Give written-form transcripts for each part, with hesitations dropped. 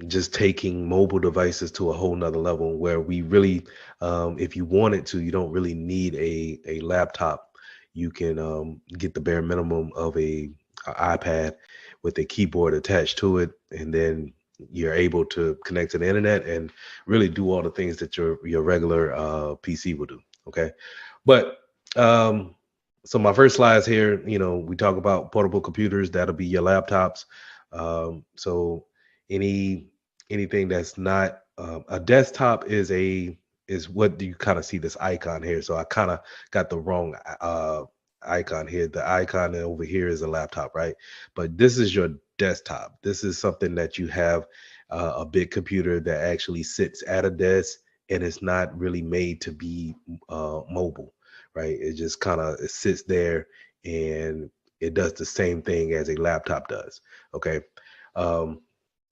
just taking mobile devices to a whole nother level where we really, if you wanted to, you don't really need a laptop. You can get the bare minimum of a iPad with a keyboard attached to it, and then you're able to connect to the internet and really do all the things that your regular PC will do. Okay, but um, so my first slides here, we talk about portable computers. That'll be your laptops. So any anything that's not a desktop is what do you kind of see this icon here. So I kind of got the wrong icon here. The icon over here is a laptop, right? But this is your desktop. This is something that you have, a big computer that actually sits at a desk, and it's not really made to be mobile, right? It just kind of it sits there, and it does the same thing as a laptop does. Okay. Um,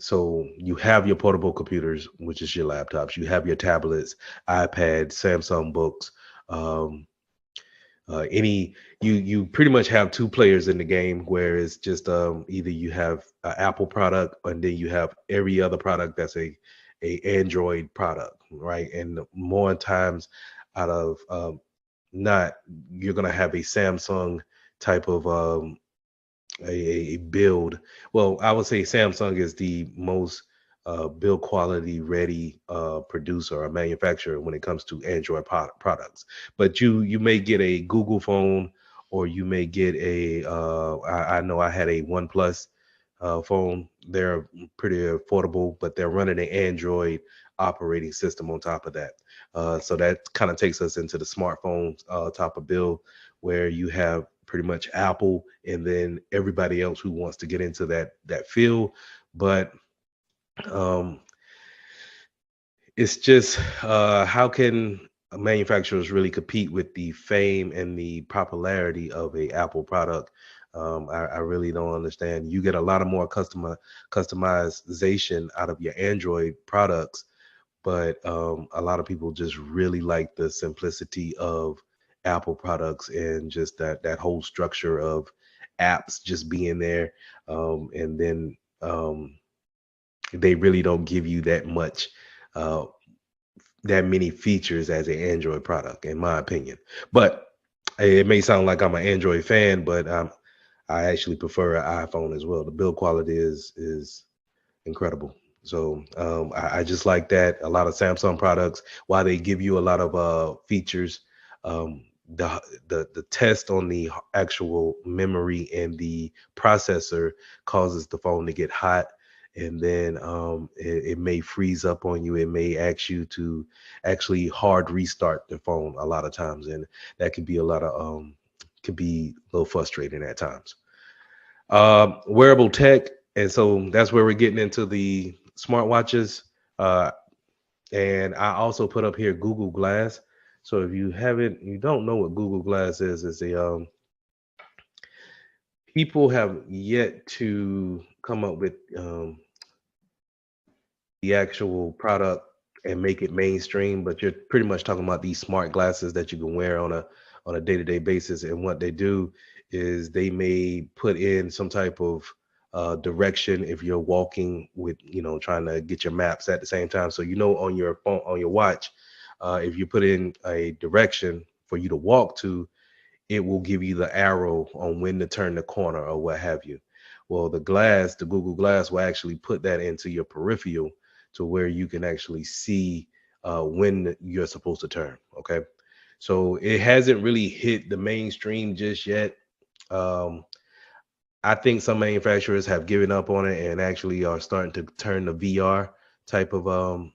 so you have your portable computers, which is your laptops. You have your tablets, iPads, Samsung books. Um, any you pretty much have two players in the game, where it's just either you have an Apple product, and then you have every other product that's a Android product, right? And more times out of not, you're gonna have a Samsung type of a build. Well, I would say Samsung is the most build quality ready producer or manufacturer when it comes to Android products. But you may get a Google phone, or you may get I know I had a OnePlus phone. They're pretty affordable, but they're running an Android operating system on top of that. So that kind of takes us into the smartphone type of build, where you have pretty much Apple, and then everybody else who wants to get into that field. But um, it's just how can manufacturers really compete with the fame and the popularity of a Apple product? I really don't understand. You get a lot of more customization out of your Android products, but a lot of people just really like the simplicity of Apple products, and just that whole structure of apps just being there, and then they really don't give you uh, that many features as an Android product, in my opinion. But it may sound like I'm an Android fan, but I actually prefer an iPhone as well. The build quality is incredible. So I just like that. A lot of Samsung products, while they give you a lot of features, the test on the actual memory and the processor causes the phone to get hot, and then it may freeze up on you. It may ask you to actually hard restart the phone a lot of times, and that can be a lot of can be a little frustrating at times. Wearable tech, and so that's where we're getting into the smartwatches. Uh, and I also put up here Google Glass. So if you don't know what Google Glass is, it's a people have yet to come up with the actual product and make it mainstream. But you're pretty much talking about these smart glasses that you can wear on a day-to-day basis. And what they do is they may put in some type of direction if you're walking with, trying to get your maps at the same time. So on your phone, on your watch, if you put in a direction for you to walk to, it will give you the arrow on when to turn the corner or what have you. Well, the Google Glass will actually put that into your peripheral, to where you can actually see when you're supposed to turn. Okay. So it hasn't really hit the mainstream just yet. Um, I think some manufacturers have given up on it and actually are starting to turn the VR type of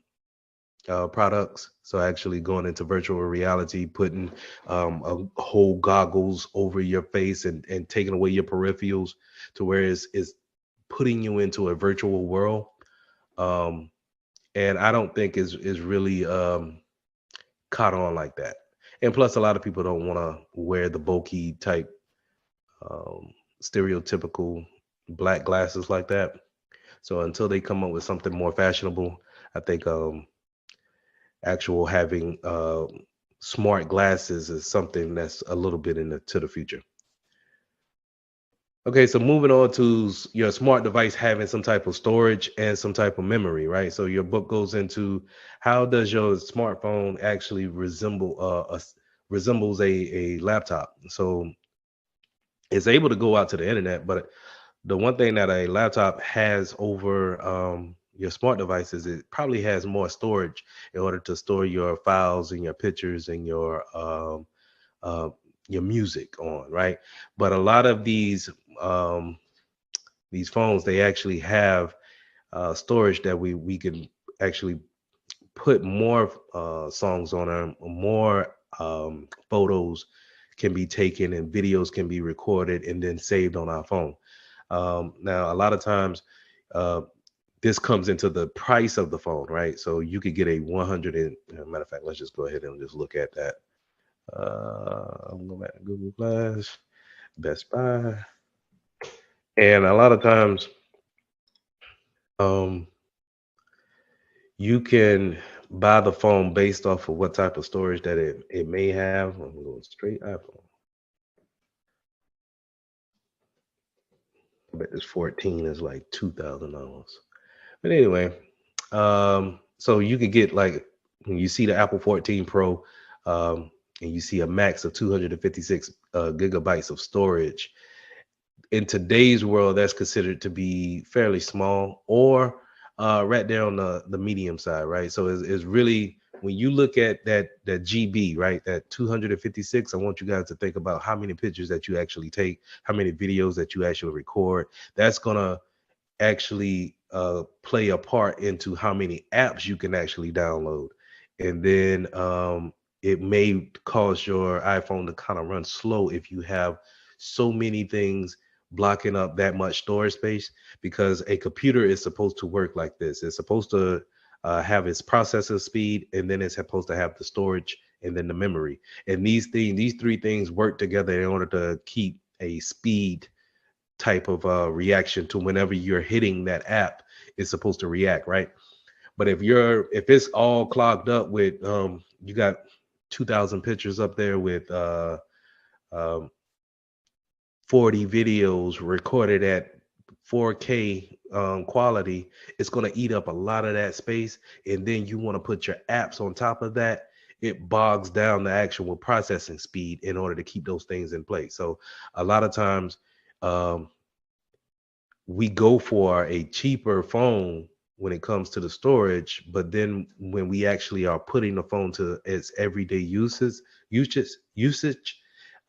products. So actually going into virtual reality, putting a whole goggles over your face, and taking away your peripherals, to where it's putting you into a virtual world. Um, and I don't think is really caught on like that. And plus, a lot of people don't want to wear the bulky type, um, stereotypical black glasses like that. So until they come up with something more fashionable, I think actual having smart glasses is something that's a little bit to the future. Okay, so moving on to your smart device having some type of storage and some type of memory, right? So your book goes into how does your smartphone actually resembles a laptop. So it's able to go out to the internet, but the one thing that a laptop has over your smart devices, it probably has more storage in order to store your files and your pictures and uh, your music on, right? But a lot of these phones, they actually have storage that we can actually put more songs on them, more photos can be taken and videos can be recorded and then saved on our phone. Now, a lot of times, uh, this comes into the price of the phone, right? So you could get a 100 and matter of fact, let's just go ahead and just look at that. I'm going back to Google Glass, Best Buy, and a lot of times, um, you can buy the phone based off of what type of storage that it may have. I'm going straight iPhone. I bet this 14 is like $2,000. But anyway, so you could get like when you see the Apple 14 Pro, and you see a max of 256 gigabytes of storage. In today's world, that's considered to be fairly small, or right there on the medium side, right? So it's really when you look at that GB, right, that 256. I want you guys to think about how many pictures that you actually take, how many videos that you actually record. That's gonna actually play a part into how many apps you can actually download. And then it may cause your iPhone to kind of run slow if you have so many things blocking up that much storage space, because a computer is supposed to work like this. It's supposed to have its processor speed, and then it's supposed to have the storage and then the memory. And these three things work together in order to keep a speed type of reaction to whenever you're hitting that app is supposed to react, right? But if it's all clogged up with you got 2,000 pictures up there with um 40 videos recorded at 4K quality, it's going to eat up a lot of that space. And then you want to put your apps on top of that, it bogs down the actual processing speed in order to keep those things in place. So a lot of times, um, we go for a cheaper phone when it comes to the storage, but then when we actually are putting the phone to its everyday usage,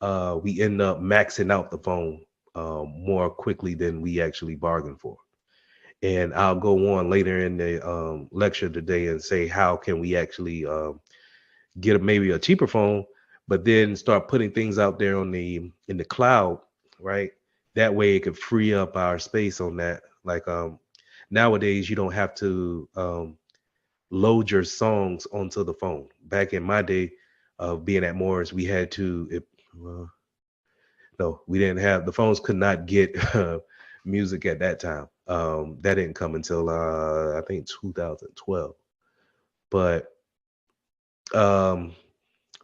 we end up maxing out the phone more quickly than we actually bargained for. And I'll go on later in the lecture today and say how can we actually get maybe a cheaper phone, but then start putting things out there on the in the cloud, right? That way it could free up our space on that. Like nowadays you don't have to load your songs onto the phone. Back in my day of being at Morris, we had to no, we didn't have the phones could not get music at that time. That didn't come until I think 2012. But um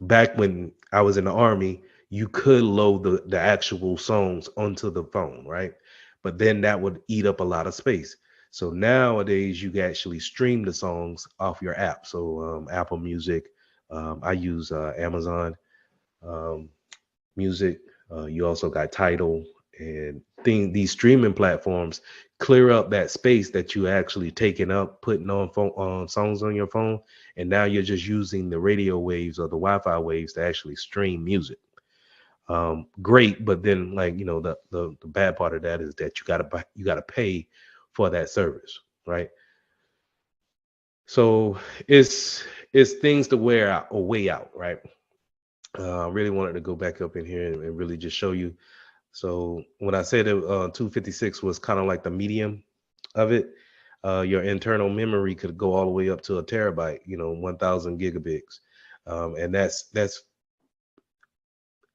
back when I was in the army, you could load the actual songs onto the phone, right? But then that would eat up a lot of space. So nowadays you can actually stream the songs off your app. So Apple Music, I use Amazon Music. You also got Tidal and these streaming platforms clear up that space that you actually taking up, putting on phone on songs on your phone, and now you're just using the radio waves or the Wi-Fi waves to actually stream music. Great, but then like the bad part of that is that you gotta pay for that service, right? So it's things to wear out or way out, right? I really wanted to go back up in here and really just show you. So when I said that 256 was kind of like the medium of it, your internal memory could go all the way up to a terabyte, 1,000 gigabits, and that's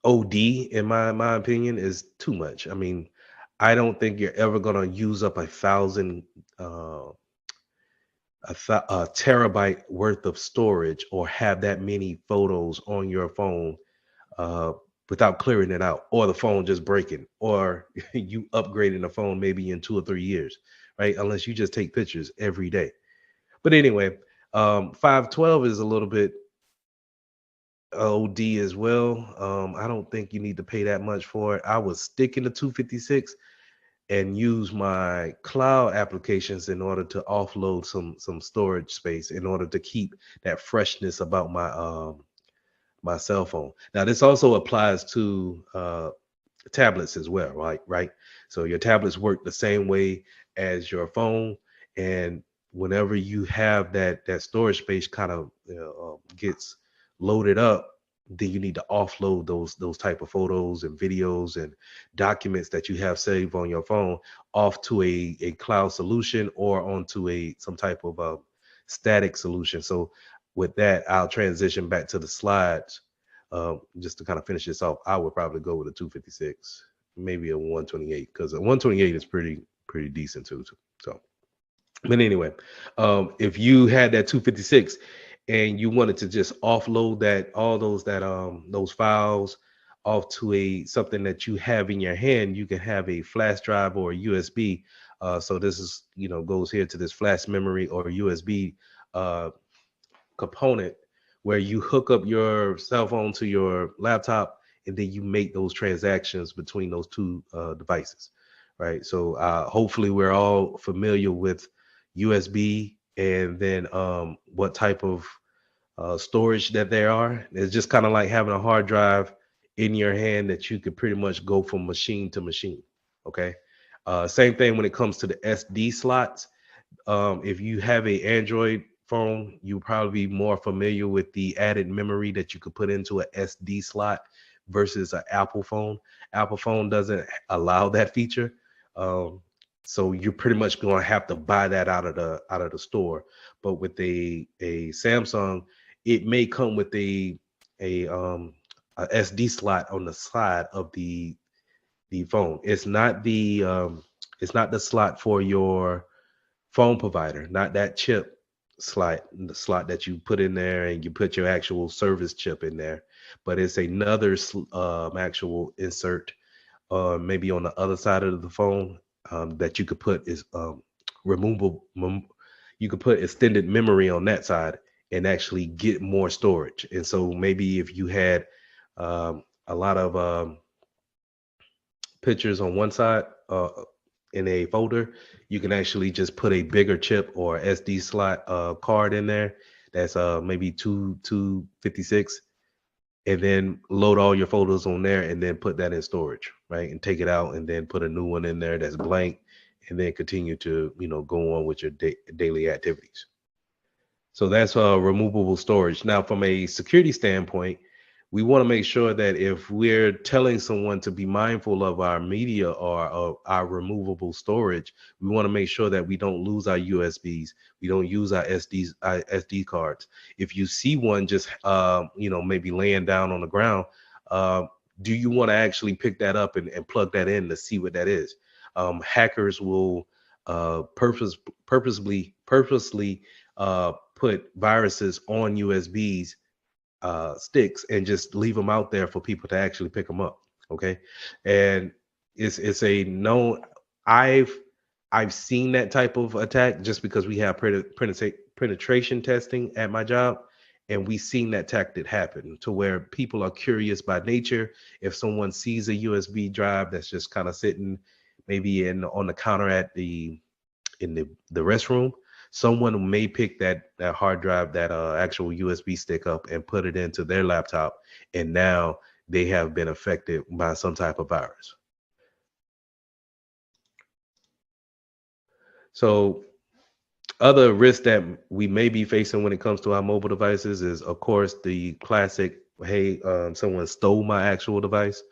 OD in my opinion is too much. I mean, I don't think you're ever gonna use up uh, a terabyte worth of storage or have that many photos on your phone uh, without clearing it out, or the phone just breaking, or you upgrading the phone maybe in 2 or 3 years, right? Unless you just take pictures every day. But anyway, 512 is a little bit OD as well. I don't think you need to pay that much for it. I would stick in the 256 and use my cloud applications in order to offload some storage space in order to keep that freshness about my cell phone. Now this also applies to tablets as well, right? So your tablets work the same way as your phone, and whenever you have that storage space kind of gets loaded up, then you need to offload those type of photos and videos and documents that you have saved on your phone off to a cloud solution or onto a some type of static solution. So with that, I'll transition back to the slides. Just to kind of finish this off, I would probably go with a 256, maybe a 128, because a 128 is pretty decent too. So, but anyway, if you had that 256 and you wanted to just offload that all those files off to a something that you have in your hand, you can have a flash drive or a USB. So this is goes here to this flash memory or USB component where you hook up your cell phone to your laptop and then you make those transactions between those two devices, right? So hopefully we're all familiar with USB and then what type of storage that there are. It's just kind of like having a hard drive in your hand that you could pretty much go from machine to machine. Okay. Same thing when it comes to the SD slots. If you have a Android phone, you'll probably be more familiar with the added memory that you could put into a SD slot versus an Apple phone. Apple phone doesn't allow that feature. Um, so you're pretty much going to have to buy that out of the store. But with a Samsung, it may come with a SD slot on the side of the phone. It's not the slot for your phone provider, not that chip slot, the slot that you put in there and you put your actual service chip in there, but it's another actual insert, maybe on the other side of the phone, that you could put is removable. You could put extended memory on that side and actually get more storage. And so maybe if you had a lot of pictures on one side in a folder, you can actually just put a bigger chip or SD slot card in there that's maybe 256, and then load all your photos on there and then put that in storage, right? And take it out and then put a new one in there that's blank and then continue to go on with your daily activities. So that's removable storage. Now, from a security standpoint, we want to make sure that if we're telling someone to be mindful of our media or of our removable storage, we want to make sure that we don't lose our USBs. We don't use our SD cards. If you see one just maybe laying down on the ground, uh, do you want to actually pick that up and plug that in to see what that is? Hackers will purposely put viruses on USBs sticks and just leave them out there for people to actually pick them up. Okay, and it's a known. I've I've seen that type of attack just because we have penetration testing at my job, and we've seen that tactic happen to where people are curious by nature. If someone sees a USB drive that's just kind of sitting maybe in on the counter at the restroom, someone may pick that hard drive, that actual USB stick up and put it into their laptop, and now they have been affected by some type of virus. So other risks that we may be facing when it comes to our mobile devices is, of course, the classic, hey, someone stole my actual device.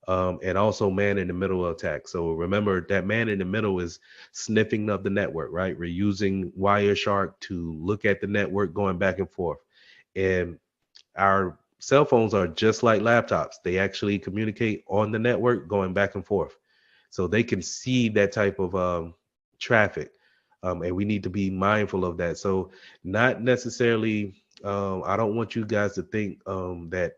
And also man in the middle attack. So remember that man in the middle is sniffing of the network, right? We're using Wireshark to look at the network going back and forth. And our cell phones are just like laptops. They actually communicate on the network going back and forth. So they can see that type of traffic. And we need to be mindful of that. So not necessarily, I don't want you guys to think that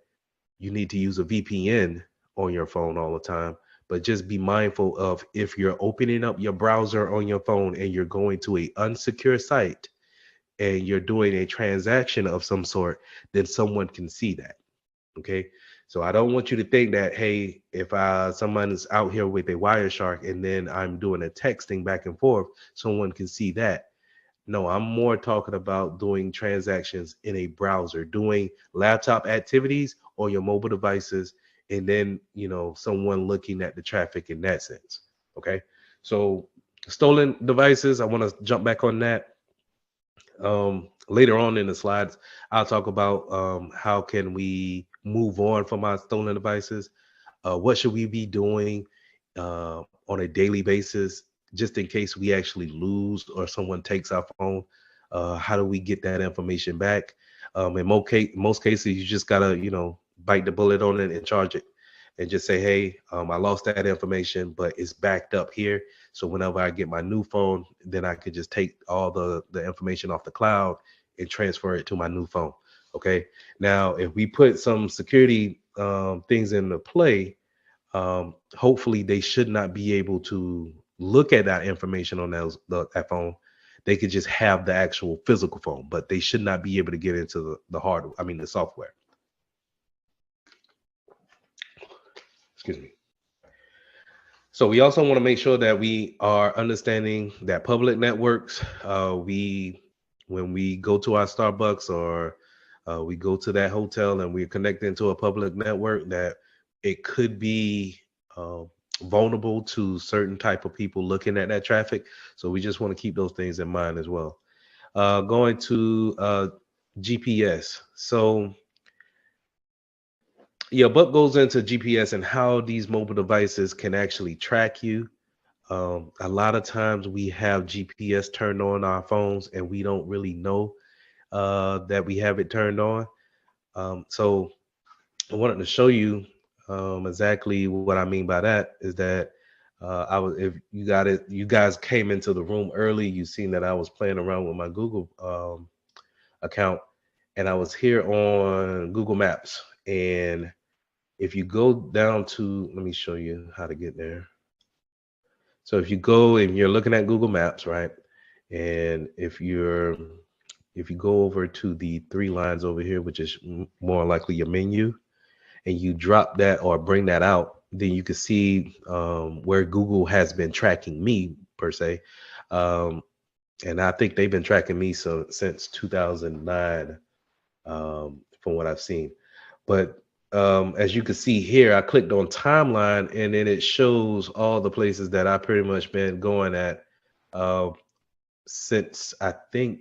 you need to use a VPN on your phone all the time. But just be mindful of, if you're opening up your browser on your phone and you're going to a unsecure site and you're doing a transaction of some sort, then someone can see that. Okay. So I don't want you to think that, hey, if someone is out here with a Wireshark and then I'm doing a texting back and forth, someone can see that. No, I'm more talking about doing transactions in a browser, doing laptop activities on your mobile devices, and then, someone looking at the traffic in that sense. Okay. So stolen devices, I want to jump back on that. Later on in the slides, I'll talk about how can we move on from our stolen devices. What should we be doing on a daily basis, just in case we actually lose or someone takes our phone? How do we get that information back? In most cases, you just gotta, bite the bullet on it and charge it, and just say, hey, I lost that information, but it's backed up here. So whenever I get my new phone, then I could just take all the information off the cloud and transfer it to my new phone. Okay. Now, if we put some security things into play, hopefully they should not be able to look at that information on that phone. They could just have the actual physical phone, but they should not be able to get into the hardware. I mean, the software. Excuse me. So we also want to make sure that we are understanding that public networks, when we go to our Starbucks, or we go to that hotel and we're connecting to a public network, that it could be uh, vulnerable to certain type of people looking at that traffic. So we just want to keep those things in mind as well. Going to GPS. So yeah, what goes into GPS and how these mobile devices can actually track you. A lot of times we have GPS turned on our phones and we don't really know that we have it turned on. So I wanted to show you exactly what I mean by that. Is that if you got it, you guys came into the room early, you seen that I was playing around with my Google account, and I was here on Google Maps. And if you go down to, let me show you how to get there. So if you go and you're looking at Google Maps, right? And if you go over to the three lines over here, which is more likely your menu, and you drop that or bring that out, then you can see where Google has been tracking me per se. Um, and I think they've been tracking me since 2009, from what I've seen. But as you can see here, I clicked on timeline, and then it shows all the places that I pretty much been going at uh, since, I think,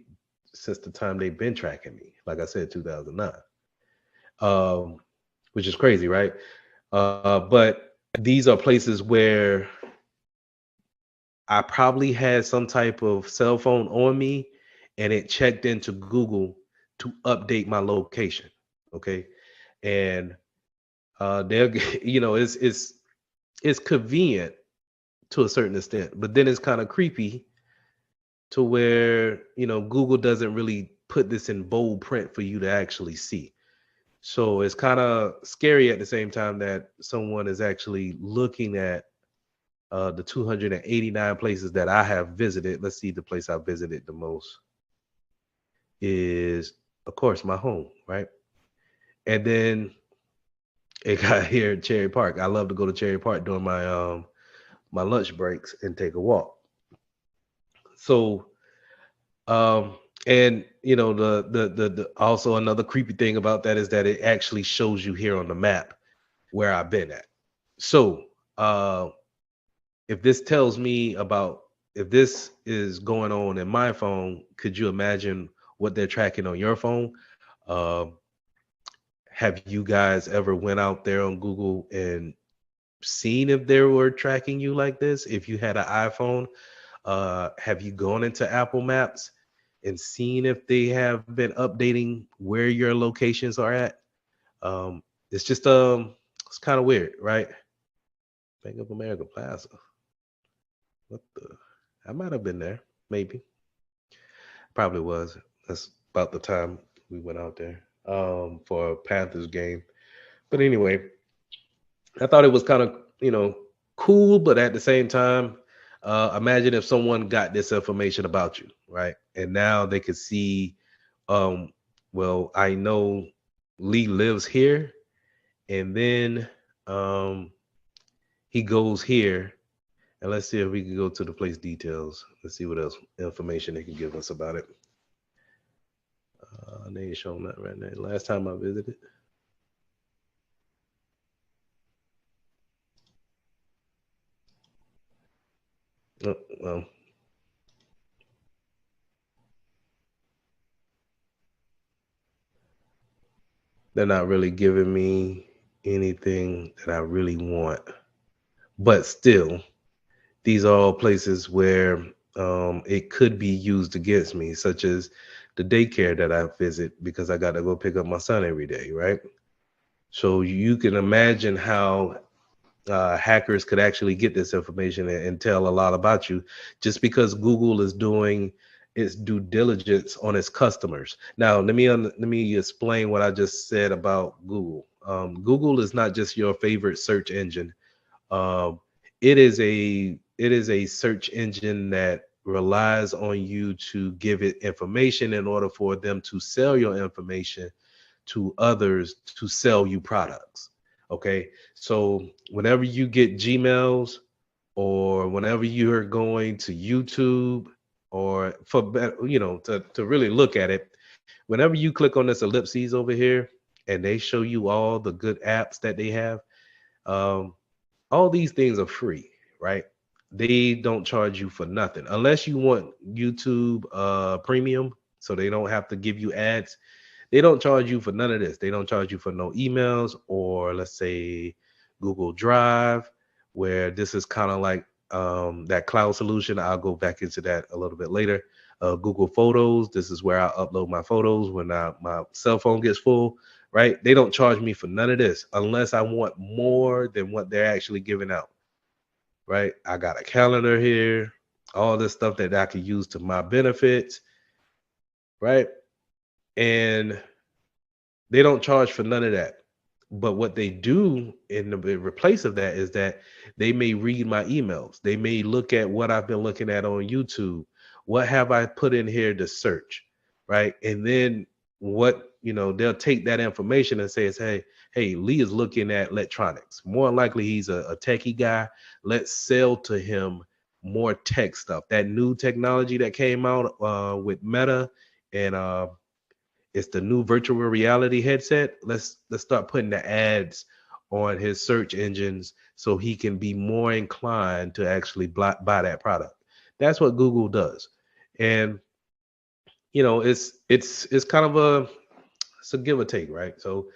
since the time they've been tracking me. Like I said, 2009, um, which is crazy, right? But these are places where I probably had some type of cell phone on me, and it checked into Google to update my location. Okay, and they'll it's convenient to a certain extent, but then it's kind of creepy to where Google doesn't really put this in bold print for you to actually see. So it's kind of scary at the same time that someone is actually looking at the 289 places that I have visited. Let's see, the place I visited the most is, of course, my home, right? And then it got here at Cherry Park. I love to go to Cherry Park during my lunch breaks and take a walk. So um and the also another creepy thing about that is that it actually shows you here on the map where I've been at. So if this tells me about, if this is going on in my phone, could you imagine what they're tracking on your phone? um have you guys ever went out there on Google and seen if they were tracking you like this? If you had an iPhone, have you gone into Apple Maps and seen if they have been updating where your locations are at? Um, it's just it's kind of weird, right? Bank of America Plaza. What the? I might have been there, maybe. Probably was. That's about the time we went out there for a Panthers game. But anyway, I thought it was kind of, cool, but at the same time, imagine if someone got this information about you, right? And now they could see, um, well, I know Lee lives here, and then um, he goes here. And let's see if we can go to the place details. Let's see what else information they can give us about it. They ain't showing that right now. Last time I visited. Oh, well, they're not really giving me anything that I really want. But still, these are all places where it could be used against me, such as the daycare that I visit because I got to go pick up my son every day, right? So you can imagine how hackers could actually get this information and tell a lot about you just because Google is doing its due diligence on its customers. Now, let me explain what I just said about Google. Google is not just your favorite search engine. Um, it is a search engine that relies on you to give it information in order for them to sell your information to others to sell you products. Okay. So whenever you get Gmails or whenever you're going to YouTube or for to really look at it, whenever you click on this ellipses over here and they show you all the good apps that they have, um, all these things are free, right? They don't charge you for nothing unless you want YouTube premium, so they don't have to give you ads. They don't charge you for none of this. They don't charge you for no emails or let's say Google Drive, where this is kind of like that cloud solution. I'll go back into that a little bit later. Google Photos. This is where I upload my photos when my cell phone gets full. Right? They don't charge me for none of this unless I want more than what they're actually giving out. Right? I got a calendar here, all this stuff that I can use to my benefits. Right? And they don't charge for none of that. But what they do in the replace of that is that they may read my emails. They may look at what I've been looking at on YouTube. What have I put in here to search? Right. And then they'll take that information and says, hey, Lee is looking at electronics. More likely he's a techie guy. Let's sell to him more tech stuff. That new technology that came out with Meta and it's the new virtual reality headset. Let's start putting the ads on his search engines so he can be more inclined to actually buy that product. That's what Google does. And it's kind of it's a give or take, right? So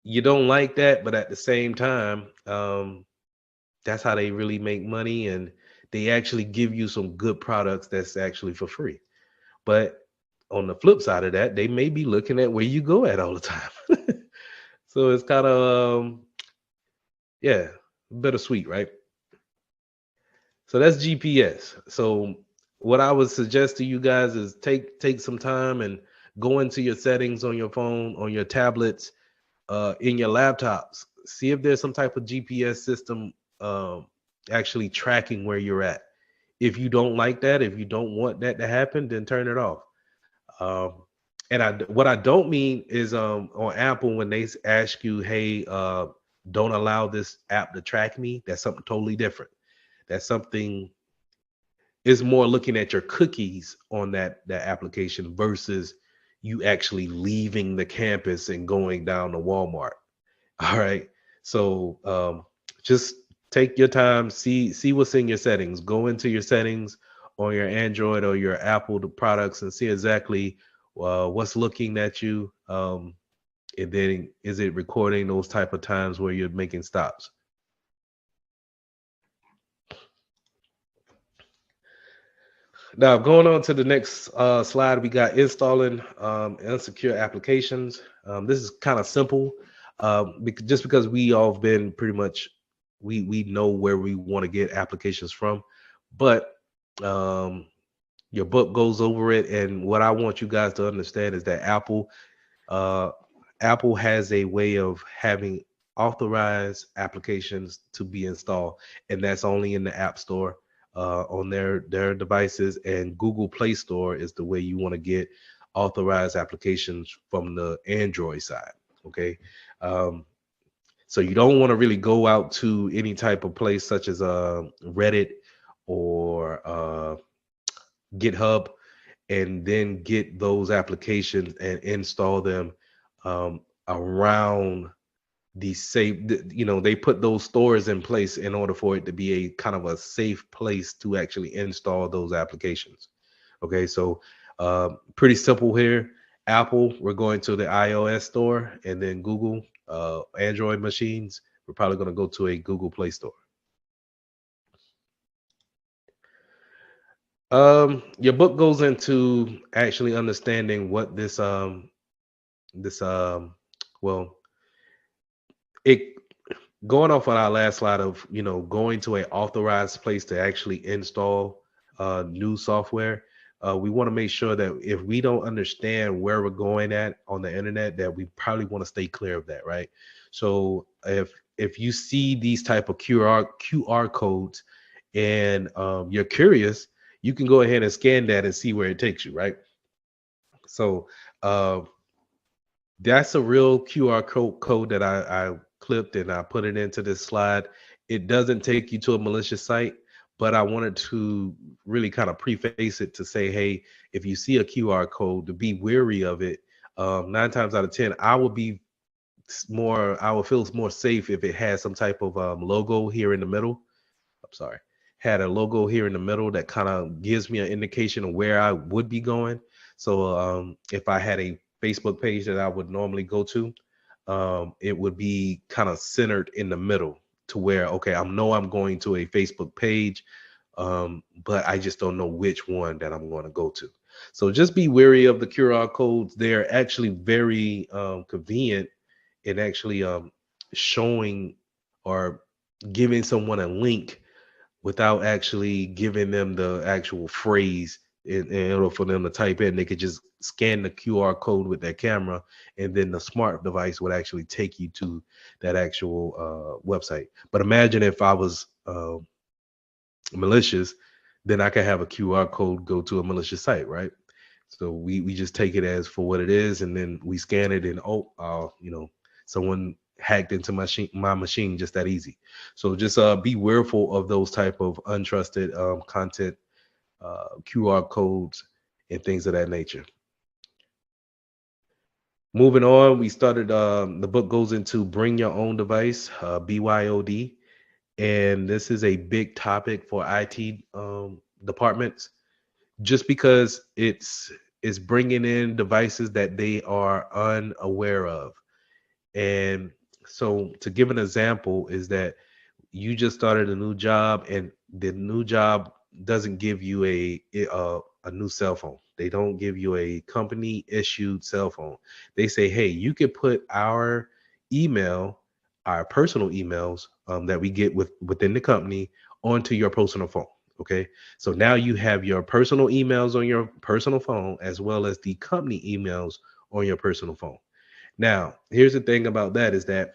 you don't like that, but at the same time, that's how they really make money, and they actually give you some good products that's actually for free. But on the flip side of that, they may be looking at where you go at all the time. So it's kind of yeah, bittersweet, right? So that's GPS. So what I would suggest to you guys is take some time and go into your settings on your phone, on your tablets, in your laptops. See if there's some type of GPS system actually tracking where you're at. If you don't like that, if you don't want that to happen, then turn it off. Um, and what I don't mean is on Apple when they ask you, hey, don't allow this app to track me. That's something totally different. That's something is more looking at your cookies on that application versus you actually leaving the campus and going down to Walmart. All right. So just take your time, see what's in your settings. Go into your settings on your Android or your Apple products and see exactly what's looking at you. And then is it recording those type of times where you're making stops? Now, going on to the next slide, we got installing insecure applications. This is kind of simple, just because we all have been pretty much we know where we want to get applications from, but um, your book goes over it. And what I want you guys to understand is that uh, Apple has a way of having authorized applications to be installed, and that's only in the App Store on their devices, and Google Play Store is the way you want to get authorized applications from the Android side. Okay. Um, so you don't want to really go out to any type of place such as Reddit or GitHub and then get those applications and install them around the safe. They put those stores in place in order for it to be a kind of a safe place to actually install those applications. Okay, so pretty simple here. Apple, we're going to the iOS store, and then Google, Android machines, we're probably going to go to a Google Play Store. Your book goes into actually understanding what this well it going off on our last slide of going to a authorized place to actually install new software. We want to make sure that if we don't understand where we're going at on the internet, that we probably want to stay clear of that, right? So if you see these type of QR codes and you're curious, you can go ahead and scan that and see where it takes you, right? So uh, that's a real QR code that I clipped and I put it into this slide. It doesn't take you to a malicious site, but I wanted to really kind of preface it to say, hey, if you see a QR code, to be wary of it. 9 times out of 10, I will feel more safe if it has some type of logo here in the middle. I'm sorry, had a logo here in the middle that kind of gives me an indication of where I would be going. So if I had a Facebook page that I would normally go to, it would be kind of centered in the middle to where, okay, I know I'm going to a Facebook page, but I just don't know which one that I'm going to go to. So just be wary of the QR codes. They're actually very convenient in actually showing or giving someone a link without actually giving them the actual phrase in order for them to type in. They could just scan the QR code with their camera, and then the smart device would actually take you to that actual website. But imagine if I was malicious, then I could have a QR code go to a malicious site, right? So we just take it as for what it is, and then we scan it, and someone hacked into my machine just that easy. So just be fearful of those type of untrusted content, QR codes, and things of that nature. Moving on, we started. The book goes into bring your own device, BYOD, and this is a big topic for IT departments, just because it's bringing in devices that they are unaware of. And so to give an example is that you just started a new job and the new job doesn't give you a new cell phone. They don't give you a company issued cell phone. They say, hey, you could put our email, our personal emails that we get within the company onto your personal phone. Okay, so now you have your personal emails on your personal phone as well as the company emails on your personal phone. Now, here's the thing about that is that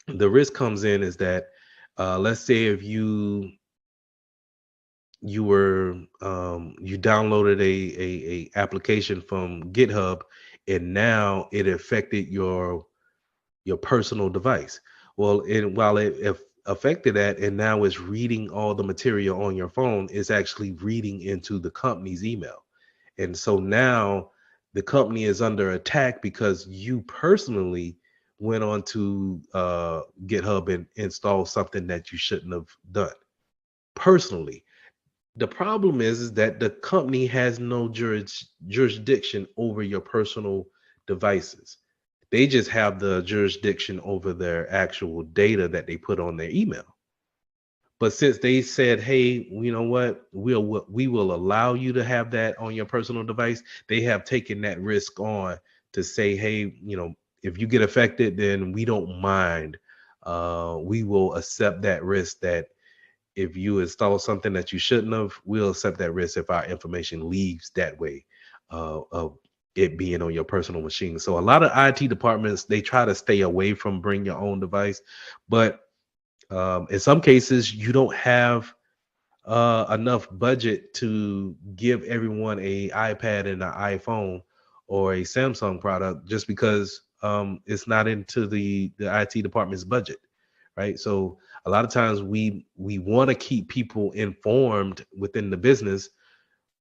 the risk comes in is that let's say if you downloaded a application from GitHub and now it affected your personal device. Well, and while it affected that and now it's reading all the material on your phone, it's actually reading into the company's email. And so now the company is under attack because you personally went on to GitHub and installed something that you shouldn't have done personally. The problem is that the company has no jurisdiction over your personal devices. They just have the jurisdiction over their actual data that they put on their email. But since they said, "Hey, you know what? We will allow you to have that on your personal device," they have taken that risk on to say, "Hey, if you get affected, then we don't mind. We will accept that risk that if you install something that you shouldn't have, we'll accept that risk if our information leaves that way." it being on your personal machine. So a lot of IT departments, they try to stay away from bring your own device, but in some cases you don't have enough budget to give everyone a iPad and an iPhone or a Samsung product just because it's not into the IT department's budget, right? So a lot of times we want to keep people informed within the business,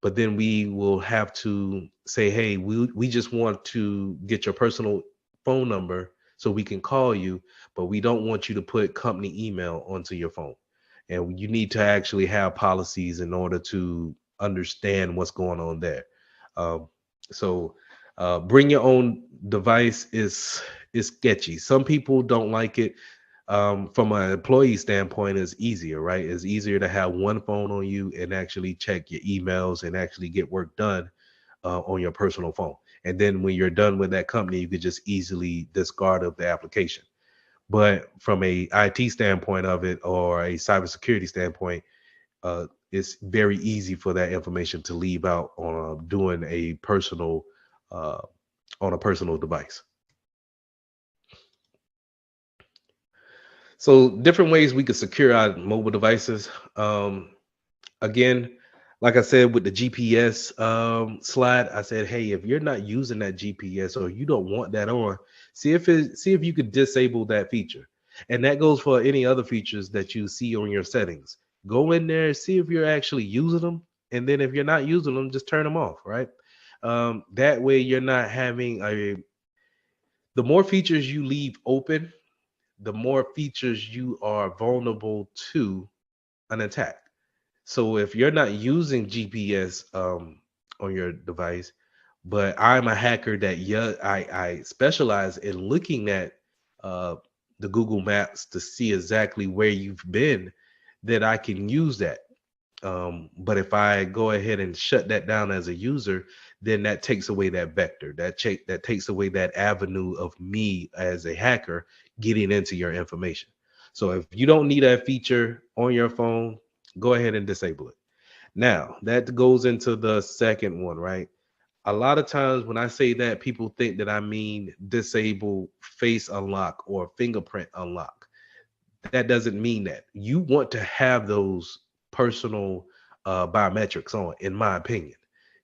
but then we will have to say, hey, we just want to get your personal phone number so we can call you, but we don't want you to put company email onto your phone. And you need to actually have policies in order to understand what's going on there. Um, so bring your own device is sketchy. Some people don't like it. From an employee standpoint, it's easier, right? It's easier to have one phone on you and actually check your emails and actually get work done on your personal phone. And then when you're done with that company, you could just easily discard of the application. But from a IT standpoint of it or a cybersecurity standpoint, it's very easy for that information to leave out on doing a personal uh, on a personal device. So different ways we could secure our mobile devices. Again, like I said with the GPS slide, I said, hey, if you're not using that GPS or you don't want that on, see if you could disable that feature. And that goes for any other features that you see on your settings. Go in there, see if you're actually using them, and then if you're not using them, just turn them off, right? That way you're not having a the more features you leave open, the more features you are vulnerable to an attack. So if you're not using GPS on your device, but I'm a hacker that yeah, I specialize in looking at uh, the Google Maps to see exactly where you've been, then I can use that. But if I go ahead and shut that down as a user, then that takes away that vector. That takes away that avenue of me as a hacker getting into your information. So if you don't need that feature on your phone, go ahead and disable it. Now that goes into the second one, right? A lot of times when I say that, people think that I mean disable face unlock or fingerprint unlock. That doesn't mean that. You want to have those personal biometrics on, in my opinion.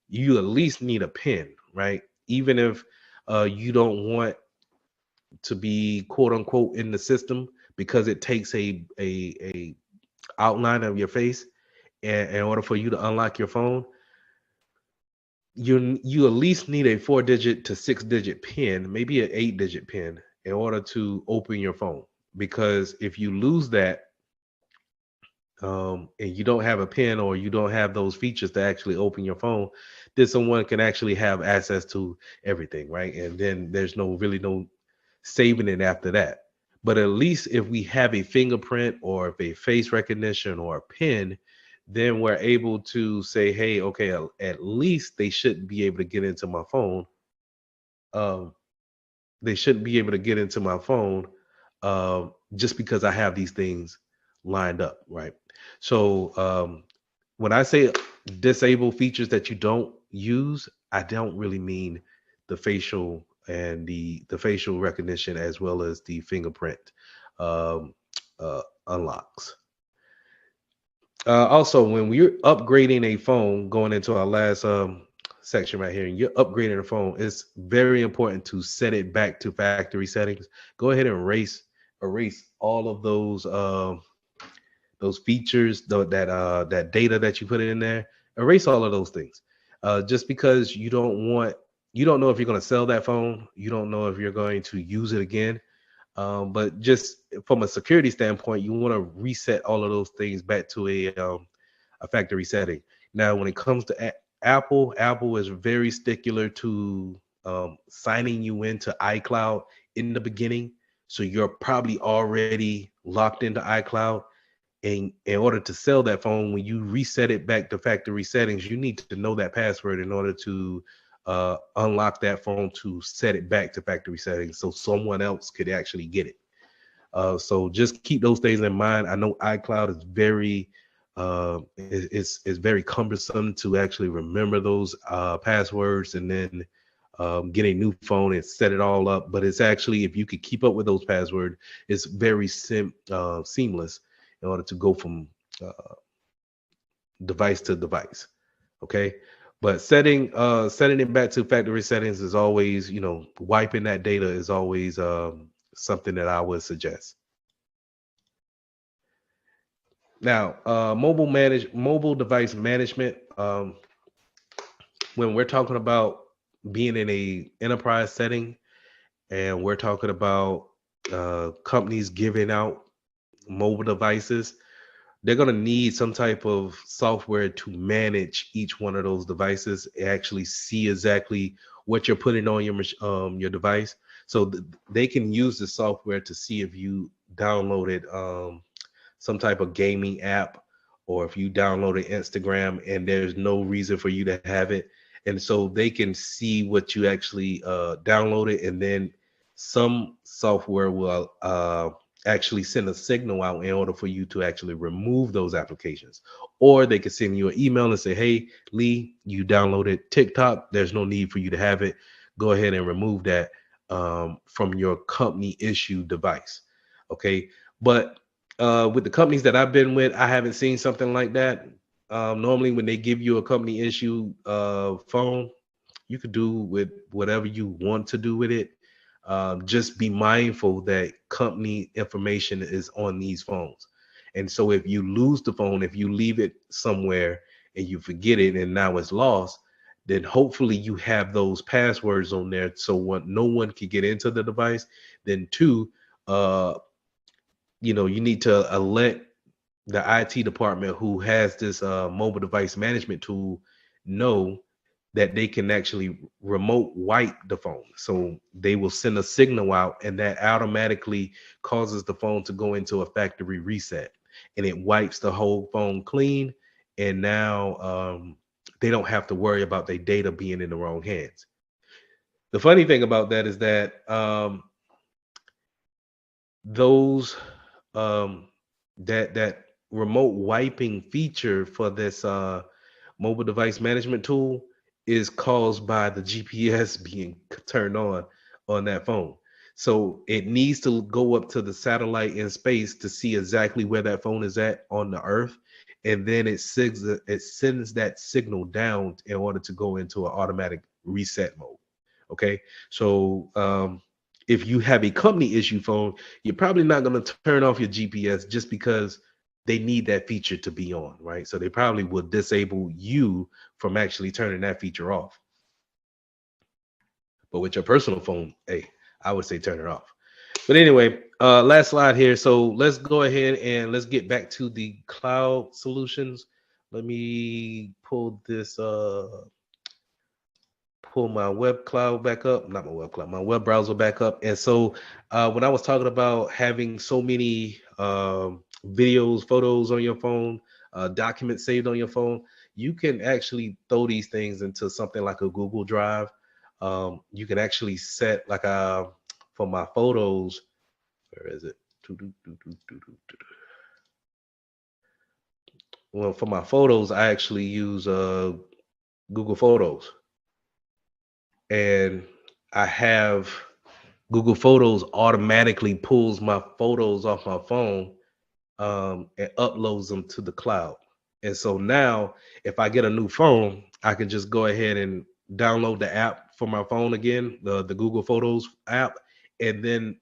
You at least need a pin, right? Even if you don't want to be quote unquote in the system because it takes a outline of your face in order for you to unlock your phone. You at least need a 4 digit to 6 digit pin, maybe an 8 digit pin, in order to open your phone. Because if you lose that, and you don't have a pin or you don't have those features to actually open your phone, then someone can actually have access to everything, right? And then there's no saving it after that. But at least if we have a fingerprint or if a face recognition or a pin, then we're able to say, hey, okay, at least they shouldn't be able to get into my phone. Um, they shouldn't be able to get into my phone just because I have these things lined up, right? So when I say disable features that you don't use, I don't really mean the facial and the facial recognition as well as the fingerprint um, unlocks. Also, when we're upgrading a phone, going into our last section right here, and you're upgrading a phone, it's very important to set it back to factory settings. Go ahead and erase all of those features, that data that you put in there. Erase all of those things. Just because you don't know if you're going to sell that phone, you don't know if you're going to use it again. But just from a security standpoint, you want to reset all of those things back to a factory setting. Now, when it comes to Apple, Apple is very stickler to signing you into iCloud in the beginning. So you're probably already locked into iCloud. And in order to sell that phone, when you reset it back to factory settings, you need to know that password in order to unlock that phone to set it back to factory settings so someone else could actually get it. So just keep those things in mind. I know iCloud is is very cumbersome to actually remember those passwords, and then get a new phone and set it all up. But it's actually, if you could keep up with those passwords, it's very seamless in order to go from device to device. Okay. But setting it back to factory settings is always, wiping that data is always something that I would suggest. Now, mobile device management. When we're talking about being in a enterprise setting, and we're talking about companies giving out mobile devices, they're going to need some type of software to manage each one of those devices, actually see exactly what you're putting on your device, so they can use the software to see if you downloaded some type of gaming app, or if you downloaded Instagram and there's no reason for you to have it. And so they can see what you actually downloaded, and then some software will actually send a signal out in order for you to actually remove those applications. Or they could send you an email and say, hey, Lee, you downloaded TikTok. There's no need for you to have it. Go ahead and remove that from your company issued device. Okay. But with the companies that I've been with, I haven't seen something like that. Normally, when they give you a company issue phone, you could do with whatever you want to do with it. Just be mindful that company information is on these phones. And so if you lose the phone, if you leave it somewhere and you forget it and now it's lost, then hopefully you have those passwords on there so no one can get into the device. Then two, uh, you need to let the IT department who has this mobile device management tool know that they can actually remote wipe the phone. So they will send a signal out, and that automatically causes the phone to go into a factory reset, and it wipes the whole phone clean. And now they don't have to worry about their data being in the wrong hands. The funny thing about that is that those um, that remote wiping feature for this mobile device management tool is caused by the GPS being turned on that phone. So it needs to go up to the satellite in space to see exactly where that phone is at on the Earth, and then it sends that signal down in order to go into an automatic reset mode. Okay, so if you have a company issue phone, you're probably not going to turn off your GPS just because they need that feature to be on, right? So they probably will disable you from actually turning that feature off. But with your personal phone, hey, I would say turn it off. But anyway, last slide here. So let's go ahead and let's get back to the cloud solutions. Let me pull my web cloud back up, not my web cloud, my web browser back up. And so when I was talking about having so many videos, photos on your phone, documents saved on your phone, you can actually throw these things into something like a Google Drive. You can actually set like for my photos, where is it? Well, for my photos, I actually use Google Photos. And I have Google Photos automatically pulls my photos off my phone and uploads them to the cloud. And so now, if I get a new phone, I can just go ahead and download the app for my phone again, the Google Photos app, and then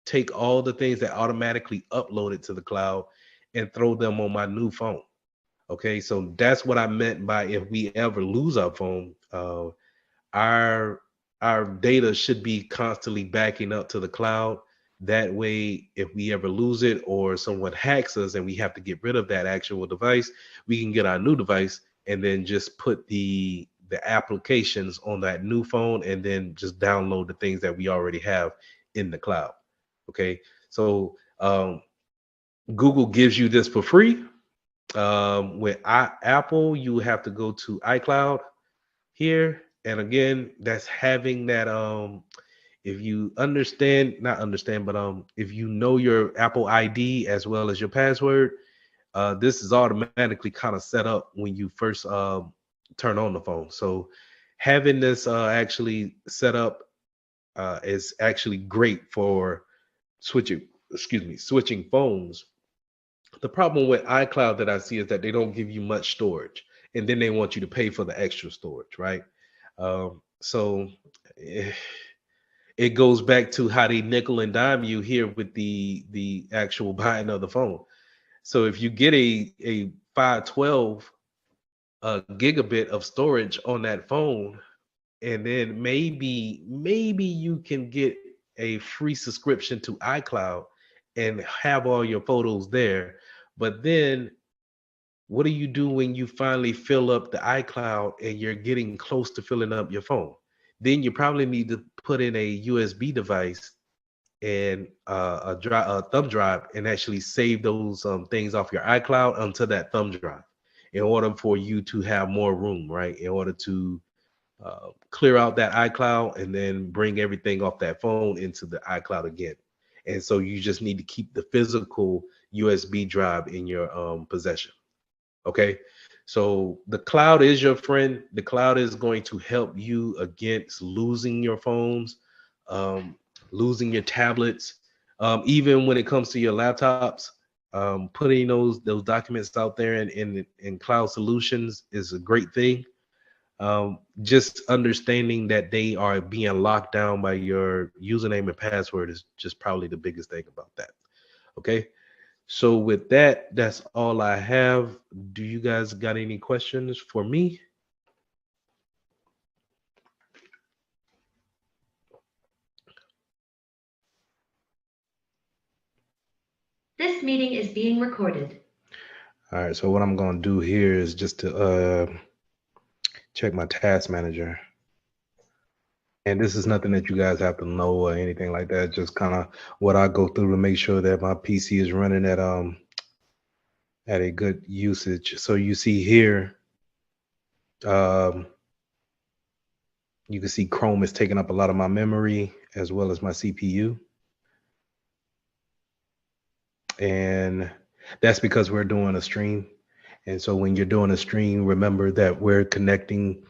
take all the things that automatically upload it to the cloud and throw them on my new phone. Okay, so that's what I meant by if we ever lose our phone, our our data should be constantly backing up to the cloud. That way, if we ever lose it or someone hacks us and we have to get rid of that actual device, we can get our new device and then just put the applications on that new phone and then just download the things that we already have in the cloud. Okay, so Google gives you this for free. With Apple, you have to go to iCloud here, and again, that's having that if you not understand, but if you know your Apple ID as well as your password, this is automatically kind of set up when you first turn on the phone. So Having this actually set up is actually great for switching, excuse me, switching phones. The problem with iCloud that I see is that they don't give you much storage, and then they want you to pay for the extra storage, right? So eh, it goes back to how they nickel and dime you here with the actual buying of the phone. So if you get a 512 gigabit of storage on that phone, and then maybe you can get a free subscription to iCloud and have all your photos there. But then what do you do when you finally fill up the iCloud and you're getting close to filling up your phone? Then you probably need to put in a USB device and a thumb drive and actually save those things off your iCloud onto that thumb drive in order for you to have more room, right? In order to clear out that iCloud and then bring everything off that phone into the iCloud again. And so you just need to keep the physical USB drive in your possession. Okay. So the cloud is your friend. The cloud is going to help you against losing your phones, um, losing your tablets, even when it comes to your laptops. Putting those documents out there in cloud solutions is a great thing. Just understanding that they are being locked down by your username and password is just probably the biggest thing about that. Okay. So with that, that's all I have. Do you guys got any questions for me? This meeting is being recorded. All right. So what I'm gonna do here is just to check my task manager. And this is nothing that you guys have to know or anything like that. Just kind of what I go through to make sure that my PC is running at a good usage. So you see here, um, you can see Chrome is taking up a lot of my memory as well as my CPU. And that's because we're doing a stream. And so when you're doing a stream, remember that we're connecting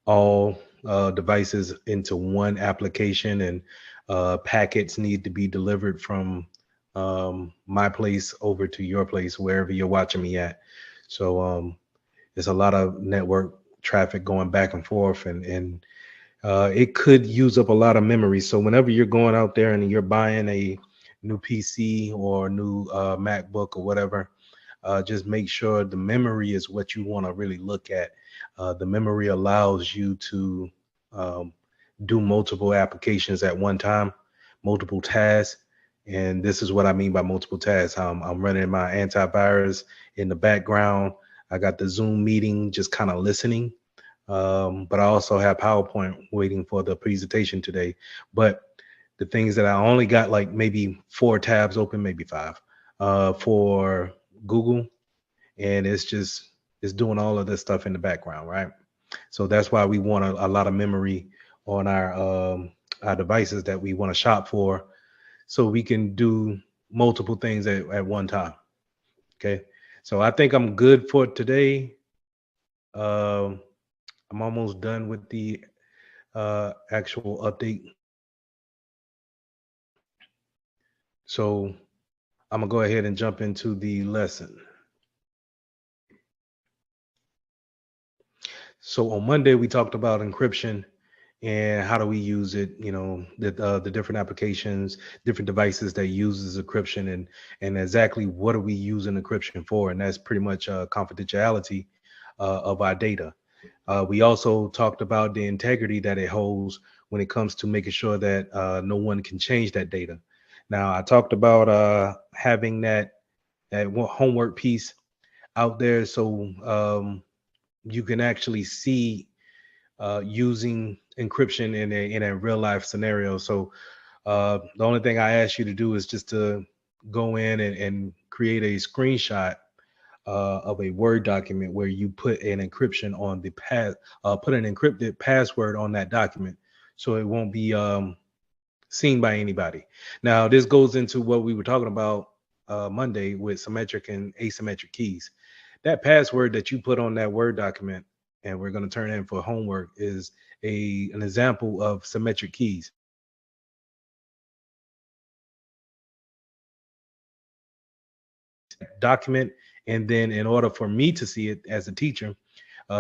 all devices into one application, and packets need to be delivered from my place over to your place, wherever you're watching me at. So there's a lot of network traffic going back and forth, and it could use up a lot of memory. So whenever you're going out there and you're buying a new PC or a new MacBook or whatever, just make sure the memory is what you want to really look at. The memory allows you to um, do multiple applications at one time, multiple tasks. And this is what I mean by multiple tasks. I'm running my antivirus in the background. I got the Zoom meeting just kind of listening. But I also have PowerPoint waiting for the presentation today. But the things that I only got like maybe 4 tabs open, maybe 5 for Google, and it's doing all of this stuff in the background, right? So that's why we want a lot of memory on our devices that we want to shop for, so we can do multiple things at one time. Okay, so I think I'm good for today. Um, I'm almost done with the actual update. So I'm gonna go ahead and jump into the lesson. So on Monday we talked about encryption and how do we use it. You know, the different applications, different devices that uses encryption, and exactly what are we using encryption for, and that's pretty much confidentiality of our data. We also talked about the integrity that it holds when it comes to making sure that no one can change that data. Now, I talked about having that homework piece out there, so you can actually see using encryption in a real life scenario. So the only thing I ask you to do is just to go in and create a screenshot of a Word document where you put an encryption on put an encrypted password on that document, so it won't be seen by anybody. Now, this goes into what we were talking about Monday with symmetric and asymmetric keys. That password that you put on that Word document, and we're going to turn in for homework is an example of symmetric keys. Document, and then in order for me to see it as a teacher,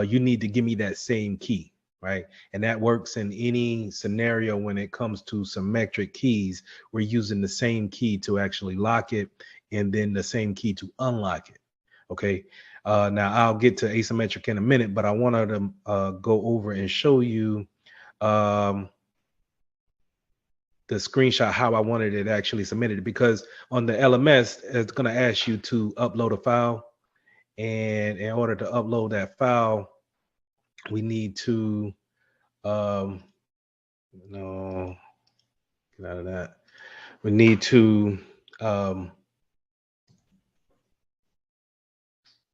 you need to give me that same key, right? And that works in any scenario. When it comes to symmetric keys, we're using the same key to actually lock it, and then the same key to unlock it. Okay. Now I'll get to asymmetric in a minute, but I wanted to go over and show you um, the screenshot how I wanted it actually submitted, because on the LMS it's going to ask you to upload a file, and in order to upload that file, we need to no, get out of that. We need to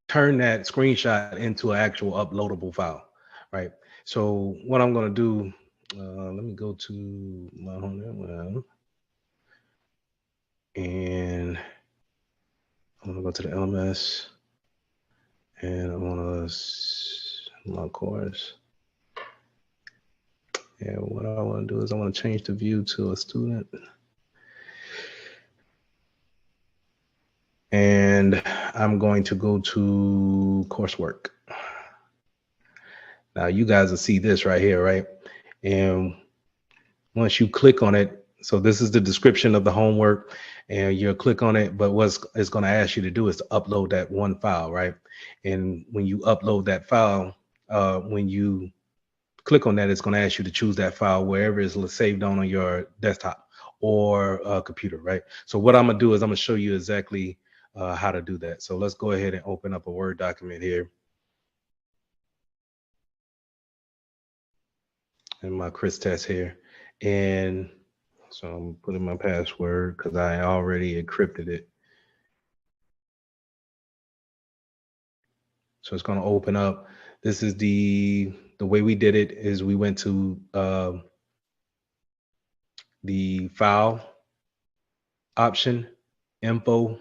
turn that screenshot into an actual uploadable file, right? So what I'm going to do, let me go to my home, and I'm going to go to the LMS, and I'm going to my course. And what I want to do is I want to change the view to a student. And I'm going to go to coursework. Now you guys will see this right here, right? And once you click on it, so this is the description of the homework, and you'll click on it, but what it's going to ask you to do is to upload that one file, right? And when you upload that file, when you click on that, it's going to ask you to choose that file wherever it's saved on your desktop or computer, right? So what I'm going to do is I'm going to show you exactly how to do that. So let's go ahead and open up a Word document here in my Chris test here. And so I'm putting my password because I already encrypted it. So it's going to open up. This is the way we did it is we went to the file option, info,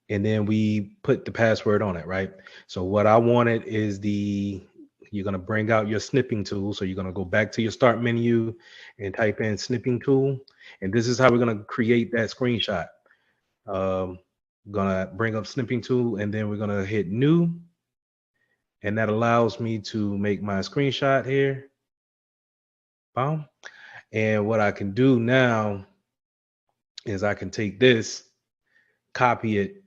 and then we put the password on it, right? So what I wanted is you're going to bring out your snipping tool. So you're going to go back to your start menu and type in snipping tool. And this is how we're going to create that screenshot. Gonna bring up snipping tool, and then we're going to hit new. And that allows me to make my screenshot here. Boom. And what I can do now is I can take this, copy it,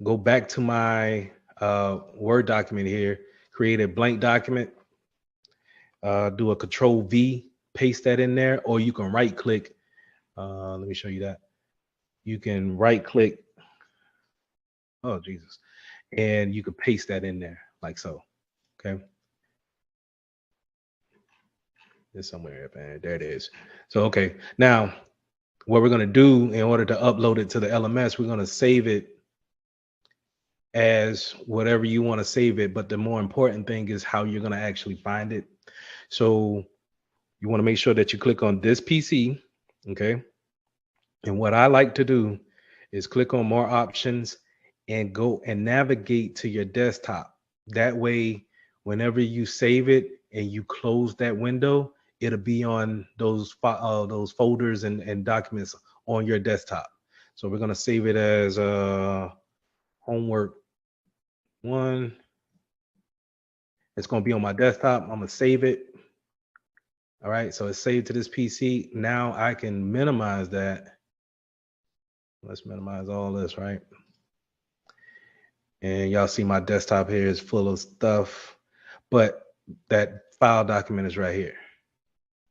go back to my Word document here, create a blank document, do a Control V, paste that in there, or you can right click. Let me show you that. You can right click. Oh, Jesus. And you can paste that in there like so. Okay. It's somewhere up there. There it is. So, okay. Now, what we're going to do in order to upload it to the LMS, we're going to save it as whatever you want to save it. But the more important thing is how you're going to actually find it. So you want to make sure that you click on this PC. Okay. And what I like to do is click on more options and go and navigate to your desktop. That way, whenever you save it and you close that window, it'll be on those folders and documents on your desktop. So we're going to save it as homework 1. It's going to be on my desktop. I'm going to save it. All right. So it's saved to this PC. Now I can minimize that. Let's minimize all this, right? And y'all see my desktop here is full of stuff, but that file document is right here.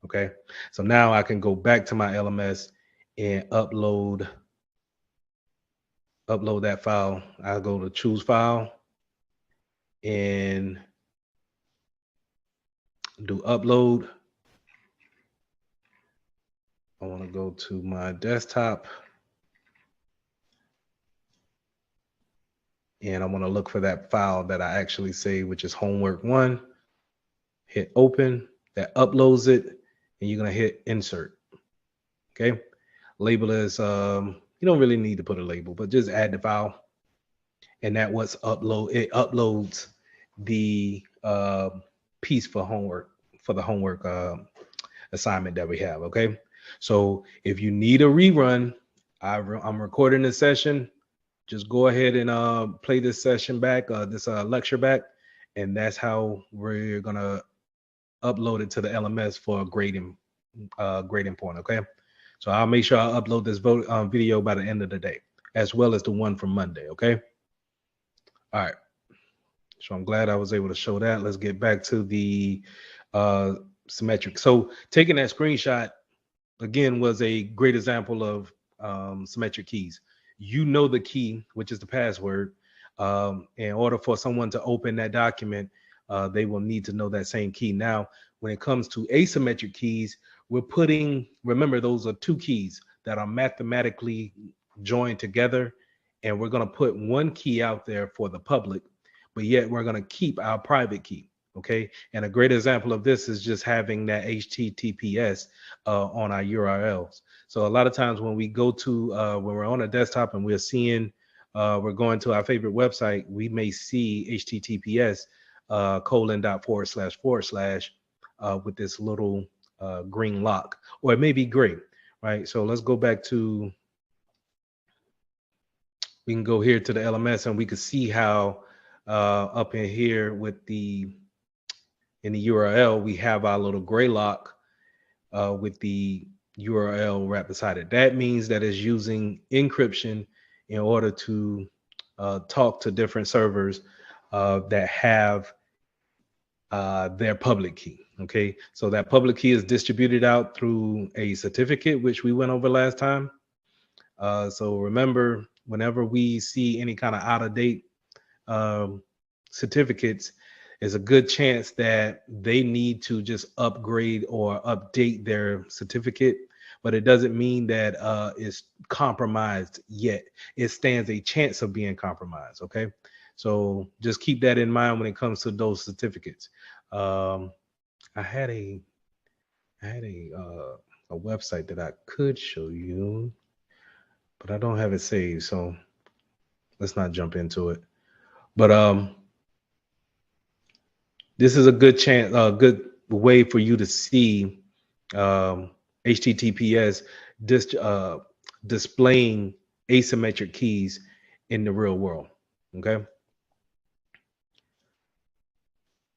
Okay. So now I can go back to my LMS and upload that file. I'll go to choose file and do upload. I want to go to my desktop and I want to look for that file that I actually saved, which is homework 1. Hit open, that uploads it, and you're going to hit insert. Okay. Label as, you don't really need to put a label, but just add the file. And that what's upload, it uploads the piece for the homework assignment that we have. Okay, so if you need a rerun, I'm recording this session. Just go ahead and play this session back, this lecture back, and that's how we're gonna upload it to the LMS for grading point. Okay, so I'll make sure I upload this video by the end of the day, as well as the one from Monday. Okay, all right. So I'm glad I was able to show that. Let's get back to the uh, symmetric. So taking that screenshot again was a great example of symmetric keys. You know the key, which is the password. In order for someone to open that document, they will need to know that same key. Now, when it comes to asymmetric keys, remember, those are two keys that are mathematically joined together, and we're going to put one key out there for the public, but yet we're going to keep our private key. Okay, and a great example of this is just having that HTTPS on our URLs. So a lot of times when we go to when we're on a desktop and we're seeing we're going to our favorite website, we may see HTTPS :// with this little green lock, or it may be gray, right? So let's go back to, we can go here to the LMS and we can see how up in here with in the URL, we have our little gray lock with the URL right beside it. That means that it's using encryption in order to talk to different servers that have their public key. Okay, so that public key is distributed out through a certificate, which we went over last time. So remember, whenever we see any kind of out of date certificates, there's a good chance that they need to just upgrade or update their certificate, but it doesn't mean that it's compromised yet. It stands a chance of being compromised. Okay, so just keep that in mind when it comes to those certificates. I had a website that I could show you, but I don't have it saved, so let's not jump into it. But this is a good way for you to see HTTPS displaying asymmetric keys in the real world. Okay.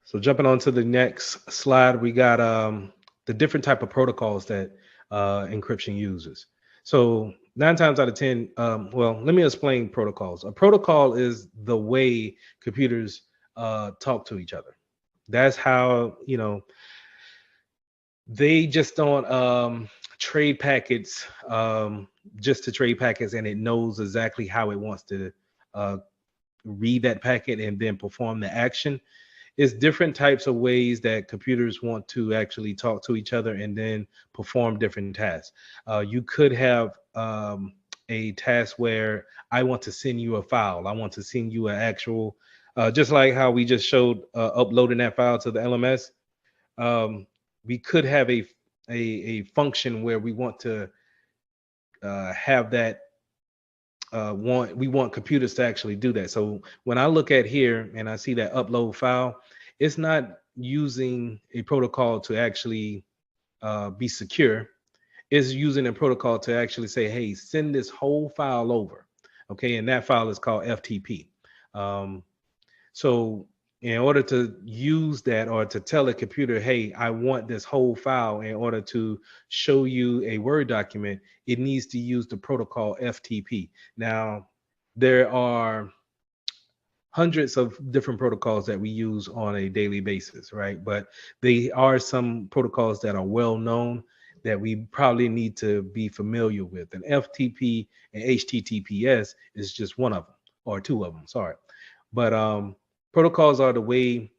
So jumping on to the next slide, we got the different type of protocols that encryption uses. So 9 times out of 10, well, let me explain protocols. A protocol is the way computers talk to each other. That's how, they just don't trade packets just to trade packets, and it knows exactly how it wants to uh, read that packet and then perform the action. It's different types of ways that computers want to actually talk to each other and then perform different tasks. You could have a task where I want to send you a file. I want to send you an actual, just like how we just showed uploading that file to the LMS. Um, we could have a function where we want to have that we want computers to actually do that. So when I look at here and I see that upload file, it's not using a protocol to actually be secure. It's using a protocol to actually say, hey, send this whole file over. Okay, and that file is called FTP. So in order to use that, or to tell a computer, hey, I want this whole file in order to show you a Word document, it needs to use the protocol FTP. Now, there are hundreds of different protocols that we use on a daily basis, right? But they are some protocols that are well known that we probably need to be familiar with. And FTP and HTTPS is just one of them, or two of them, sorry. But protocols are the way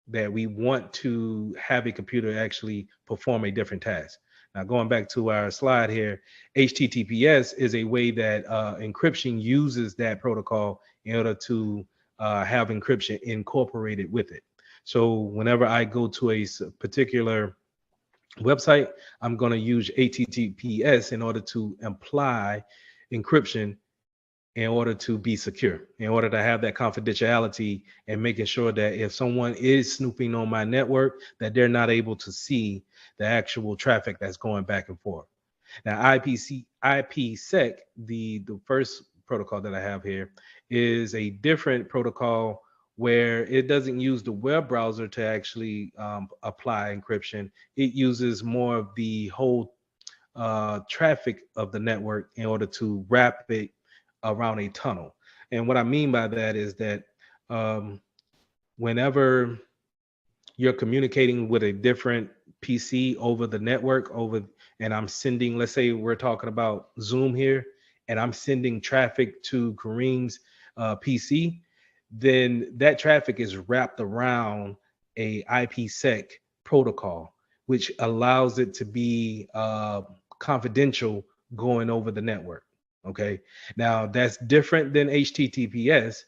that we want to have a computer actually perform a different task. Now, going back to our slide here, HTTPS is a way that encryption uses that protocol in order to have encryption incorporated with it. So whenever I go to a particular website, I'm going to use HTTPS in order to apply encryption in order to be secure, in order to have that confidentiality and making sure that if someone is snooping on my network, that they're not able to see the actual traffic that's going back and forth. Now, IPsec, the first protocol that I have here, is a different protocol where it doesn't use the web browser to actually apply encryption. It uses more of the whole traffic of the network in order to wrap it around a tunnel. And what I mean by that is that um, whenever you're communicating with a different PC over the network, and I'm sending, let's say we're talking about Zoom here, and I'm sending traffic to Kareem's PC, then that traffic is wrapped around a IPsec protocol, which allows it to be confidential going over the network. Okay. Now that's different than HTTPS,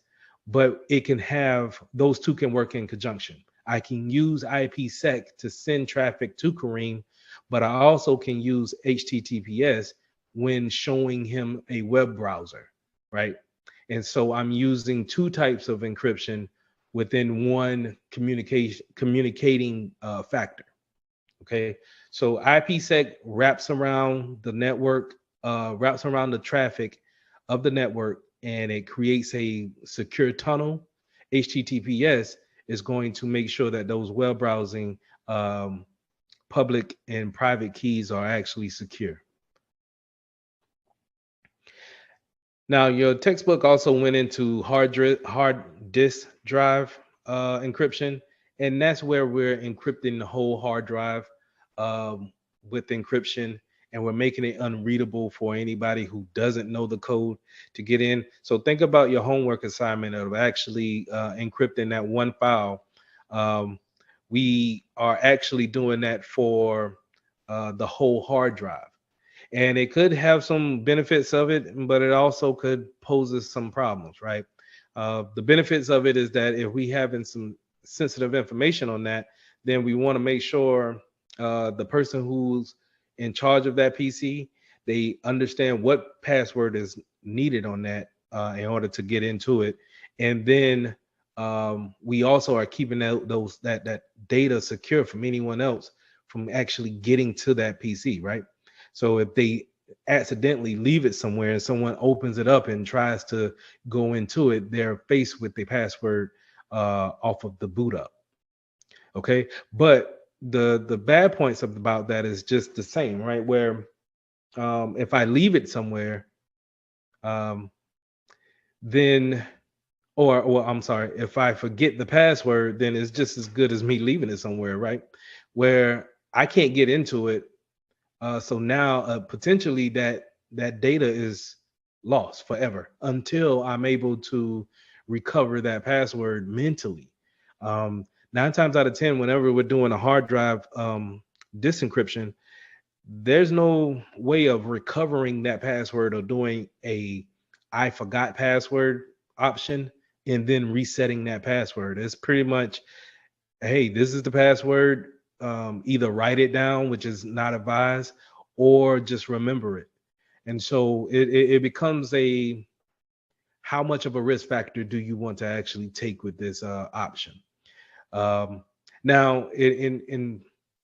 but it can have those two can work in conjunction. I can use IPsec to send traffic to Kareem, but I also can use HTTPS when showing him a web browser, right? And so I'm using two types of encryption within one communicating factor. Okay, so IPsec wraps around the network, wraps around the traffic of the network, and it creates a secure tunnel. HTTPS is going to make sure that those web browsing public and private keys are actually secure. Now, your textbook also went into hard disk drive encryption, and that's where we're encrypting the whole hard drive um, with encryption, and we're making it unreadable for anybody who doesn't know the code to get in. So think about your homework assignment of actually encrypting that one file. Um, we are actually doing that for the whole hard drive, and it could have some benefits of it, but it also could poses some problems, right? The benefits of it is that if we having some sensitive information on that, then we want to make sure the person who's in charge of that PC, they understand what password is needed on that in order to get into it, and then we also are keeping that data secure from anyone else from actually getting to that PC, right? So if they accidentally leave it somewhere and someone opens it up and tries to go into it, they're faced with the password off of the boot up. Okay, but the bad points about that is just the same, right? Where if I leave it somewhere, um, then or I'm sorry, if I forget the password, then it's just as good as me leaving it somewhere, right? Where I can't get into it. So now potentially that data is lost forever until I'm able to recover that password mentally. Nine times out of 10, whenever we're doing a hard drive disencryption, there's no way of recovering that password or doing a I forgot password option and then resetting that password. It's pretty much, hey, this is the password. Either write it down, which is not advised, or just remember it. And so it becomes a how much of a risk factor do you want to actually take with this option? Um, Now, in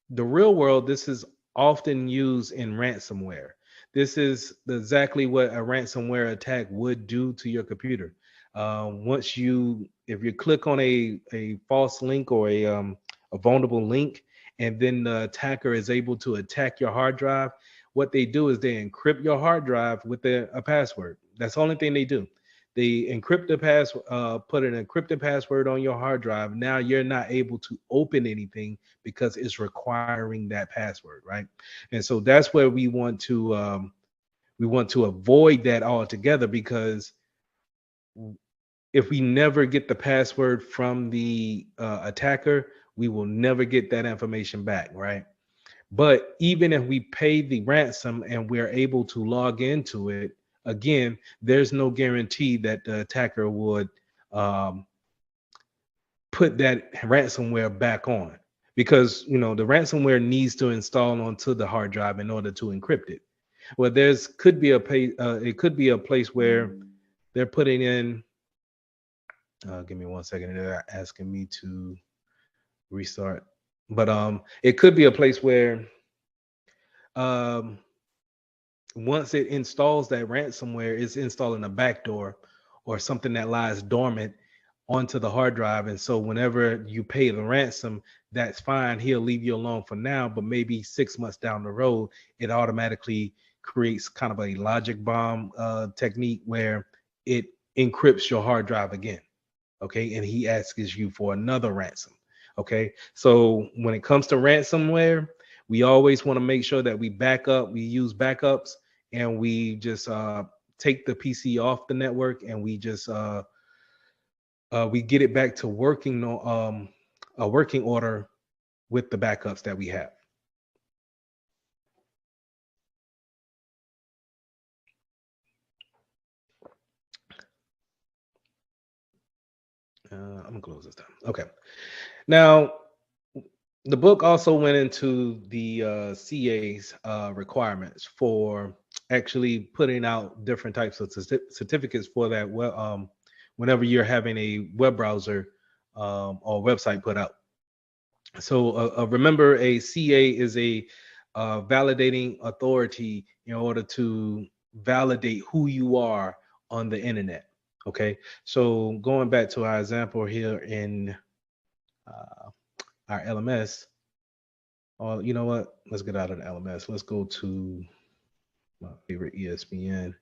the real world, this is often used in ransomware. This is exactly what a ransomware attack would do to your computer. If you click on a false link or a vulnerable link, and then the attacker is able to attack your hard drive, what they do is they encrypt your hard drive with a password. That's the only thing they do. They encrypt the put an encrypted password on your hard drive. Now you're not able to open anything because it's requiring that password, right? And so that's where we want to avoid that altogether, because if we never get the password from the attacker, we will never get that information back, right? But even if we pay the ransom and we're able to log into it, again, there's no guarantee that the attacker would um, put that ransomware back on, because the ransomware needs to install onto the hard drive in order to encrypt it. Well, it could be a place where they're putting in. Give me 1 second. They're asking me to restart, but it could be a place where um, once it installs that ransomware, it's installing a backdoor or something that lies dormant onto the hard drive. And so whenever you pay the ransom, that's fine. He'll leave you alone for now, but maybe 6 months down the road, it automatically creates kind of a logic bomb technique where it encrypts your hard drive again. Okay. And he asks you for another ransom. Okay. So when it comes to ransomware, we always want to make sure that we back up, we use backups, and we just take the PC off the network, and we get it back to working a working order with the backups that we have. I'm gonna close this down. Okay. Now, the book also went into the CA's requirements for actually putting out different types of certificates for that. Whenever you're having a web browser or website put out. So remember, a CA is a validating authority in order to validate who you are on the internet. Okay. So going back to our example here in uh, our LMS. Oh, you know what? Let's get out of the LMS. Let's go to my favorite ESPN.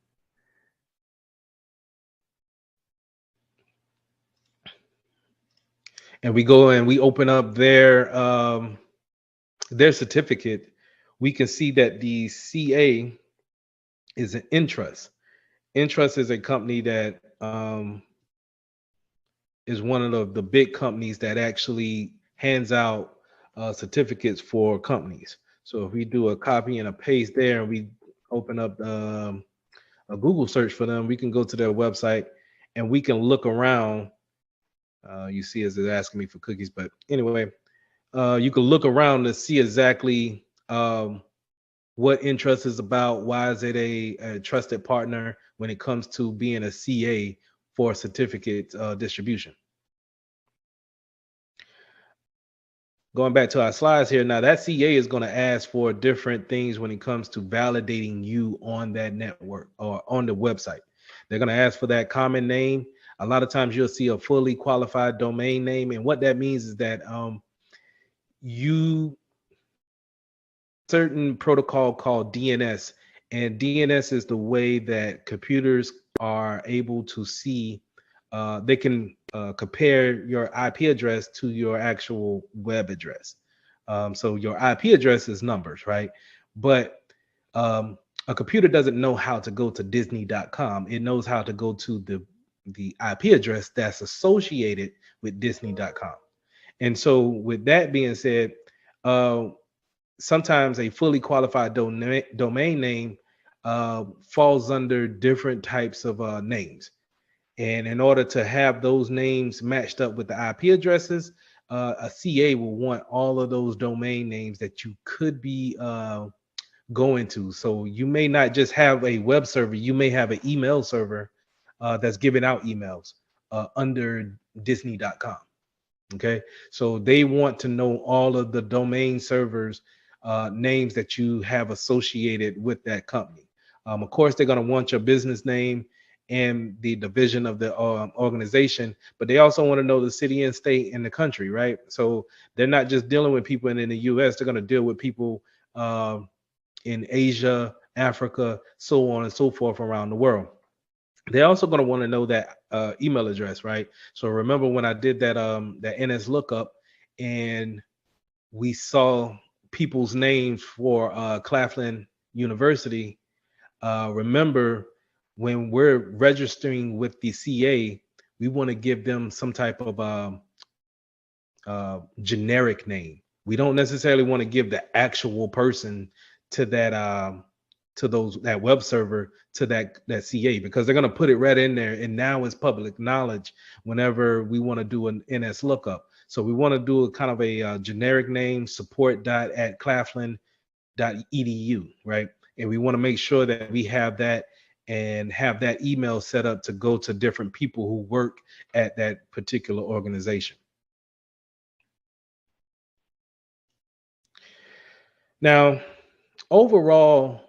And we go and we open up their certificate. We can see that the CA is an Intrust. Intrust is a company that is one of the big companies that actually hands out certificates for companies. So if we do a copy and a paste there, and we open up a Google search for them, we can go to their website and we can look around. You see, as they're asking me for cookies, but anyway, you can look around to see exactly what Intrust is about. Why is it a trusted partner when it comes to being a CA for certificate distribution? Going back to our slides here, now that CA is going to ask for different things when it comes to validating you on that network or on the website. They're going to ask for that common name. A lot of times you'll see a fully qualified domain name. And what that means is that you certain protocol called DNS, and DNS is the way that computers are able to see. They can compare your IP address to your actual web address. So your IP address is numbers, right? But a computer doesn't know how to go to Disney.com. It knows how to go to the IP address that's associated with Disney.com. And so, with that being said, uh, sometimes a fully qualified domain name falls under different types of names. And in order to have those names matched up with the IP addresses, a CA will want all of those domain names that you could be going to. So you may not just have a web server, you may have an email server that's giving out emails under Disney.com. Okay, so they want to know all of the domain servers names that you have associated with that company. Of course, they're going to want your business name and the division of the organization, but they also want to know the city and state and the country, right? So they're not just dealing with people in the US, they're going to deal with people in Asia, Africa, so on and so forth around the world. They're also going to want to know that email address, right? So remember when I did that NS lookup, and we saw people's names for Claflin University. Remember, when we're registering with the CA, we want to give them some type of generic name. We don't necessarily want to give the actual person to that web server, to that CA, because they're going to put it right in there, and now it's public knowledge whenever we want to do an NS lookup. So we want to do a kind of a generic name, support.@claflin.edu, right? And we want to make sure that we have that and have that email set up to go to different people who work at that particular organization. Now, overall,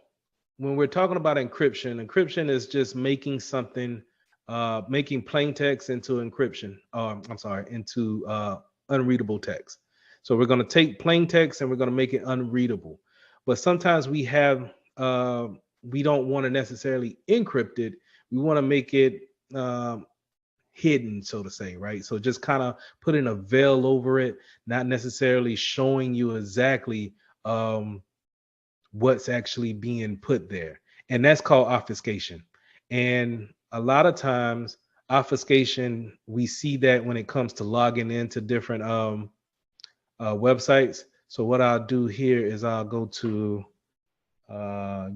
when we're talking about encryption, encryption is just making something, making plain text into encryption. I'm sorry, into unreadable text. So we're going to take plain text and we're going to make it unreadable. But sometimes we don't want to necessarily encrypt it. We want to make it hidden, so to say, right? So just kind of putting a veil over it, not necessarily showing you exactly um, what's actually being put there. And that's called obfuscation. And a lot of times, obfuscation, we see that when it comes to logging into different websites. So, what I'll do here is I'll go to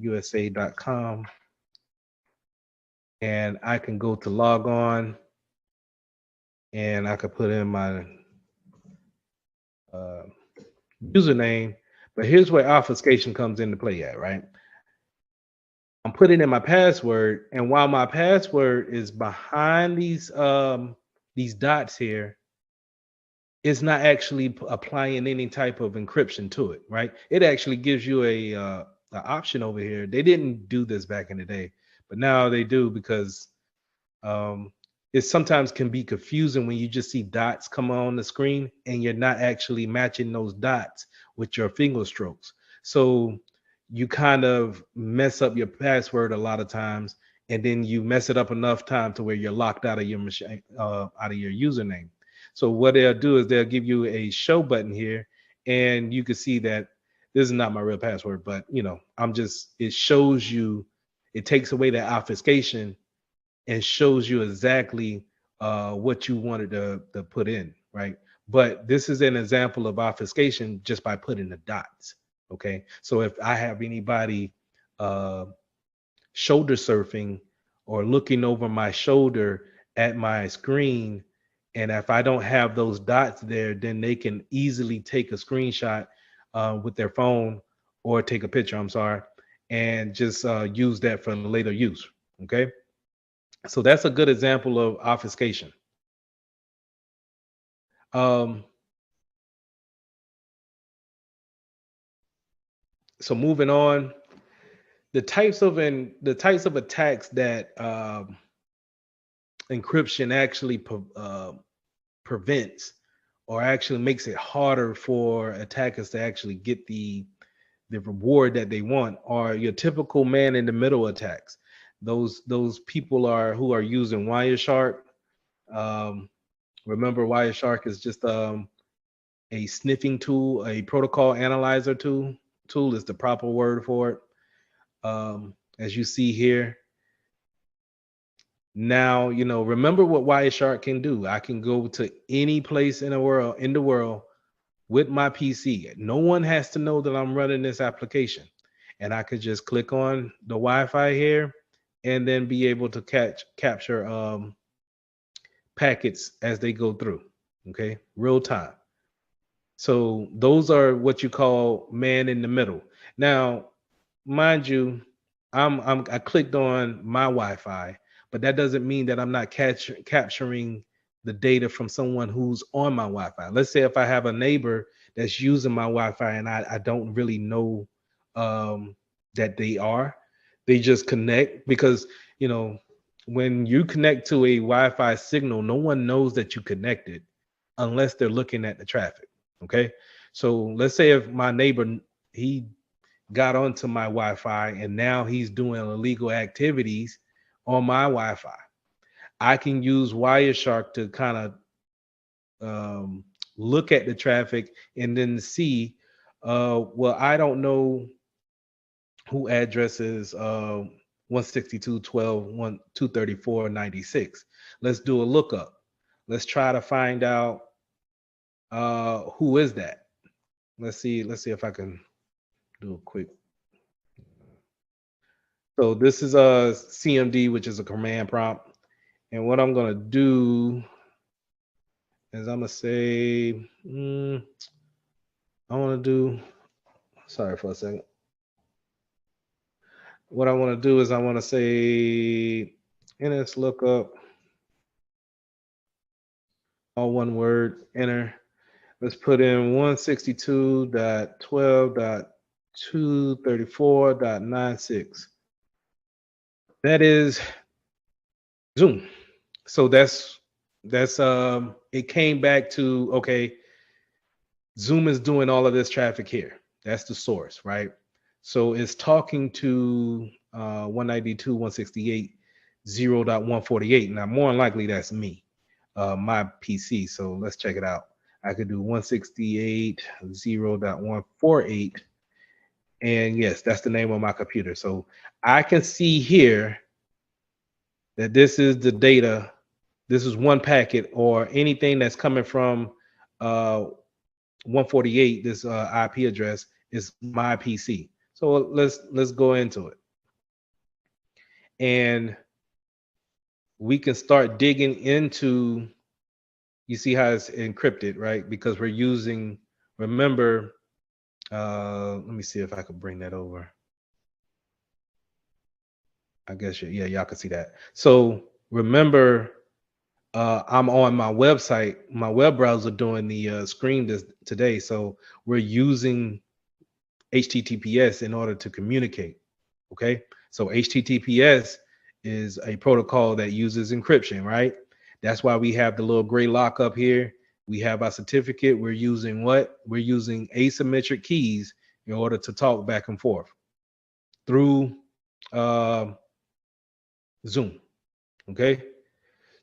USA.com and I can go to log on and I could put in my uh, username. But here's where obfuscation comes into play at, right? I'm putting in my password, and while my password is behind these dots here, it's not actually applying any type of encryption to it, right? It actually gives you a option over here. They didn't do this back in the day, but now they do because um, it sometimes can be confusing when you just see dots come on the screen and you're not actually matching those dots with your finger strokes. So you kind of mess up your password a lot of times, and then you mess it up enough time to where you're locked out of your machine, out of your username. So what they'll do is they'll give you a show button here, and you can see that this is not my real password, but I'm just it shows you, it takes away that obfuscation and shows you exactly what you wanted to put in, right? But this is an example of obfuscation just by putting the dots. Okay, so if I have anybody uh, shoulder surfing or looking over my shoulder at my screen, and if I don't have those dots there, then they can easily take a screenshot with their phone or take a picture. I'm sorry, and just use that for later use. Okay. So that's a good example of obfuscation. Um, so moving on, the types of attacks that encryption actually prevents or actually makes it harder for attackers to actually get the reward that they want are your typical man in the middle attacks. Those people are who are using Wireshark. Um, remember, Wireshark is just a sniffing tool, a protocol analyzer tool. Tool is the proper word for it. As you see here, now remember what Wireshark can do. I can go to any place in the world with my PC. No one has to know that I'm running this application, and I could just click on the Wi-Fi here, and then be able to capture packets as they go through. Okay, real time. So those are what you call man in the middle. Now, mind you, I clicked on my Wi-Fi, but that doesn't mean that I'm not capturing the data from someone who's on my Wi-Fi. Let's say if I have a neighbor that's using my Wi-Fi and I don't really know um, that they just connect because you know when you connect to a Wi-Fi signal, no one knows that you connected unless they're looking at the traffic. Okay. So let's say if my neighbor, he got onto my Wi-Fi and now he's doing illegal activities on my Wi-Fi, I can use Wireshark to kind of look at the traffic and then see, well, I don't know who addresses 162.12.234.96. Let's do a lookup. Let's try to find out who is that. Let's see if I can do a quick. So this is a CMD, which is a command prompt. And what I'm gonna do is I'm gonna say, I wanna do, sorry for a second. what I want to do is I want to say ns lookup, all one word, enter. Let's put in 162.12.234.96. That is Zoom. So that's it came back to, okay, Zoom is doing all of this traffic here. That's the source, right? So it's talking to 192.168.0.148. Now, more than likely, that's me, my PC. So let's check it out. I could do 168.0.148. And yes, that's the name of my computer. So I can see here that this is the data. This is one packet or anything that's coming from uh, 148, this IP address is my PC. So let's go into it, and we can start digging into. You see how it's encrypted, right? Because we're using. Remember, let me see if I could bring that over. I guess yeah, y'all can see that. So remember, I'm on my website, my web browser doing the screen this today. So we're using HTTPS in order to communicate. Okay. So HTTPS is a protocol that uses encryption, right? That's why we have the little gray lock up here. We have our certificate. We're using what? We're using asymmetric keys in order to talk back and forth through uh, Zoom. Okay.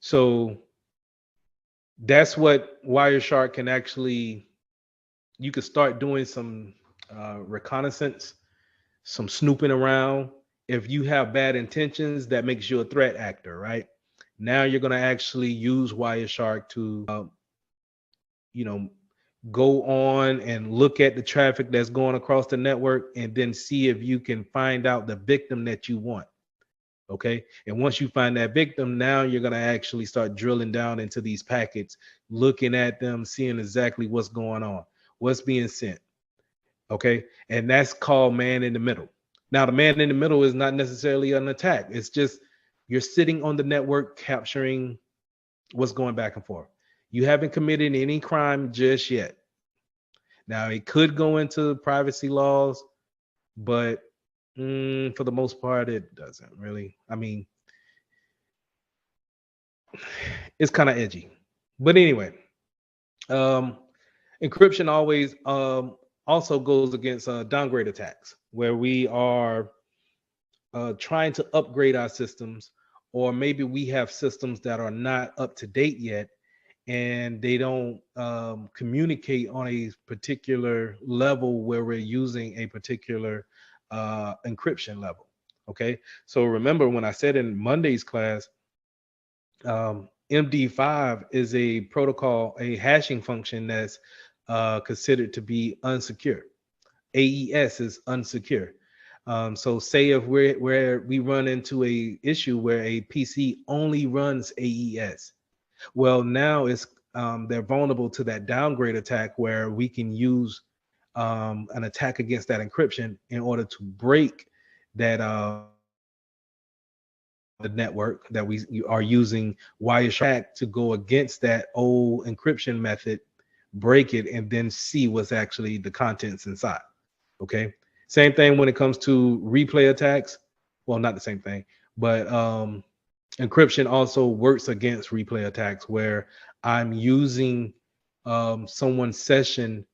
So that's what Wireshark can actually, you could start doing some reconnaissance, some snooping around. If you have bad intentions, that makes you a threat actor, right? Now you're going to actually use Wireshark to, you know, go on and look at the traffic that's going across the network and then see if you can find out the victim that you want. Okay. And once you find that victim, now you're going to actually start drilling down into these packets, looking at them, seeing exactly what's going on, what's being sent. Okay. And that's called man in the middle. Now, the man in the middle is not necessarily an attack. It's just you're sitting on the network capturing what's going back and forth. You haven't committed any crime just yet. Now, it could go into privacy laws, but for the most part, it doesn't really. I mean, it's kind of edgy. But anyway, um, encryption always also goes against downgrade attacks, where we are trying to upgrade our systems, or maybe we have systems that are not up to date yet, and they don't communicate on a particular level where we're using a particular encryption level. Okay, so remember when I said in Monday's class, MD5 is a protocol, a hashing function that's considered to be unsecure. AES is unsecure. So say if we run into a issue where a PC only runs AES, well now it's they're vulnerable to that downgrade attack where we can use an attack against that encryption in order to break that the network that we are using Wireshark to go against that old encryption method, break it, and then see what's actually the contents inside. Okay. Same thing when it comes to replay attacks. Well, not the same thing, but encryption also works against replay attacks where I'm using someone's session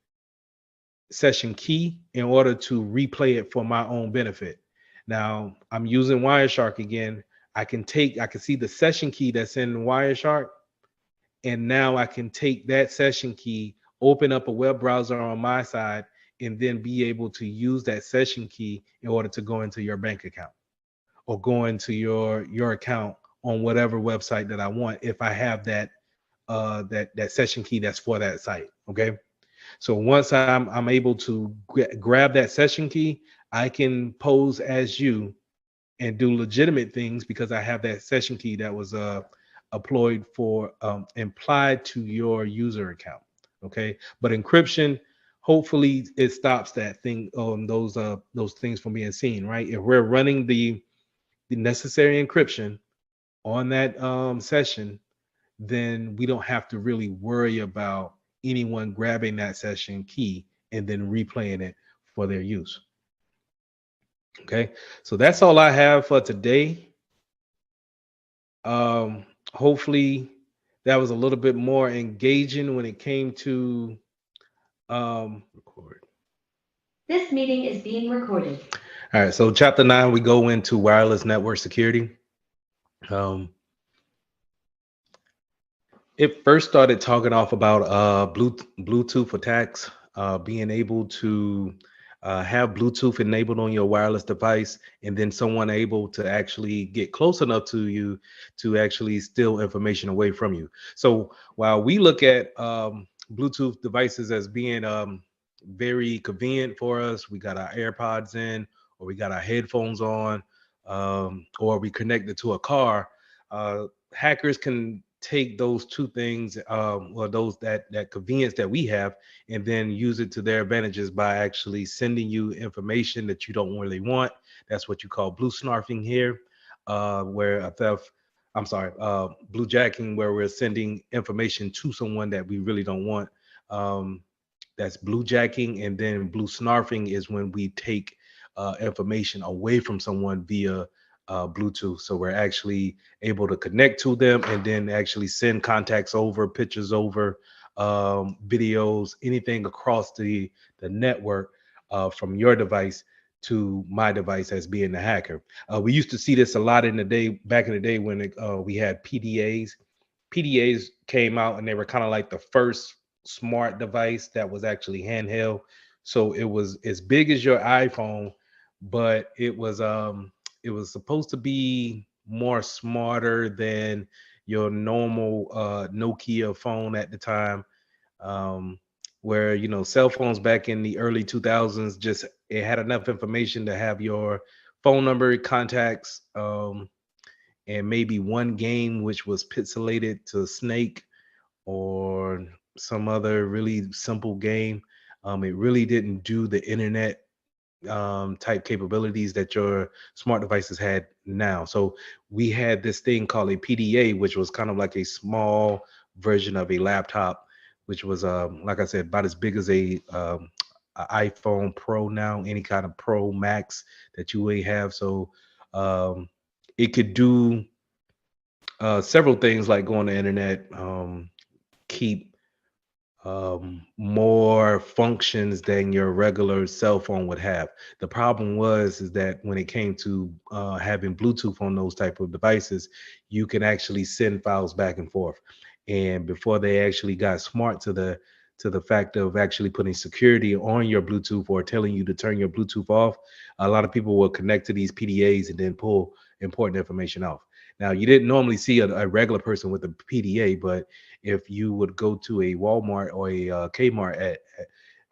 key in order to replay it for my own benefit. Now I'm using Wireshark again. I can see the session key that's in Wireshark, and now I can take that session key, open up a web browser on my side, and then be able to use that session key in order to go into your bank account or go into your account on whatever website that I want if I have that session key that's for that site. Okay. So once I'm able to grab that session key, I can pose as you and do legitimate things because I have that session key that was applied to your user account. Okay, but encryption hopefully it stops that thing, those things from being seen, right? If we're running the necessary encryption on that session, then we don't have to really worry about anyone grabbing that session key and then replaying it for their use. Okay, so that's all I have for today. Hopefully that was a little bit more engaging when it came to record. This meeting is being recorded. All right, so chapter 9, we go into wireless network security. It first started talking off about Bluetooth attacks, being able to have Bluetooth enabled on your wireless device, and then someone able to actually get close enough to you to actually steal information away from you. So while we look at Bluetooth devices as being very convenient for us, we got our AirPods in, or we got our headphones on, or we connected to a car. Hackers can take those two things, or those that convenience that we have, and then use it to their advantages by actually sending you information that you don't really want. That's what you call blue snarfing here, where a theft. I'm sorry, blue jacking, where we're sending information to someone that we really don't want. That's blue jacking, and then blue snarfing is when we take information away from someone via Bluetooth. So we're actually able to connect to them and then actually send contacts over, pictures over, videos, anything across the network, from your device to my device as being the hacker. We used to see this a lot back in the day when we had PDAs. PDAs came out and they were kind of like the first smart device that was actually handheld. So it was as big as your iPhone, but it was supposed to be more smarter than your normal Nokia phone at the time. Um, where cell phones back in the early 2000s, just it had enough information to have your phone number, contacts, and maybe one game which was pixelated to Snake or some other really simple game. It really didn't do the internet type capabilities that your smart devices had now. So we had this thing called a PDA, which was kind of like a small version of a laptop, which was, like I said, about as big as a iPhone Pro now, any kind of Pro Max that you may have. So it could do several things like go on the internet, keep more functions than your regular cell phone would have. The problem is that when it came to having Bluetooth on those type of devices, you can actually send files back and forth. And before they actually got smart to the fact of actually putting security on your Bluetooth or telling you to turn your Bluetooth off, a lot of people will connect to these PDAs and then pull important information off. Now, you didn't normally see a regular person with a PDA, but if you would go to a Walmart or a Kmart,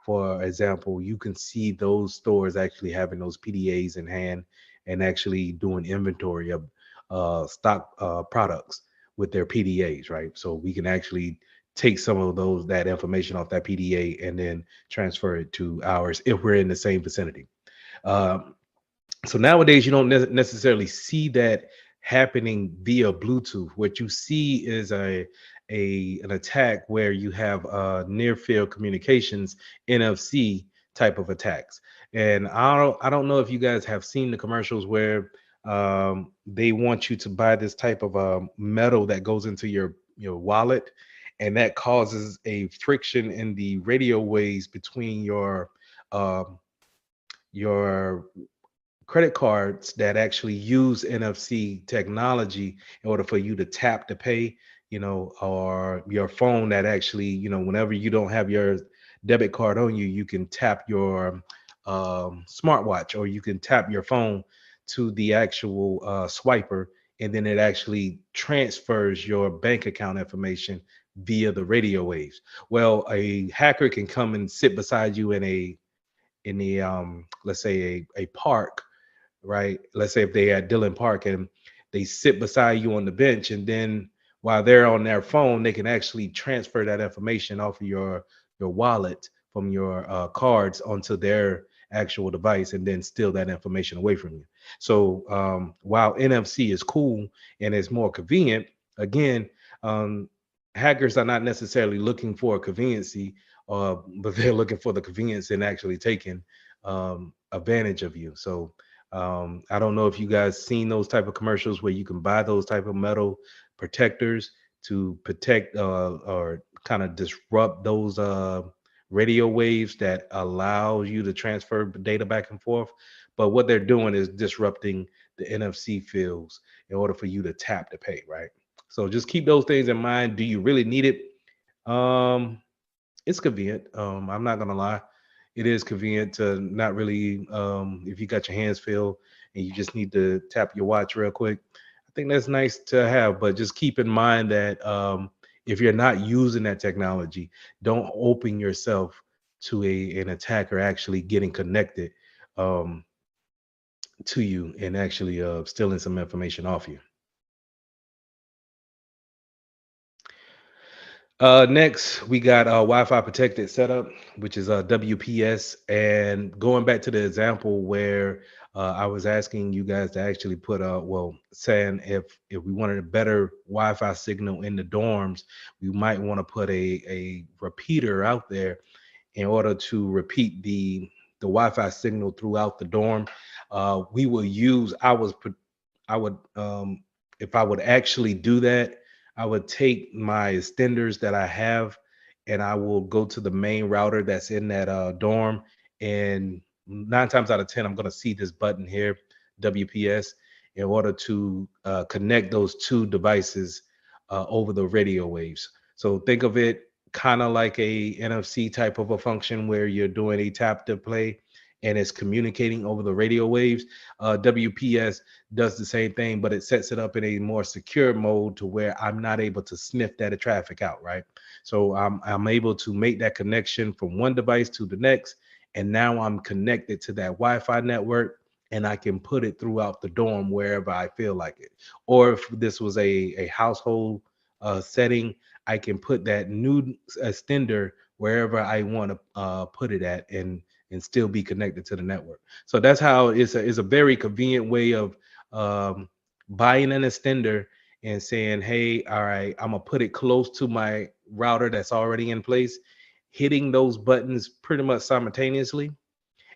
for example, you can see those stores actually having those PDAs in hand and actually doing inventory of stock products with their PDAs, right? So we can actually take some of that information off that PDA and then transfer it to ours if we're in the same vicinity. Um, so nowadays you don't necessarily see that happening via Bluetooth. What you see is an attack where you have near field communications, NFC type of attacks. And I don't know if you guys have seen the commercials where they want you to buy this type of metal that goes into your wallet, and that causes a friction in the radio waves between um, your credit cards that actually use NFC technology in order for you to tap to pay, or your phone that actually, whenever you don't have your debit card on you, you can tap your smartwatch, or you can tap your phone to the actual swiper, and then it actually transfers your bank account information via the radio waves. Well, a hacker can come and sit beside you in the let's say a park, right? Let's say if they at Dillon Park and they sit beside you on the bench, and then while they're on their phone, they can actually transfer that information off of your wallet from your cards onto their actual device and then steal that information away from you. So while NFC is cool and it's more convenient, again, um, hackers are not necessarily looking for a conveniency, but they're looking for the convenience in actually taking advantage of you. So I don't know if you guys seen those type of commercials where you can buy those type of metal protectors to protect or kind of disrupt those radio waves that allow you to transfer data back and forth. But what they're doing is disrupting the NFC fields in order for you to tap to pay, right? So just keep those things in mind. Do you really need it? Um, it's convenient. I'm not gonna lie. It is convenient to not really if you got your hands filled and you just need to tap your watch real quick. I think that's nice to have, but just keep in mind that if you're not using that technology, don't open yourself to an attacker actually getting connected um, to you and actually stealing some information off you. Next, we got Wi-Fi protected setup, which is WPS. And going back to the example where I was asking you guys to actually put well, saying if we wanted a better Wi-Fi signal in the dorms, we might want to put a repeater out there in order to repeat the Wi-Fi signal throughout the dorm. We will use I would if I would actually do that, I would take my extenders that I have and I will go to the main router that's in that dorm. And 9 times out of 10, I'm going to see this button here, WPS, in order to connect those two devices over the radio waves. So think of it kind of like a NFC type of a function where you're doing a tap to play and it's communicating over the radio waves. WPS does the same thing, but it sets it up in a more secure mode to where I'm not able to sniff that traffic out, right? So I'm able to make that connection from one device to the next, and now I'm connected to that Wi-Fi network, and I can put it throughout the dorm wherever I feel like it. Or if this was a household setting, I can put that new extender wherever I want to put it at, and still be connected to the network. So that's how it's a very convenient way of um, buying an extender and saying, hey, all right, I'm gonna put it close to my router that's already in place, hitting those buttons pretty much simultaneously,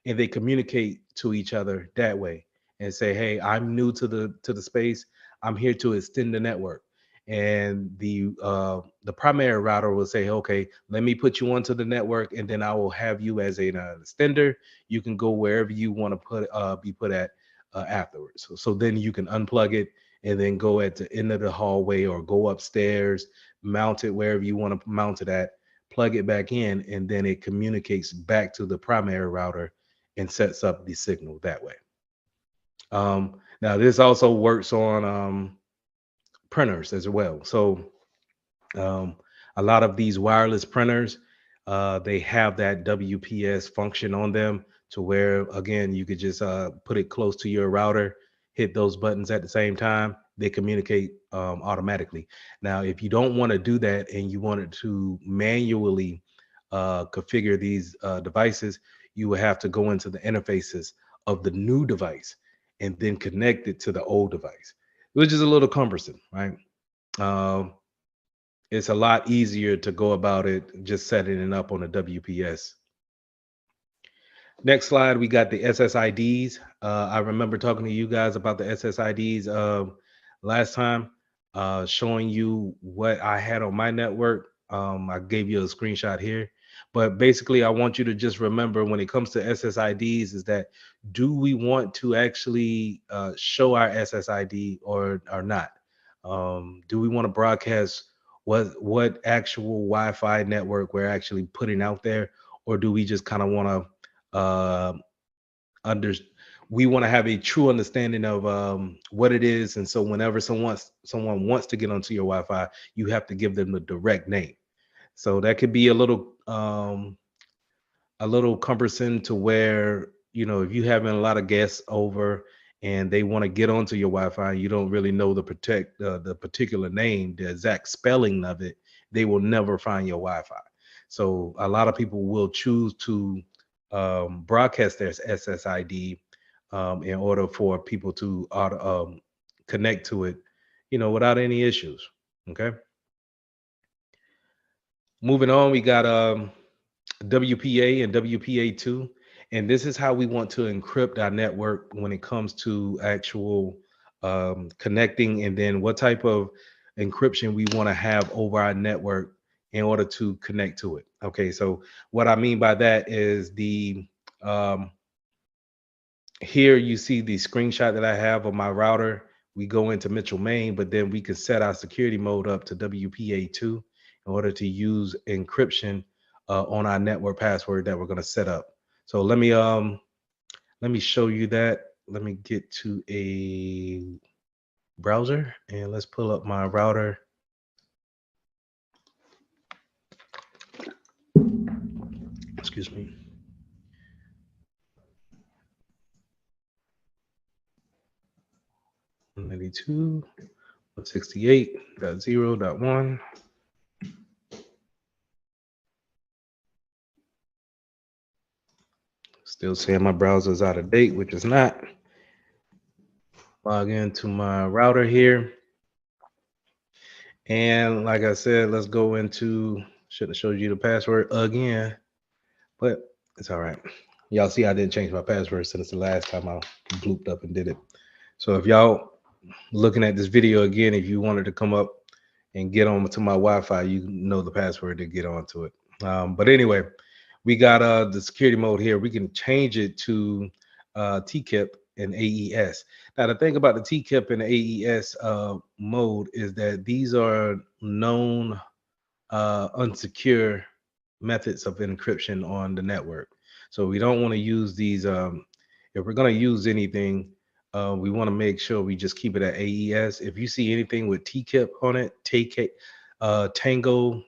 and they communicate to each other that way and say, hey, I'm new to the space, I'm here to extend the network. And the primary router will say, okay, let me put you onto the network, and then I will have you as an extender. You can go wherever you want to be put at afterwards. So then you can unplug it and then go at the end of the hallway or go upstairs, mount it wherever you want to mount it at, plug it back in, and then it communicates back to the primary router and sets up the signal that way. Now, this also works on printers as well. So um, a lot of these wireless printers, they have that WPS function on them to where, again, you could just put it close to your router, hit those buttons at the same time, they communicate automatically. Now, if you don't want to do that and you wanted to manually configure these devices, you would have to go into the interfaces of the new device and then connect it to the old device, which is a little cumbersome, right? Um, it's a lot easier to go about it just setting it up on a WPS. Next slide, we got the SSIDs. I remember talking to you guys about the SSIDs last time, showing you what I had on my network. I gave you a screenshot here, but basically, I want you to just remember when it comes to SSIDs, is that do we want to actually show our SSID or not? Do we want to broadcast what actual Wi-Fi network we're actually putting out there, or do we just kind of want to under we want to have a true understanding of what it is, and so whenever someone wants to get onto your Wi-Fi, you have to give them the direct name. So that could be a little cumbersome to where, if you having a lot of guests over and they want to get onto your Wi-Fi, you don't really know the particular name, the exact spelling of it, they will never find your Wi-Fi. So a lot of people will choose to broadcast their SSID in order for people to connect to it, without any issues. Okay. Moving on, we got WPA and WPA2. And this is how we want to encrypt our network when it comes to actual connecting, and then what type of encryption we want to have over our network in order to connect to it. Okay, so what I mean by that is um, here you see the screenshot that I have of my router. We go into Mitchell Main, but then we can set our security mode up to WPA2 in order to use encryption on our network password that we're going to set up. So let me show you that. Let me get to a browser and let's pull up my router. Excuse me. .92, 168.0.1. Still saying my browser is out of date, which is not. Log into my router here. And like I said, let's go into, should have showed you the password again, but it's all right. Y'all see I didn't change my password since the last time I blooped up and did it. So if y'all looking at this video again, if you wanted to come up and get on to my Wi-Fi, you know the password to get onto it. But anyway, we got the security mode here. We can change it to TKIP and AES. Now the thing about the TKIP and AES mode is that these are known unsecure methods of encryption on the network. So we don't want to use these. If we're going to use anything, we want to make sure we just keep it at AES. If you see anything with TKIP on it, Tango,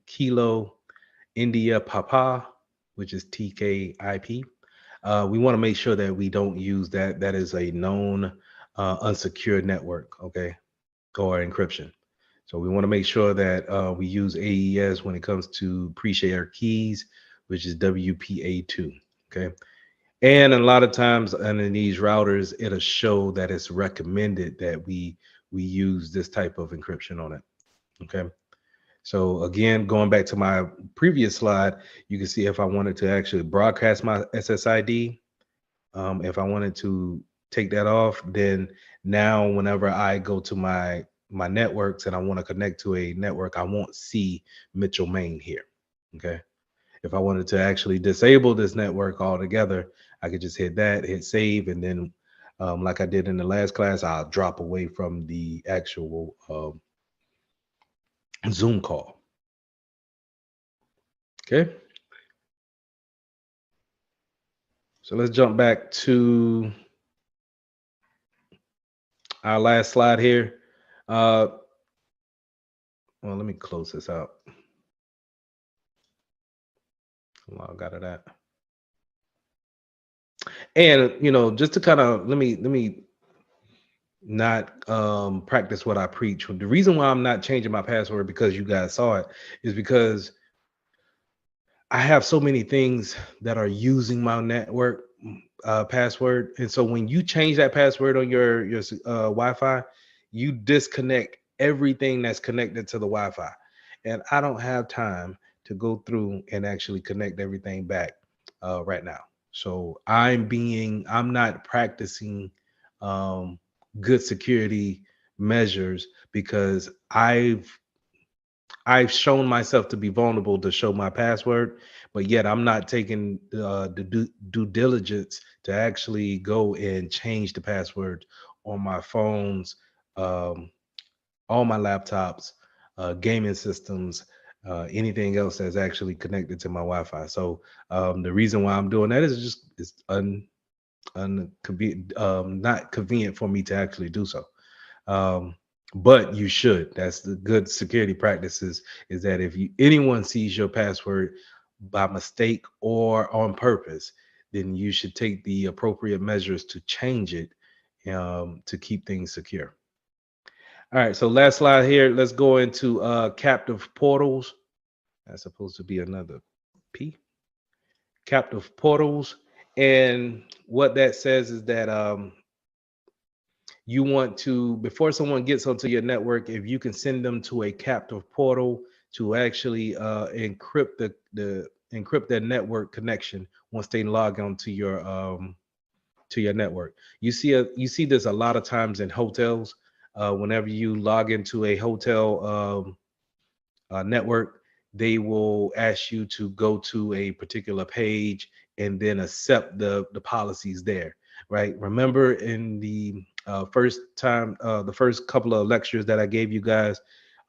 Kilo, India, Papa, which is TKIP. We want to make sure that we don't use that. That is a known unsecured network, okay, or encryption. So we want to make sure that we use AES when it comes to pre-shared keys, which is WPA2, okay? And a lot of times in these routers, it'll show that it's recommended that we use this type of encryption on it, okay? So again, going back to my previous slide, you can see if I wanted to actually broadcast my SSID, if I wanted to take that off, then now whenever I go to my networks and I want to connect to a network, I won't see Mitchell Main here. Okay. If I wanted to actually disable this network altogether, I could just hit that, hit save, and then like I did in the last class, I'll drop away from the actual Zoom call. Okay. So let's jump back to our last slide here. Well, let me close this out. Log out of that. And just to kind of let me not practice what I preach. The reason why I'm not changing my password, because you guys saw it, is because I have so many things that are using my network password, and so when you change that password on your Wi-Fi, you disconnect everything that's connected to the Wi-Fi, and I don't have time to go through and actually connect everything back right now. So I'm not practicing good security measures because I've shown myself to be vulnerable to show my password, but yet I'm not taking the due diligence to actually go and change the password on my phones, all my laptops, gaming systems, anything else that's actually connected to my Wi-Fi. So the reason why I'm doing that is just not convenient for me to actually do so. But you should. That's the good security practices, is that if anyone sees your password by mistake or on purpose, then you should take the appropriate measures to change it to keep things secure. All right, so last slide here. Let's go into captive portals. That's supposed to be another P. Captive portals. And what that says is that you want to, before someone gets onto your network, if you can send them to a captive portal to actually encrypt the encrypt their network connection once they log on to your network. You see this a lot of times in hotels. Whenever you log into a hotel network, they will ask you to go to a particular page and then accept the policies there, right? Remember in the the first couple of lectures that I gave you guys,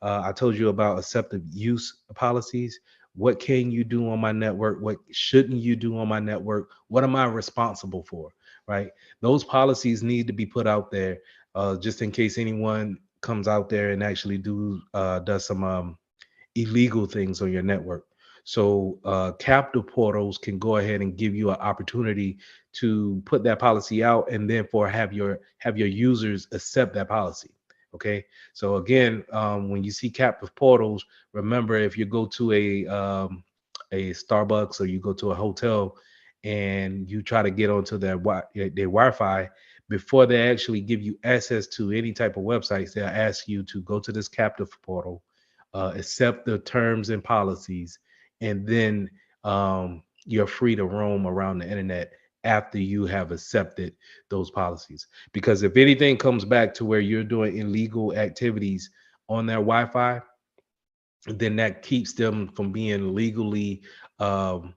I told you about acceptive use policies. What can you do on my network? What shouldn't you do on my network? What am I responsible for? Right? Those policies need to be put out there, just in case anyone comes out there and actually does some illegal things on your network. So captive portals can go ahead and give you an opportunity to put that policy out, and then for have your users accept that policy. Okay. So again, when you see captive portals, remember if you go to a Starbucks or you go to a hotel and you try to get onto their Wi-Fi, before they actually give you access to any type of websites, they'll ask you to go to this captive portal, accept the terms and policies, and then you're free to roam around the internet after you have accepted those policies. Because if anything comes back to where you're doing illegal activities on their Wi-Fi, then that keeps them from being legally um,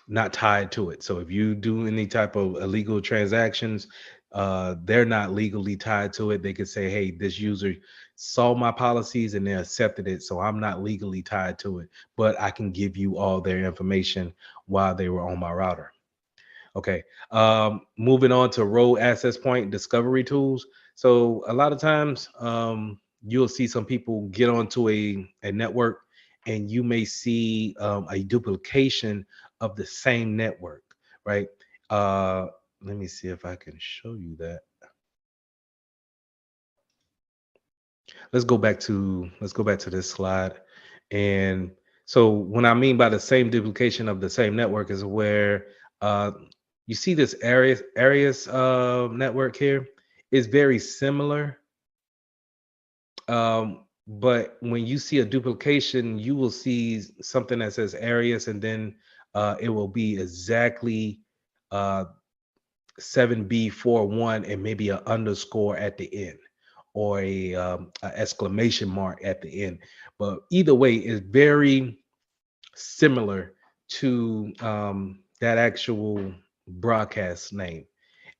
not tied to it. So if you do any type of illegal transactions, they're not legally tied to it. They could say, hey, this user saw my policies and they accepted it, so I'm not legally tied to it, but I can give you all their information while they were on my router. Okay. Moving on to role access point discovery tools. So a lot of times you'll see some people get onto a network and you may see a duplication of the same network, right? Uh, Let me see if I can show you that. Let's go back to this slide. And so when I mean by the same duplication of the same network is where uh, you see this areas network here is very similar. But when you see a duplication, you will see something that says areas, and then it will be exactly uh, 7B41 and maybe an underscore at the end, or a exclamation mark at the end. But either way, it's very similar to that actual broadcast name.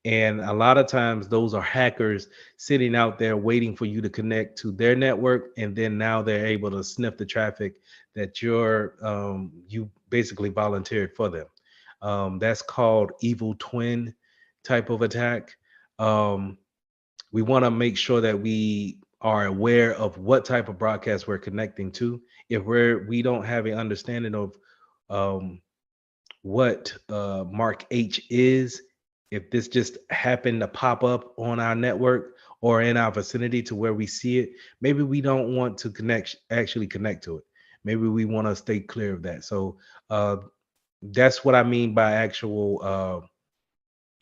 And a lot of times those are hackers sitting out there waiting for you to connect to their network. And then now they're able to sniff the traffic that you basically volunteered for them. That's called evil twin type of attack. Um, we want to make sure that we are aware of what type of broadcast we're connecting to. If we don't have an understanding of um, what Mark H is, if this just happened to pop up on our network or in our vicinity to where we see it, maybe we don't want to actually connect to it. Maybe we want to stay clear of that. So uh, that's what I mean by actual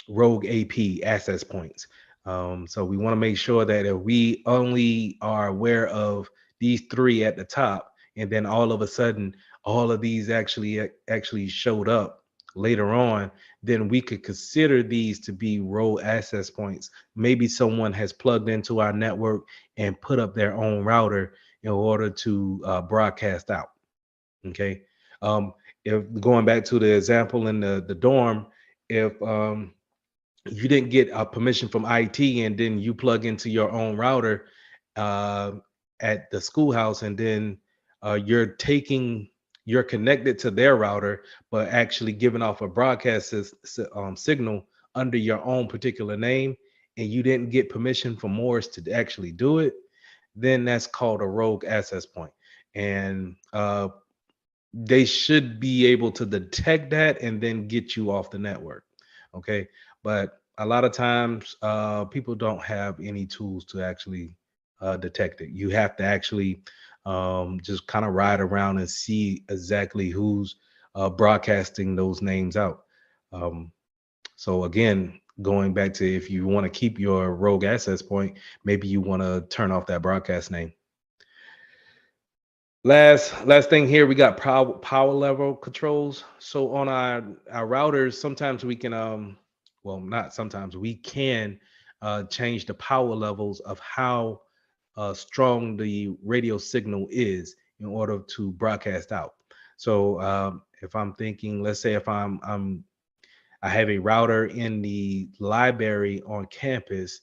rogue AP access points. So we want to make sure that if we only are aware of these three at the top, and then all of a sudden all of these actually showed up later on, then we could consider these to be rogue access points. Maybe someone has plugged into our network and put up their own router in order to broadcast out. Okay. If going back to the example in the dorm, if you didn't get permission from IT and then you plug into your own router uh, at the schoolhouse, and then you're connected to their router, but actually giving off a broadcast signal under your own particular name, and you didn't get permission from Morris to actually do it, then that's called a rogue access point. And they should be able to detect that and then get you off the network. Okay. But a lot of times people don't have any tools to actually detect it. You have to actually just kind of ride around and see exactly who's broadcasting those names out. Um, so again, going back to if you want to keep your rogue access point, maybe you want to turn off that broadcast name. Last thing here, we got power level controls. So on our routers, sometimes we can well, not sometimes, we can change the power levels of how strong the radio signal is in order to broadcast out. So if I'm thinking, let's say if I have a router in the library on campus,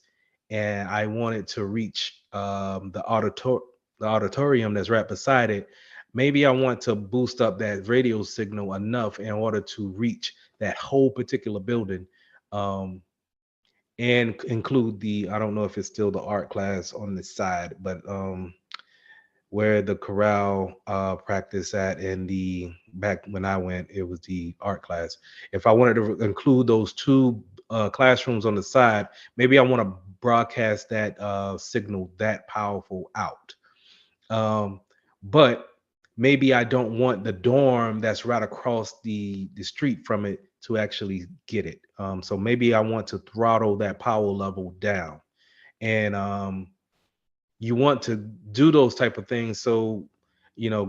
and I wanted to reach the auditorium that's right beside it. Maybe I want to boost up that radio signal enough in order to reach that whole particular building, um, and include the, I don't know if it's still the art class on the side, but where the chorale practice at, and the back when I went, it was the art class. If I wanted to include those two classrooms on the side, maybe I want to broadcast that signal that powerful out. But maybe I don't want the dorm that's right across the street from it to actually get it. So maybe I want to throttle that power level down, and you want to do those type of things. So,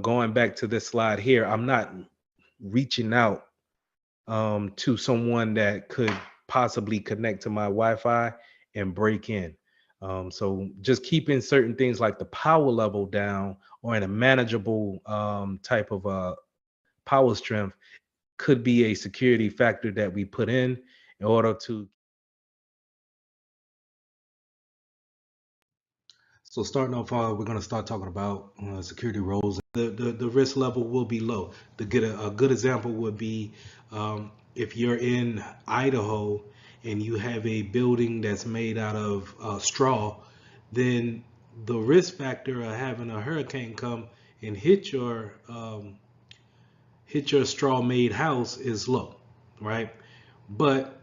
going back to this slide here, I'm not reaching out to someone that could possibly connect to my Wi-Fi and break in. So just keeping certain things like the power level down, or in a manageable type of power strength, could be a security factor that we put in order to. So starting off, we're going to start talking about security roles. The risk level will be low. A good example would be if you're in Idaho and you have a building that's made out of straw, then the risk factor of having a hurricane come and hit your straw made house is low, right? But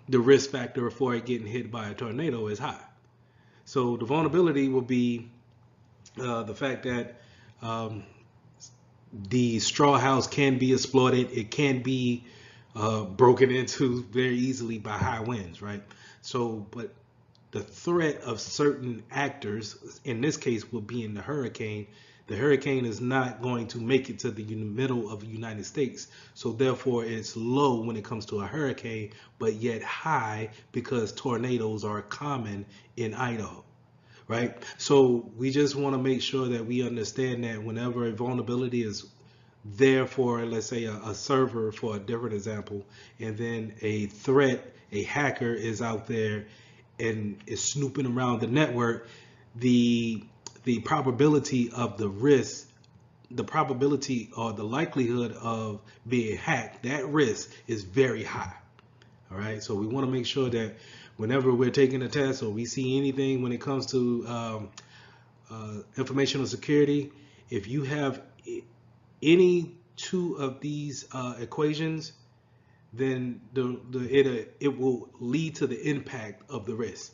the risk factor for it getting hit by a tornado is high. So the vulnerability will be the fact that um, the straw house can be exploited. It can be broken into very easily by high winds, right? So, but the threat of certain actors, in this case, will be in the hurricane. The hurricane is not going to make it to the middle of the United States. So therefore, it's low when it comes to a hurricane, but yet high because tornadoes are common in Idaho, right? So we just want to make sure that we understand that whenever a vulnerability is there for, let's say, a server, for a different example, and then a threat, a hacker is out there and is snooping around the network, the probability of the risk, the probability or the likelihood of being hacked, that risk is very high. All right, so we want to make sure that whenever we're taking a test or we see anything when it comes to informational security, if you have any two of these equations, then it will lead to the impact of the risk.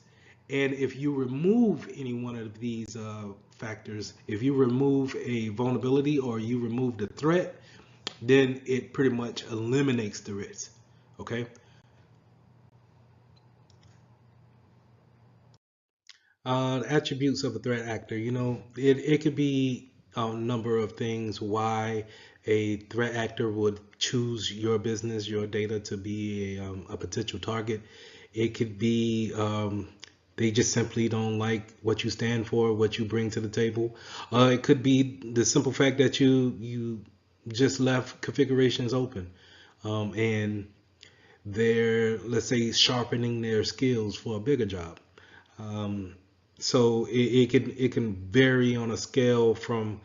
And if you remove any one of these factors, if you remove a vulnerability or you remove the threat, then it pretty much eliminates the risk. Okay. Attributes of a threat actor. It could be a number of things why a threat actor would choose your business, your data to be a potential target. It could be they just simply don't like what you stand for, what you bring to the table. It could be the simple fact that you just left configurations open, and they're, let's say, sharpening their skills for a bigger job. Um, so it can vary on a scale from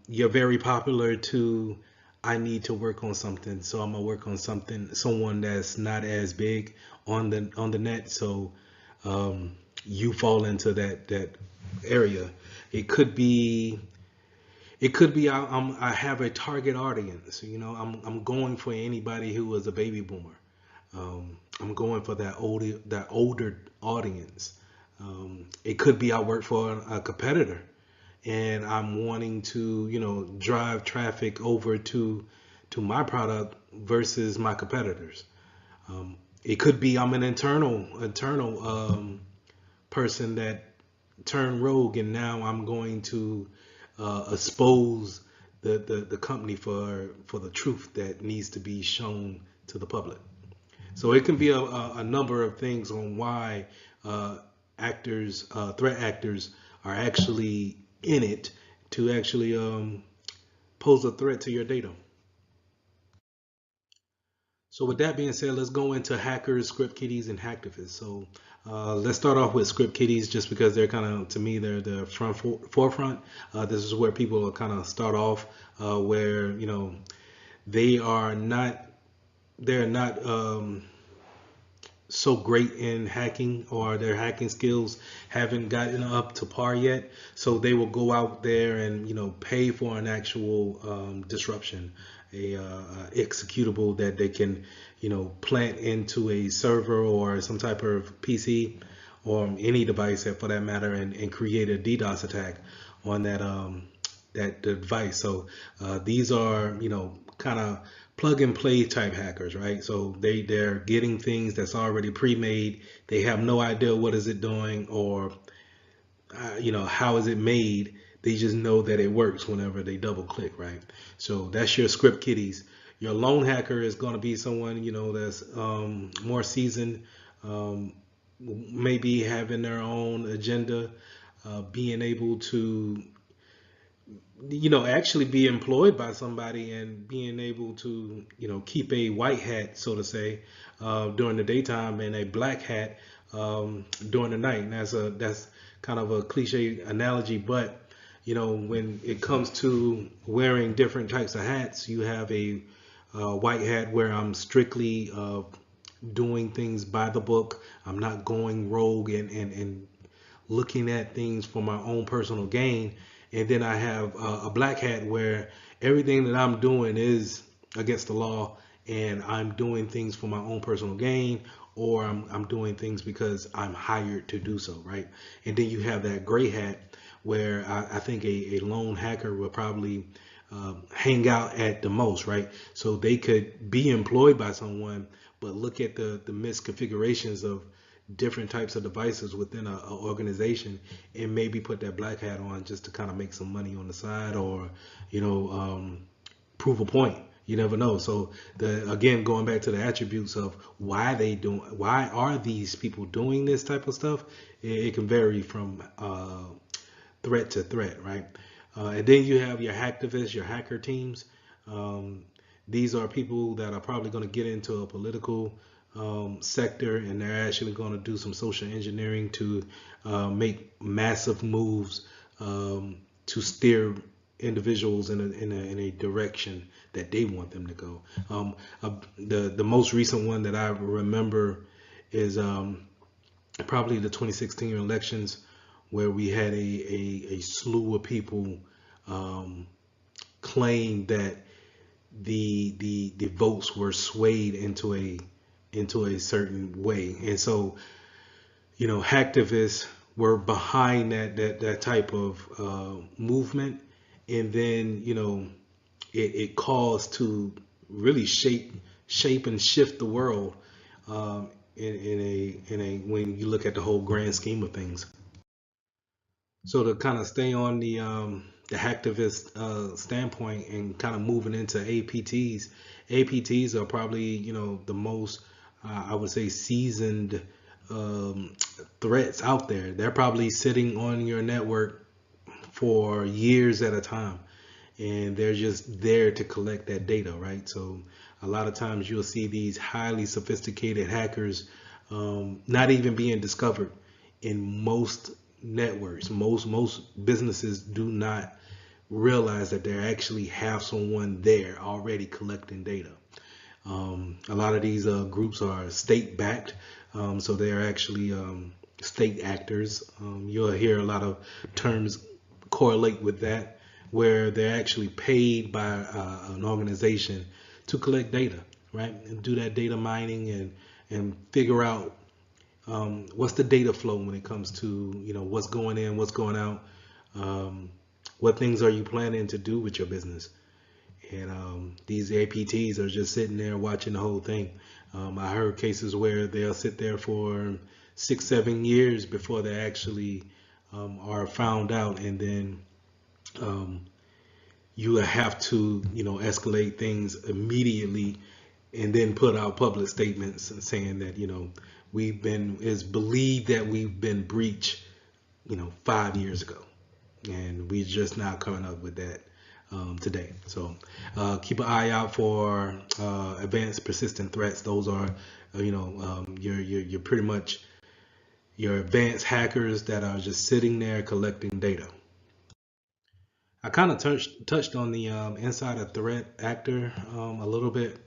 you're very popular to I need to work on something, so I'm gonna work on someone that's not as big on the net. So you fall into that area. It could be I have a target audience. I'm going for anybody who is a baby boomer. I'm going for that older audience. It could be I work for a competitor. and I'm wanting to, drive traffic over to my product versus my competitors. It could be I'm an internal person that turned rogue, and now I'm going to expose the company for the truth that needs to be shown to the public. So it can be a number of things on why threat actors are actually in it to actually pose a threat to your data. So with that being said, let's go into hackers, script kiddies, and hacktivists. So let's start off with script kiddies, just because they're kind of, to me, they're the forefront. This is where people kind of start off, where they are not, they're not so great in hacking, or their hacking skills haven't gotten up to par yet. So they will go out there and pay for an actual disruption, a executable that they can plant into a server or some type of PC or any device for that matter, and create a DDoS attack on that device. So these are kind of plug and play type hackers, right? So they're getting things that's already pre-made. They have no idea what is it doing, or how is it made. They just know that it works whenever they double click, right? So that's your script kiddies. Your lone hacker is going to be someone that's more seasoned, maybe having their own agenda, being able to actually be employed by somebody, and being able to keep a white hat, so to say, during the daytime, and a black hat during the night. And that's kind of a cliche analogy, but when it comes to wearing different types of hats, you have a white hat where I'm strictly doing things by the book. I'm not going rogue and looking at things for my own personal gain. And then I have a black hat where everything that I'm doing is against the law, and I'm doing things for my own personal gain, or I'm doing things because I'm hired to do so, right? And then you have that gray hat where I think a lone hacker will probably hang out at the most, right? So they could be employed by someone, but look at the misconfigurations of different types of devices within an organization, and maybe put that black hat on just to kind of make some money on the side, or prove a point. You never know. So again, going back to the attributes of why are these people doing this type of stuff, it can vary from threat to threat, right? And then you have your hacktivists, your hacker teams. These are people that are probably going to get into a political sector, and they're actually going to do some social engineering to make massive moves to steer individuals in a direction that they want them to go. The most recent one that I remember is probably the 2016 elections, where we had a slew of people claim that the votes were swayed into a certain way. And so hacktivists were behind that type of movement, and then it caused to really shape and shift the world in a when you look at the whole grand scheme of things. So to kind of stay on the hacktivist standpoint, and kind of moving into APTs, APTs are probably the most I would say seasoned threats out there. They're probably sitting on your network for years at a time, and they're just there to collect that data, right? So a lot of times you'll see these highly sophisticated hackers not even being discovered in most networks. Most businesses do not realize that they actually have someone there already collecting data. A lot of these groups are state backed, so they're actually state actors. You'll hear a lot of terms correlate with that, where they're actually paid by an organization to collect data, right? And do that data mining, and figure out what's the data flow when it comes to what's going in, what's going out, What things are you planning to do with your business? And these APTs are just sitting there watching the whole thing. I heard cases where they'll sit there for 6, 7 years before they actually are found out, and then um, you have to, escalate things immediately, and then put out public statements and saying that, it's believed that we've been breached, 5 years ago, and we're just now coming up with that today. So keep an eye out for advanced persistent threats. Those are, you're pretty much your advanced hackers that are just sitting there collecting data. I kind of touched on the insider threat actor a little bit,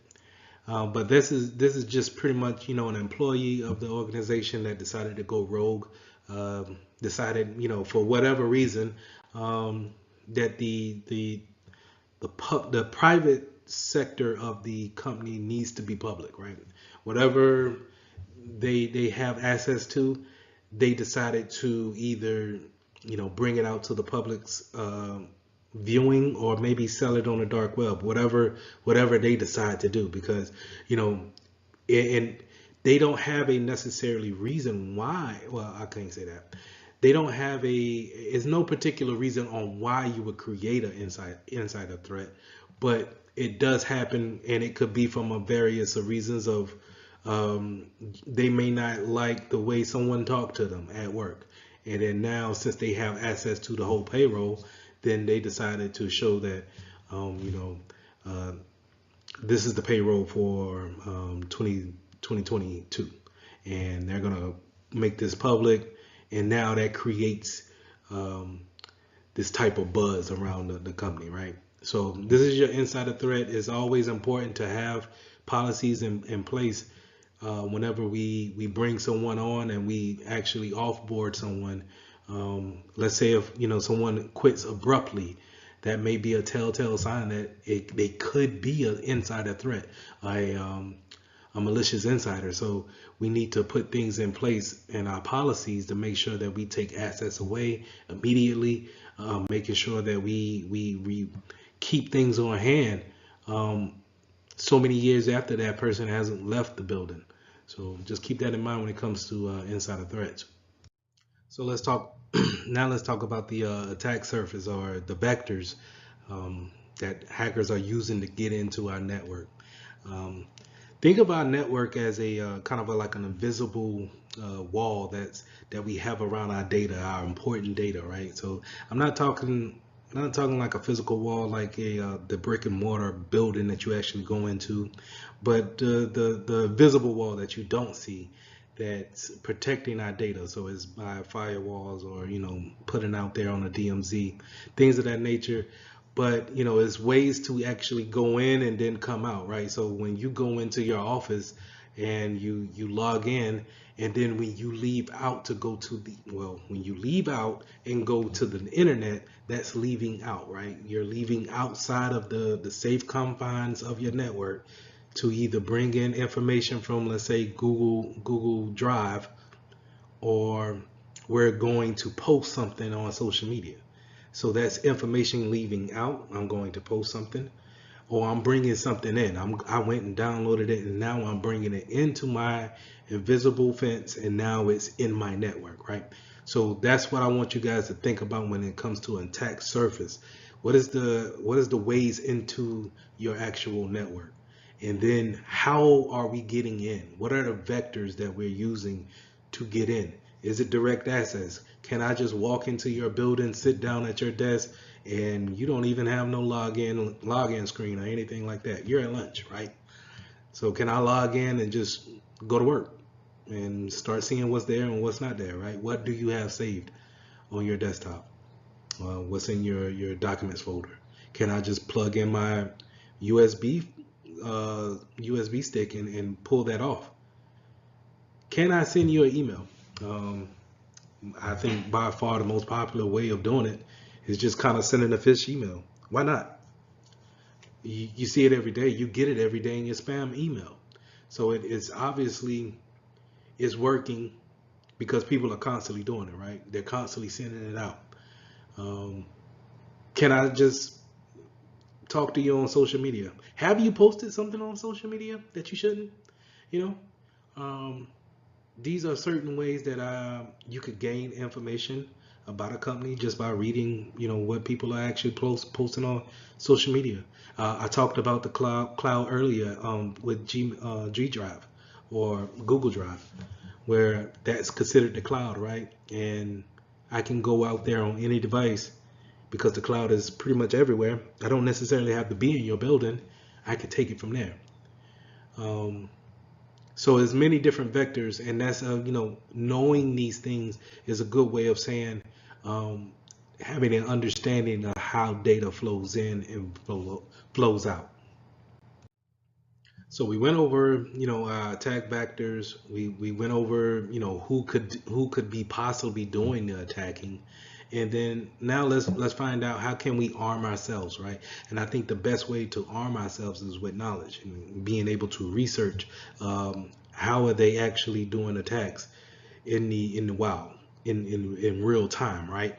but this is just pretty much an employee of the organization that decided to go rogue, decided for whatever reason that the private sector of the company needs to be public, right? Whatever they have access to, they decided to either bring it out to the public's viewing, or maybe sell it on the dark web, whatever they decide to do, because and they don't have a necessarily reason why. Well, I can't say that. They don't have it's no particular reason on why you would create an insider threat, but it does happen, and it could be from a various reasons of they may not like the way someone talked to them at work, and then now, since they have access to the whole payroll, then they decided to show that uh, this is the payroll for 2022, and they're gonna make this public, and now that creates this type of buzz around the company, right? So this is your insider threat. It's always important to have policies in place whenever we bring someone on and we actually offboard someone. Let's say if someone quits abruptly, that may be a telltale sign that they could be an insider threat, a malicious insider. So we need to put things in place in our policies to make sure that we take assets away immediately, making sure that we keep things on hand so many years after that person hasn't left the building. So just keep that in mind when it comes to insider threats. So let's talk now. Let's talk about the attack surface, or the vectors that hackers are using to get into our network. Um, think of our network as a kind of like an invisible wall that we have around our data, our important data, right? So I'm not talking like a physical wall, like the brick and mortar building that you actually go into, but the visible wall that you don't see, that's protecting our data. So it's by firewalls, or putting out there on a DMZ, things of that nature. But it's ways to actually go in and then come out, right? So when you go into your office and you log in, and then when you leave out to go to when you leave out and go to the internet, that's leaving out, right? You're leaving outside of the safe confines of your network to either bring in information from, let's say, Google Drive, or we're going to post something on social media. So that's information leaving out. I'm going to post something, or I'm bringing something in. I went and downloaded it, and now I'm bringing it into my invisible fence, and now it's in my network, right? So that's what I want you guys to think about when it comes to an attack surface. What is the ways into your actual network? And then how are we getting in? What are the vectors that we're using to get in? Is it direct access? Can I just walk into your building, sit down at your desk, and you don't even have no login screen or anything like that? You're at lunch, right? So can I log in and just go to work and start seeing what's there and what's not there, right? What do you have saved on your desktop? What's in your documents folder? Can I just plug in my USB USB stick and pull that off? Can I send you an email? I think by far the most popular way of doing it is just kind of sending a fish email. Why not? You see it every day. You get it every day in your spam email. So it's obviously it's working, because people are constantly doing it, right? They're constantly sending it out. can I just talk to you on social media? Have you posted something on social media that you shouldn't? You know, um, these are certain ways that you could gain information about a company just by reading, what people are actually posting on social media. I talked about the cloud earlier with G Drive or Google Drive, where that's considered the cloud, right? And I can go out there on any device because the cloud is pretty much everywhere. I don't necessarily have to be in your building. I can take it from there. Um, so there's many different vectors, and that's knowing these things is a good way of saying um, having an understanding of how data flows in and flows out. So we went over, attack vectors. We went over, who could be possibly doing the attacking, and then now let's find out how can we arm ourselves, right? And I think the best way to arm ourselves is with knowledge and being able to research how are they actually doing attacks in the wild in real time, right?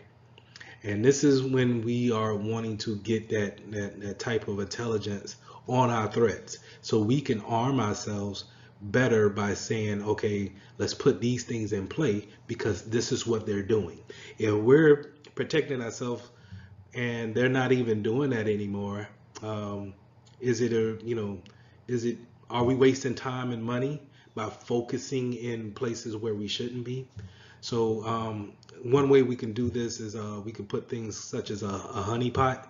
And this is when we are wanting to get that type of intelligence on our threats. So we can arm ourselves better by saying, okay, let's put these things in play because this is what they're doing. If we're protecting ourselves and they're not even doing that anymore, um, is it is it, are we wasting time and money by focusing in places where we shouldn't be? So one way we can do this is we can put things such as a honeypot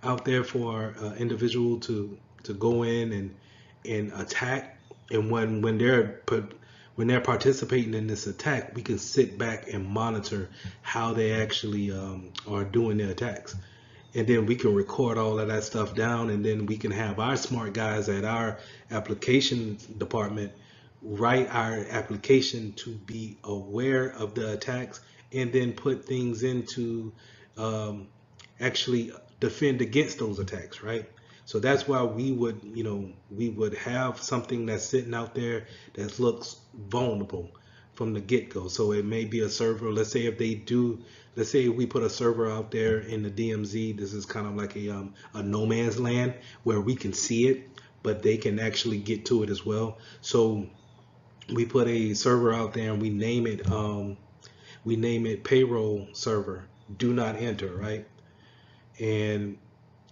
out there for individual to go in and attack. And when they're participating in this attack, we can sit back and monitor how they actually are doing their attacks. And then we can record all of that stuff down, and then we can have our smart guys at our application department write our application to be aware of the attacks and then put things into um, actually defend against those attacks, right? So that's why we would have something that's sitting out there that looks vulnerable from the get-go. So it may be a server. Let's say we put a server out there in the DMZ. This is kind of like a no man's land where we can see it, but they can actually get to it as well. So we put a server out there and we name it payroll server. Do not enter, right? And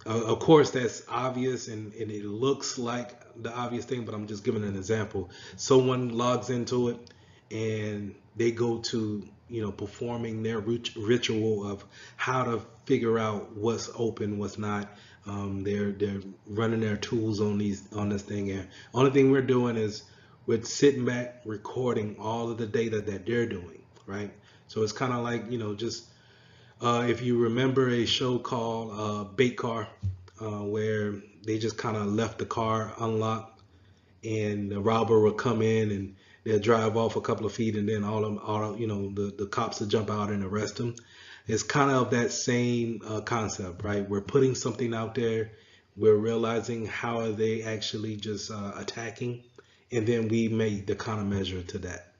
of course, that's obvious and it looks like the obvious thing, but I'm just giving an example. Someone logs into it and they go to, performing their ritual of how to figure out what's open, what's not. They're running their tools on this thing, and only thing we're doing is we're sitting back recording all of the data that they're doing, right? So it's kind of like, just if you remember a show called Bait Car, where they just kind of left the car unlocked, and the robber will come in and they'll drive off a couple of feet, and then the cops will jump out and arrest them. It's kind of that same concept, right? We're putting something out there, we're realizing how are they actually just attacking, and then we make the countermeasure to that.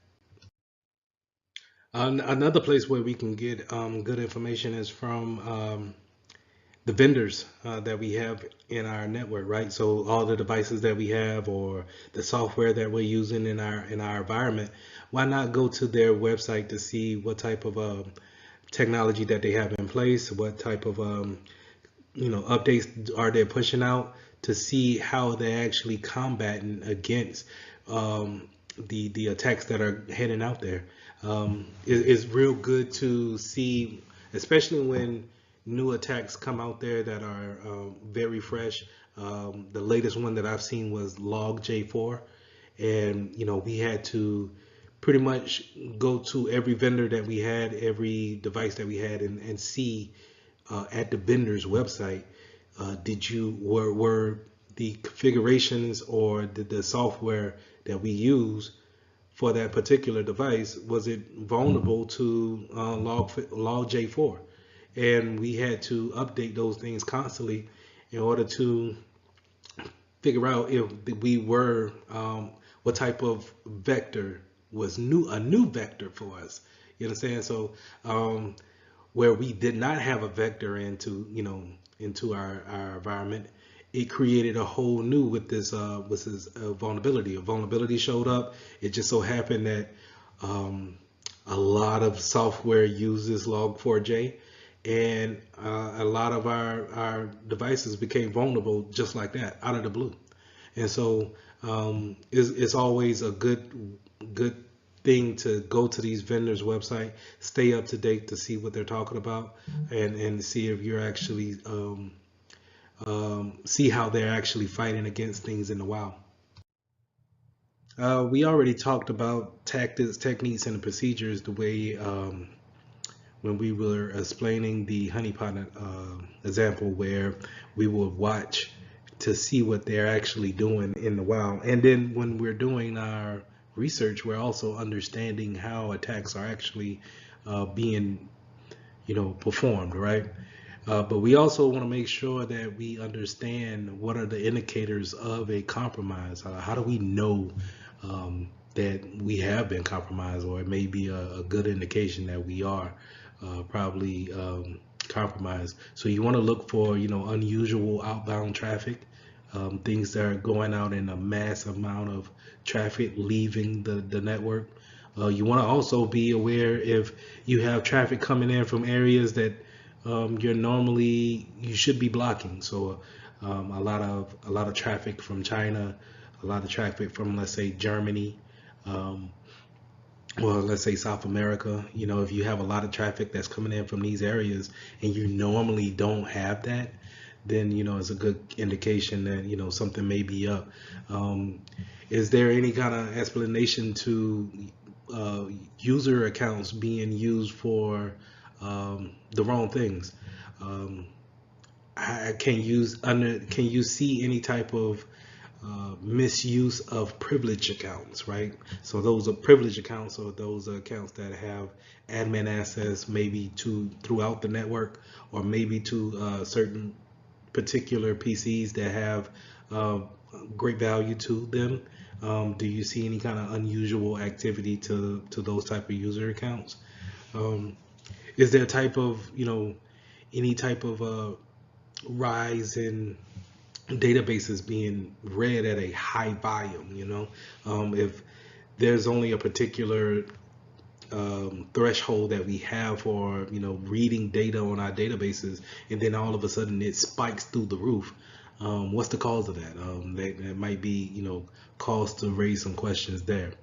Another place where we can get good information is from the vendors that we have in our network, right? So all the devices that we have or the software that we're using in our environment, why not go to their website to see what type of technology that they have in place, what type of updates are they pushing out to see how they're actually combating against the attacks that are heading out there. It's real good to see, especially when new attacks come out there that are very fresh. The latest one that I've seen was Log J4, and we had to pretty much go to every vendor that we had, every device that we had, and see at the vendor's website, were the configurations or the software that we use for that particular device, was it vulnerable to log J4? And we had to update those things constantly in order to figure out if we were what type of vector was a new vector for us. You understand? So where we did not have a vector into, into our environment. It created a whole new with this vulnerability. A vulnerability showed up. It just so happened that a lot of software uses Log4j, and a lot of our devices became vulnerable just like that, out of the blue. And so it's always a good thing to go to these vendors' website, stay up to date to see what they're talking about, and see if you're actually see how they're actually fighting against things in the wild. We already talked about tactics, techniques, and procedures the way when we were explaining the honeypot example, where we would watch to see what they're actually doing in the wild. And then when we're doing our research, we're also understanding how attacks are actually being, performed, right? But we also want to make sure that we understand what are the indicators of a compromise. How do we know that we have been compromised, or it may be a good indication that we are probably compromised. So you want to look for, unusual outbound traffic, things that are going out in a massive amount of traffic leaving the network. You want to also be aware if you have traffic coming in from areas that you should be blocking. So a lot of traffic from China, a lot of traffic from, let's say, Germany, well, let's say South America. If you have a lot of traffic that's coming in from these areas and you normally don't have that, then it's a good indication that something may be up. Is there any kind of explanation to user accounts being used for the wrong things? Can you see any type of misuse of privilege accounts, right? So those are privilege accounts, or those are accounts that have admin access, maybe throughout the network, or maybe to certain particular PCs that have great value to them. Do you see any kind of unusual activity to those type of user accounts? Is there a type of, any type of rise in databases being read at a high volume? If there's only a particular threshold that we have for reading data on our databases, and then all of a sudden it spikes through the roof, what's the cause of that? That might be cause to raise some questions there.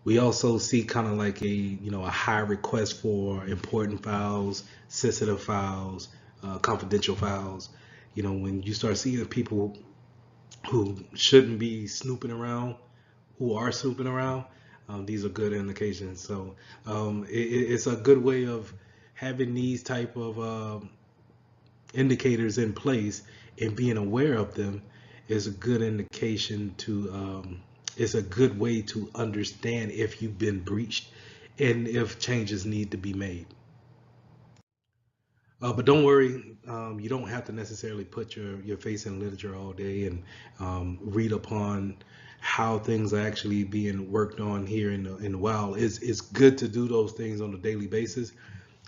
We also see kind of like a high request for important files, sensitive files, confidential files. When you start seeing people who shouldn't be snooping around, who are snooping around, these are good indications. So it's a good way of having these type of indicators in place, and being aware of them is a good indication to it's a good way to understand if you've been breached and if changes need to be made. But don't worry, you don't have to necessarily put your face in literature all day and read upon how things are actually being worked on here in the wild. It's good to do those things on a daily basis,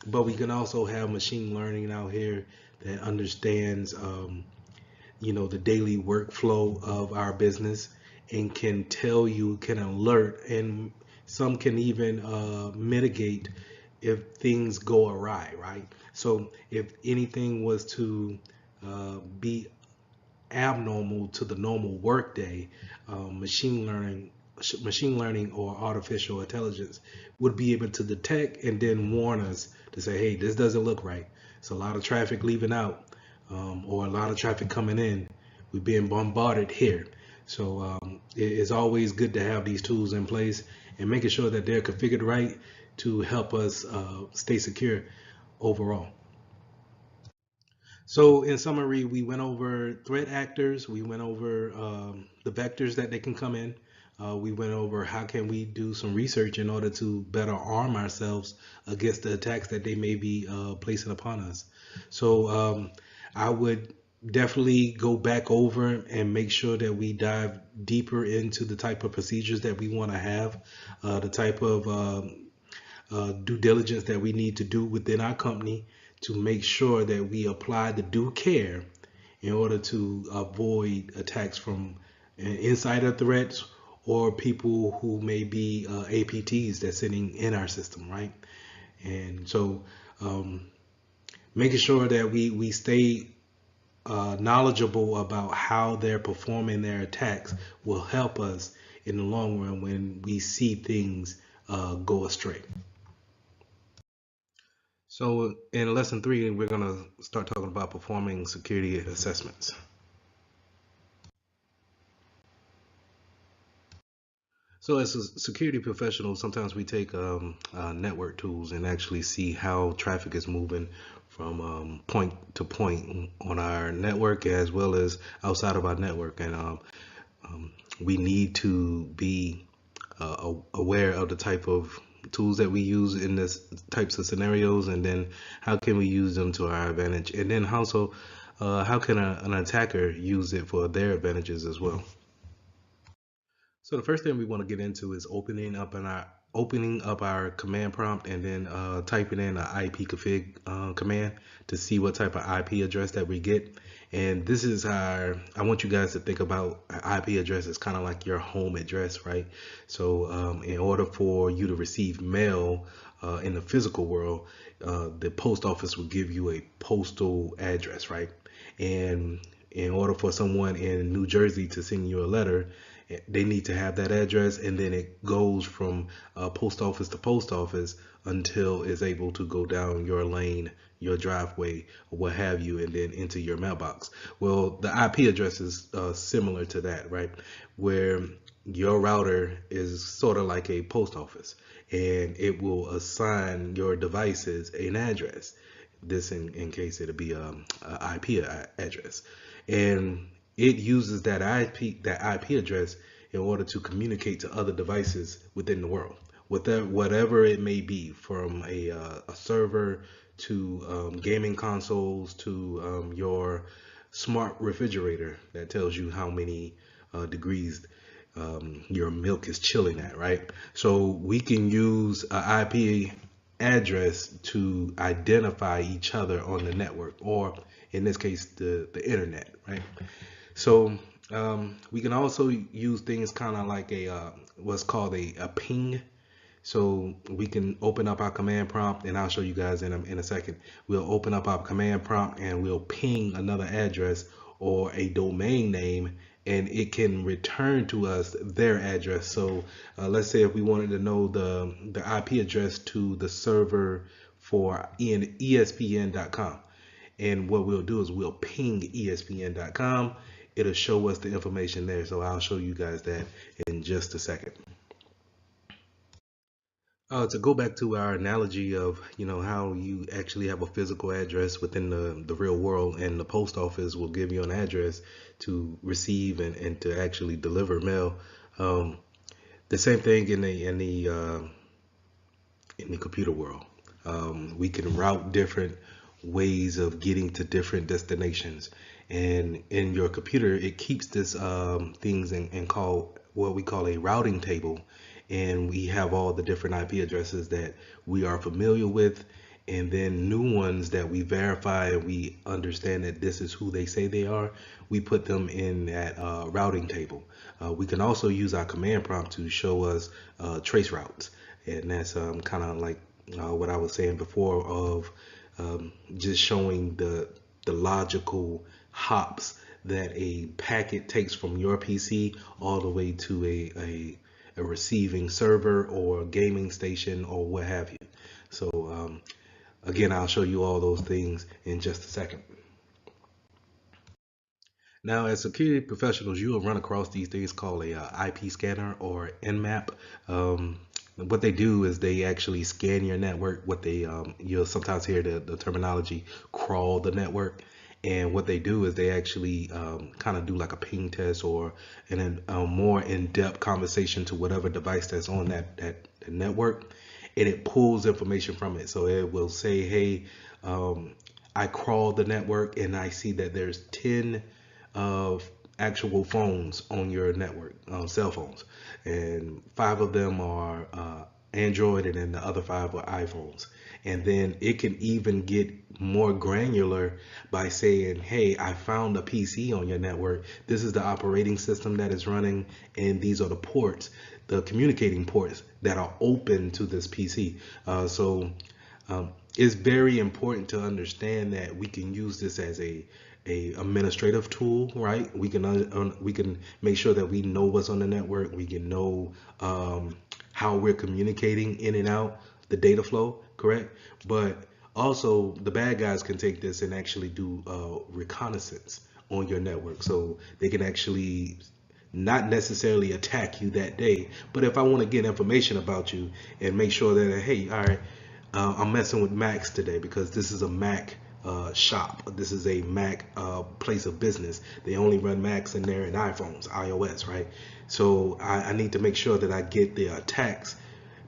but we can also have machine learning out here that understands the daily workflow of our business, and can tell you, can alert, and some can even mitigate if things go awry, right? So if anything was to be abnormal to the normal workday, machine learning or artificial intelligence would be able to detect and then warn us to say, hey, this doesn't look right. It's a lot of traffic leaving out, or a lot of traffic coming in. We're being bombarded here. So it's always good to have these tools in place and making sure that they're configured right to help us stay secure overall. So in summary, we went over threat actors, we went over the vectors that they can come in, we went over how can we do some research in order to better arm ourselves against the attacks that they may be placing upon us. So I would definitely go back over and make sure that we dive deeper into the type of procedures that we want to have, the type of due diligence that we need to do within our company to make sure that we apply the due care in order to avoid attacks from insider threats or people who may be APTs that's sitting in our system, right? And so making sure that we stay knowledgeable about how they're performing their attacks will help us in the long run when we see things go astray. So in lesson 3, we're going to start talking about performing security assessments. So as a security professional, sometimes we take network tools and actually see how traffic is moving from point to point on our network as well as outside of our network. And we need to be aware of the type of tools that we use in this types of scenarios, and then how can we use them to our advantage, and then also how can an attacker use it for their advantages as well. So the first thing we want to get into is opening up our command prompt and then typing in an ipconfig command to see what type of IP address that we get. And this is how I want you guys to think about an IP address as kind of like your home address, right? So in order for you to receive mail in the physical world, the post office will give you a postal address, right? And in order for someone in New Jersey to send you a letter, they need to have that address, and then it goes from post office to post office until it's able to go down your lane, your driveway, or what have you, and then into your mailbox. Well, the IP address is similar to that, right? Where your router is sort of like a post office, and it will assign your devices an address. This in case it'll be a IP address, and it uses that IP address in order to communicate to other devices within the world, whatever it may be, from a server to gaming consoles to your smart refrigerator that tells you how many degrees your milk is chilling at, right? So we can use an IP address to identify each other on the network, or in this case, the internet, right? So we can also use things kind of like a what's called a ping. So we can open up our command prompt, and I'll show you guys in a second. We'll open up our command prompt and we'll ping another address or a domain name, and it can return to us their address. So let's say if we wanted to know the IP address to the server for ESPN.com. And what we'll do is we'll ping ESPN.com. It'll show us the information there. So I'll show you guys that in just a second. To go back to our analogy of, how you actually have a physical address within the real world, and the post office will give you an address to receive and to actually deliver mail. The same thing in the computer world. We can route different ways of getting to different destinations, and in your computer it keeps this things and call what we call a routing table, and we have all the different IP addresses that we are familiar with, and then new ones that we verify and we understand that this is who they say they are. We put them in that routing table. We can also use our command prompt to show us trace routes, and that's kind of like what I was saying before of just showing the logical hops that a packet takes from your PC all the way to a receiving server or gaming station or what have you. So again, I'll show you all those things in just a second. Now, as security professionals, you will run across these things called a IP scanner or Nmap. What they do is they actually scan your network. What they you'll sometimes hear the terminology crawl the network, and what they do is they actually kind of do like a ping test or a more in-depth conversation to whatever device that's on that network, and it pulls information from it. So it will say, hey, I crawled the network and I see that there's 10 of actual phones on your network, cell phones, and 5 of them are Android, and then the other 5 were iPhones. And then it can even get more granular by saying, hey, I found a PC on your network. This is the operating system that is running, and these are the ports, the communicating ports that are open to this PC. So it's very important to understand that we can use this as a administrative tool, right? We can make sure that we know what's on the network. We can know how we're communicating in and out, the data flow, correct? But also, the bad guys can take this and actually do reconnaissance on your network, so they can actually not necessarily attack you that day. But if I want to get information about you and make sure that, hey, all right, I'm messing with Macs today because this is a Mac shop. This is a Mac place of business. They only run Macs in there and iPhones, iOS, right? So I need to make sure that I get the attacks,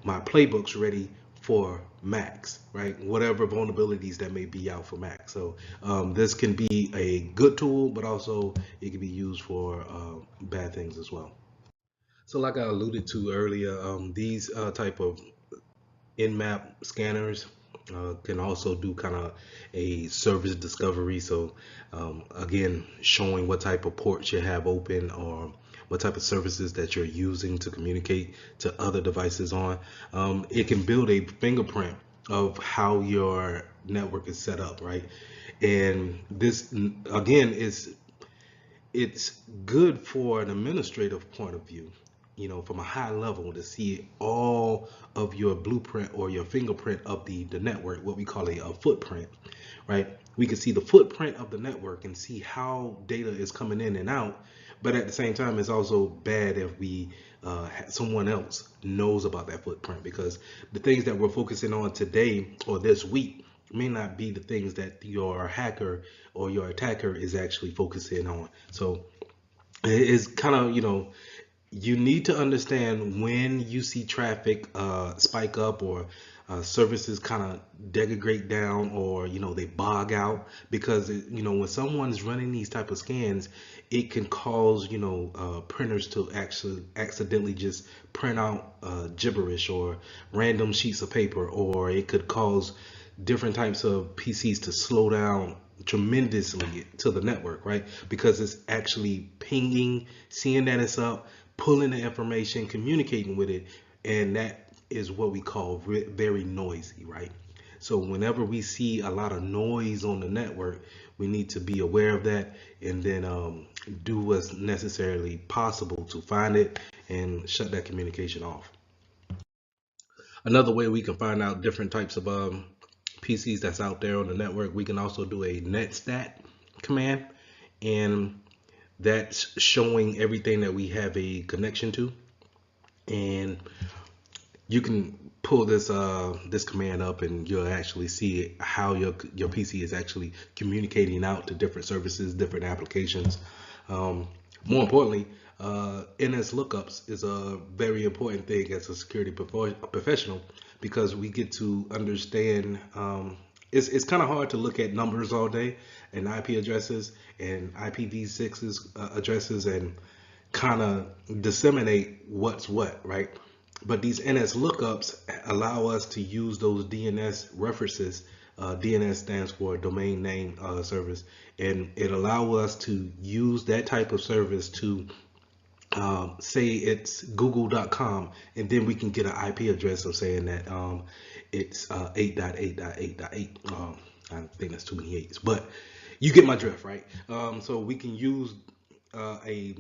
my playbooks ready for Macs, right? Whatever vulnerabilities that may be out for Mac. So this can be a good tool, but also it can be used for bad things as well. So like I alluded to earlier, these type of in-map scanners can also do kind of a service discovery. So again, showing what type of ports you have open or what type of services that you're using to communicate to other devices on. It can build a fingerprint of how your network is set up, right? And this again is it's good for an administrative point of view, from a high level to see all of your blueprint or your fingerprint of the network, what we call a footprint, right? We can see the footprint of the network and see how data is coming in and out. But at the same time, it's also bad if someone else knows about that footprint, because the things that we're focusing on today or this week may not be the things that your hacker or your attacker is actually focusing on. So it's kind of, you need to understand when you see traffic spike up, or services kind of degrade down, or they bog out, because when someone's running these type of scans, it can cause printers to actually accidentally just print out gibberish or random sheets of paper, or it could cause different types of PCs to slow down tremendously to the network, right? Because it's actually pinging, seeing that it's up, pulling the information, communicating with it, and that is what we call very noisy, right? So whenever we see a lot of noise on the network, we need to be aware of that, and then do what's necessarily possible to find it and shut that communication off. Another way we can find out different types of PCs that's out there on the network, we can also do a netstat command, and that's showing everything that we have a connection to. And you can pull this command up, and you'll actually see how your PC is actually communicating out to different services, different applications. More importantly, NS lookups is a very important thing as a security professional, because we get to understand. It's kind of hard to look at numbers all day and IP addresses and IPv6 addresses and kind of disseminate what's what, right? But these NS lookups allow us to use those DNS references. DNS stands for domain name service, and it allows us to use that type of service to say it's google.com, and then we can get an IP address of saying that it's 8.8.8.8. I think that's too many eights, but you get my drift, right? So we can use a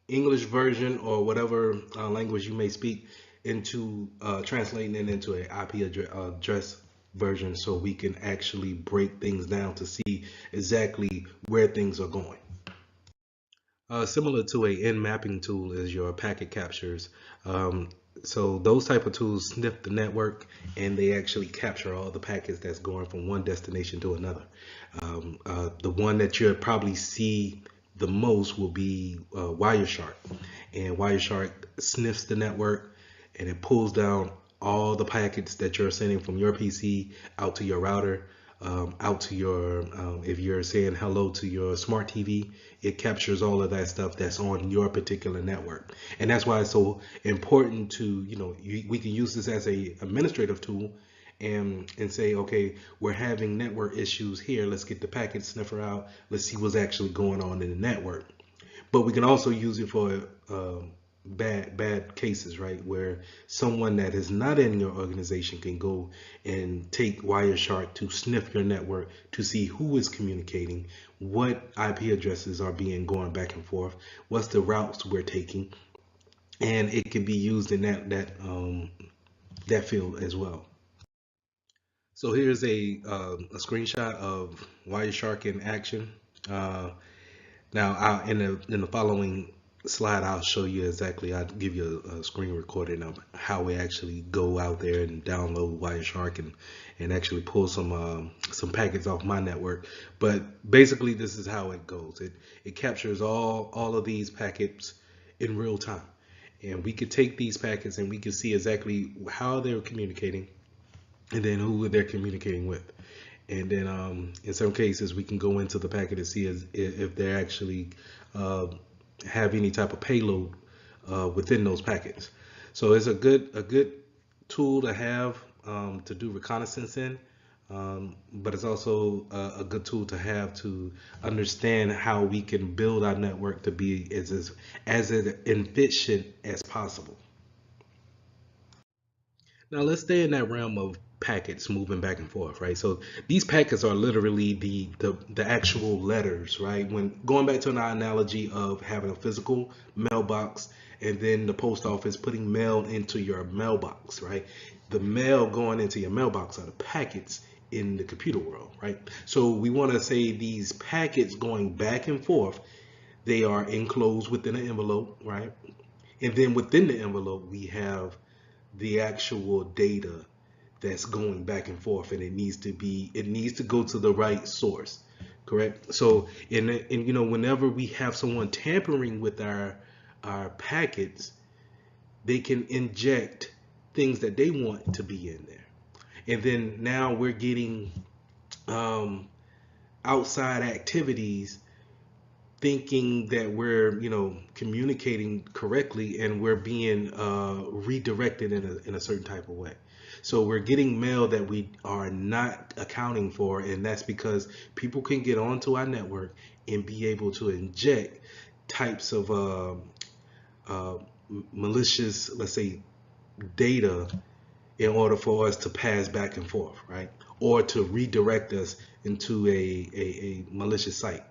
English version or whatever language you may speak into translating it into an IP address version, so we can actually break things down to see exactly where things are going. Similar to a in-mapping tool is your packet captures. So those type of tools sniff the network, and they actually capture all the packets that's going from one destination to another. The one that you'll probably see the most will be Wireshark, and Wireshark sniffs the network, and it pulls down all the packets that you're sending from your PC out to your router. out to your, if you're saying hello to your smart TV, it captures all of that stuff that's on your particular network. And that's why it's so important to, we can use this as a administrative tool and say, okay, we're having network issues here. Let's get the packet sniffer out. Let's see what's actually going on in the network. But we can also use it for bad cases, right? Where someone that is not in your organization can go and take Wireshark to sniff your network to see who is communicating, what IP addresses are being going back and forth, what's the routes we're taking, and it can be used in that field as well. So here's a screenshot of Wireshark in action. Now, in the following slide, I'll show you exactly. I'll give you a screen recording of how we actually go out there and download Wireshark and actually pull some packets off my network. But basically, this is how it goes. It captures all of these packets in real time, and we could take these packets and we can see exactly how they're communicating, and then who they're communicating with. And then in some cases, we can go into the packet and see if they actually have any type of payload within those packets. So it's a good tool to have to do reconnaissance in, but it's also a good tool to have to understand how we can build our network to be as efficient as possible. Now let's stay in that realm of packets moving back and forth, right? So these packets are literally the actual letters, right? When going back to an analogy of having a physical mailbox and then the post office putting mail into your mailbox, right? The mail going into your mailbox are the packets in the computer world, right? So we want to say these packets going back and forth, they are enclosed within an envelope, right? And then within the envelope, we have the actual data that's going back and forth, and it needs to go to the right source, correct? So whenever we have someone tampering with our packets, they can inject things that they want to be in there, and then now we're getting outside activities thinking that we're communicating correctly, and we're being redirected in a certain type of way. So we're getting mail that we are not accounting for, and that's because people can get onto our network and be able to inject types of malicious, let's say, data in order for us to pass back and forth, right? Or to redirect us into a malicious site.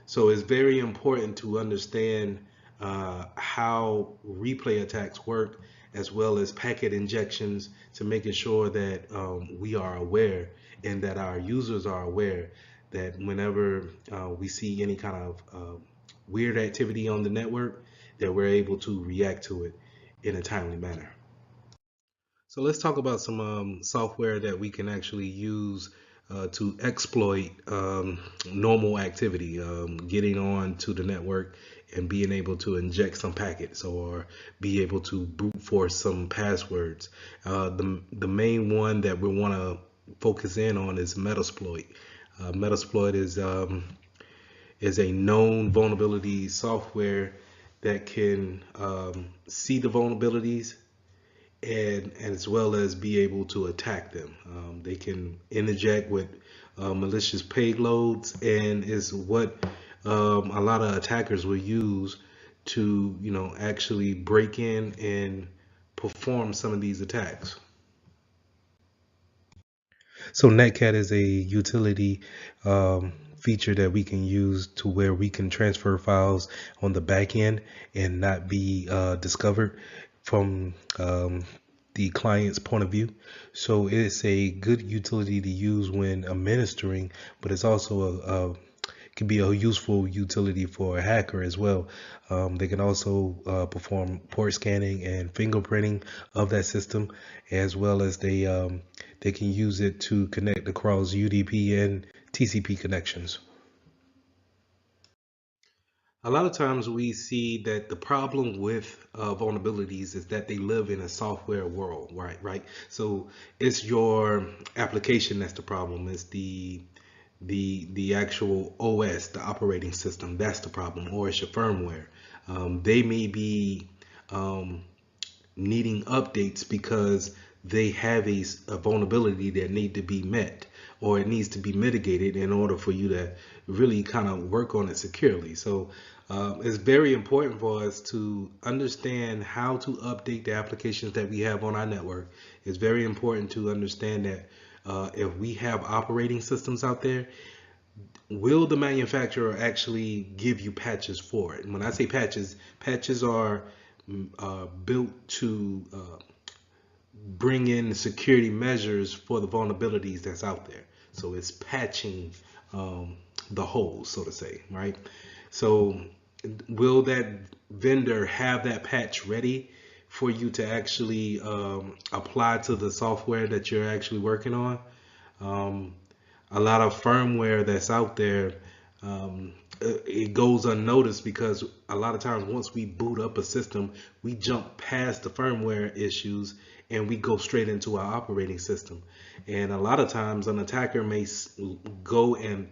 So it's very important to understand how replay attacks work, as well as packet injections, to making sure that we are aware and that our users are aware that whenever we see any kind of weird activity on the network, that we're able to react to it in a timely manner. So let's talk about some software that we can actually use to exploit normal activity, getting on to the network and being able to inject some packets or be able to brute force some passwords. The main one that we want to focus in on is Metasploit. Metasploit is a known vulnerability software that can see the vulnerabilities and as well as be able to attack them. They can interject with malicious payloads, and is what a lot of attackers will use to actually break in and perform some of these attacks. So Netcat is a utility feature that we can use to where we can transfer files on the back end and not be discovered from the client's point of view. So it's a good utility to use when administering, but it's also can be a useful utility for a hacker as well. They can also perform port scanning and fingerprinting of that system, as well as they can use it to connect across UDP and TCP connections. A lot of times we see that the problem with vulnerabilities is that they live in a software world, right? Right. So it's your application that's the problem. It's the actual OS, the operating system, that's the problem, or it's your firmware. They may be um, needing updates because they have a vulnerability that need to be met, or it needs to be mitigated in order for you to really kind of work on it securely. So it's very important for us to understand how to update the applications that we have on our network. It's very important to understand that if we have operating systems out there, will the manufacturer actually give you patches for it? And when I say patches, patches are built to bring in security measures for the vulnerabilities that's out there. So it's patching the holes, so to say, right? So will that vendor have that patch ready for you to actually apply to the software that you're actually working on? Um, a lot of firmware that's out there, it goes unnoticed because a lot of times once we boot up a system, we jump past the firmware issues and we go straight into our operating system. And a lot of times an attacker may go and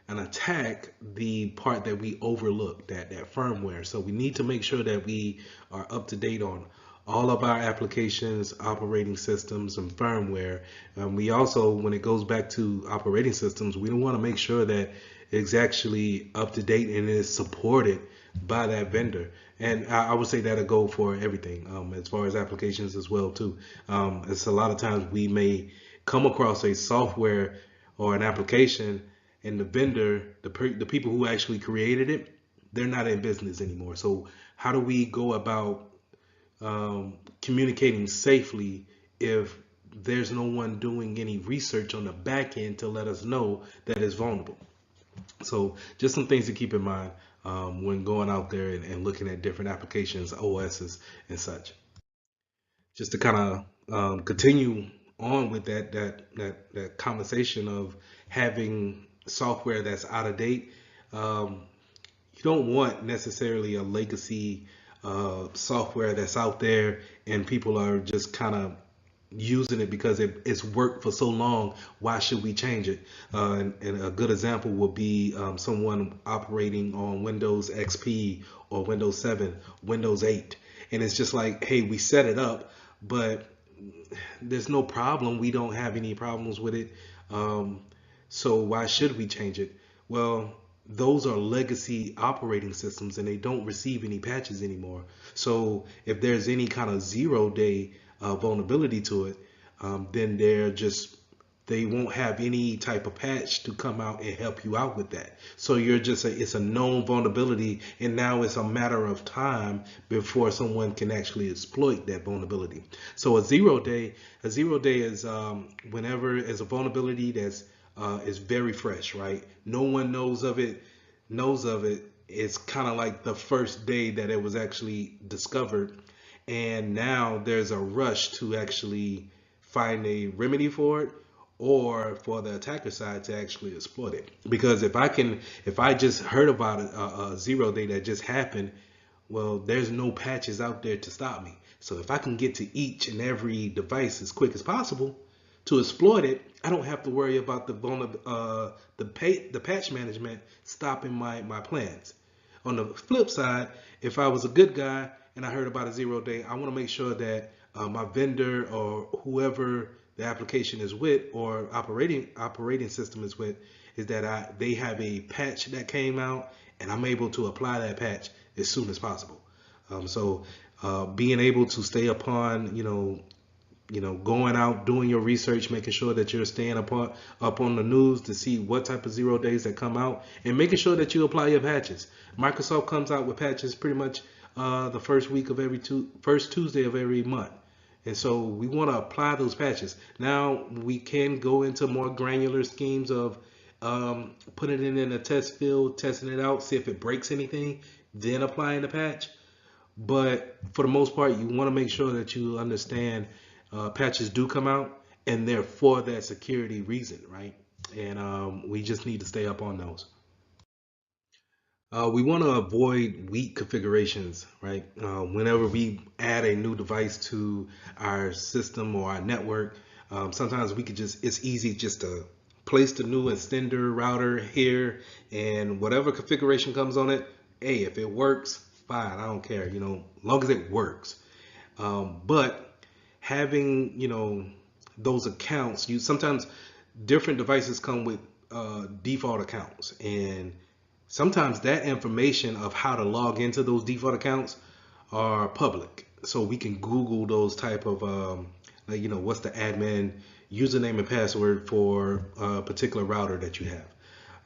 attack the part that we overlooked, that firmware. So we need to make sure that we are up to date on all of our applications, operating systems, and firmware. We also, when it goes back to operating systems, we want to make sure that it's actually up to date and is supported by that vendor. And I would say that'll go for everything, as far as applications as well too. It's a lot of times we may come across a software or an application, and the vendor, the people who actually created it, they're not in business anymore. So how do we go about communicating safely if there's no one doing any research on the back end to let us know that it's vulnerable? So just some things to keep in mind when going out there and looking at different applications, OSs, and such. Just to kind of continue on with that conversation of having software that's out of date. Um, you don't want necessarily a legacy software that's out there and people are just kind of using it because it's worked for so long. Why should we change it? And a good example would be someone operating on Windows XP or Windows 7, Windows 8. And it's just like, hey, we set it up, but there's no problem. We don't have any problems with it. Um, so why should we change it? Well, those are legacy operating systems and they don't receive any patches anymore. So if there's any kind of 0-day vulnerability to it, then they won't have any type of patch to come out and help you out with that. So it's a known vulnerability, and now it's a matter of time before someone can actually exploit that vulnerability. So a 0-day is whenever it's a vulnerability that's is very fresh, right? No one knows of it. It's kind of like the first day that it was actually discovered, and now there's a rush to actually find a remedy for it or for the attacker side to actually exploit it. Because if I just heard about a 0-day that just happened, well, there's no patches out there to stop me. So if I can get to each and every device as quick as possible to exploit it, I don't have to worry about the patch management stopping my plans. On the flip side, if I was a good guy and I heard about a 0-day, I want to make sure that my vendor or whoever the application is with or operating system is with is that they have a patch that came out and I'm able to apply that patch as soon as possible. So being able to stay upon, going out, doing your research, making sure that you're staying up on the news to see what type of 0-days that come out, and making sure that you apply your patches. Microsoft comes out with patches pretty much the first Tuesday of every month. And so we want to apply those patches. Now we can go into more granular schemes of putting it in a test field, testing it out, see if it breaks anything, then applying the patch. But for the most part, you want to make sure that you understand patches do come out and they're for that security reason, right? And we just need to stay up on those. We want to avoid weak configurations, right? Whenever we add a new device to our system or our network, sometimes we could it's easy just to place the new extender router here, and whatever configuration comes on it, hey, if it works, fine, I don't care, long as it works. But having, those accounts, you sometimes different devices come with default accounts, and sometimes that information of how to log into those default accounts are public, so we can Google those type of like, what's the admin username and password for a particular router that you have.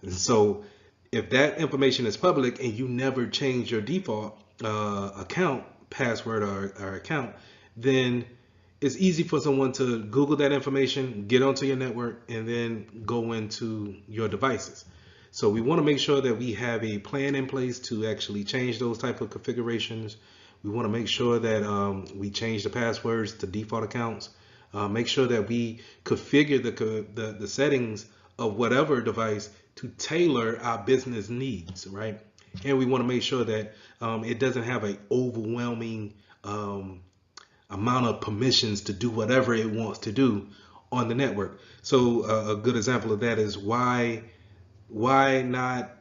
And so if that information is public and you never change your default account password or account, then it's easy for someone to Google that information, get onto your network, and then go into your devices. So we want to make sure that we have a plan in place to actually change those type of configurations. We want to make sure that we change the passwords to default accounts. Make sure that we configure the settings of whatever device to tailor our business needs, right? And we want to make sure that it doesn't have an overwhelming amount of permissions to do whatever it wants to do on the network. So a good example of that is why not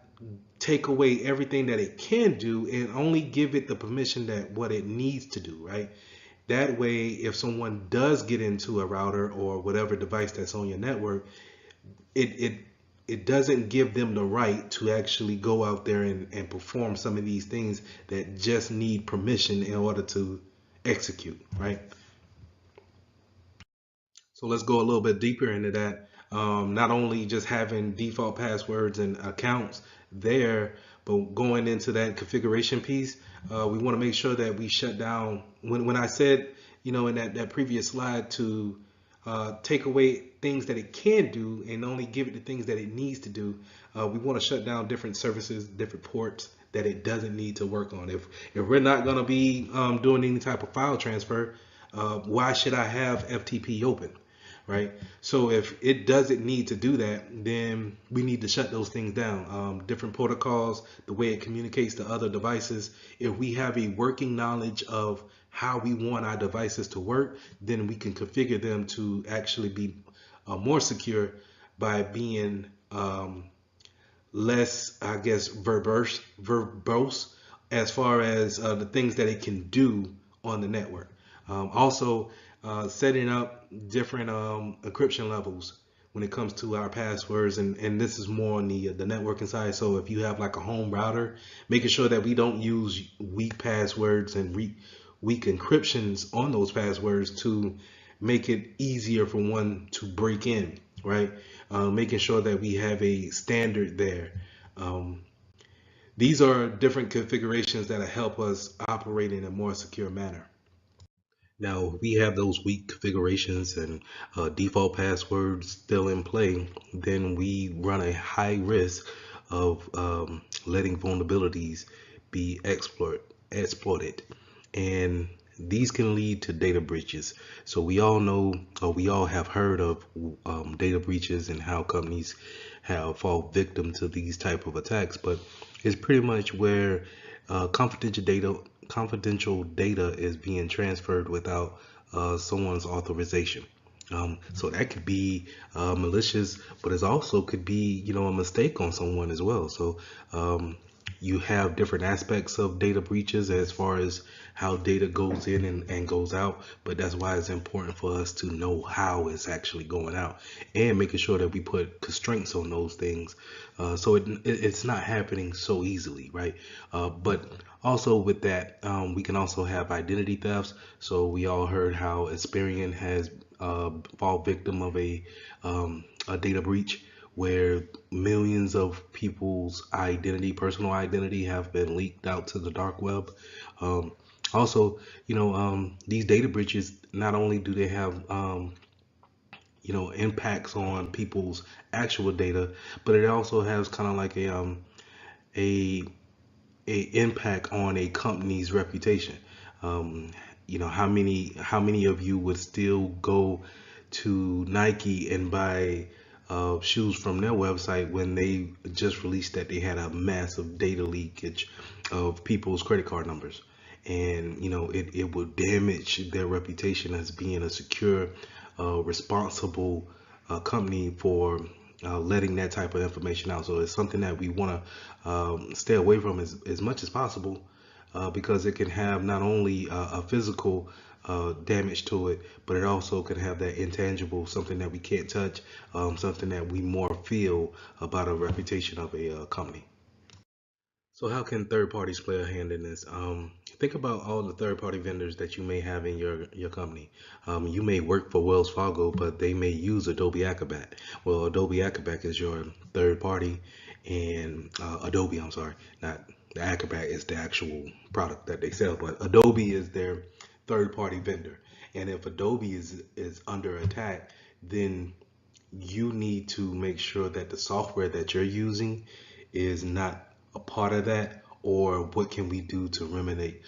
take away everything that it can do and only give it the permission that what it needs to do, right? That way, if someone does get into a router or whatever device that's on your network, it doesn't give them the right to actually go out there and perform some of these things that just need permission in order to execute, right? So let's go a little bit deeper into that. Not only just having default passwords and accounts there, but going into that configuration piece, we want to make sure that we shut down. When I said, in that previous slide to take away things that it can do and only give it the things that it needs to do, we want to shut down different services, different ports that it doesn't need to work on. If we're not going to be doing any type of file transfer, why should I have FTP open? Right? So if it doesn't need to do that, then we need to shut those things down. Different protocols, the way it communicates to other devices. If we have a working knowledge of how we want our devices to work, then we can configure them to actually be more secure by being less, I guess, verbose as far as the things that it can do on the network. Also, setting up different encryption levels when it comes to our passwords, and this is more on the networking side. So if you have like a home router, making sure that we don't use weak passwords and weak encryptions on those passwords to make it easier for one to break in, right? Making sure that we have a standard there. Um, these are different configurations that help us operate in a more secure manner. Now, if we have those weak configurations and default passwords still in play, then we run a high risk of letting vulnerabilities be exploited. And these can lead to data breaches. So we all know, or we all have heard of data breaches and how companies have fall victim to these type of attacks. But it's pretty much where confidential data is being transferred without someone's authorization. So that could be malicious, but it also could be, a mistake on someone as well. So you have different aspects of data breaches as far as how data goes in and goes out, but that's why it's important for us to know how it's actually going out and making sure that we put constraints on those things, so it's not happening so easily, right? But also with that, we can also have identity thefts. So we all heard how Experian has fall victim of a data breach where millions of people's personal identity, have been leaked out to the dark web. Also, these data breaches, not only do they have, impacts on people's actual data, but it also has kind of like a impact on a company's reputation. Um, how many of you would still go to Nike and buy shoes from their website when they just released that they had a massive data leakage of people's credit card numbers. And, it will damage their reputation as being a secure, responsible company for letting that type of information out. So it's something that we want to stay away from as much as possible, because it can have not only a physical damage to it, but it also can have that intangible, something that we can't touch, something that we more feel about a reputation of a company. So how can third parties play a hand in this? Think about all the third party vendors that you may have in your company. You may work for Wells Fargo, but they may use Adobe Acrobat. Well, Adobe Acrobat is your third party, and Adobe, I'm sorry, not the Acrobat is the actual product that they sell, but Adobe is their third party vendor. And if Adobe is under attack, then you need to make sure that the software that you're using is not a part of that, or what can we do to remediate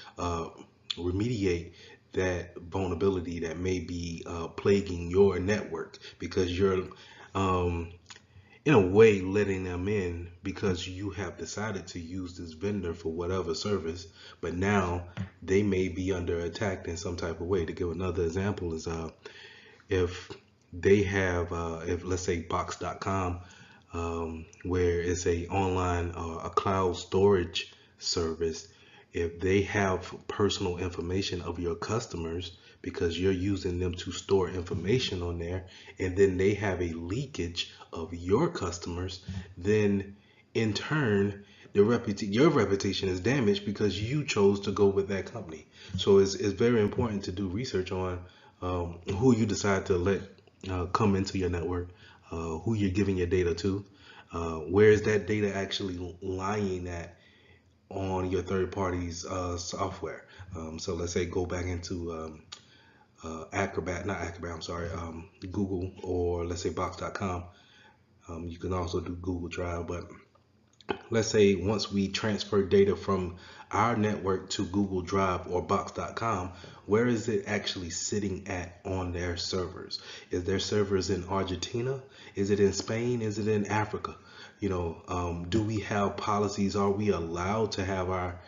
that vulnerability that may be plaguing your network, because you're um, in a way letting them in because you have decided to use this vendor for whatever service, but now they may be under attack in some type of way. To give another example is if they have if let's say box.com, where it's a online a cloud storage service, if they have personal information of your customers because you're using them to store information on there, and then they have a leakage of your customers, then in turn your reputation is damaged because you chose to go with that company. So it's very important to do research on who you decide to let come into your network, who you're giving your data to, where is that data actually lying at on your third party's software. So let's say go back into Acrobat, not Acrobat, I'm sorry, Google, or let's say Box.com. You can also do Google Drive, but let's say once we transfer data from our network to Google Drive or Box.com, where is it actually sitting at on their servers? Is their servers in Argentina? Is it in Spain? Is it in Africa? Do we have policies? Are we allowed to have our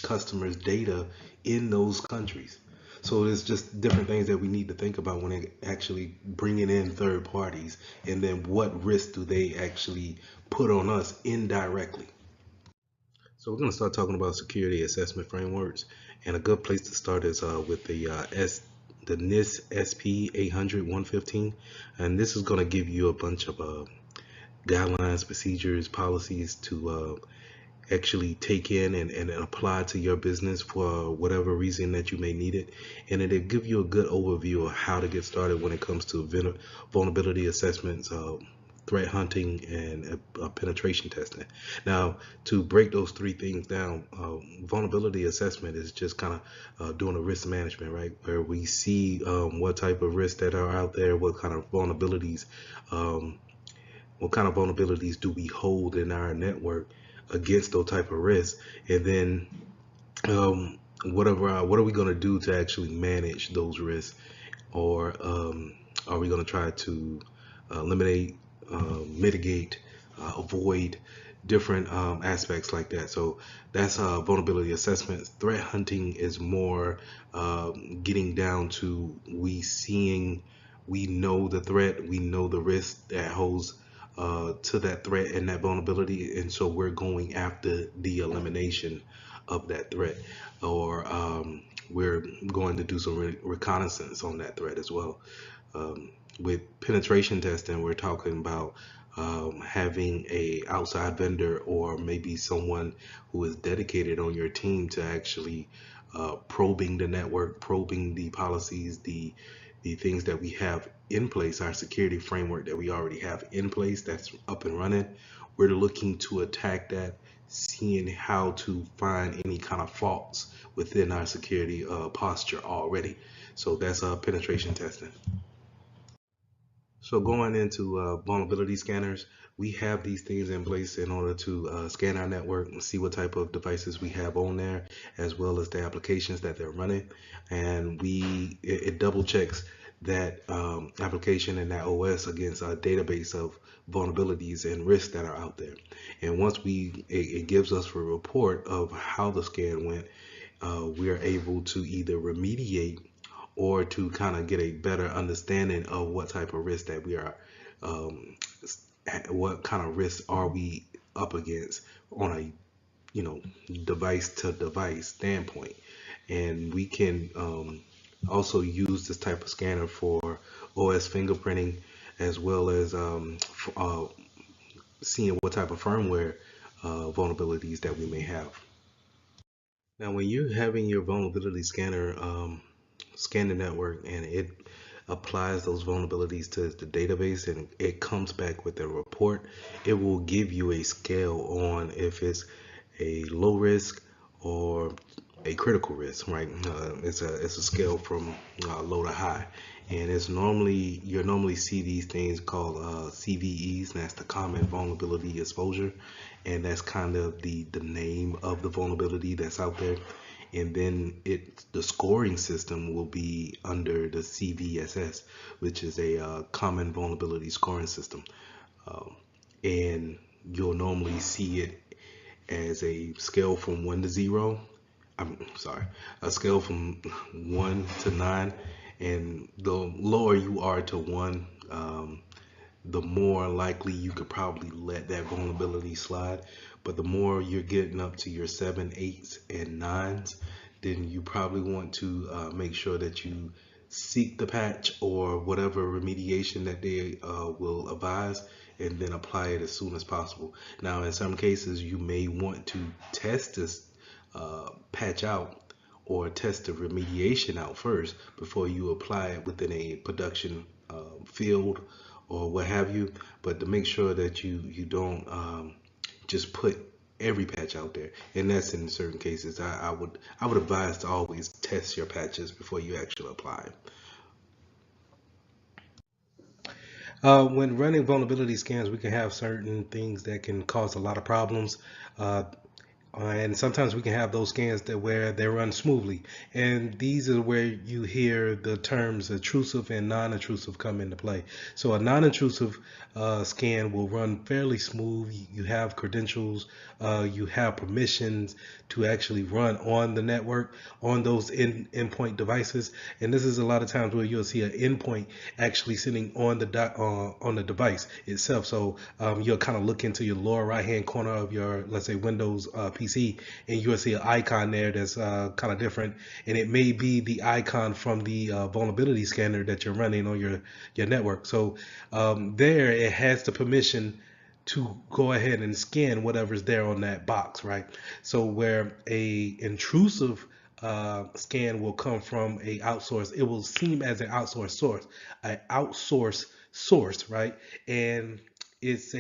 customers' data in those countries? So it's just different things that we need to think about when it actually bringing in third parties, and then what risk do they actually put on us indirectly. So we're going to start talking about security assessment frameworks, and a good place to start is with the NIST SP 800-115, and this is going to give you a bunch of guidelines, procedures, policies to actually take in and apply to your business for whatever reason that you may need it. And it'll give you a good overview of how to get started when it comes to vulnerability assessments, threat hunting, and penetration testing. Now, to break those three things down, vulnerability assessment is just kind of doing a risk management, right? Where we see what type of risks that are out there, um, what kind of vulnerabilities do we hold in our network against those type of risks, and then what are we going to do to actually manage those risks, or are we going to try to eliminate, mitigate, avoid different aspects like that? So that's vulnerability assessment. Threat hunting is more getting down to we know the threat, we know the risk that holds to that threat and that vulnerability, and so we're going after the elimination of that threat, or we're going to do some reconnaissance on that threat as well. With penetration testing, we're talking about having a outside vendor, or maybe someone who is dedicated on your team to actually probing the network, probing the policies, the things that we have in place, our security framework that we already have in place that's up and running. We're looking to attack that, seeing how to find any kind of faults within our security posture already. So that's penetration testing. So going into vulnerability scanners, we have these things in place in order to scan our network and see what type of devices we have on there, as well as the applications that they're running. And it double checks that application and that OS against a database of vulnerabilities and risks that are out there. And once it gives us a report of how the scan went, we are able to either remediate or to kind of get a better understanding of what type of risk that we are, um, what kind of risks are we up against on a device to device standpoint. And we can also use this type of scanner for OS fingerprinting, as well as seeing what type of firmware vulnerabilities that we may have. Now, when you're having your vulnerability scanner scan the network and it applies those vulnerabilities to the database and it comes back with a report, it will give you a scale on if it's a low risk or a critical risk, right? It's a scale from low to high, and it's normally you normally see these things called CVEs, and that's the common vulnerability exposure, and that's kind of the name of the vulnerability that's out there. And then the scoring system will be under the CVSS, which is a common vulnerability scoring system, um, and you'll normally see it as a scale from 1 to 0. I'm sorry, a scale from 1 to 9, and the lower you are to 1, the more likely you could probably let that vulnerability slide. But the more you're getting up to your 7, 8s, and 9s, then you probably want to make sure that you seek the patch or whatever remediation that they will advise, and then apply it as soon as possible. Now, in some cases, you may want to test this patch out or test the remediation out first before you apply it within a production field or what have you. But to make sure that you don't just put every patch out there, and that's in certain cases. I would advise to always test your patches before you actually apply. When running vulnerability scans, we can have certain things that can cause a lot of problems. Uh, and sometimes we can have those scans that where they run smoothly, and these are where you hear the terms intrusive and non-intrusive come into play. So a non-intrusive scan will run fairly smooth. You have credentials, you have permissions to actually run on the network on those endpoint devices, and this is a lot of times where you'll see an endpoint actually sitting on on the device itself. So you'll kind of look into your lower right hand corner of your, let's say, Windows PC, and you'll see an icon there that's kind of different, and it may be the icon from the vulnerability scanner that you're running on your network. So there it has the permission to go ahead and scan whatever's there on that box, right? So where a intrusive scan will come from a outsource, it will seem as an outsource source, right? And it's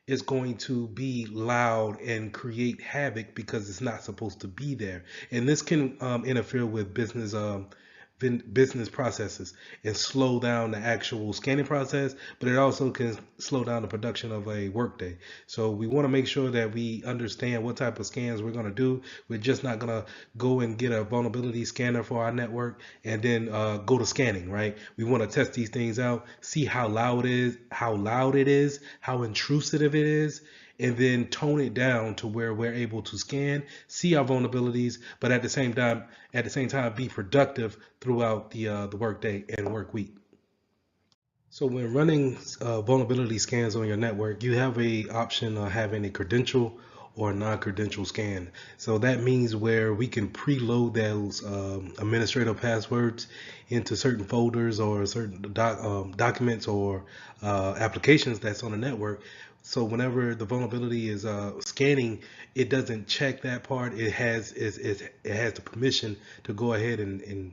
it's going to be loud and create havoc because it's not supposed to be there, and this can interfere with business processes and slow down the actual scanning process, but it also can slow down the production of a workday. So we want to make sure that we understand what type of scans we're going to do. We're just not going to go and get a vulnerability scanner for our network and then go to scanning, right? We want to test these things out, see how loud it is, how intrusive it is, and then tone it down to where we're able to scan, see our vulnerabilities, but at the same time be productive throughout the workday and work week. So when running vulnerability scans on your network, you have a option of having a credential or non-credential scan. So that means where we can preload those administrative passwords into certain folders or certain documents or applications that's on the network. So whenever the vulnerability is scanning, it doesn't check that part. It has the permission to go ahead and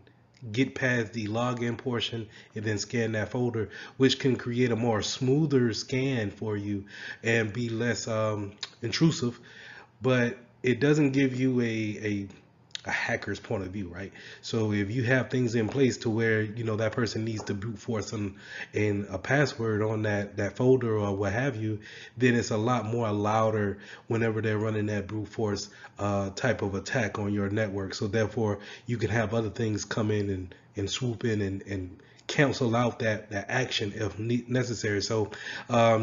get past the login portion and then scan that folder, which can create a more smoother scan for you and be less intrusive. But it doesn't give you a hacker's point of view, right? So if you have things in place to where that person needs to brute force and a password on that folder or what have you, then it's a lot more louder whenever they're running that brute force type of attack on your network. So therefore, you can have other things come in and swoop in and cancel out that action if necessary. So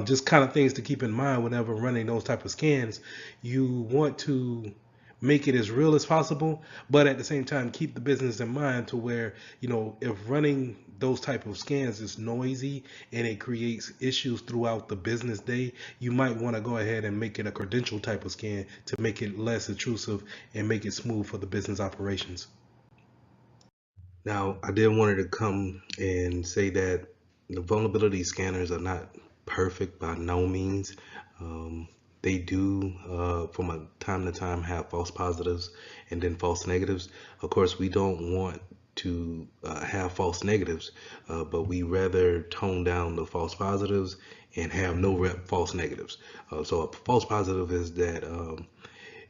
just kind of things to keep in mind whenever running those type of scans. You want to make it as real as possible, but at the same time keep the business in mind to where if running those type of scans is noisy and it creates issues throughout the business day, you might want to go ahead and make it a credential type of scan to make it less intrusive and make it smooth for the business operations. Now, I did wanted to come and say that the vulnerability scanners are not perfect by no means. They do, from a time to time, have false positives and then false negatives. Of course, we don't want to have false negatives, but we rather tone down the false positives and have no false negatives. So a false positive is that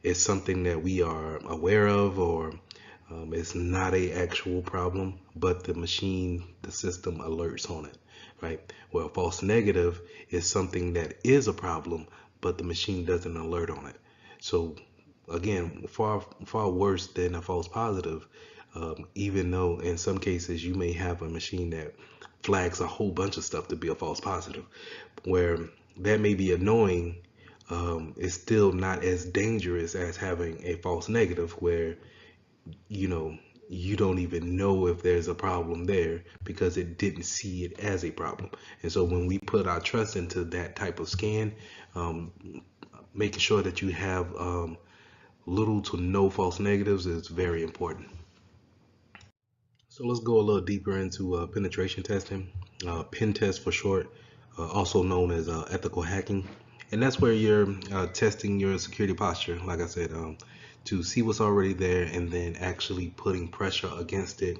it's something that we are aware of, or it's not a actual problem, but the system alerts on it, right? Well, false negative is something that is a problem, but the machine doesn't alert on it. So again, far worse than a false positive, even though in some cases you may have a machine that flags a whole bunch of stuff to be a false positive, where that may be annoying. It's still not as dangerous as having a false negative where you know you don't even know if there's a problem there because it didn't see it as a problem. And so when we put our trust into that type of scan, um, making sure that you have little to no false negatives is very important. So let's go a little deeper into penetration testing, pen test for short, also known as ethical hacking. And that's where you're testing your security posture, like I said, to see what's already there and then actually putting pressure against it,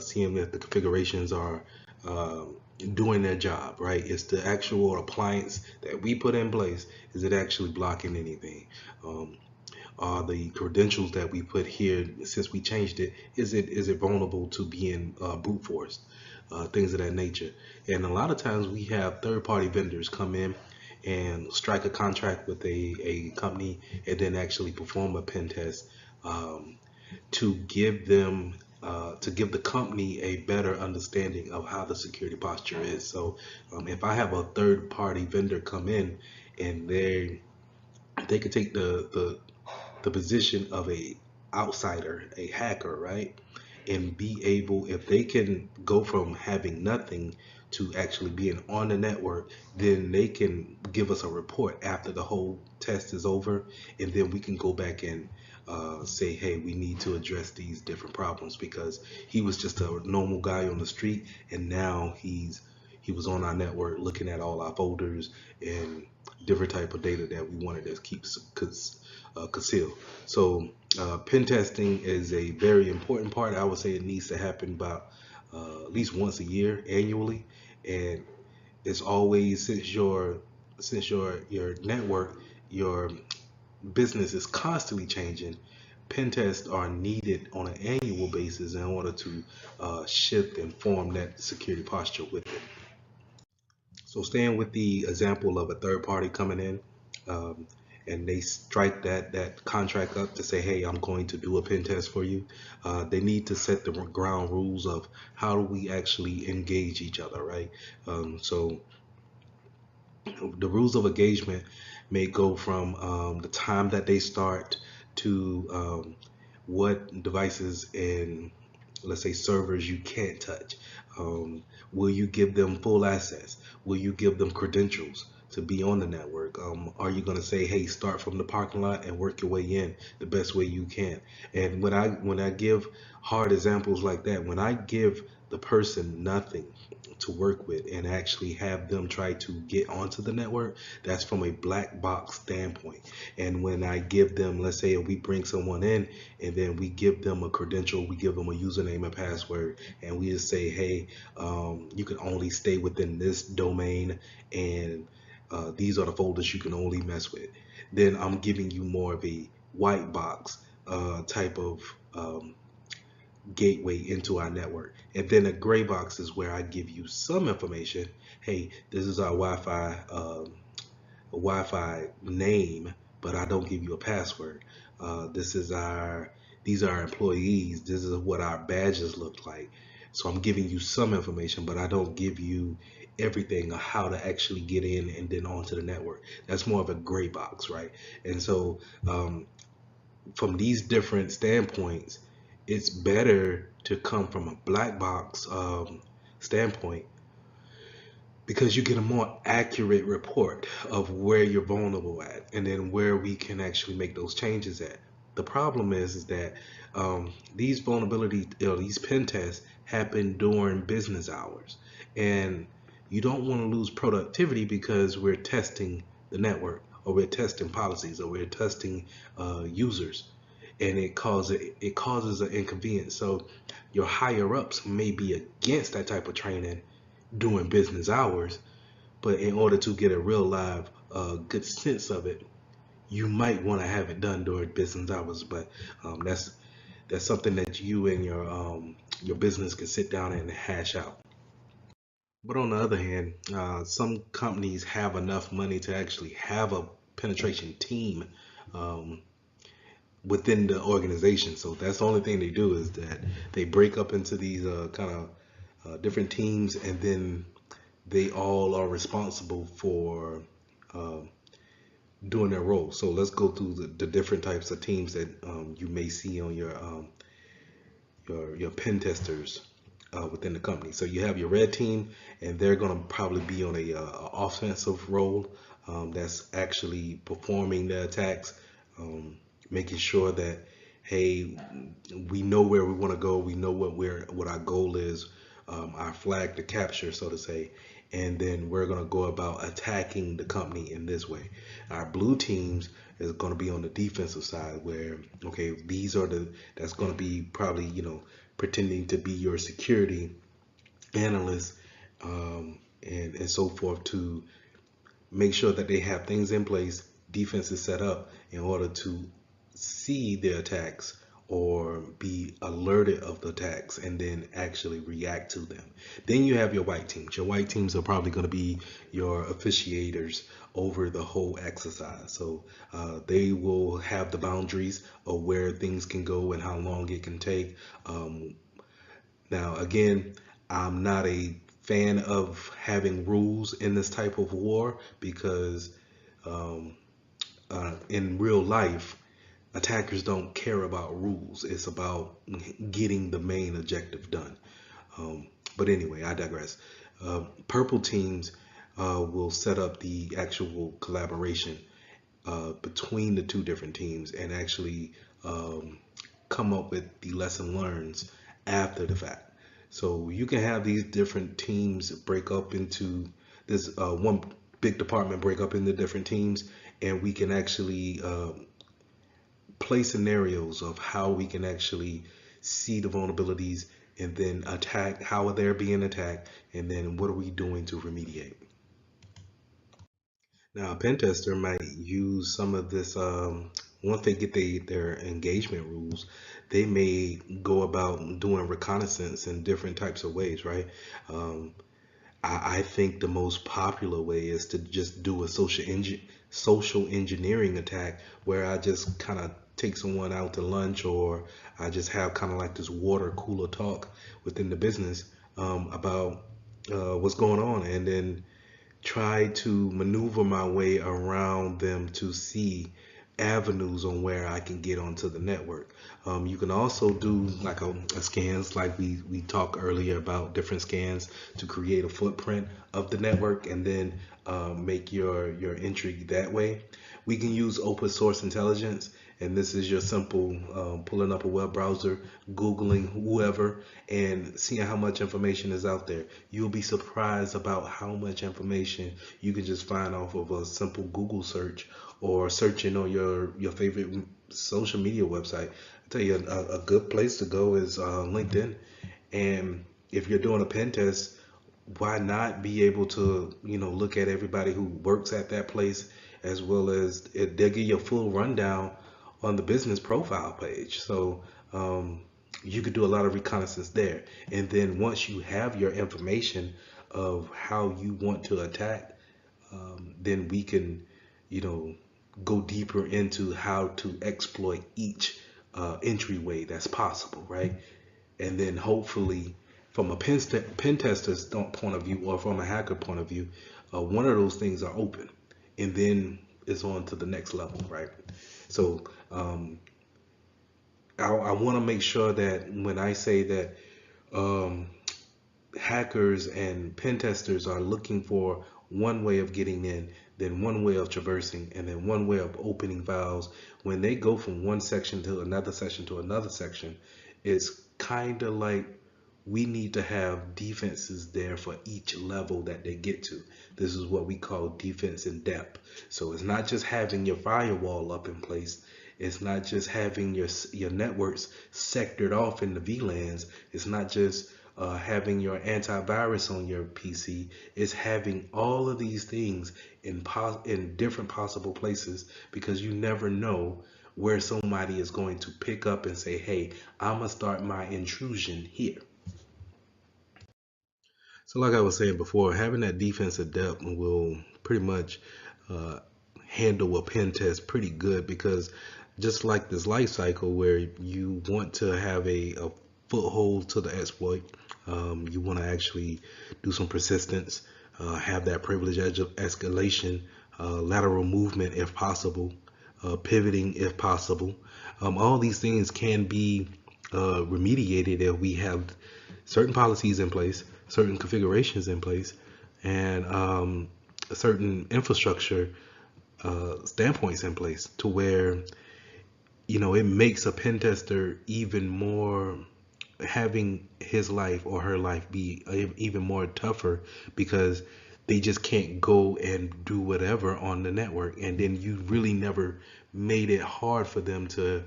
seeing if the configurations are uh, doing their job, right? It's the actual appliance that we put in place. Is it actually blocking anything? Um, the credentials that we put here since we changed it, is it vulnerable to being brute forced, things of that nature. And a lot of times we have third party vendors come in and strike a contract with a company and then actually perform a pen test, um, to give them to give the company a better understanding of how the security posture is. So if I have a third party vendor come in and they could take the position of a outsider, a hacker, right? And be able, if they can go from having nothing to actually being on the network, then they can give us a report after the whole test is over, and then we can go back and say, hey, we need to address these different problems because he was just a normal guy on the street, and now he was on our network looking at all our folders and different type of data that we wanted to keep concealed. So pen testing is a very important part. I would say it needs to happen about at least once a year annually, and it's always since your network, your business is constantly changing. Pen tests are needed on an annual basis in order to shift and form that security posture with it. So staying with the example of a third party coming in, um, and they strike that contract up to say, hey, I'm going to do a pen test for you. They need to set the ground rules of how do we actually engage each other, right? So the rules of engagement may go from the time that they start to what devices and, let's say, servers you can't touch. Will you give them full access? Will you give them credentials to be on the network? Are you going to say, hey, start from the parking lot and work your way in the best way you can? And when I give hard examples like that, when I give the person nothing to work with and actually have them try to get onto the network, that's from a black box standpoint. And when I give them, let's say if we bring someone in and then we give them a credential, we give them a username and password, and we just say, hey, you can only stay within this domain, and these are the folders you can only mess with, then I'm giving you more of a white box type of um, gateway into our network. And then a gray box is where I give you some information. Hey, this is our Wi-Fi name, but I don't give you a password. This is our These are our employees. This is what our badges look like. So I'm giving you some information, but I don't give you everything on how to actually get in and then onto the network. That's more of a gray box, right? And so from these different standpoints, it's better to come from a black box standpoint because you get a more accurate report of where you're vulnerable at and then where we can actually make those changes at. The problem is that these vulnerability, these pen tests happen during business hours, and you don't want to lose productivity because we're testing the network, or we're testing policies, or we're testing users, and it causes an inconvenience. So your higher ups may be against that type of training during business hours, but in order to get a real live good sense of it, you might want to have it done during business hours. But that's something that you and your business can sit down and hash out. But on the other hand, some companies have enough money to actually have a penetration team um, within the organization. So that's the only thing they do is that they break up into these kind of different teams, and then they all are responsible for uh, doing their role. So let's go through the different types of teams that you may see on your pen testers within the company. So you have your red team, and they're going to probably be on a offensive role that's actually performing the attacks, making sure that hey, we know where we want to go, we know what our goal is, our flag to capture, so to say, and then we're going to go about attacking the company in this way. Our blue teams is going to be on the defensive side, where okay, these are that's going to be probably pretending to be your security analyst, and so forth, to make sure that they have things in place, defenses set up in order to see the attacks or be alerted of the attacks and then actually react to them. Then you have your white teams. Your white teams are probably going to be your officiators over the whole exercise. So they will have the boundaries of where things can go and how long it can take. Now, again, I'm not a fan of having rules in this type of war because um, in real life, attackers don't care about rules. It's about getting the main objective done. But anyway, I digress. Purple teams will set up the actual collaboration between the two different teams and actually come up with the lesson learns after the fact. So you can have these different teams break up into this one big department, break up into different teams, and we can actually play scenarios of how we can actually see the vulnerabilities and then attack, how are they being attacked, and then what are we doing to remediate. Now, a pen tester might use some of this. Once they get their engagement rules, they may go about doing reconnaissance in different types of ways, right? Um, I think the most popular way is to just do a social engineering attack, where I just kind of take someone out to lunch, or I just have kind of like this water cooler talk within the business about what's going on, and then try to maneuver my way around them to see avenues on where I can get onto the network. You can also do like a scans, like we talked earlier about different scans to create a footprint of the network and then make your entry that way. We can use open source intelligence, and this is your simple pulling up a web browser, Googling whoever, and seeing how much information is out there. You'll be surprised about how much information you can just find off of a simple Google search or searching on your favorite social media website. I tell you, a good place to go is LinkedIn. And if you're doing a pen test, why not be able to look at everybody who works at that place, as well as they'll give you a full rundown on the business profile page. So you could do a lot of reconnaissance there. And then once you have your information of how you want to attack, then we can, you know, go deeper into how to exploit each entryway that's possible, right? And then hopefully, from a pen tester's point of view or from a hacker point of view, one of those things are open, and then it's on to the next level, right? So I want to make sure that when I say that um, hackers and pen testers are looking for one way of getting in, then one way of traversing, and then one way of opening files. When they go from one section to another section to another section, it's kind of like we need to have defenses there for each level that they get to. This is what we call defense in depth. So it's not just having your firewall up in place. It's not just having your networks sectored off in the VLANs. It's not just having your antivirus on your PC. It's having all of these things in different possible places, because you never know where somebody is going to pick up and say, hey, I'm gonna start my intrusion here. So like I was saying before, having that defensive depth will pretty much uh, handle a pen test pretty good, because just like this life cycle where you want to have a foothold to the exploit, you want to actually do some persistence, have that privilege escalation, lateral movement if possible, pivoting if possible. All these things can be remediated if we have certain policies in place, certain configurations in place, and certain infrastructure standpoints in place, to where, you know, it makes a pen tester even more, having his life or her life be even more tougher, because they just can't go and do whatever on the network, and then you really never made it hard for them to,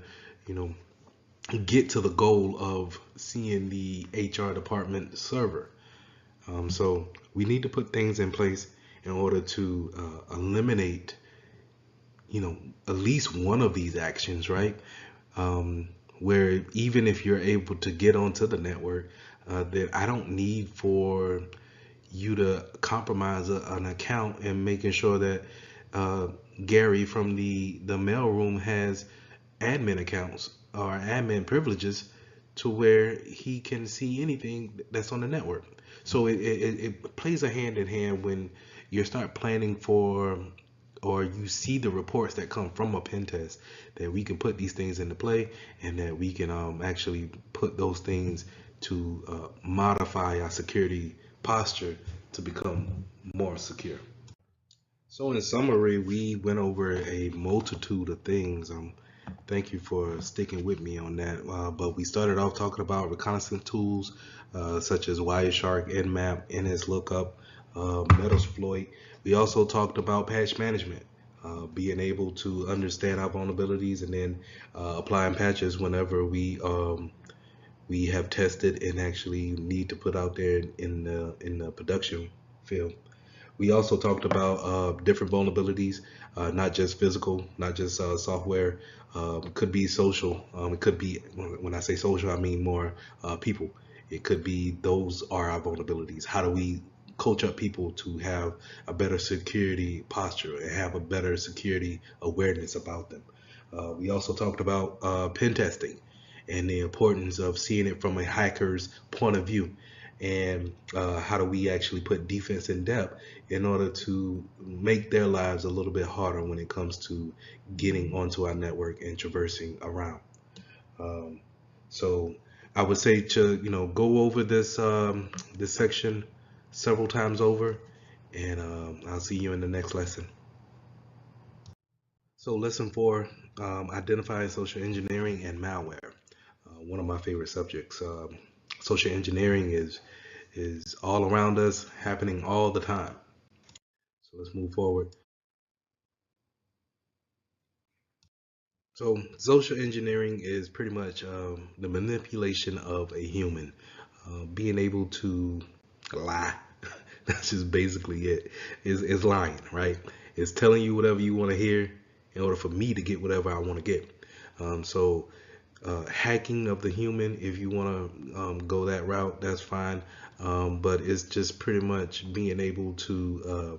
you know, get to the goal of seeing the HR department server. So we need to put things in place in order to eliminate, you know, at least one of these actions, right? Where even if you're able to get onto the network, that I don't need for you to compromise an account and making sure that uh, Gary from the mailroom has admin accounts or admin privileges to where he can see anything that's on the network. So it plays a hand in hand when you start planning for, or you see the reports that come from a pen test, that we can put these things into play, and that we can actually put those things to modify our security posture to become more secure. So in summary, we went over a multitude of things. Thank you for sticking with me on that. But we started off talking about reconnaissance tools such as Wireshark, Nmap, NSLOOKUP, Metasploit. We also talked about patch management, being able to understand our vulnerabilities and then applying patches whenever we have tested and actually need to put out there in the production field. We also talked about different vulnerabilities, not just physical, not just software. It could be social. It could be, when I say social, I mean more people. It could be those are our vulnerabilities. How do we coach up people to have a better security posture and have a better security awareness about them? We also talked about pen testing and the importance of seeing it from a hacker's point of view, and how do we actually put defense in depth in order to make their lives a little bit harder when it comes to getting onto our network and traversing around. Um, so I would say to, you know, go over this section several times over, and I'll see you in the next lesson. So lesson 4, identifying social engineering and malware. One of my favorite subjects. Social engineering is all around us, happening all the time. So let's move forward. So social engineering is pretty much the manipulation of a human, being able to lie. That's just basically it. Is lying, right? It's telling you whatever you want to hear in order for me to get whatever I want to get. So hacking of the human. If you want to go that route, that's fine. But it's just pretty much be able to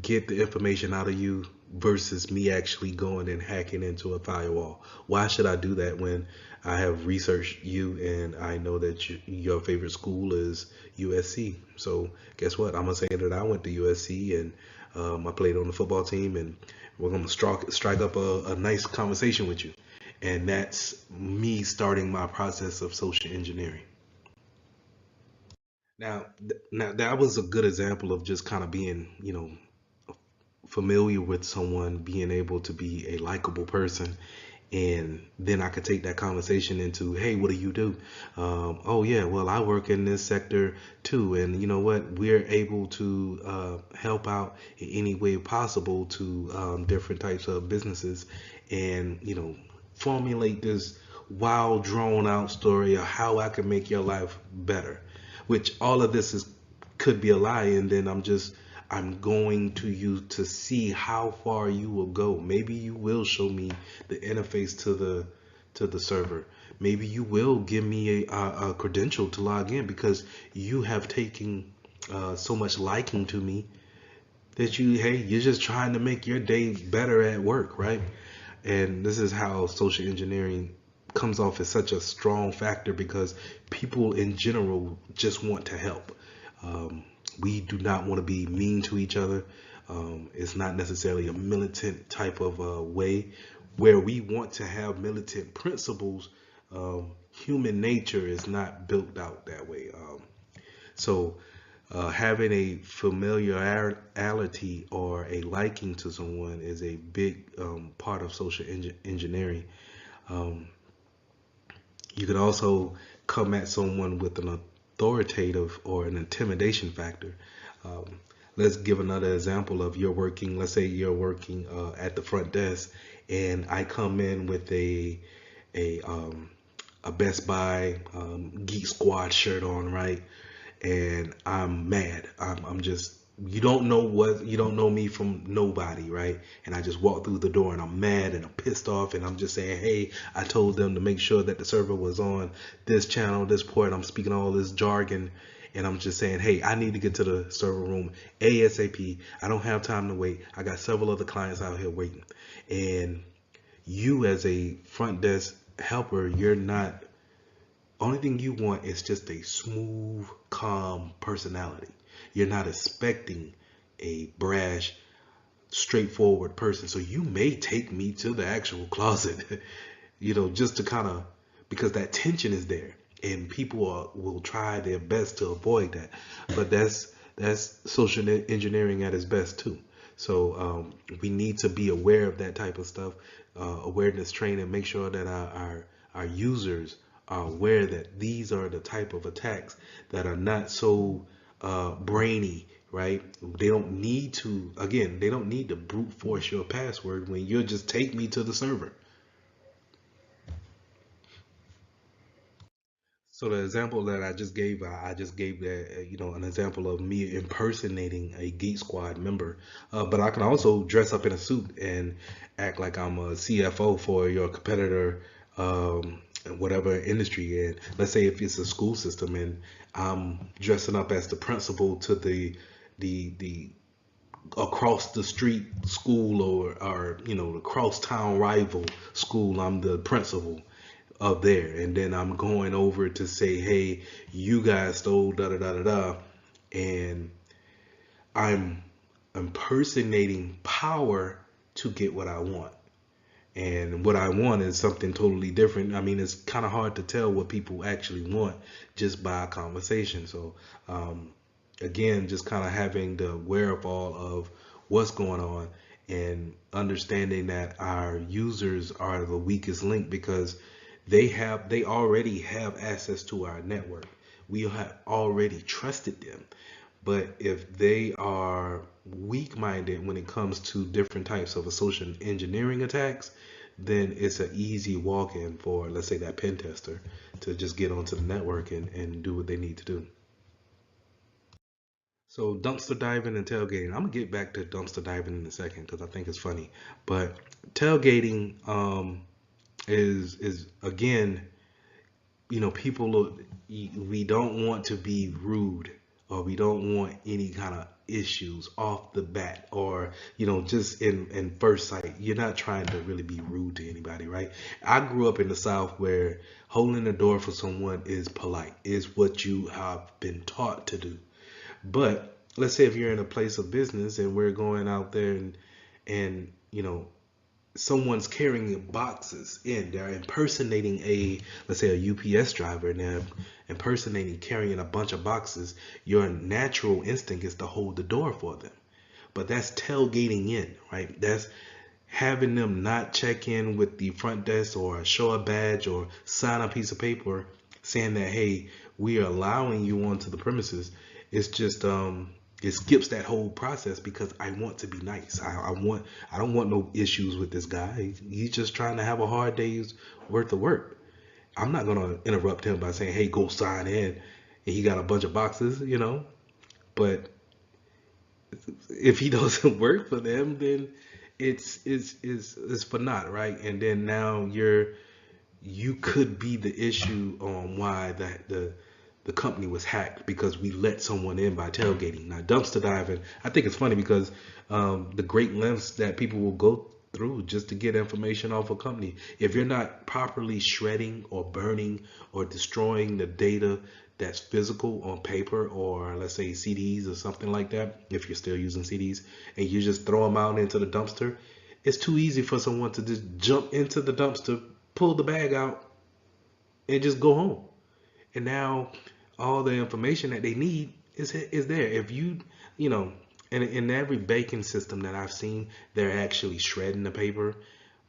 get the information out of you versus me actually going and hacking into a firewall. Why should I do that when I have researched you and I know that your favorite school is USC? So guess what? I'm gonna say that I went to USC and I played on the football team, and we're gonna strike up a nice conversation with you. And that's me starting my process of social engineering. Now that was a good example of just kind of being, familiar with someone, being able to be a likable person, and then I could take that conversation into, hey, what do you do? Oh yeah, well, I work in this sector too, and you know what, we're able to help out in any way possible to different types of businesses, and formulate this wild drawn out story of how I can make your life better, which all of this is could be a lie, and then I'm going to you to see how far you will go. Maybe you will show me the interface to the server. Maybe you will give me a credential to log in because you have taken so much liking to me that you're just trying to make your day better at work, right? And this is how social engineering comes off as such a strong factor, because people in general just want to help. Um, we do not want to be mean to each other. It's not necessarily a militant type of way where we want to have militant principles. Human nature is not built out that way. So having a familiarity or a liking to someone is a big part of social engineering. Um, you could also come at someone with an authoritative or an intimidation factor. Um, let's give another example of you're working, let's say you're working at the front desk, and I come in with a, um, a Best Buy Geek Squad shirt on, right? And I'm mad. I'm just, you don't know me from nobody, right? And I just walk through the door and I'm mad and I'm pissed off, and I'm just saying, hey, I told them to make sure that the server was on this channel, this port. I'm speaking all this jargon, and I'm just saying, hey, I need to get to the server room ASAP. I don't have time to wait. I got several other clients out here waiting. And you, as a front desk helper, you're not, only thing you want is just a smooth, calm personality. You're not expecting a brash, straightforward person. So you may take me to the actual closet, just to kind of, because that tension is there, and people will try their best to avoid that. But that's social engineering at its best too. So we need to be aware of that type of stuff, awareness training, make sure that our users are aware that these are the type of attacks that are not so brainy, right? They don't need to, again, they don't need to brute force your password when you just take me to the server. So the example that I just gave that, an example of me impersonating a Geek Squad member. But I can also dress up in a suit and act like I'm a CFO for your competitor, in whatever industry. And let's say if it's a school system, and I'm dressing up as the principal to the across the street school, or the cross town rival school. I'm the principal of there, and then I'm going over to say, hey, you guys stole da da da da da, and I'm impersonating power to get what I want. And what I want is something totally different. I mean, it's kind of hard to tell what people actually want just by a conversation. So, again, just kind of having the wherewithal of what's going on, and understanding that our users are the weakest link, because they already have access to our network. We have already trusted them. But if they are weak-minded when it comes to different types of social engineering attacks, then it's an easy walk-in for, let's say, that pen tester to just get onto the network and do what they need to do. So dumpster diving and tailgating. I'm gonna get back to dumpster diving in a second because I think it's funny. But tailgating, is again, people, we don't want to be rude, or we don't want any kind of issues off the bat, or just in first sight. You're not trying to really be rude to anybody, right? I grew up in the South where holding the door for someone is polite, is what you have been taught to do. But let's say if you're in a place of business and we're going out there, and someone's carrying boxes in. They're impersonating let's say a UPS driver, and they're impersonating carrying a bunch of boxes. Your natural instinct is to hold the door for them. But that's tailgating in, right? That's having them not check in with the front desk or show a badge or sign a piece of paper saying that, hey, we are allowing you onto the premises. It's just it skips that whole process because I want to be nice. I don't want no issues with this guy. He's just trying to have a hard day's worth of work. I'm not gonna interrupt him by saying, hey, go sign in, and he got a bunch of boxes, But if he doesn't work for them, then it's for naught, right? And then now you could be the issue on why the company was hacked, because we let someone in by tailgating. Now, dumpster diving, I think it's funny because the great lengths that people will go through just to get information off a company. If you're not properly shredding or burning or destroying the data that's physical on paper, or let's say CDs or something like that, if you're still using CDs, and you just throw them out into the dumpster, it's too easy for someone to just jump into the dumpster, pull the bag out, and just go home. And now all the information that they need is there. If you know, in every baking system that I've seen, they're actually shredding the paper.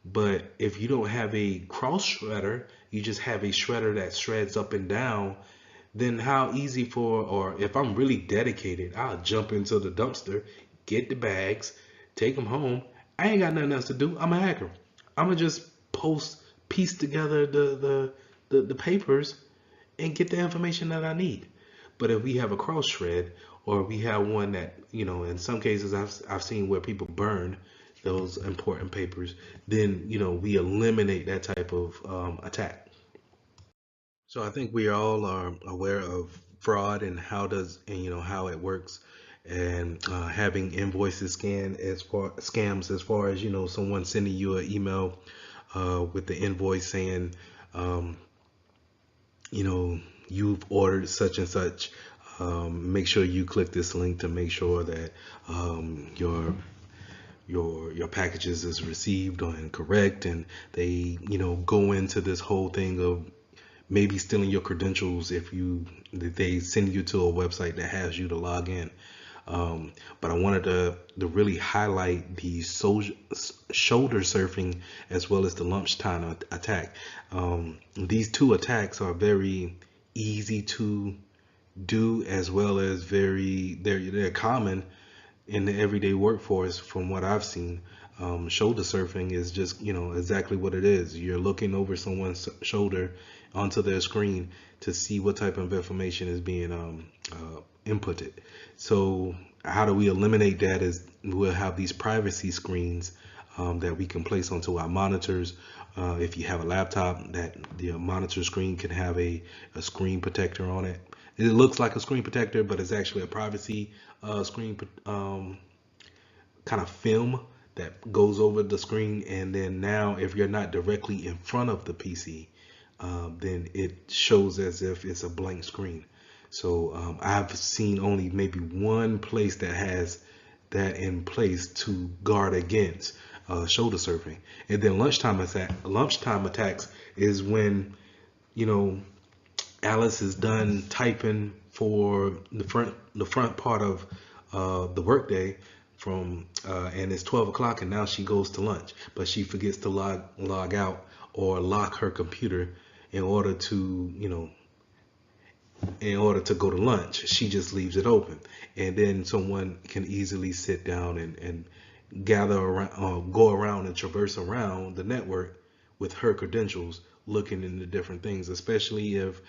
But if you don't have a cross shredder, you just have a shredder that shreds up and down, then how easy or if I'm really dedicated, I'll jump into the dumpster, get the bags, take them home. I ain't got nothing else to do. I'm a hacker. I'm gonna just piece together the papers and get the information that I need. But if we have a cross shred, or we have one that, in some cases I've seen where people burn those important papers, then, we eliminate that type of attack. So I think we all are aware of fraud and how it works, and having invoices scanned as far scams, as far as someone sending you an email with the invoice saying, um, you've ordered such and such. Make sure you click this link to make sure that your packages is received and correct, and they go into this whole thing of maybe stealing your credentials if they send you to a website that has you to log in. But I wanted to really highlight the shoulder surfing as well as the lunchtime attack. These two attacks are very easy to do, as well as they're common in the everyday workforce from what I've seen. Shoulder surfing is just, exactly what it is. You're looking over someone's shoulder onto their screen to see what type of information is being inputted. So how do we eliminate that? Is we'll have these privacy screens that we can place onto our monitors. If you have a laptop, that the monitor screen can have a screen protector on it. It looks like a screen protector, but it's actually a privacy screen kind of film that goes over the screen. And then now, if you're not directly in front of the PC, then it shows as if it's a blank screen. So I've seen only maybe one place that has that in place to guard against shoulder surfing. And then lunchtime attacks is when Alice is done typing for the front part of the workday and it's 12 o'clock, and now she goes to lunch, but she forgets to log out or lock her computer in order to go to lunch. She just leaves it open, and then someone can easily sit down and gather around, go around and traverse around the network with her credentials, looking into different things, especially if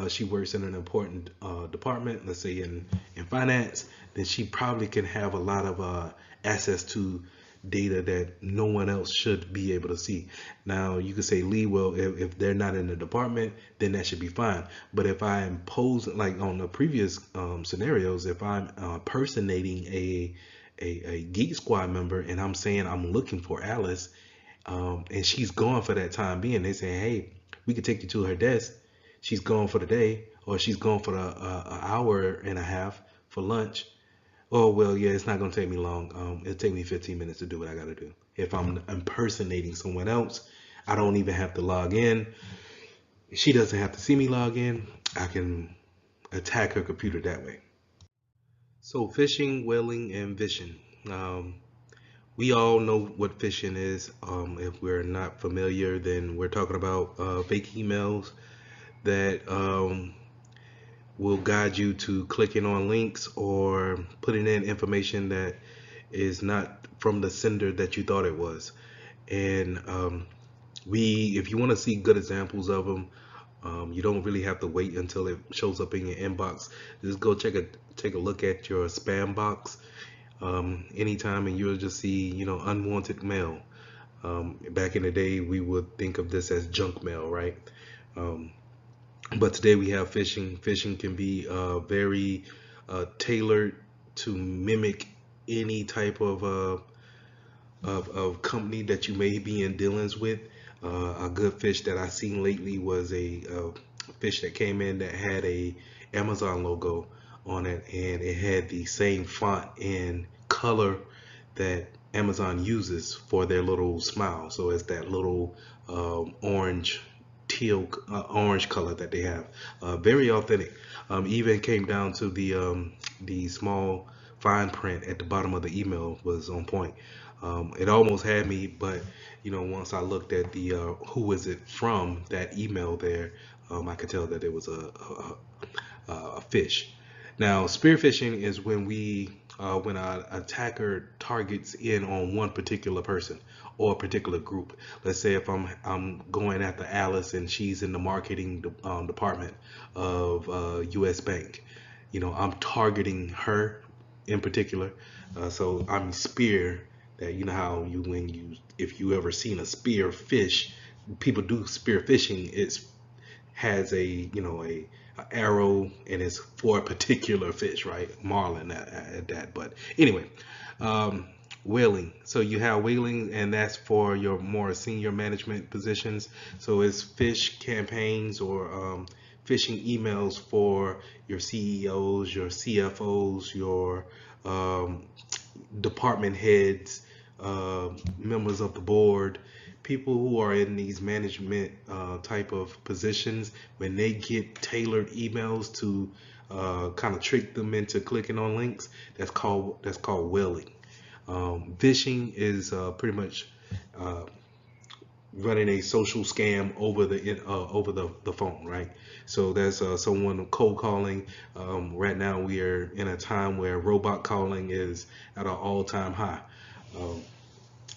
she works in an important department, let's say in finance. Then she probably can have a lot of access to data that no one else should be able to see. Now you could say, Lee, well, if they're not in the department, then that should be fine. But if I impose, like on the previous scenarios, if I'm personating a Geek Squad member and I'm saying I'm looking for Alice, and she's gone for that time being, they say, hey, we could take you to her desk. She's gone for the day, or she's gone for a hour and a half for lunch. Oh, well, yeah, it's not going to take me long. It'll take me 15 minutes to do what I got to do. If I'm impersonating someone else, I don't even have to log in. She doesn't have to see me log in. I can attack her computer that way. So phishing, whaling, and vishing. We all know what phishing is. If we're not familiar, then we're talking about fake emails that will guide you to clicking on links or putting in information that is not from the sender that you thought it was. And if you want to see good examples of them, you don't really have to wait until it shows up in your inbox. Just go take a look at your spam box anytime, and you'll just see, unwanted mail. Back in the day, we would think of this as junk mail, right? But today we have phishing. Phishing can be very tailored to mimic any type of company that you may be in dealings with. A good fish that I seen lately was a fish that came in that had a Amazon logo on it, and it had the same font and color that Amazon uses for their little smile. So it's that little orange teal orange color that they have. Very authentic. Even came down to the small fine print at the bottom of the email was on point. It almost had me, but once I looked at the who is it from that email there, I could tell that it was a fish. Now, spear phishing is when an attacker targets in on one particular person or a particular group. Let's say if I'm going after Alice and she's in the marketing department of U.S. Bank, I'm targeting her in particular. So I'm spear that, how if you ever seen a spear fish, people do spear fishing. It's has a arrow and it's for a particular fish, right? Marlin at that. But anyway, whaling. So you have whaling, and that's for your more senior management positions. So it's fish campaigns or phishing emails for your CEOs, your CFOs, your department heads, members of the board, people who are in these management type of positions. When they get tailored emails to kind of trick them into clicking on links, that's called whaling. Phishing is pretty much running a social scam over the phone, right? So that's someone cold calling. Right now we are in a time where robot calling is at an all-time high.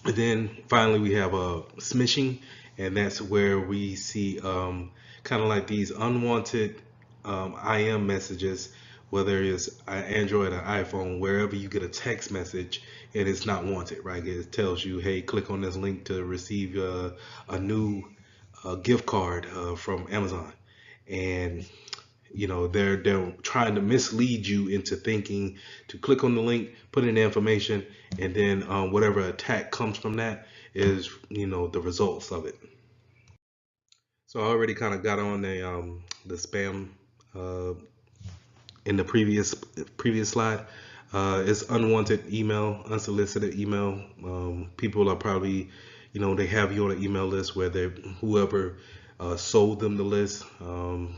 And then finally we have smishing, and that's where we see kind of like these unwanted IM messages, whether it's an Android or iPhone, wherever you get a text message and it's not wanted, right? It tells you, hey, click on this link to receive a new gift card from Amazon, and they're trying to mislead you into thinking to click on the link, put in the information, and then whatever attack comes from that is the results of it. So I already kind of got on the spam uh, in the previous slide. It's unwanted email, unsolicited email. People are probably, they have you on an email list where whoever sold them the list,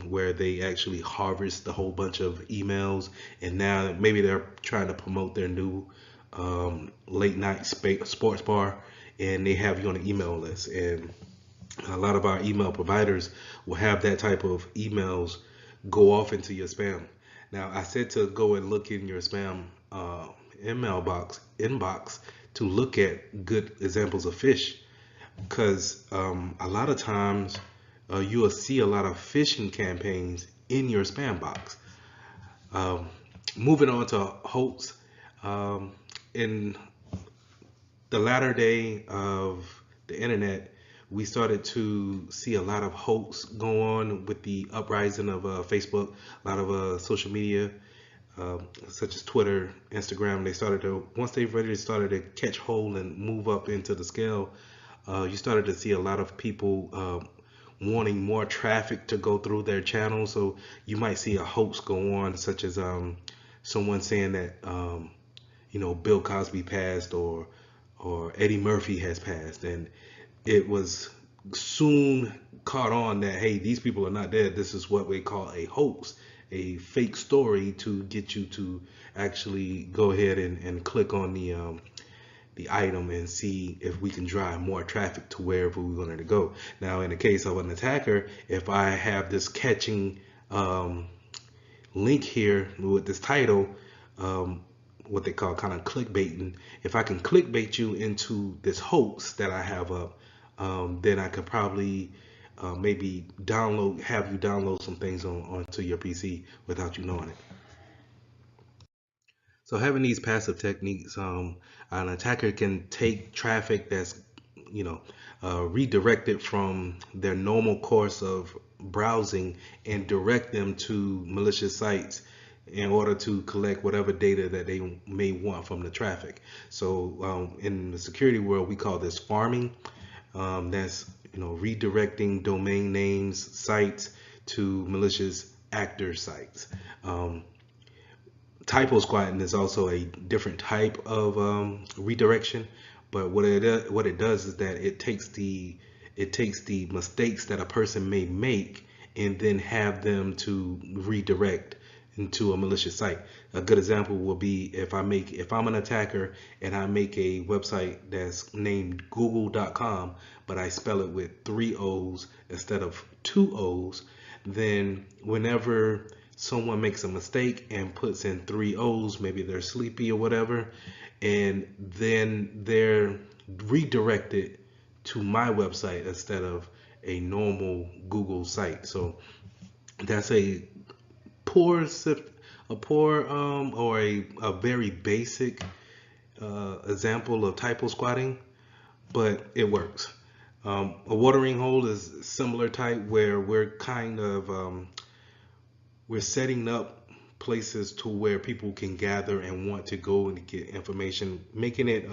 where they actually harvest the whole bunch of emails, and now maybe they're trying to promote their new late night sports bar, and they have you on an email list. And a lot of our email providers will have that type of emails go off into your spam. Now, I said to go and look in your spam email inbox to look at good examples of fish, because a lot of times you will see a lot of phishing campaigns in your spam box. Moving on to hoax, in the latter day of the internet, we started to see a lot of hoax go on with the uprising of Facebook, a lot of social media, such as Twitter, Instagram. They started to, once they really started to catch hold and move up into the scale, you started to see a lot of people wanting more traffic to go through their channel. So you might see a hoax go on, such as someone saying that Bill Cosby passed, or Eddie Murphy has passed, and it was soon caught on that, hey, these people are not dead. This is what we call a hoax, a fake story to get you to actually go ahead and click on the item and see if we can drive more traffic to wherever we wanted to go. Now, in the case of an attacker, if I have this catching link here with this title, what they call kind of clickbaiting, if I can clickbait you into this hoax that I have up, then I could probably maybe have you download some things onto your PC without you knowing it. So having these passive techniques, an attacker can take traffic that's, redirected from their normal course of browsing and direct them to malicious sites in order to collect whatever data that they may want from the traffic. So in the security world, we call this farming. That's redirecting domain names, sites to malicious actor sites. Typo squatting is also a different type of redirection, but what it does is that it takes the mistakes that a person may make and then have them to redirect into a malicious site. A good example will be if I'm an attacker and I make a website that's named google.com, but I spell it with 3 O's instead of 2 O's, then whenever someone makes a mistake and puts in 3 O's, maybe they're sleepy or whatever, and then they're redirected to my website instead of a normal Google site. So that's a poor or a very basic example of typo squatting, but it works. A watering hole is similar type, where we're setting up places to where people can gather and want to go and get information, making it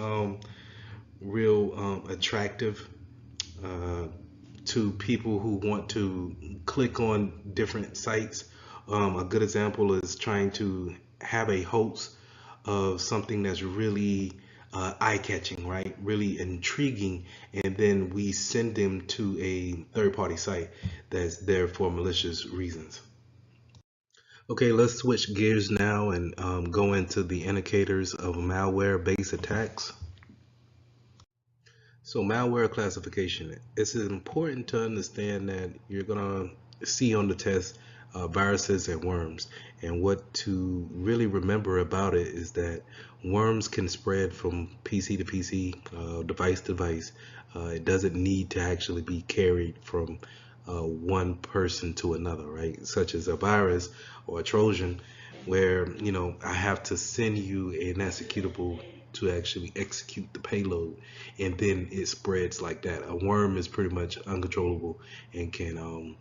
real attractive to people who want to click on different sites. A good example is trying to have a host of something that's really eye-catching, right? Really intriguing, and then we send them to a third-party site that's there for malicious reasons. Okay, let's switch gears now and go into the indicators of malware-based attacks. So malware classification. It's important to understand that you're gonna see on the test viruses and worms. And what to really remember about it is that worms can spread from PC to PC, device to device. It doesn't need to actually be carried from one person to another, right? Such as a virus or a Trojan, where I have to send you an executable to actually execute the payload, and then it spreads like that. A worm is pretty much uncontrollable and can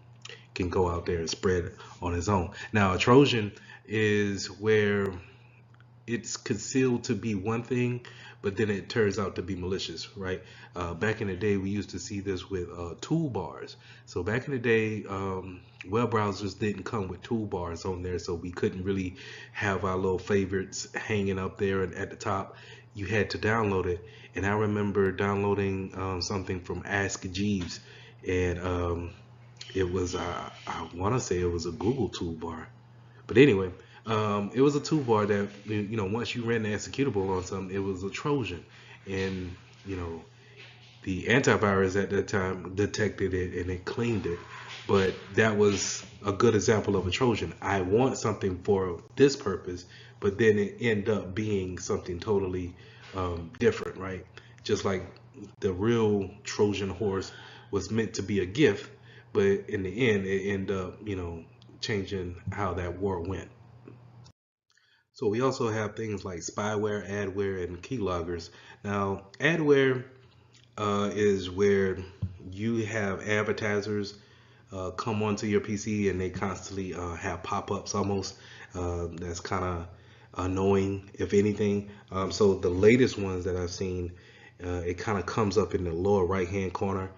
go out there and spread on its own. Now a Trojan is where it's concealed to be one thing, but then it turns out to be malicious, right? Back in the day, we used to see this with toolbars. So back in the day, web browsers didn't come with toolbars on there, so we couldn't really have our little favorites hanging up there and at the top. You had to download it. And I remember downloading something from Ask Jeeves, and it was, I want to say it was a Google toolbar. But anyway, it was a toolbar that, once you ran the executable on something, it was a Trojan. And, the antivirus at that time detected it and it cleaned it. But that was a good example of a Trojan. I want something for this purpose, but then it ended up being something totally different, right? Just like the real Trojan horse was meant to be a gift, but in the end, it ended up, changing how that war went. So we also have things like spyware, adware, and keyloggers. Now, adware is where you have advertisers come onto your PC and they constantly have pop-ups almost. That's kind of annoying, if anything. So the latest ones that I've seen, it kind of comes up in the lower right-hand corner,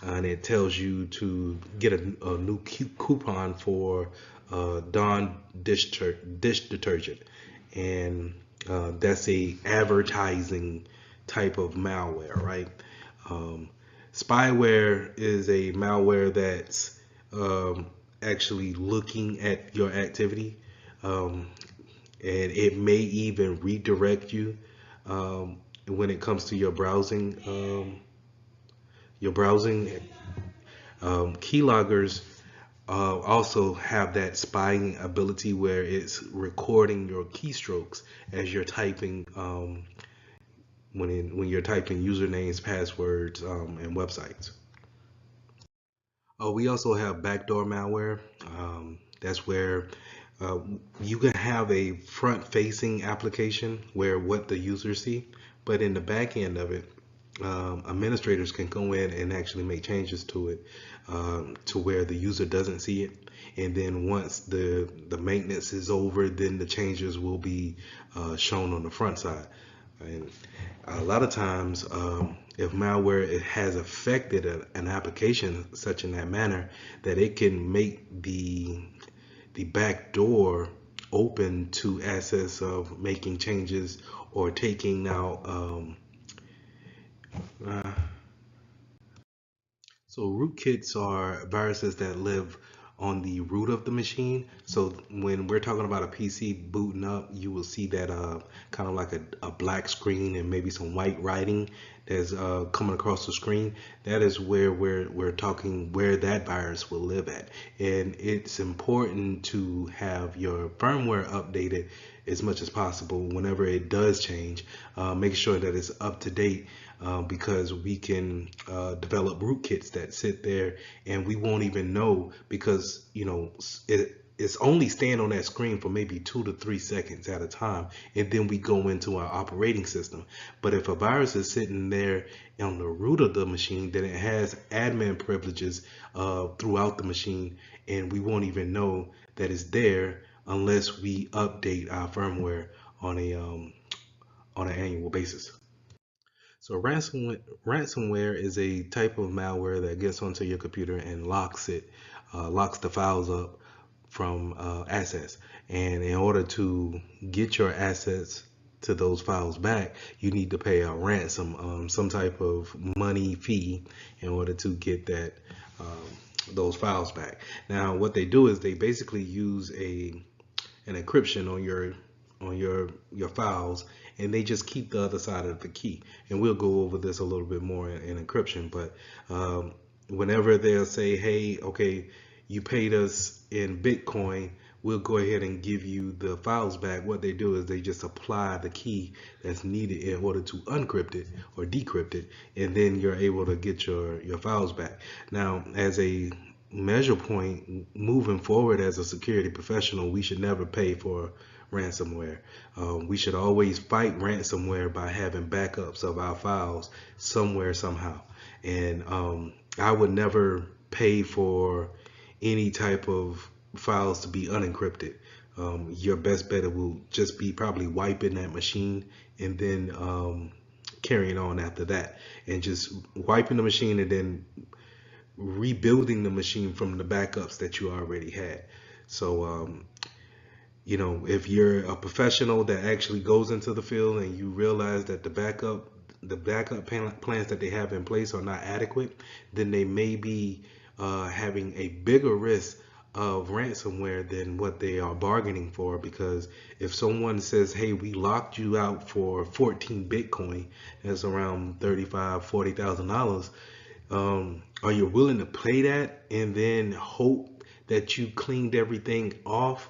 and it tells you to get a new coupon for Dawn dish detergent, and that's a advertising type of malware, right? Um, Spyware is a malware that's actually looking at your activity, um, and it may even redirect you when it comes to your browsing. Your browsing keyloggers also have that spying ability where it's recording your keystrokes as you're typing when you're typing usernames, passwords, and websites. We also have backdoor malware. That's where uh, you can have a front-facing application where what the users see, but in the back end of it, administrators can go in and actually make changes to it to where the user doesn't see it. And then once the maintenance is over, then the changes will be shown on the front side. And a lot of times, if malware it has affected an application such in that manner that it can make the back door open to access of making changes or taking out uh, so rootkits are viruses that live on the root of the machine. So when we're talking about a PC booting up, you will see that kind of like a black screen and maybe some white writing that's coming across the screen. That is where we're talking where that virus will live at. And it's important to have your firmware updated as much as possible whenever it does change. Make sure that it's up to date because we can develop rootkits that sit there and we won't even know because it's only staying on that screen for maybe 2 to 3 seconds at a time, and then we go into our operating system. But if a virus is sitting there on the root of the machine, then it has admin privileges throughout the machine, and we won't even know that it's there unless we update our firmware on an annual basis. So ransomware is a type of malware that gets onto your computer and locks the files up from access. And in order to get your assets to those files back, you need to pay a ransom, some type of money fee, in order to get those files back. Now, what they do is they basically use an encryption on your files, and they just keep the other side of the key. And we'll go over this a little bit more in encryption, but whenever they'll say, hey, okay, you paid us in Bitcoin, we'll go ahead and give you the files back. What they do is they just apply the key that's needed in order to uncrypt it or decrypt it, and then you're able to get your files back. Now, as a measure point moving forward as a security professional, we should never pay for ransomware. We should always fight ransomware by having backups of our files somewhere, somehow. And I would never pay for any type of files to be unencrypted. Your best bet will just be probably wiping that machine and then carrying on after that, and just wiping the machine and then rebuilding the machine from the backups that you already had. So if you're a professional that actually goes into the field and you realize that the backup plans that they have in place are not adequate, then they may be having a bigger risk of ransomware than what they are bargaining for. Because if someone says, hey, we locked you out for 14 Bitcoin, that's around $35,000-$40,000, are you willing to pay that and then hope that you cleaned everything off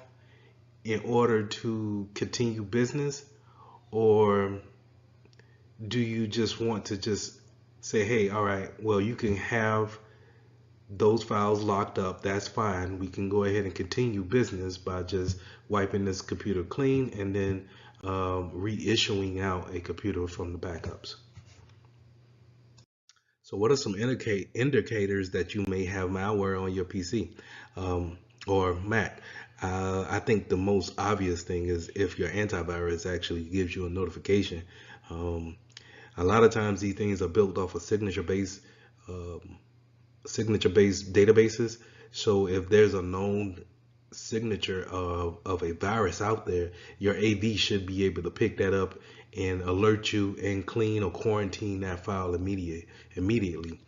in order to continue business? Or do you just want to just say, hey, all right, well, you can have those files locked up, that's fine. We can go ahead and continue business by just wiping this computer clean and then reissuing out a computer from the backups. So what are some indicators that you may have malware on your PC or Mac? I think the most obvious thing is if your antivirus actually gives you a notification. Um, a lot of times these things are built off of signature-based databases. So if there's a known signature of a virus out there, your AV should be able to pick that up and alert you and clean or quarantine that file immediately.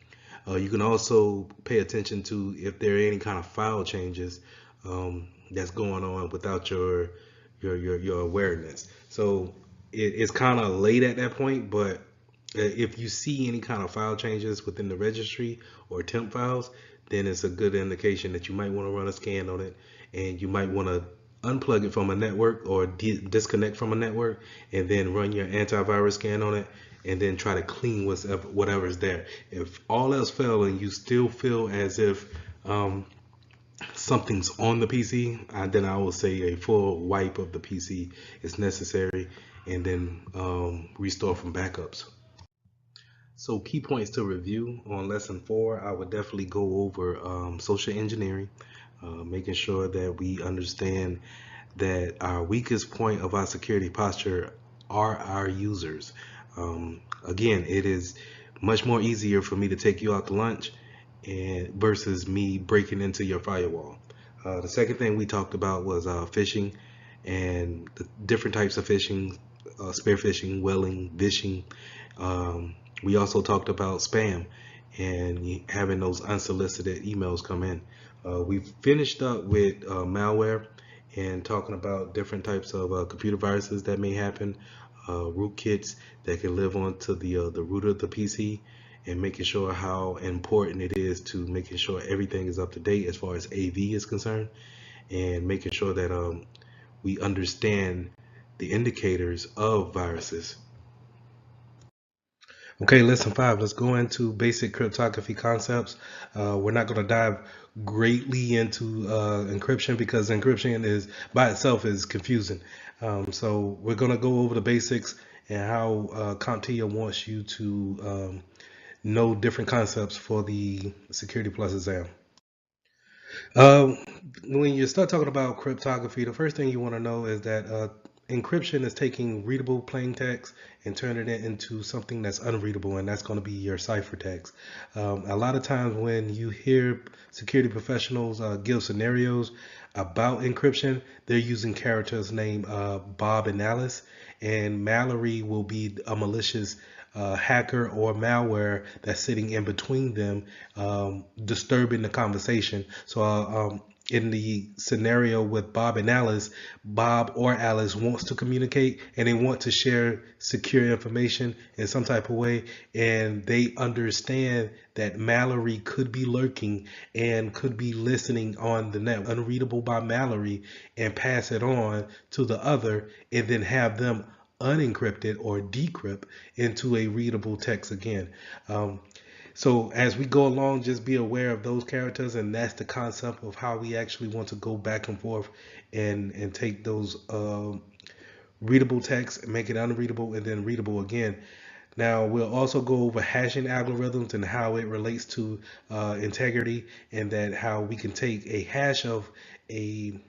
You can also pay attention to if there are any kind of file changes that's going on without your awareness. So it's kind of late at that point, but if you see any kind of file changes within the registry or temp files, then it's a good indication that you might want to run a scan on it, and you might want to unplug it from a network or disconnect from a network, and then run your antivirus scan on it, and then try to clean whatever's there. If all else fails and you still feel as if something's on the PC, then I will say a full wipe of the PC is necessary, and then restore from backups. So key points to review on lesson 4, I would definitely go over social engineering, making sure that we understand that our weakest point of our security posture are our users. Again, it is much more easier for me to take you out to lunch and versus me breaking into your firewall. The second thing we talked about was phishing and the different types of phishing, spear phishing, welling, vishing. We also talked about spam and having those unsolicited emails come in. We finished up with malware and talking about different types of computer viruses that may happen, rootkits that can live onto the root of the PC, and making sure how important it is to making sure everything is up to date as far as AV is concerned, and making sure that we understand the indicators of viruses. Okay, lesson 5, let's go into basic cryptography concepts. We're not going to dive greatly into encryption because encryption is by itself is confusing. So we're going to go over the basics and how CompTIA wants you to know different concepts for the Security Plus exam. When you start talking about cryptography, the first thing you want to know is that encryption is taking readable plain text and turning it into something that's unreadable, and that's going to be your ciphertext. A lot of times when you hear security professionals give scenarios about encryption, they're using characters named Bob and Alice, and Mallory will be a malicious hacker or malware that's sitting in between them, disturbing the conversation. So in the scenario with Bob and Alice, Bob or Alice wants to communicate and they want to share secure information in some type of way, and they understand that Mallory could be lurking and could be listening on the net, unreadable by Mallory, and pass it on to the other, and then have them unencrypted or decrypt into a readable text again. So as we go along, just be aware of those characters, and that's the concept of how we actually want to go back and forth and take those readable text and make it unreadable and then readable again. Now we'll also go over hashing algorithms and how it relates to integrity, and that how we can take a hash of a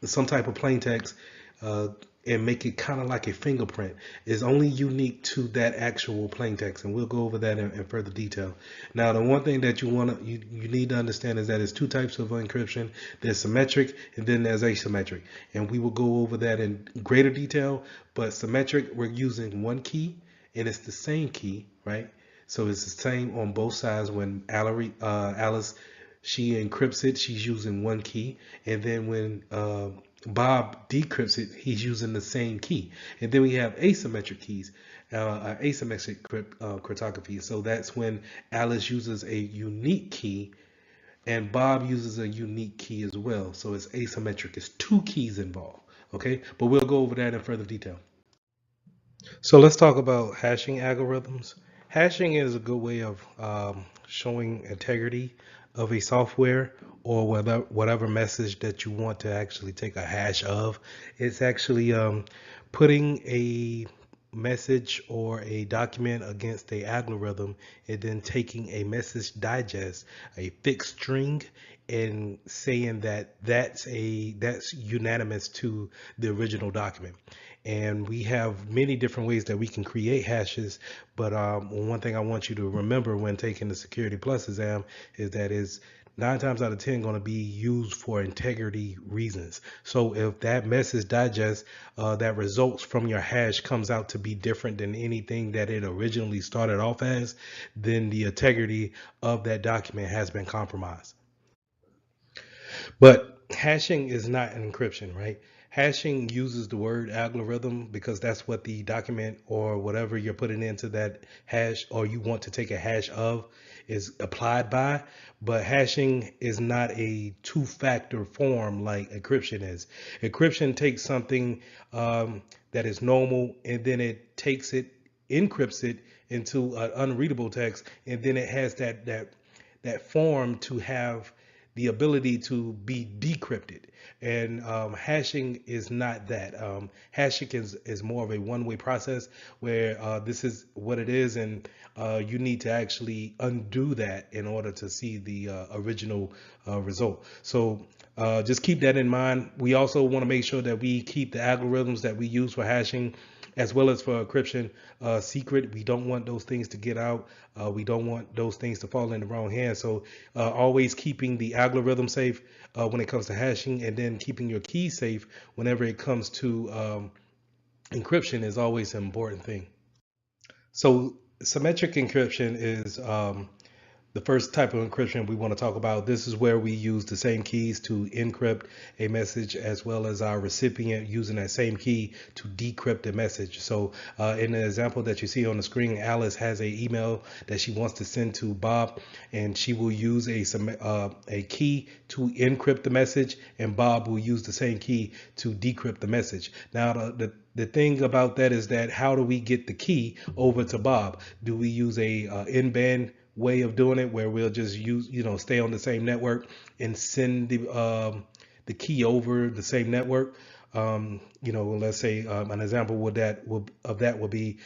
some type of plain text and make it kind of like a fingerprint. Is only unique to that actual plain text, and we'll go over that in further detail. Now, the one thing that you need to understand is that there's 2 types of encryption. There's symmetric and then there's asymmetric, and we will go over that in greater detail. But symmetric, we're using one key and it's the same key, right? So it's the same on both sides. When Alice, she encrypts it, she's using one key, and then when Bob decrypts it, he's using the same key. And then we have asymmetric keys, asymmetric cryptography. So that's when Alice uses a unique key and Bob uses a unique key as well. So it's asymmetric. It's 2 keys involved. Okay, but we'll go over that in further detail. So let's talk about hashing algorithms. Hashing is a good way of showing integrity of a software or whatever message that you want to actually take a hash of. It's actually putting a message or a document against a algorithm and then taking a message digest, a fixed string, and saying that that's unanimous to the original document. And we have many different ways that we can create hashes, but one thing I want you to remember when taking the Security Plus exam is that is 9 times out of 10 going to be used for integrity reasons. So if that message digest that results from your hash comes out to be different than anything that it originally started off as, then the integrity of that document has been compromised. But hashing is not an encryption, right? Hashing uses the word algorithm because that's what the document or whatever you're putting into that hash or you want to take a hash of is applied by. But hashing is not a two-factor form like encryption is. Encryption takes something that is normal and then it takes it, encrypts it into an unreadable text, and then it has that form to have the ability to be decrypted. And hashing is not that. Hashing is more of a one-way process where this is what it is, and you need to actually undo that in order to see the original result. So just keep that in mind. We also want to make sure that we keep the algorithms that we use for hashing as well as for encryption secret. We don't want those things to get out. We don't want those things to fall in the wrong hands. So always keeping the algorithm safe when it comes to hashing, and then keeping your key safe whenever it comes to encryption is always an important thing. So symmetric encryption is the first type of encryption we want to talk about. This is where we use the same keys to encrypt a message as well as our recipient using that same key to decrypt the message. So in the example that you see on the screen, Alice has a email that she wants to send to Bob, and she will use a key to encrypt the message, and Bob will use the same key to decrypt the message. Now the thing about that is that how do we get the key over to Bob? Do we use a in-band way of doing it where we'll just use, stay on the same network and send the key over the same network? Let's say an example of that would be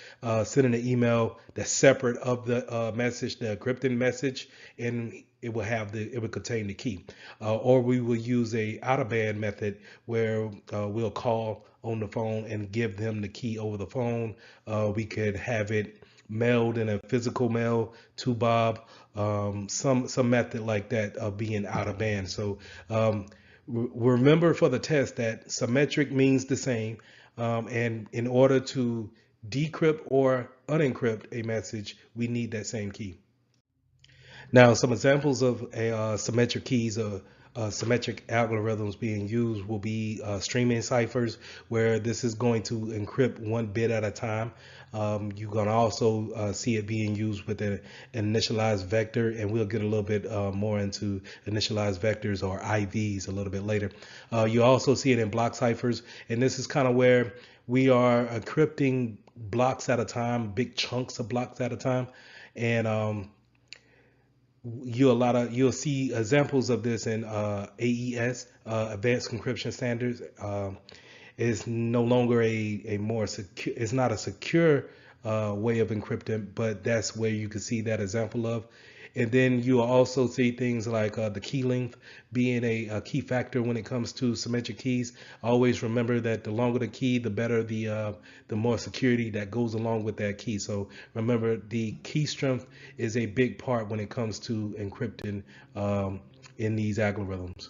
sending an email that's separate of the message, the encrypted message, and it will contain the key. Or we will use a out of band method where we'll call on the phone and give them the key over the phone. We could have it mailed in a physical mail to Bob, some method like that of being out of band. So remember for the test that symmetric means the same, and in order to decrypt or unencrypt a message, we need that same key. Now, some examples of symmetric keys or symmetric algorithms being used will be streaming ciphers, where this is going to encrypt one bit at a time. You're going to also see it being used with an initialized vector, and we'll get a little bit more into initialized vectors or IVs a little bit later. You also see it in block ciphers, and this is kind of where we are encrypting blocks at a time, big chunks of blocks at a time, and you'll see examples of this in AES, Advanced Encryption Standards. Is no longer a more secure. It's not a secure way of encrypting, but that's where you can see that example of. And then you'll also see things like the key length being a key factor when it comes to symmetric keys. Always remember that the longer the key, the better the more security that goes along with that key. So remember, the key strength is a big part when it comes to encrypting in these algorithms.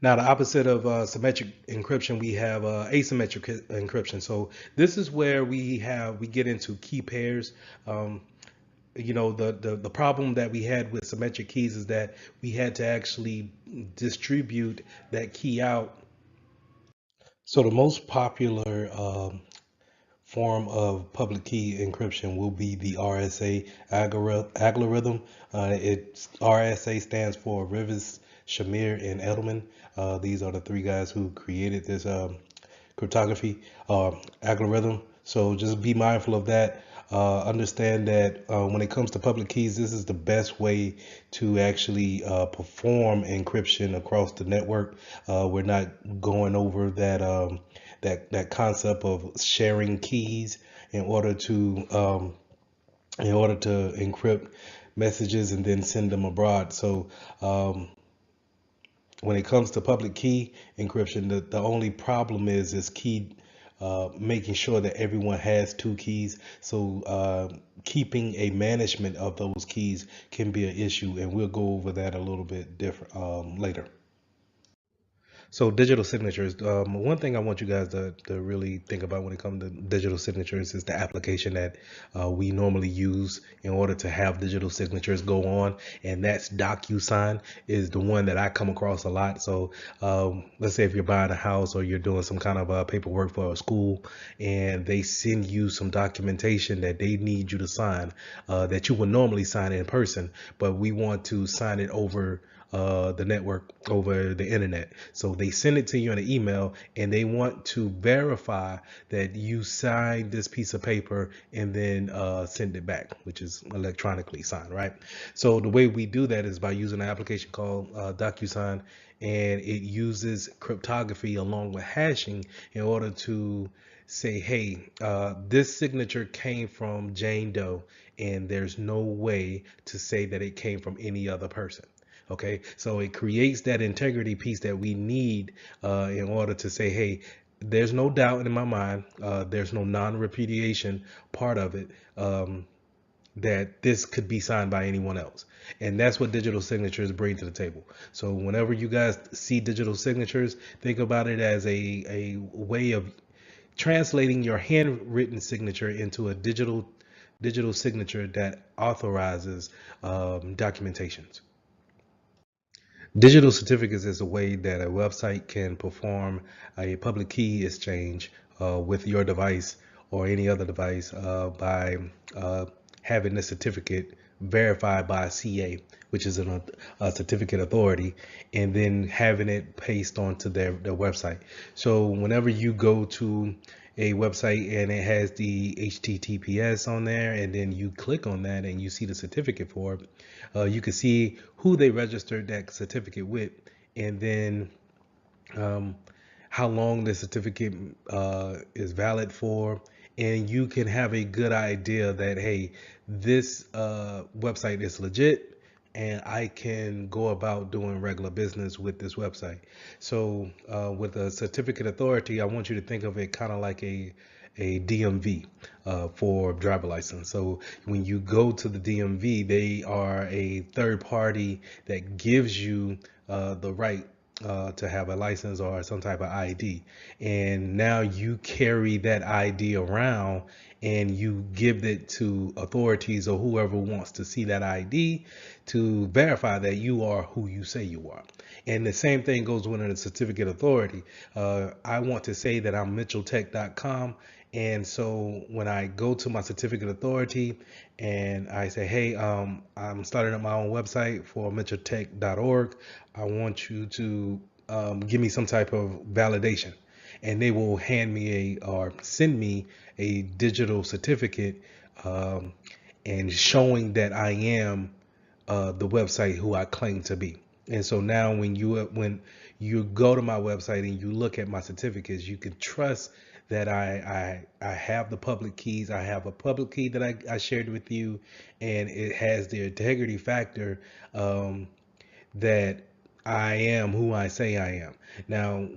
Now, the opposite of symmetric encryption, we have asymmetric encryption. So this is where we get into key pairs. The problem that we had with symmetric keys is that we had to actually distribute that key out. So the most popular form of public key encryption will be the RSA algorithm. RSA stands for Rivers, Shamir, and Edelman. These are the three guys who created this cryptography algorithm. So just be mindful of that. Understand that when it comes to public keys, this is the best way to actually perform encryption across the network. We're not going over that concept of sharing keys in order to encrypt messages and then send them abroad. So um, when it comes to public key encryption, the only problem is key making sure that everyone has two keys. So keeping a management of those keys can be an issue, and we'll go over that a little bit different later. So digital signatures. One thing I want you guys to really think about when it comes to digital signatures is the application that we normally use in order to have digital signatures go on, and that's DocuSign is the one that I come across a lot. So let's say if you're buying a house or you're doing some kind of paperwork for a school, and they send you some documentation that they need you to sign that you would normally sign in person, but we want to sign it over the network, over the internet. So they send it to you in an email, and they want to verify that you signed this piece of paper and then send it back, which is electronically signed, right? So the way we do that is by using an application called DocuSign, and it uses cryptography along with hashing in order to say, hey, this signature came from Jane Doe, and there's no way to say that it came from any other person. Okay, so it creates that integrity piece that we need in order to say, hey, there's no doubt in my mind, there's no non-repudiation part of it, that this could be signed by anyone else. And that's what digital signatures bring to the table. So whenever you guys see digital signatures, think about it as a way of translating your handwritten signature into a digital signature that authorizes documentations. Digital certificates is a way that a website can perform a public key exchange with your device or any other device by uh, having the certificate verified by a CA, which is a certificate authority, and then having it pasted onto their website. So whenever you go to a website and it has the HTTPS on there, and then you click on that and you see the certificate for it, you can see who they registered that certificate with, and then um, how long the certificate is valid for, and you can have a good idea that, hey, this website is legit, and I can go about doing regular business with this website. So with a certificate authority, I want you to think of it kind of like a DMV for driver license. So when you go to the DMV, they are a third party that gives you the right to have a license or some type of ID. And now you carry that ID around and you give it to authorities or whoever wants to see that ID to verify that you are who you say you are. And the same thing goes with a certificate authority. I want to say that I'm mitchelltech.com. And so when I go to my certificate authority and I say, hey, I'm starting up my own website for mitchelltech.org, I want you to give me some type of validation. And they will hand me or send me a digital certificate um, and showing that I am the website who I claim to be. And so now when you go to my website and you look at my certificates, you can trust that I have the public keys. I have a public key that I shared with you, and it has the integrity factor that I am who I say I am. Now,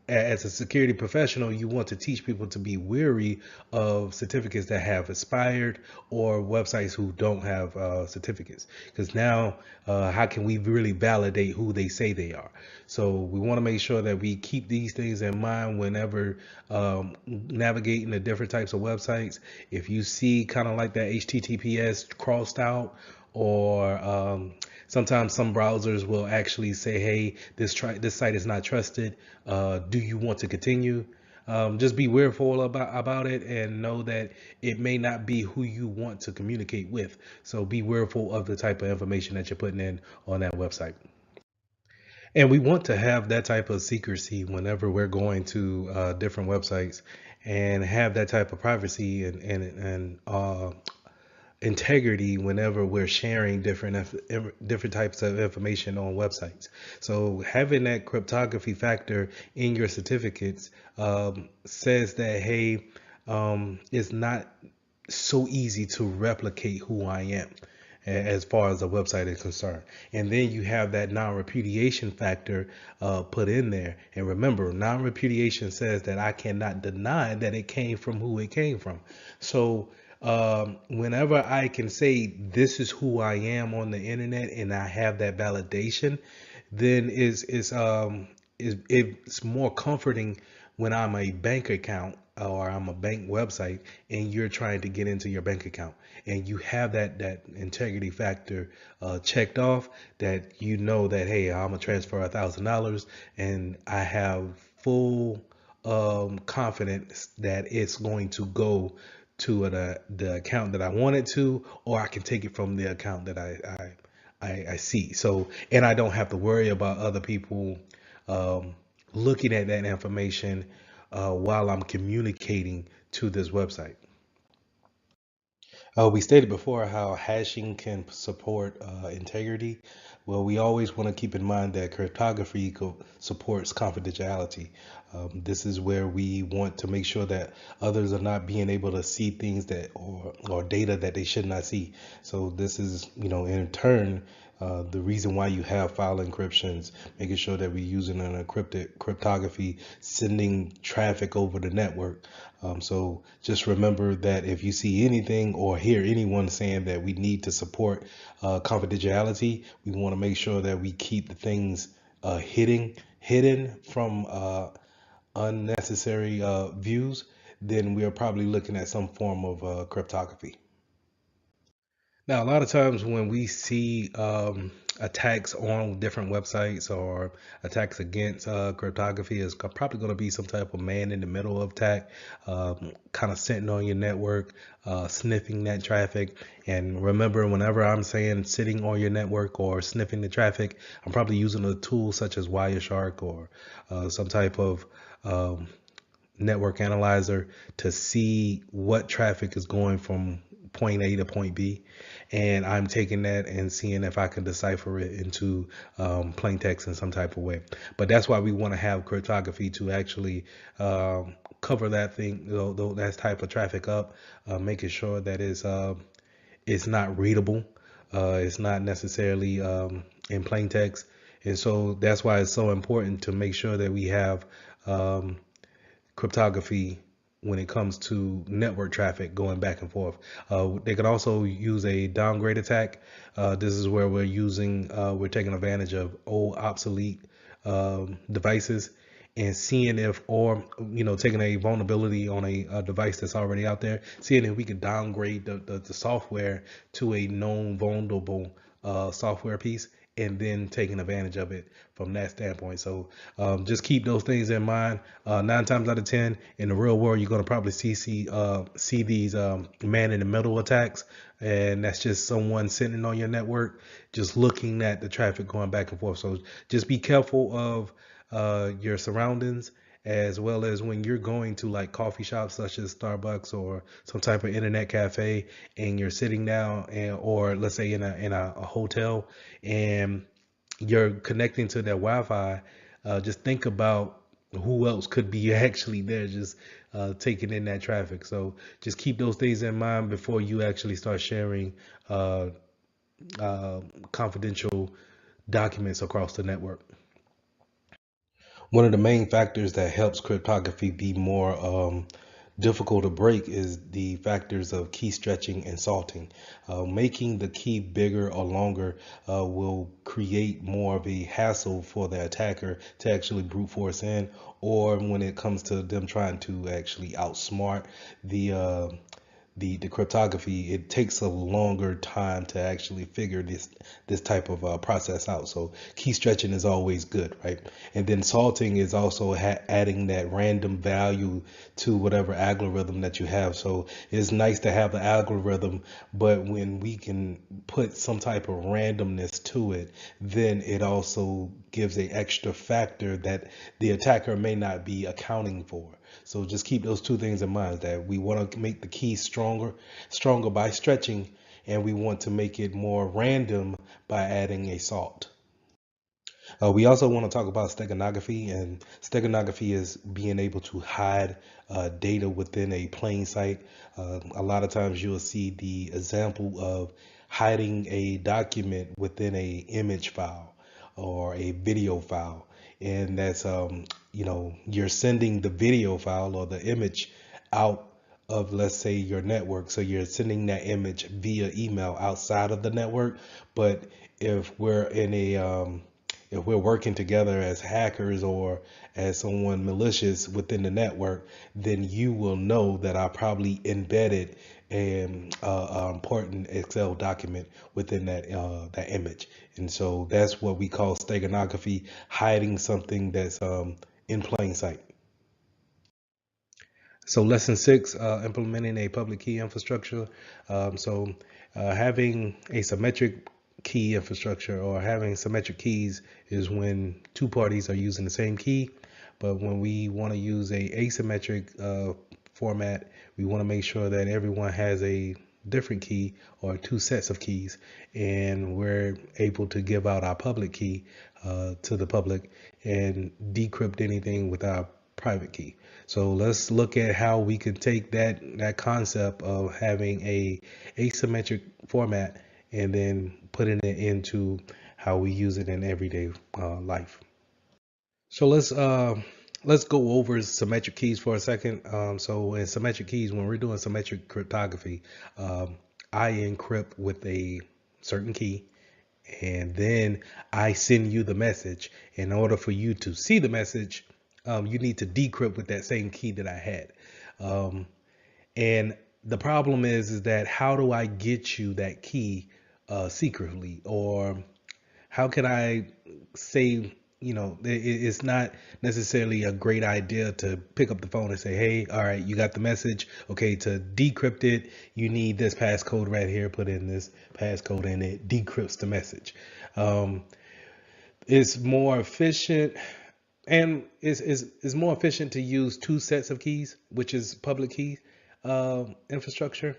as a security professional, you want to teach people to be wary of certificates that have expired or websites who don't have certificates. Because now, how can we really validate who they say they are? So we want to make sure that we keep these things in mind whenever navigating the different types of websites. If you see kind of like that HTTPS crossed out, or sometimes some browsers will actually say, hey, this site is not trusted. Do you want to continue? Just be fearful about it and know that it may not be who you want to communicate with. So be fearful of the type of information that you're putting in on that website. And we want to have that type of secrecy whenever we're going to different websites, and have that type of privacy and integrity whenever we're sharing different types of information on websites. So having that cryptography factor in your certificates says that, hey, it's not so easy to replicate who I am as far as a website is concerned. And then you have that non-repudiation factor put in there. And remember, non-repudiation says that I cannot deny that it came from who it came from. So whenever I can say this is who I am on the internet and I have that validation, then it's more comforting when I'm a bank account or I'm a bank website and you're trying to get into your bank account and you have that integrity factor checked off, that you know that, hey, I'm gonna transfer $1,000 and I have full confidence that it's going to go to the account that I want it to, or I can take it from the account that I see. So, and I don't have to worry about other people um, looking at that information while I'm communicating to this website. We stated before how hashing can support integrity. Well, we always want to keep in mind that cryptography supports confidentiality. This is where we want to make sure that others are not being able to see things that or data that they should not see. So this is, in turn, the reason why you have file encryptions, making sure that we're using an encrypted cryptography, sending traffic over the network. So just remember that if you see anything or hear anyone saying that we need to support confidentiality, we want to make sure that we keep the things hidden from unnecessary views. Then we are probably looking at some form of cryptography. Now, a lot of times when we see attacks on different websites or attacks against cryptography, is probably going to be some type of man in the middle attack, kind of sitting on your network, sniffing that traffic. And remember, whenever I'm saying sitting on your network or sniffing the traffic, I'm probably using a tool such as Wireshark or some type of network analyzer to see what traffic is going from point A to point B, and I'm taking that and seeing if I can decipher it into plain text in some type of way. But that's why we want to have cryptography to actually cover that thing, that type of traffic up, making sure that it's not readable, it's not necessarily in plain text, and so that's why it's so important to make sure that we have um, cryptography when it comes to network traffic going back and forth. They can also use a downgrade attack. This is where we're taking advantage of old obsolete devices and seeing if, or taking a vulnerability on a device that's already out there, seeing if we can downgrade the software to a known vulnerable software piece, and then taking advantage of it from that standpoint. So just keep those things in mind. 9 times out of 10 in the real world, you're going to probably see these man in the middle attacks, and that's just someone sitting on your network, just looking at the traffic going back and forth. So just be careful of your surroundings, as well as when you're going to like coffee shops such as Starbucks or some type of internet cafe, and you're sitting down, or let's say in a hotel, and you're connecting to their Wi-Fi. Just think about who else could be actually there, just taking in that traffic. So just keep those things in mind before you actually start sharing uh, confidential documents across the network. One of the main factors that helps cryptography be more difficult to break is the factors of key stretching and salting. Making the key bigger or longer will create more of a hassle for the attacker to actually brute force in, or when it comes to them trying to actually outsmart the the cryptography, it takes a longer time to actually figure this type of process out. So key stretching is always good, right? And then salting is also adding that random value to whatever algorithm that you have. So it's nice to have the algorithm, but when we can put some type of randomness to it, then it also gives a extra factor that the attacker may not be accounting for. So just keep those two things in mind, that we want to make the key stronger by stretching, and we want to make it more random by adding a salt. We also want to talk about steganography, and steganography is being able to hide data within a plain sight. A lot of times you'll see the example of hiding a document within a image file or a video file, and that's you're sending the video file or the image out of, let's say, your network. So you're sending that image via email outside of the network. But if we're in a if we're working together as hackers or as someone malicious within the network, then you will know that I probably embedded an important Excel document within that image. And so that's what we call steganography, hiding something that's in plain sight. So lesson 6, implementing a public key infrastructure. Having a symmetric key infrastructure, or having symmetric keys, is when two parties are using the same key. But when we want to use a asymmetric format, we want to make sure that everyone has a different key or two sets of keys, and we're able to give out our public key to the public and decrypt anything with our private key. So let's look at how we can take that concept of having a asymmetric format and then putting it into how we use it in everyday life. So let's go over symmetric keys for a second. So in symmetric keys, when we're doing symmetric cryptography, I encrypt with a certain key, and then I send you the message. In order for you to see the message, you need to decrypt with that same key that I had. And the problem is that how do I get you that key secretly? Or how can I say, it's not necessarily a great idea to pick up the phone and say, hey, all right, you got the message. Okay, to decrypt it, you need this passcode right here. Put in this passcode and it decrypts the message. It's more efficient. And it's more efficient to use two sets of keys, which is public key infrastructure.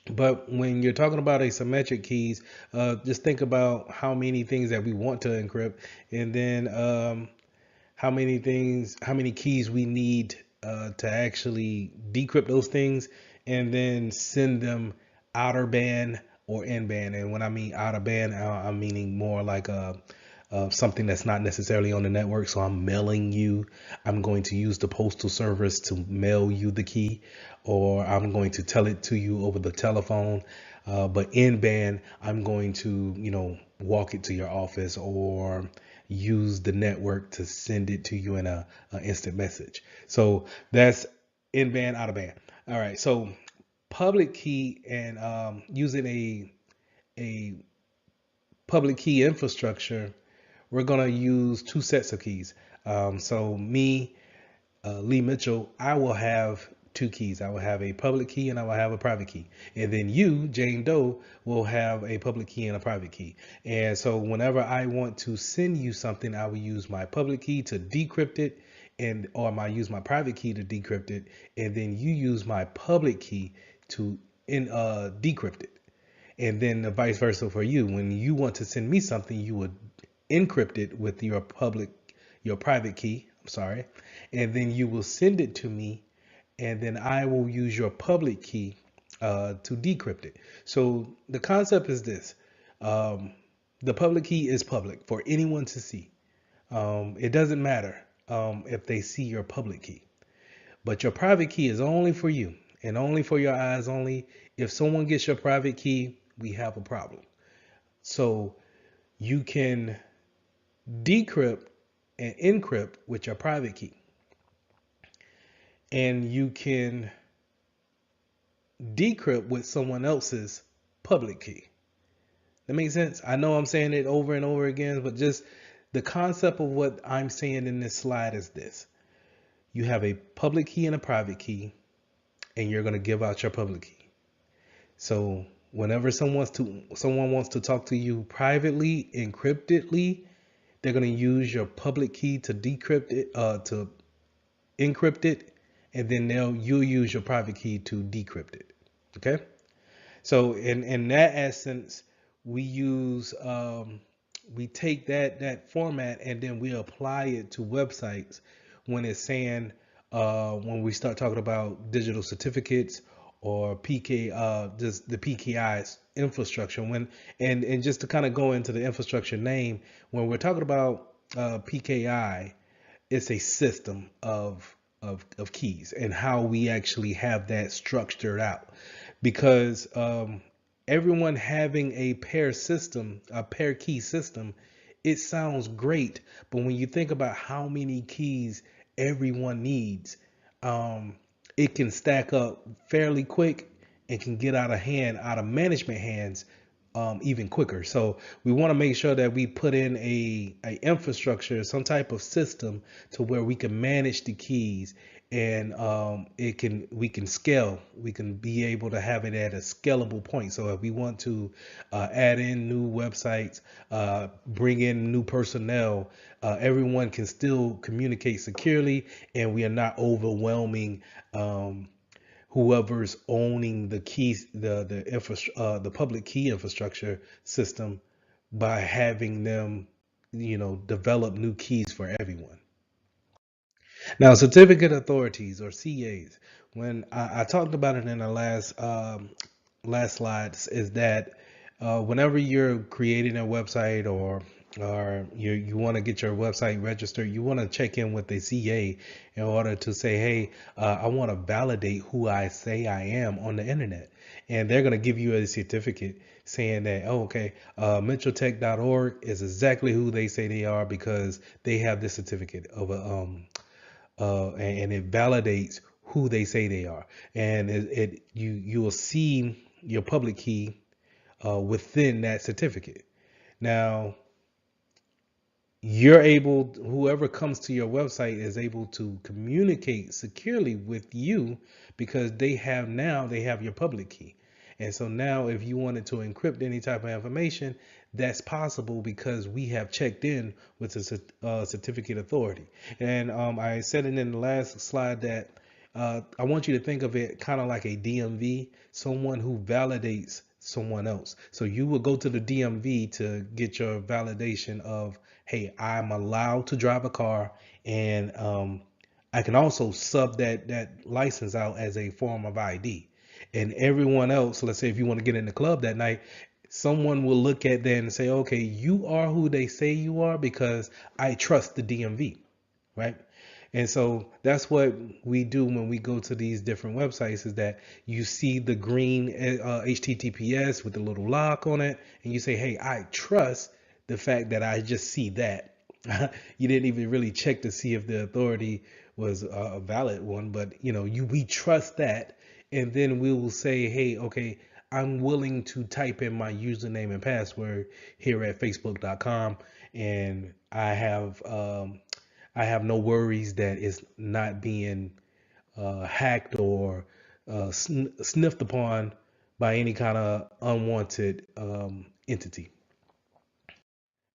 But when you're talking about asymmetric keys, just think about how many things that we want to encrypt, and then how many keys we need to actually decrypt those things, and then send them outer band or in band. And when I mean outer band, I'm meaning more like something that's not necessarily on the network. So I'm mailing you. I'm going to use the postal service to mail you the key, or I'm going to tell it to you over the telephone. But in band, I'm going to, walk it to your office or use the network to send it to you in a instant message. So that's in band, out of band. All right. So public key and using a public key infrastructure, we're going to use two sets of keys. So me, Lee Mitchell, I will have two keys. I will have a public key and I will have a private key. And then you, Jane Doe, will have a public key and a private key. And so whenever I want to send you something, I will use my public key to decrypt it, or I use my private key to decrypt it, and then you use my public key to decrypt it. And then the vice versa for you. When you want to send me something, you would encrypt it with your private key, I'm sorry, and then you will send it to me, and then I will use your public key to decrypt it. So the concept is this: the public key is public for anyone to see. It doesn't matter if they see your public key, but your private key is only for you and only for your eyes only. If someone gets your private key, we have a problem. So you can decrypt and encrypt with your private key, and you can decrypt with someone else's public key. That makes sense? I know I'm saying it over and over again, but just the concept of what I'm saying in this slide is this: you have a public key and a private key, and you're going to give out your public key. So whenever someone wants to talk to you privately, encryptedly, They're going to use your public key to decrypt it, to encrypt it, and then you'll use your private key to decrypt it. Okay. So in that essence, we use we take that format and then we apply it to websites when it's saying when we start talking about digital certificates or PK just the PKI's infrastructure. When and just to kind of go into the infrastructure name, when we're talking about PKI, it's a system of keys and how we actually have that structured out, because everyone having a pair key system, it sounds great, but when you think about how many keys everyone needs, um, it can stack up fairly quick and can get out of hand, out of management hands, even quicker. So we want to make sure that we put in a infrastructure, some type of system to where we can manage the keys, and we can scale. We can be able to have it at a scalable point. So if we want to add in new websites, bring in new personnel, everyone can still communicate securely, and we are not overwhelming whoever's owning the keys, the public key infrastructure system, by having them, develop new keys for everyone. Now, certificate authorities or CAs, when I talked about it in the last slides, is that whenever you're creating a website, or you want to get your website registered, you want to check in with the CA in order to say, hey, I want to validate who I say I am on the internet. And they're going to give you a certificate saying that, oh, okay, mentaltech.org is exactly who they say they are, because they have this certificate of and it validates who they say they are. And you will see your public key within that certificate. Now, whoever comes to your website is able to communicate securely with you, because they have your public key. And so now if you wanted to encrypt any type of information, that's possible, because we have checked in with the certificate authority. And I said it in the last slide that I want you to think of it kind of like a DMV, someone who validates someone else. So you will go to the DMV to get your validation of, hey, I'm allowed to drive a car, and I can also sub that license out as a form of ID. And everyone else, let's say if you want to get in the club that night, someone will look at that and say, okay, you are who they say you are, because I trust the DMV, right? And so that's what we do when we go to these different websites, is that you see the green HTTPS with the little lock on it, and you say, hey, I trust the fact that I just see that. You didn't even really check to see if the authority was a valid one, but we trust that. And then we will say, hey, okay, I'm willing to type in my username and password here at facebook.com, and I have no worries that it's not being hacked or sniffed upon by any kind of unwanted entity.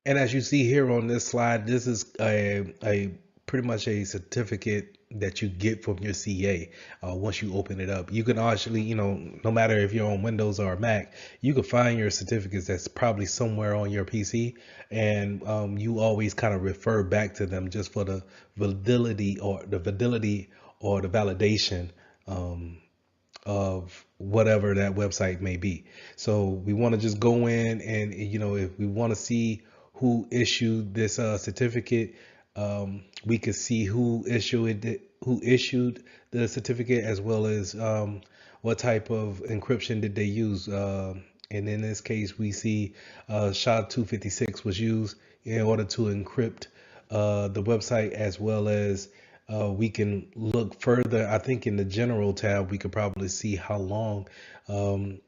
And as you see here on this slide, this is a pretty much a certificate that you get from your CA once you open it up. You can actually, no matter if you're on Windows or Mac, you can find your certificates that's probably somewhere on your PC, and you always kind of refer back to them just for the validity or the validation of whatever that website may be. So we want to just go in and, if we want to see who issued this certificate, we could see who issued the certificate, as well as what type of encryption did they use. And in this case, we see SHA-256 was used in order to encrypt the website, as well as we can look further. I think in the general tab, we could probably see how long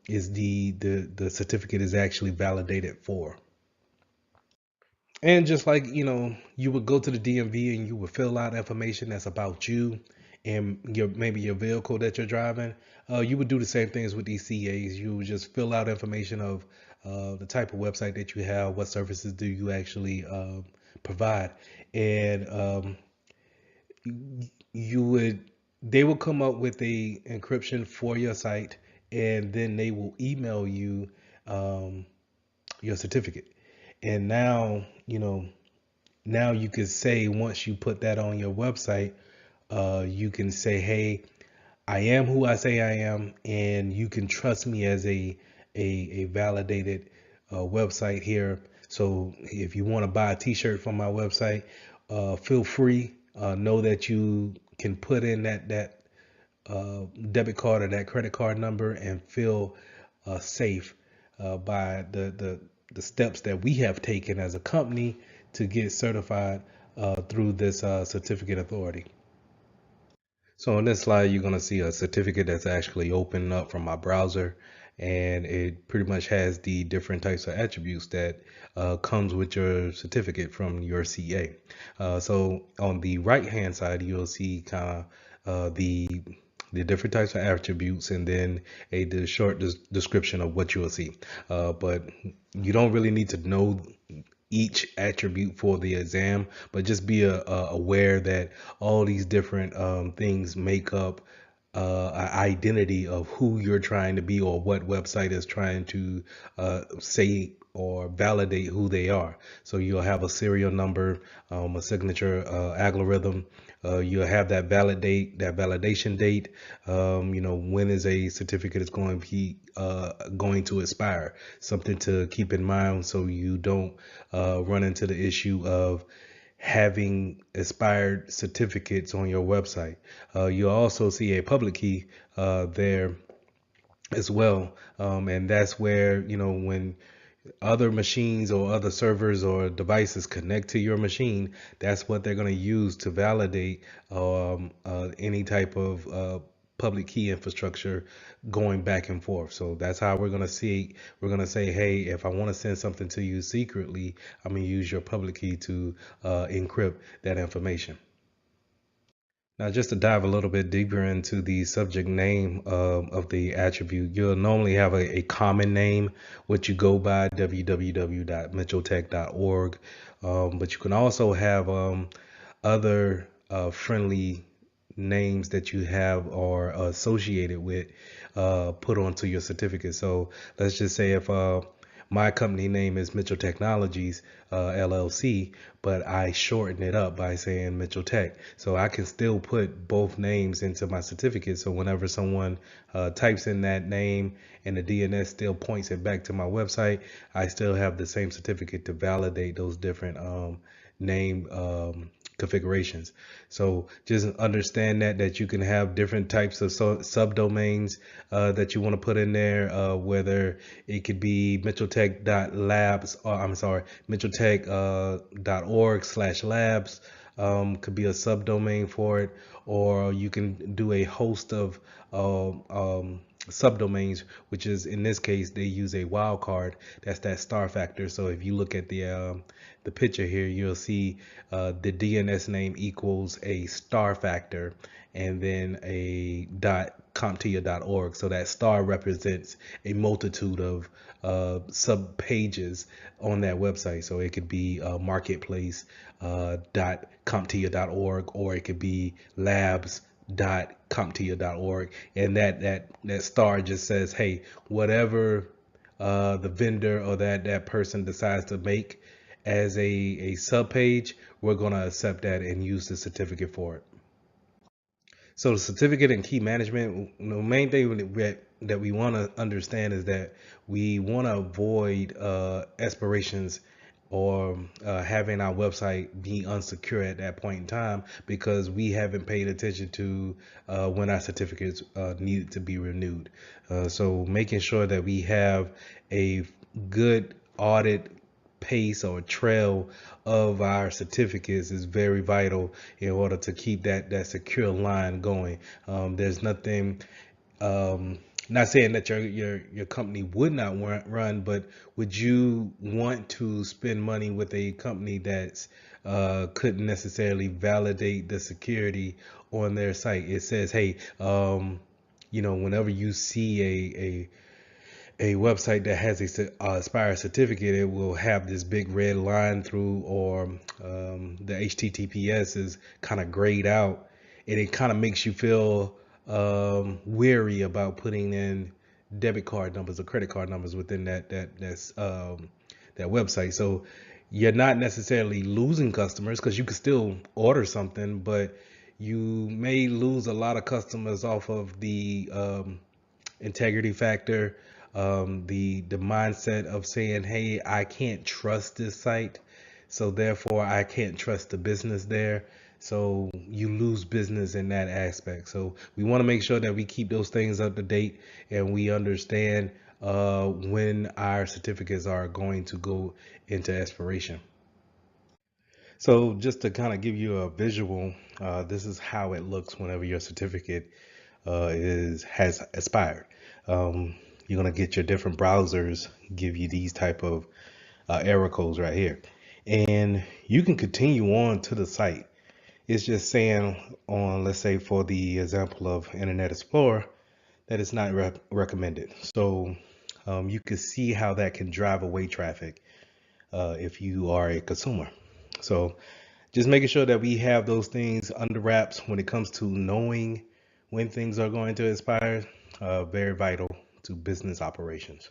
is the certificate is actually validated for. And just like, you would go to the DMV and you would fill out information that's about you and maybe your vehicle that you're driving, you would do the same things with these CAs. You would just fill out information of the type of website that you have, what services do you actually provide, and they will come up with a encryption for your site, and then they will email you um, your certificate. And now, now you could say, once you put that on your website, you can say, hey, I am who I say I am, and you can trust me as a validated website here. So if you want to buy a T-shirt from my website, feel free. Know that you can put in that debit card or that credit card number and feel safe by the steps that we have taken as a company to get certified through this certificate authority. So on this slide, you're going to see a certificate that's actually opened up from my browser, and it pretty much has the different types of attributes that comes with your certificate from your CA. So on the right hand side, you'll see kind of the different types of attributes, and then the short description of what you will see. But you don't really need to know each attribute for the exam, but just be aware that all these different things make up an identity of who you're trying to be, or what website is trying to say or validate who they are. So you'll have a serial number, a signature algorithm. You'll have that validation date. When is a certificate is going to be going to expire. Something to keep in mind so you don't run into the issue of having expired certificates on your website. You'll also see a public key there as well. And that's where, when other machines or other servers or devices connect to your machine, that's what they're going to use to validate any type of public key infrastructure going back and forth. So that's how we're going to see. We're going to say, hey, if I want to send something to you secretly, I'm going to use your public key to encrypt that information. Now, just to dive a little bit deeper into the subject name of the attribute, you'll normally have a common name, which you go by www.mitchelltech.org. But you can also have other friendly names that you have or associated with put onto your certificate. So let's just say if my company name is Mitchell Technologies LLC, but I shorten it up by saying Mitchell Tech. So I can still put both names into my certificate. So whenever someone types in that name and the DNS still points it back to my website, I still have the same certificate to validate those different name configurations. So just understand that you can have different types of subdomains that you want to put in there, whether it could be mitchelltech.labs, or I'm sorry, mitchelltech.org/labs. Could be a subdomain for it, or you can do a host of subdomains, which is, in this case, they use a wildcard. That's that star factor. So if you look at the picture here, you'll see the DNS name equals a star factor and then a .comptia.org. So that star represents a multitude of sub pages on that website. So it could be marketplace .comptia.org, or it could be labs.comptia.org, and that star just says, hey, whatever the vendor or that person decides to make as a sub page, we're going to accept that and use the certificate for it. So the certificate and key management, the main thing that we want to understand is that we want to avoid expirations or having our website be unsecure at that point in time, because we haven't paid attention to when our certificates needed to be renewed. So making sure that we have a good audit pace or trail of our certificates is very vital in order to keep that secure line going. There's nothing, not saying that your company would not run, but would you want to spend money with a company that's couldn't necessarily validate the security on their site? It says, hey, whenever you see a website that has a expired certificate, it will have this big red line through, or the HTTPS is kind of grayed out, and it kind of makes you feel weary about putting in debit card numbers or credit card numbers within that website. So you're not necessarily losing customers because you can still order something, but you may lose a lot of customers off of the integrity factor, the mindset of saying, hey, I can't trust this site, so therefore I can't trust the business there. So you lose business in that aspect. So we want to make sure that we keep those things up to date, and we understand when our certificates are going to go into expiration. So just to kind of give you a visual, this is how it looks whenever your certificate has expired. You're gonna get your different browsers give you these type of error codes right here, and you can continue on to the site. It's just saying on, let's say for the example of Internet Explorer, that it's not recommended. So you can see how that can drive away traffic if you are a consumer. So just making sure that we have those things under wraps when it comes to knowing when things are going to expire, very vital to business operations.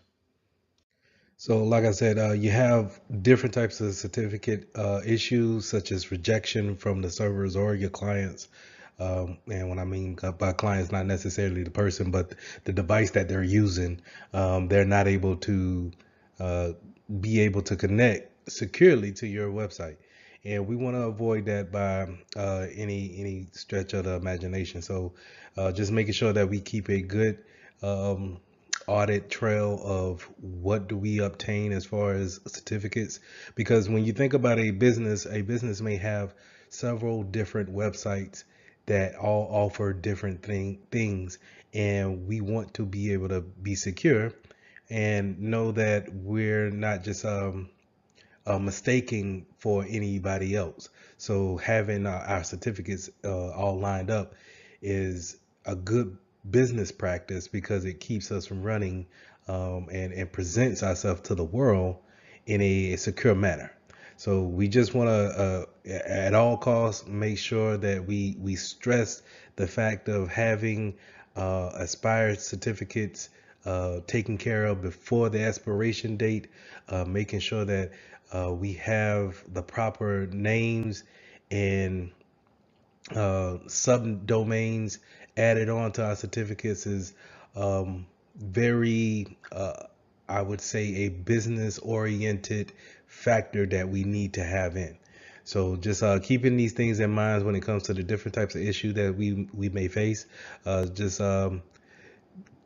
So, like I said, you have different types of certificate issues, such as rejection from the servers or your clients. And what I mean by clients, not necessarily the person, but the device that they're using. They're not able to uh, be able to connect securely to your website. And we want to avoid that by any stretch of the imagination. So, just making sure that we keep a good um, audit trail of what do we obtain as far as certificates, because when you think about a business may have several different websites that all offer different things, and we want to be able to be secure and know that we're not just mistaking for anybody else. So having our certificates all lined up is a good business practice because it keeps us from running and presents ourselves to the world in a secure manner. So we just want to, at all costs, make sure that we stress the fact of having expired certificates taken care of before the expiration date, making sure that we have the proper names and subdomains added on to our certificates is very, I would say, a business oriented factor that we need to have in. So just keeping these things in mind when it comes to the different types of issues that we may face.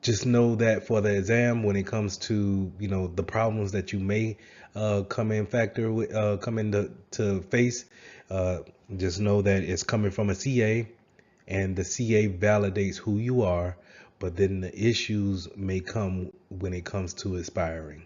Just know that for the exam, when it comes to the problems that you may come into to face, uh, just know that it's coming from a CA, and the CA validates who you are, but then the issues may come when it comes to expiring.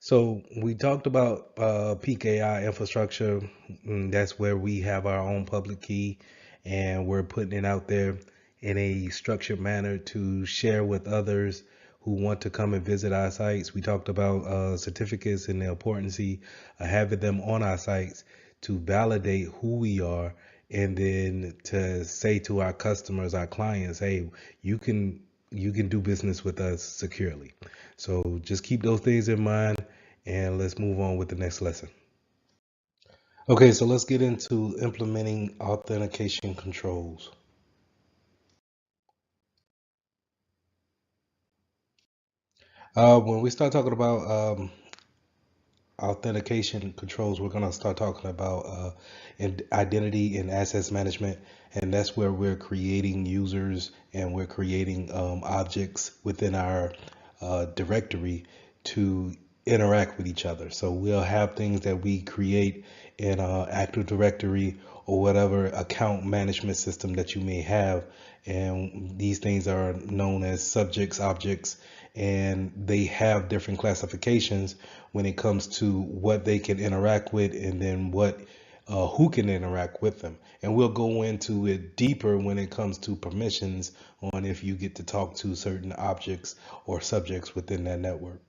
So we talked about peak AI infrastructure. That's where we have our own public key, and we're putting it out there in a structured manner to share with others who want to come and visit our sites. We talked about certificates and the importance of having them on our sites to validate who we are, and then to say to our customers, our clients, hey, you can do business with us securely. So just keep those things in mind, and let's move on with the next lesson. Okay, so let's get into implementing authentication controls. When we start talking about authentication controls, we're going to start talking about identity and access management, and that's where we're creating users and we're creating objects within our directory to interact with each other. So we'll have things that we create in Active Directory or whatever account management system that you may have, and these things are known as subjects, objects, and they have different classifications when it comes to what they can interact with, and then what who can interact with them. And we'll go into it deeper when it comes to permissions on if you get to talk to certain objects or subjects within that network.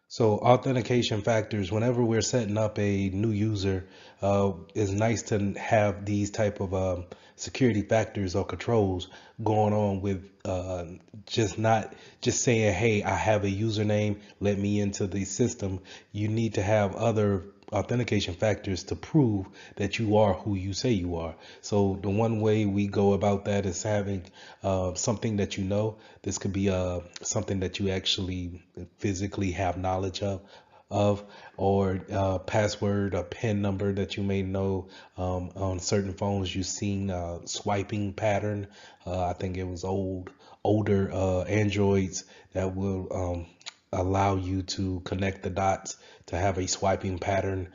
So authentication factors, whenever we're setting up a new user, it's nice to have these type of security factors or controls going on with just not just saying, hey, I have a username, let me into the system. You need to have other authentication factors to prove that you are who you say you are. So the one way we go about that is having something that you know. This could be something that you actually physically have knowledge of, or password or PIN number that you may know. On certain phones, you've seen swiping pattern. I think it was older Androids that will allow you to connect the dots to have a swiping pattern.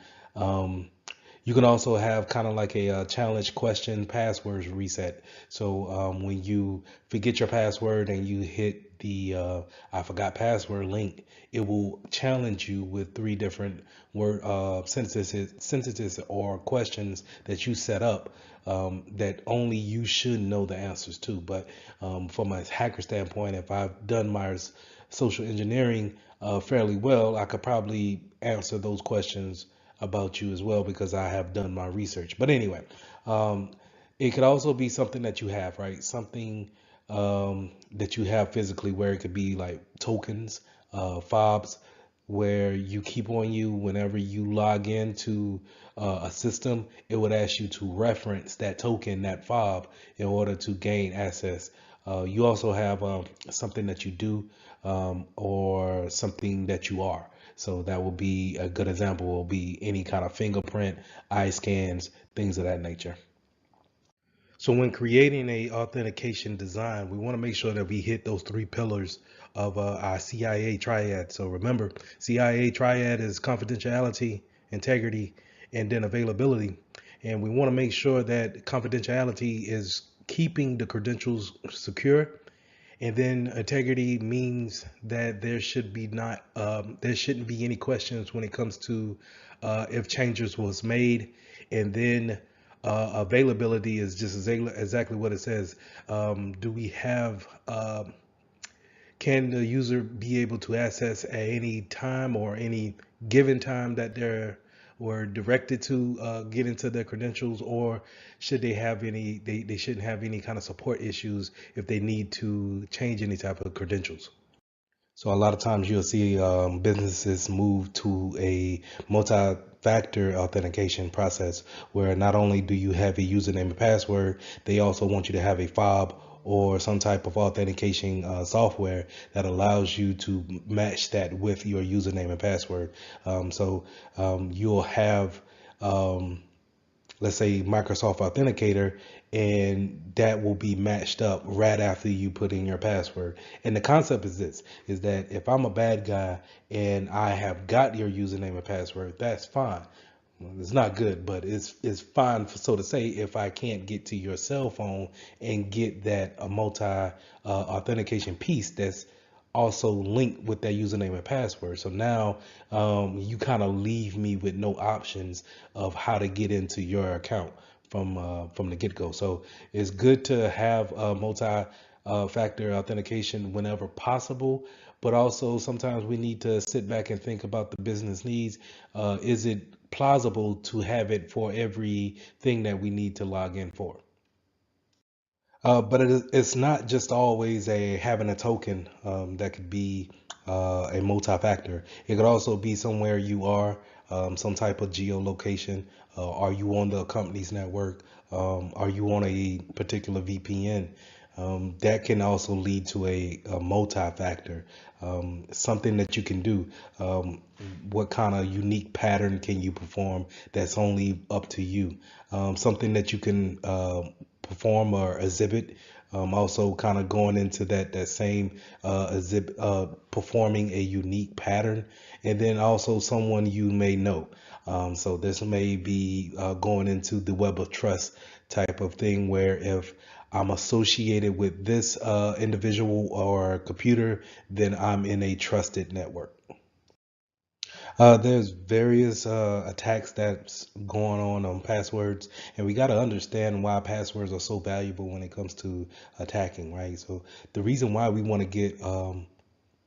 You can also have kind of like a challenge question passwords reset. So when you forget your password and you hit the I forgot password link, it will challenge you with 3 different word sentences or questions that you set up that only you should know the answers to. But from a hacker standpoint, if I've done my social engineering fairly well, I could probably answer those questions about you as well because I have done my research. But anyway, um, it could also be something that you have, right? Something that you have physically, where it could be like tokens, fobs, where you keep on you whenever you log into a system, it would ask you to reference that token, that fob, in order to gain access. You also have something that you do or something that you are. So that will be a good example, will be any kind of fingerprint, eye scans, things of that nature. So when creating a authentication design, we want to make sure that we hit those 3 pillars of our CIA triad. So remember, CIA triad is confidentiality, integrity, and then availability. And we want to make sure that confidentiality is keeping the credentials secure. And then integrity means that there shouldn't be any questions when it comes to if changes was made. And then availability is just exactly what it says. Do we have can the user be able to access at any time or any given time that they're were directed to get into their credentials, or should they have they shouldn't have any kind of support issues if they need to change any type of credentials? So a lot of times you'll see businesses move to a multi-factor authentication process where not only do you have a username and password, they also want you to have a fob or some type of authentication software that allows you to match that with your username and password. You'll have let's say Microsoft Authenticator, and that will be matched up right after you put in your password. And the concept is this, is that if I'm a bad guy and I have got your username and password, that's fine. Well, it's not good, but it's fine, so to say, if I can't get to your cell phone and get that multi authentication piece that's also linked with that username and password. So now you kind of leave me with no options of how to get into your account from the get go. So it's good to have multi factor authentication whenever possible, but also sometimes we need to sit back and think about the business needs. Is it plausible to have it for everything that we need to log in for? But it's not just always a having a token that could be a multi-factor. It could also be somewhere you are, some type of geolocation. Are you on the company's network? Are you on a particular VPN? That can also lead to a multi-factor, something that you can do. What kind of unique pattern can you perform that's only up to you? Something that you can perform or exhibit. Also, kind of going into that same exhibit, performing a unique pattern, and then also someone you may know. So this may be going into the web of trust type of thing, where if I'm associated with this individual or computer, then I'm in a trusted network. There's various attacks that's going on passwords, and we got to understand why passwords are so valuable when it comes to attacking, right? So the reason why we want to get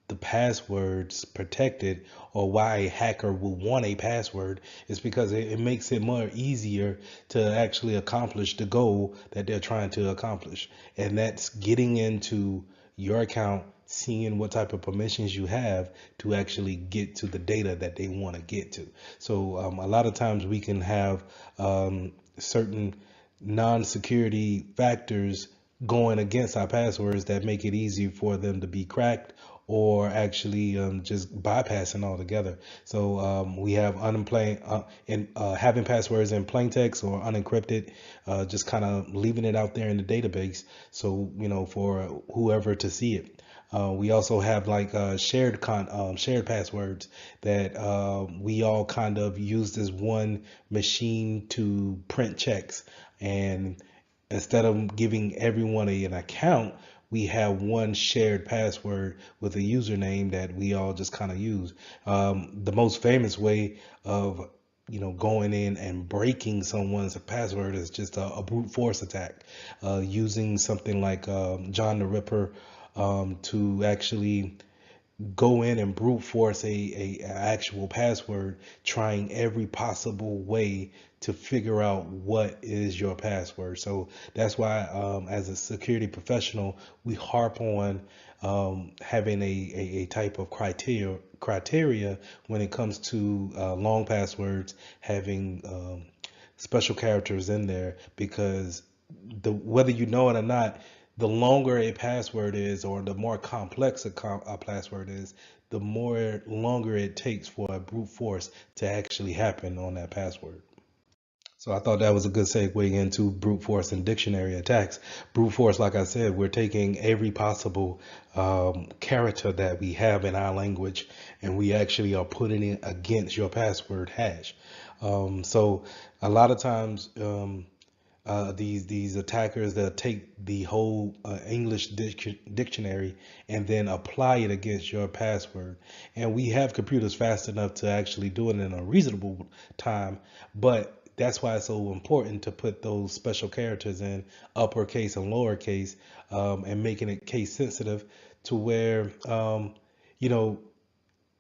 the passwords protected, or why a hacker will want a password, is because it makes it more easier to actually accomplish the goal that they're trying to accomplish, and that's getting into your account, seeing what type of permissions you have to actually get to the data that they want to get to. So a lot of times we can have certain non-security factors going against our passwords that make it easy for them to be cracked, or actually just bypassing altogether. So we have having passwords in plain text or unencrypted, just kind of leaving it out there in the database, so for whoever to see it. We also have like shared passwords that we all kind of use as one machine to print checks, and instead of giving everyone an account, we have one shared password with a username that we all just kind of use. The most famous way of going in and breaking someone's password is just a brute force attack, using something like John the Ripper to actually go in and brute force a actual password, trying every possible way to figure out what is your password. So that's why, as a security professional, we harp on having a type of criteria when it comes to long passwords, having special characters in there, because whether you know it or not, the longer a password is, or the more complex a password is, the more longer it takes for a brute force to actually happen on that password. So I thought that was a good segue into brute force and dictionary attacks. Brute force, like I said, we're taking every possible character that we have in our language, and we actually are putting it against your password hash. So a lot of times, these attackers, they'll take the whole English dictionary and then apply it against your password. And we have computers fast enough to actually do it in a reasonable time, but that's why it's so important to put those special characters in uppercase and lowercase, and making it case sensitive, to where you know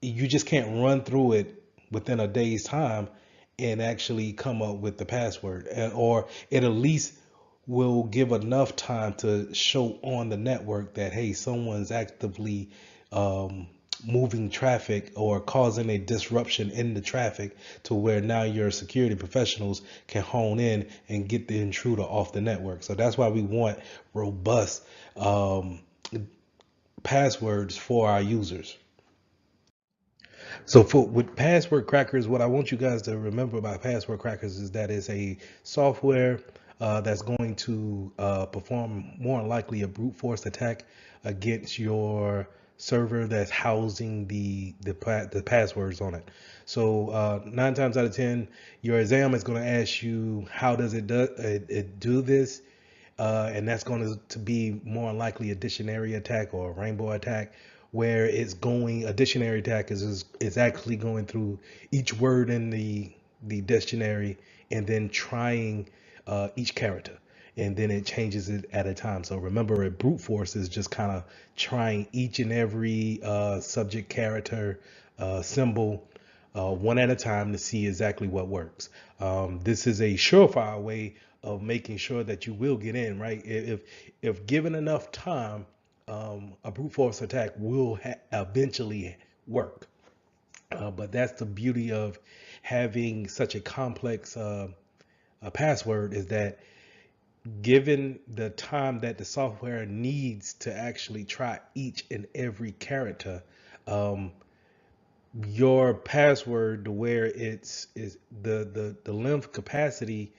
you just can't run through it within a day's time and actually come up with the password, or it at least will give enough time to show on the network that, hey, someone's actively um, moving traffic or causing a disruption in the traffic, to where now your security professionals can hone in and get the intruder off the network. So that's why we want robust passwords for our users. So for with password crackers, what I want you guys to remember about password crackers is that it's a software that's going to perform more likely a brute force attack against your server that's housing the passwords on it. So 9 times out of 10, your exam is going to ask you how does it do this, and that's going to be more likely a dictionary attack or a rainbow attack, where a dictionary attack is actually going through each word in the dictionary and then trying each character, and then it changes it at a time. So remember, a brute force is just kind of trying each and every subject, character, symbol, one at a time, to see exactly what works. This is a surefire way of making sure that you will get in, right? If given enough time, a brute force attack will eventually work. But that's the beauty of having such a complex password, is that given the time that the software needs to actually try each and every character, um, your password, to where it's is the length capacity,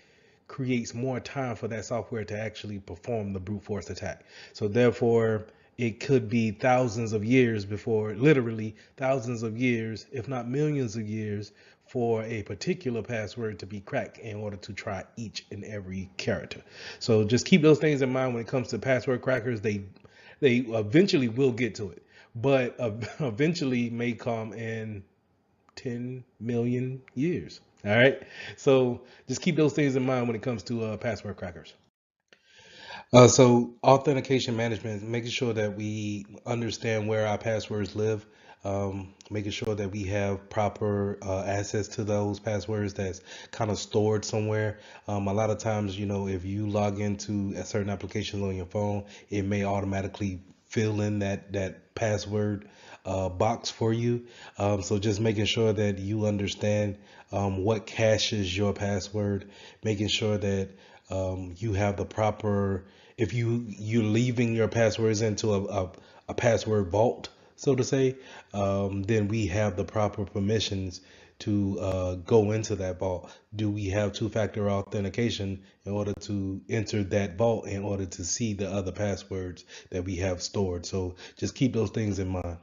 creates more time for that software to actually perform the brute force attack. So therefore, it could be thousands of years before, literally thousands of years, if not millions of years, for a particular password to be cracked in order to try each and every character. So just keep those things in mind when it comes to password crackers. They eventually will get to it, but eventually may come in 10 million years. All right. So just keep those things in mind when it comes to password crackers. So authentication management, making sure that we understand where our passwords live, making sure that we have proper access to those passwords that's kind of stored somewhere. A lot of times, if you log into a certain application on your phone, it may automatically fill in that password box for you. So just making sure that you understand what caches your password, making sure that you have the proper, if you're leaving your passwords into a password vault, so to say, then we have the proper permissions to go into that vault. Do we have two-factor authentication in order to enter that vault, in order to see the other passwords that we have stored? So just keep those things in mind.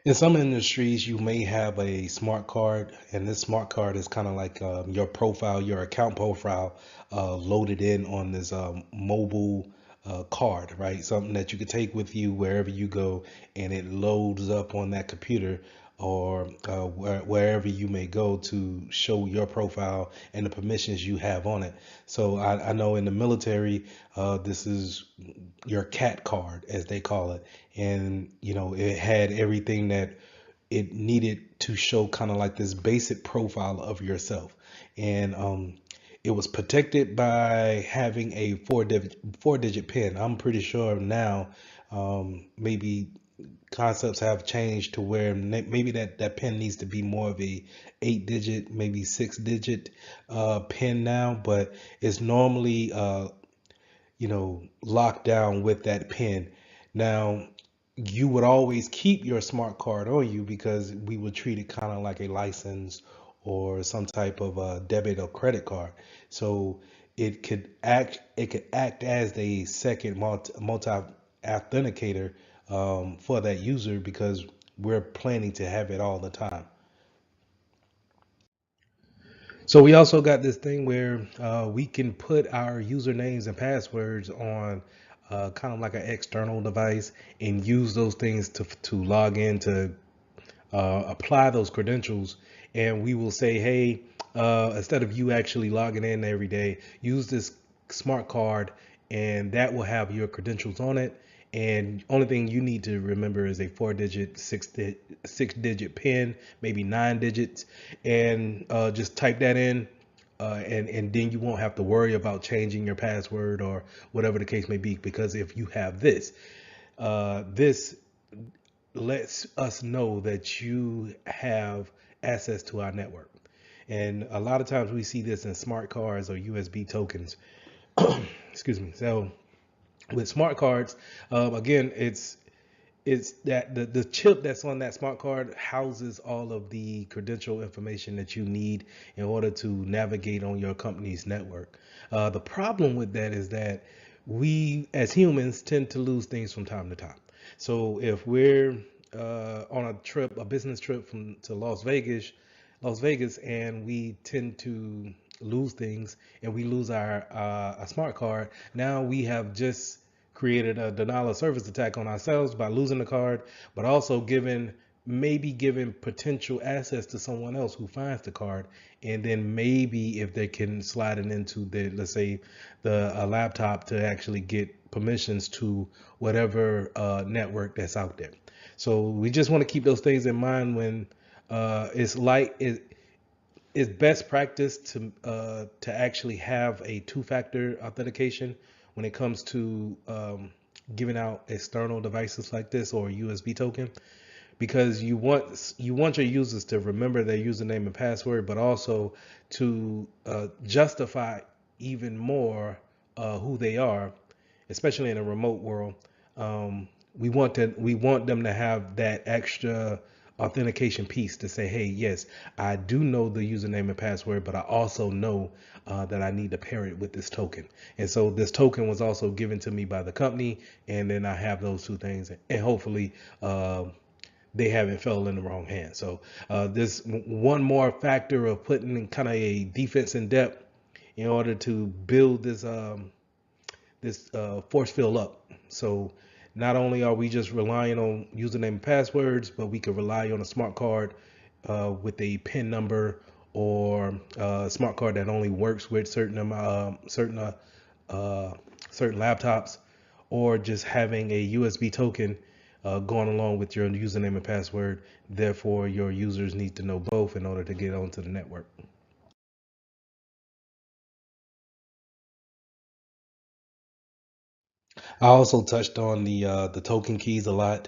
In some industries, you may have a smart card, and this smart card is kind of like your profile, your account profile, loaded in on this mobile card, right? Something that you could take with you wherever you go, and it loads up on that computer or wherever you may go to show your profile and the permissions you have on it. So I know in the military, this is your cat card, as they call it, and it had everything that it needed to show kind of like this basic profile of yourself. And it was protected by having a four digit pin. I'm pretty sure now, maybe concepts have changed to where maybe that pin needs to be more of a 8 digit, maybe 6 digit pin now, but it's normally locked down with that pin. Now, you would always keep your smart card on you because we would treat it kind of like a license or some type of debit or credit card. So it could act as a second multi authenticator for that user because we're planning to have it all the time. So we also got this thing where we can put our usernames and passwords on kind of like an external device and use those things to log in to apply those credentials. And we will say, hey, instead of you actually logging in every day, use this smart card and that will have your credentials on it. And only thing you need to remember is a 4 digit, 6 digit pin, maybe 9 digits, and just type that in. And then you won't have to worry about changing your password or whatever the case may be, because if you have this lets us know that you have access to our network. And a lot of times we see this in smart cards or USB tokens. Excuse me. So with smart cards, again, it's that the chip that's on that smart card houses all of the credential information that you need in order to navigate on your company's network. The problem with that is that we as humans tend to lose things from time to time. So if we're on a business trip to Las Vegas, and we tend to lose things, and we lose our a smart card, now we have just created a denial of service attack on ourselves by losing the card, but also maybe giving potential access to someone else who finds the card, and then maybe if they can slide it into let's say a laptop to actually get permissions to whatever network that's out there. So we just want to keep those things in mind when it's best practice to actually have a two-factor authentication when it comes to giving out external devices like this or a USB token, because you want your users to remember their username and password, but also to justify even more who they are, especially in a remote world. We want them to have that extra authentication piece to say, hey, yes, I do know the username and password, but I also know that I need to pair it with this token. And so this token was also given to me by the company, and then I have those two things, and hopefully they haven't fell in the wrong hands. So this one more factor of putting in kind of a defense in depth in order to build this force field up. So not only are we just relying on username and passwords, but we could rely on a smart card with a PIN number, or a smart card that only works with uh, certain laptops, or just having a USB token going along with your username and password. Therefore, your users need to know both in order to get onto the network. I also touched on the token keys a lot,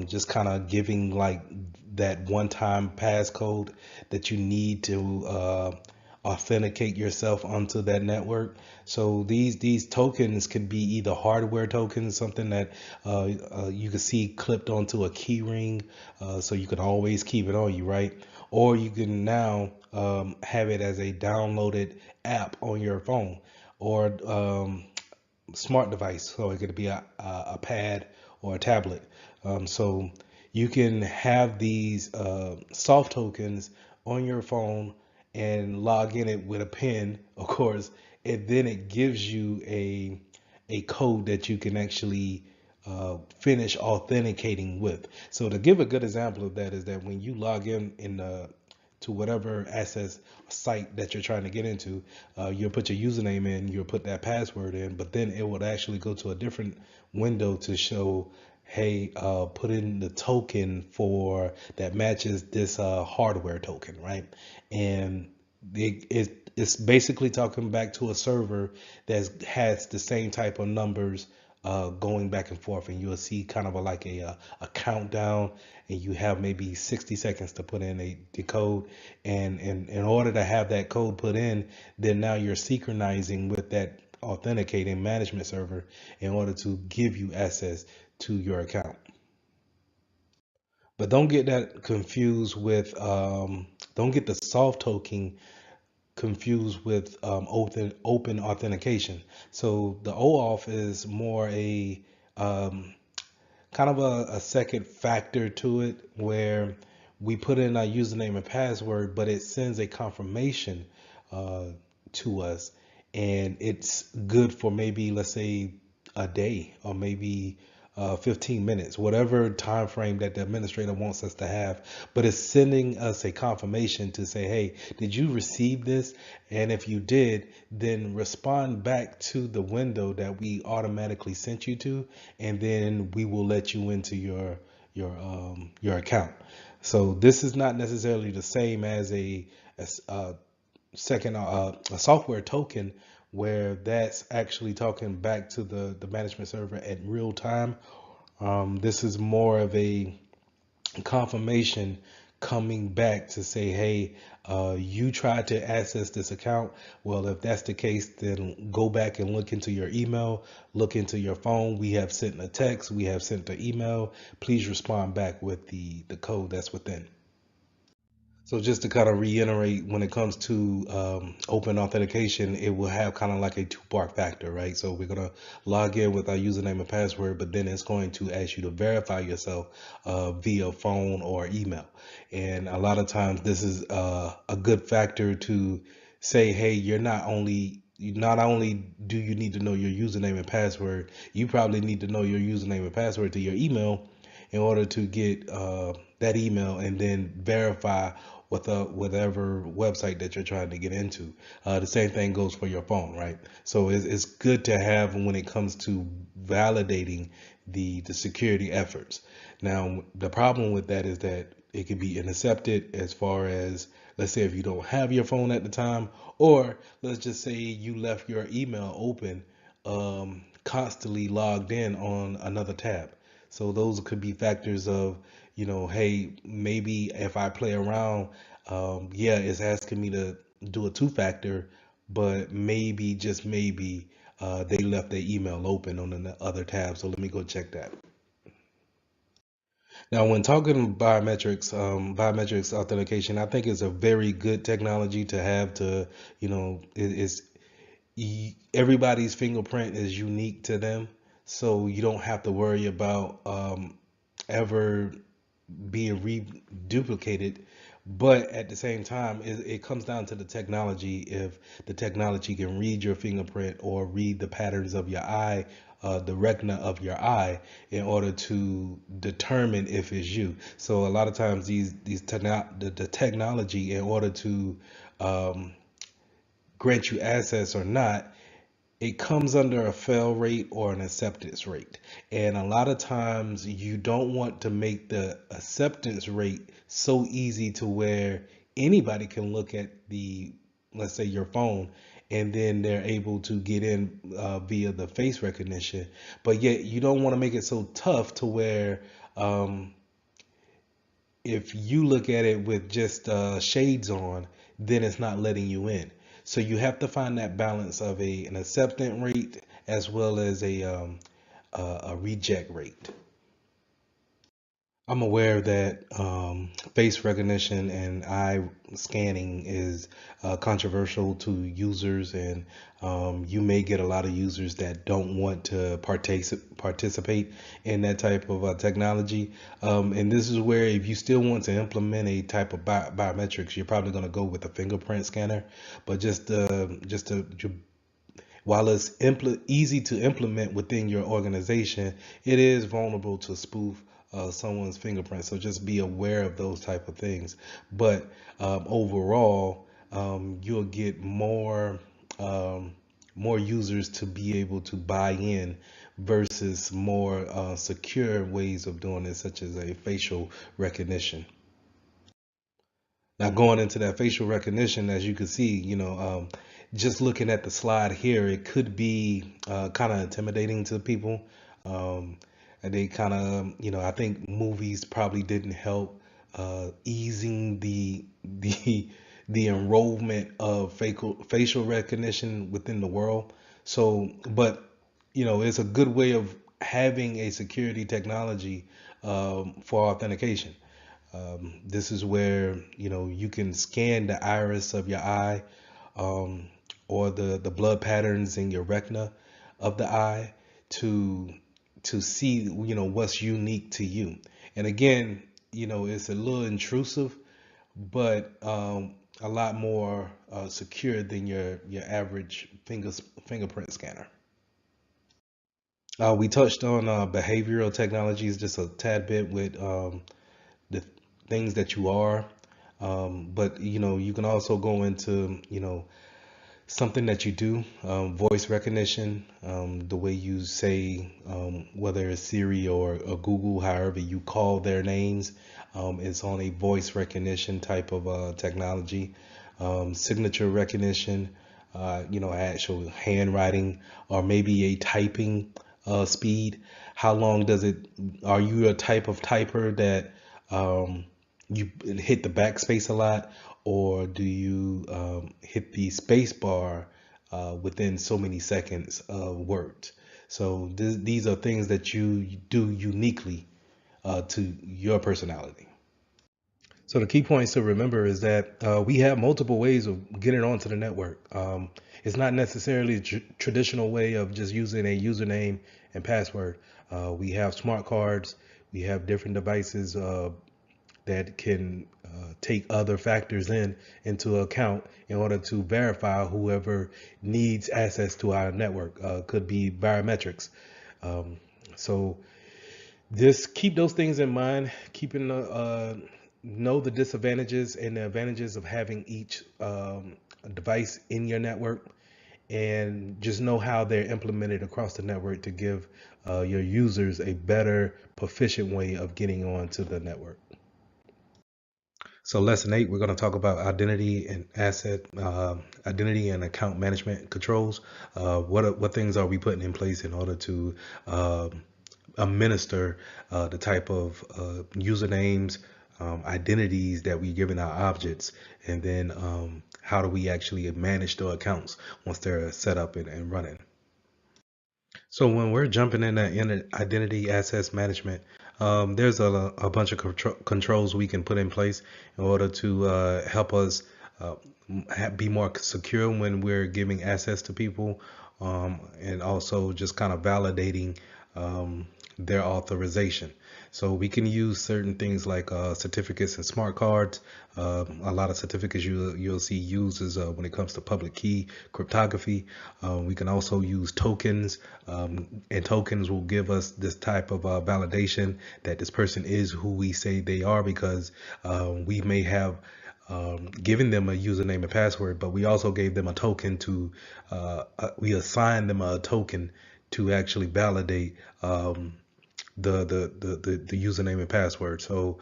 just kind of giving like that one-time passcode that you need to authenticate yourself onto that network. So these tokens could be either hardware tokens, something that you can see clipped onto a key ring, so you can always keep it on you, right? Or you can now have it as a downloaded app on your phone, or smart device. So it could be a pad or a tablet. So you can have these soft tokens on your phone and log in it with a pin, of course, and then it gives you a code that you can actually finish authenticating with. So to give a good example of that is that when you log in to whatever access site that you're trying to get into, you'll put your username in, you'll put that password in, but then it would actually go to a different window to show, hey, put in the token for that matches this hardware token, right? And it's basically talking back to a server that has the same type of numbers going back and forth, and you'll see kind of like a countdown, and you have maybe 60 seconds to put in the code, and in order to have that code put in, then now you're synchronizing with that authenticating management server in order to give you access to your account. But don't get that confused with don't get the soft token confused with open authentication. So the OAuth is more a kind of a second factor to it, where we put in our username and password, but it sends a confirmation uh, to us, and it's good for maybe, let's say, a day, or maybe 15 minutes, whatever time frame that the administrator wants us to have. But it's sending us a confirmation to say, hey, did you receive this? And if you did, then respond back to the window that we automatically sent you to, and then we will let you into your account. So this is not necessarily the same as a second a software token, where that's actually talking back to the management server at real time. This is more of a confirmation coming back to say, hey, you tried to access this account. Well, if that's the case, then go back and look into your email, look into your phone. We have sent a text, we have sent an email. Please respond back with the code that's within. So just to kind of reiterate, when it comes to open authentication, it will have kind of like a two-part factor, right? So we're gonna log in with our username and password, but then it's going to ask you to verify yourself via phone or email. And a lot of times, this is a good factor to say, hey, not only do you need to know your username and password, you probably need to know your username and password to your email in order to get that email and then verify with whatever website that you're trying to get into. The same thing goes for your phone, right? So it's good to have when it comes to validating the security efforts. Now, the problem with that is that it can be intercepted, as far as, let's say, if you don't have your phone at the time, or let's just say you left your email open, constantly logged in on another tab. So those could be factors of, hey, maybe if I play around, yeah, it's asking me to do a two-factor, but maybe, just maybe, they left their email open on the other tab. So let me go check that. Now, when talking biometrics authentication, I think it's a very good technology to have to, it's everybody's fingerprint is unique to them, so you don't have to worry about ever being reduplicated. But at the same time, it comes down to the technology. If the technology can read your fingerprint or read the patterns of your eye the retina of your eye in order to determine if it's you. So a lot of times the technology, in order to um, grant you access or not, it comes under a fail rate or an acceptance rate. And a lot of times you don't want to make the acceptance rate so easy to where anybody can look at the, let's say, your phone, and then they're able to get in via the face recognition. But yet you don't want to make it so tough to where um, if you look at it with just shades on, then it's not letting you in. So you have to find that balance of an acceptance rate as well as a reject rate. I'm aware that face recognition and eye scanning is controversial to users, and you may get a lot of users that don't want to participate in that type of technology. And this is where, if you still want to implement a type of biometrics, you're probably going to go with a fingerprint scanner. But while it's easy to implement within your organization, it is vulnerable to spoof someone's fingerprint. So just be aware of those type of things. But overall, you'll get more users to be able to buy in versus more secure ways of doing it, such as a facial recognition. Now, going into that facial recognition, as you can see, just looking at the slide here, it could be kind of intimidating to people. And they kind of, I think movies probably didn't help easing the enrollment of facial recognition within the world. So, but it's a good way of having a security technology for authentication. This is where you can scan the iris of your eye, um, or the blood patterns in your retina of the eye to see what's unique to you. And again, it's a little intrusive, but a lot more secure than your average fingerprint scanner. We touched on behavioral technologies just a tad bit with the things that you are. But you can also go into something that you do, voice recognition, the way you say, whether it's Siri or Google, however you call their names, it's on a voice recognition type of technology. Signature recognition, actual handwriting, or maybe a typing speed. How long does it? Are you a type of typer that you hit the backspace a lot, or do you hit the space bar within so many seconds of words? So these are things that you do uniquely to your personality. So the key points to remember is that we have multiple ways of getting onto the network. It's not necessarily a traditional way of just using a username and password. We have smart cards. We have different devices that can take other factors into account in order to verify whoever needs access to our network. Could be biometrics. So just keep those things in mind. Keeping know the disadvantages and the advantages of having each device in your network, and just know how they're implemented across the network to give your users a better, proficient way of getting onto the network. So lesson 8, we're going to talk about identity and identity and account management controls. What things are we putting in place in order to administer the type of usernames, identities that we giving our objects, and then how do we actually manage the accounts once they're set up and running. So when we're jumping in identity access management, there's a bunch of controls we can put in place in order to help us be more secure when we're giving access to people, and also just kind of validating their authorization. So we can use certain things like certificates and smart cards. A lot of certificates you'll see used is when it comes to public key cryptography. We can also use tokens, and tokens will give us this type of validation that this person is who we say they are, because we may have giving them a username and password, but we also gave them a token to, we assigned them a token to actually validate the username and password. So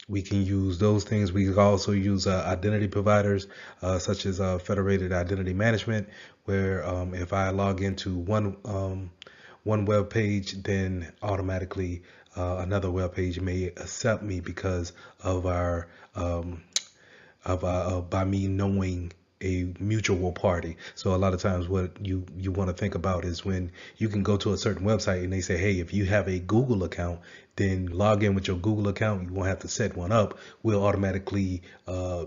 we can use those things. We can also use identity providers such as Federated Identity Management, where if I log into one web page, then automatically another web page may accept me because of our by me knowing a mutual party. So a lot of times what you want to think about is when you can go to a certain website and they say, hey, if you have a Google account, then log in with your Google account. You won't have to set one up. We'll automatically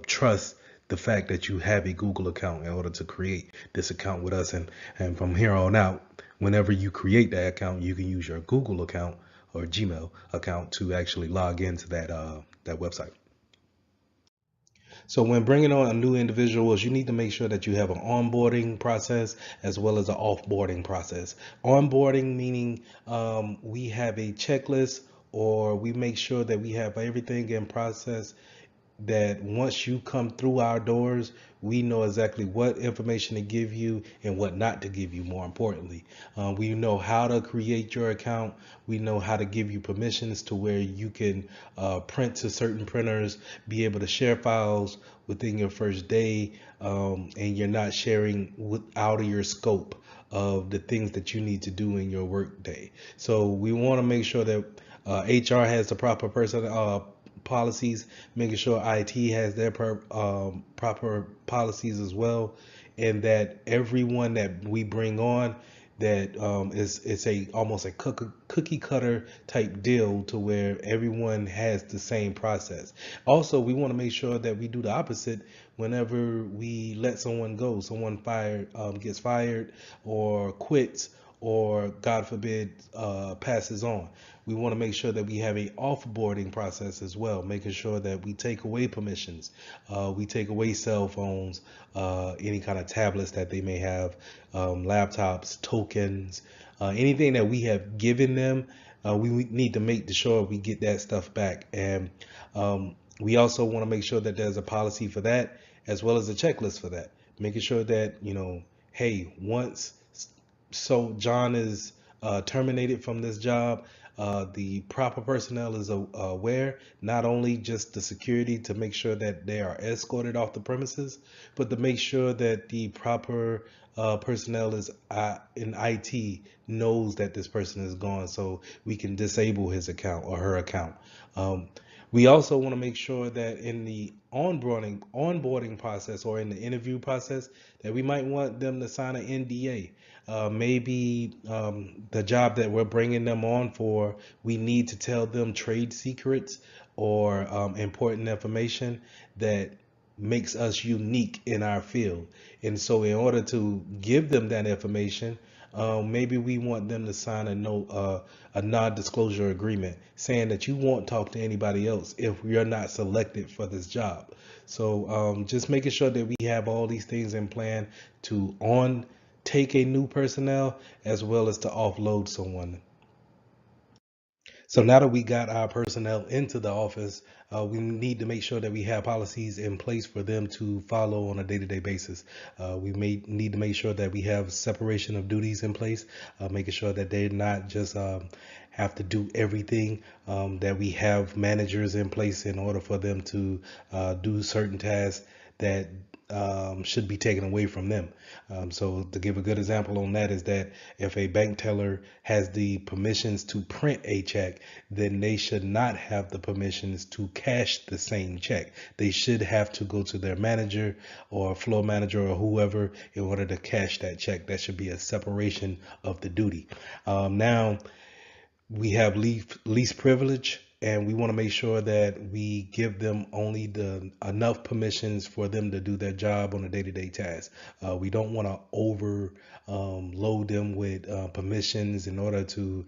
trust the fact that you have a Google account in order to create this account with us. And from here on out, whenever you create that account, you can use your Google account or Gmail account to actually log into that website. So when bringing on new individuals, you need to make sure that you have an onboarding process as well as an offboarding process. Onboarding meaning we have a checklist, or we make sure that we have everything in process, that once you come through our doors, we know exactly what information to give you and what not to give you. More importantly, we know how to create your account. We know how to give you permissions to where you can print to certain printers, be able to share files within your first day, and you're not sharing out of your scope of the things that you need to do in your work day. So we want to make sure that HR has the proper policies, making sure IT has their proper policies as well, and that everyone that we bring on, that it's a almost a cookie cutter type deal, to where everyone has the same process. Also, we want to make sure that we do the opposite whenever we let someone go, someone gets fired or quits, or God forbid passes on. We want to make sure that we have a offboarding process as well, making sure that we take away permissions, we take away cell phones, any kind of tablets that they may have, laptops, tokens, anything that we have given them. We need to make sure we get that stuff back. And we also want to make sure that there's a policy for that, as well as a checklist for that, making sure that, hey, once so John is terminated from this job, the proper personnel is aware, not only just the security to make sure that they are escorted off the premises, but to make sure that the proper personnel is in IT knows that this person is gone, so we can disable his account or her account. We also want to make sure that in the onboarding process, or in the interview process, that we might want them to sign an NDA. Maybe the job that we're bringing them on for, we need to tell them trade secrets or important information that makes us unique in our field. And so in order to give them that information, maybe we want them to sign a non-disclosure agreement saying that you won't talk to anybody else if you're not selected for this job. So just making sure that we have all these things in plan to take a new personnel, as well as to offload someone. So now that we got our personnel into the office, we need to make sure that we have policies in place for them to follow on a day-to-day basis. We may need to make sure that we have separation of duties in place, making sure that they're not just have to do everything, that we have managers in place in order for them to do certain tasks that should be taken away from them. So to give a good example on that is that if a bank teller has the permissions to print a check, then they should not have the permissions to cash the same check. They should have to go to their manager or floor manager or whoever in order to cash that check. That should be a separation of the duty. Now, we have least privilege and we want to make sure that we give them only the enough permissions for them to do their job on a day-to-day task. We don't want to over load them with permissions in order to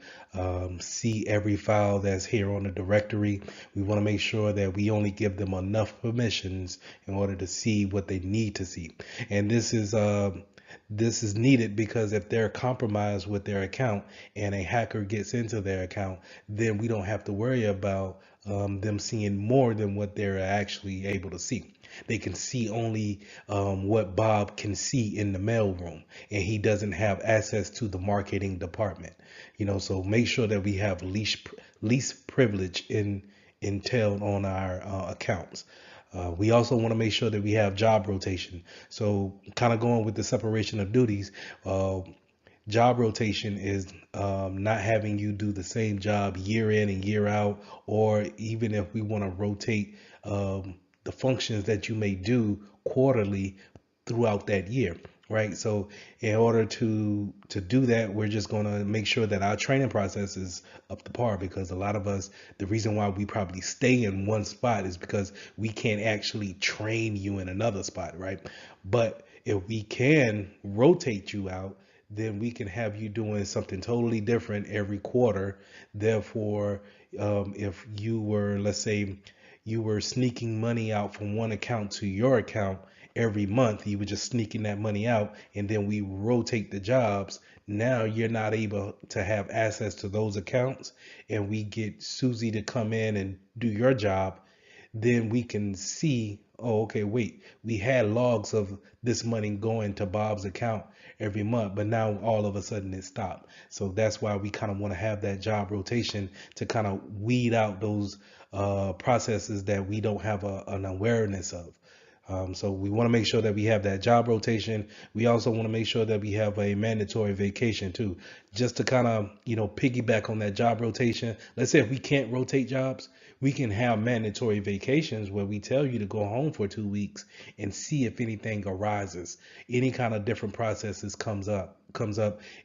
see every file that's here on the directory. We want to make sure that we only give them enough permissions in order to see what they need to see. And this is needed because if they're compromised with their account and a hacker gets into their account, then we don't have to worry about them seeing more than what they're actually able to see. They can see only what Bob can see in the mailroom, and he doesn't have access to the marketing department. So make sure that we have least privilege in entailed on our accounts. We also want to make sure that we have job rotation. So, kind of going with the separation of duties, job rotation is not having you do the same job year in and year out, or even if we want to rotate the functions that you may do quarterly throughout that year, right? So in order to do that, we're just going to make sure that our training process is up to par, because a lot of us, the reason why we probably stay in one spot is because we can't actually train you in another spot, right? But if we can rotate you out, then we can have you doing something totally different every quarter. Therefore, if you were, let's say, you were sneaking money out from one account to your account every month, you were just sneaking that money out, and then we rotate the jobs. Now you're not able to have access to those accounts, and we get Susie to come in and do your job. Then we can see, oh, okay, wait, we had logs of this money going to Bob's account every month, but now all of a sudden it stopped. So that's why we kind of want to have that job rotation to kind of weed out those processes that we don't have an awareness of. So we want to make sure that we have that job rotation. We also want to make sure that we have a mandatory vacation too, just to kind of, piggyback on that job rotation. Let's say if we can't rotate jobs, we can have mandatory vacations where we tell you to go home for 2 weeks and see if anything arises, any kind of different processes comes up,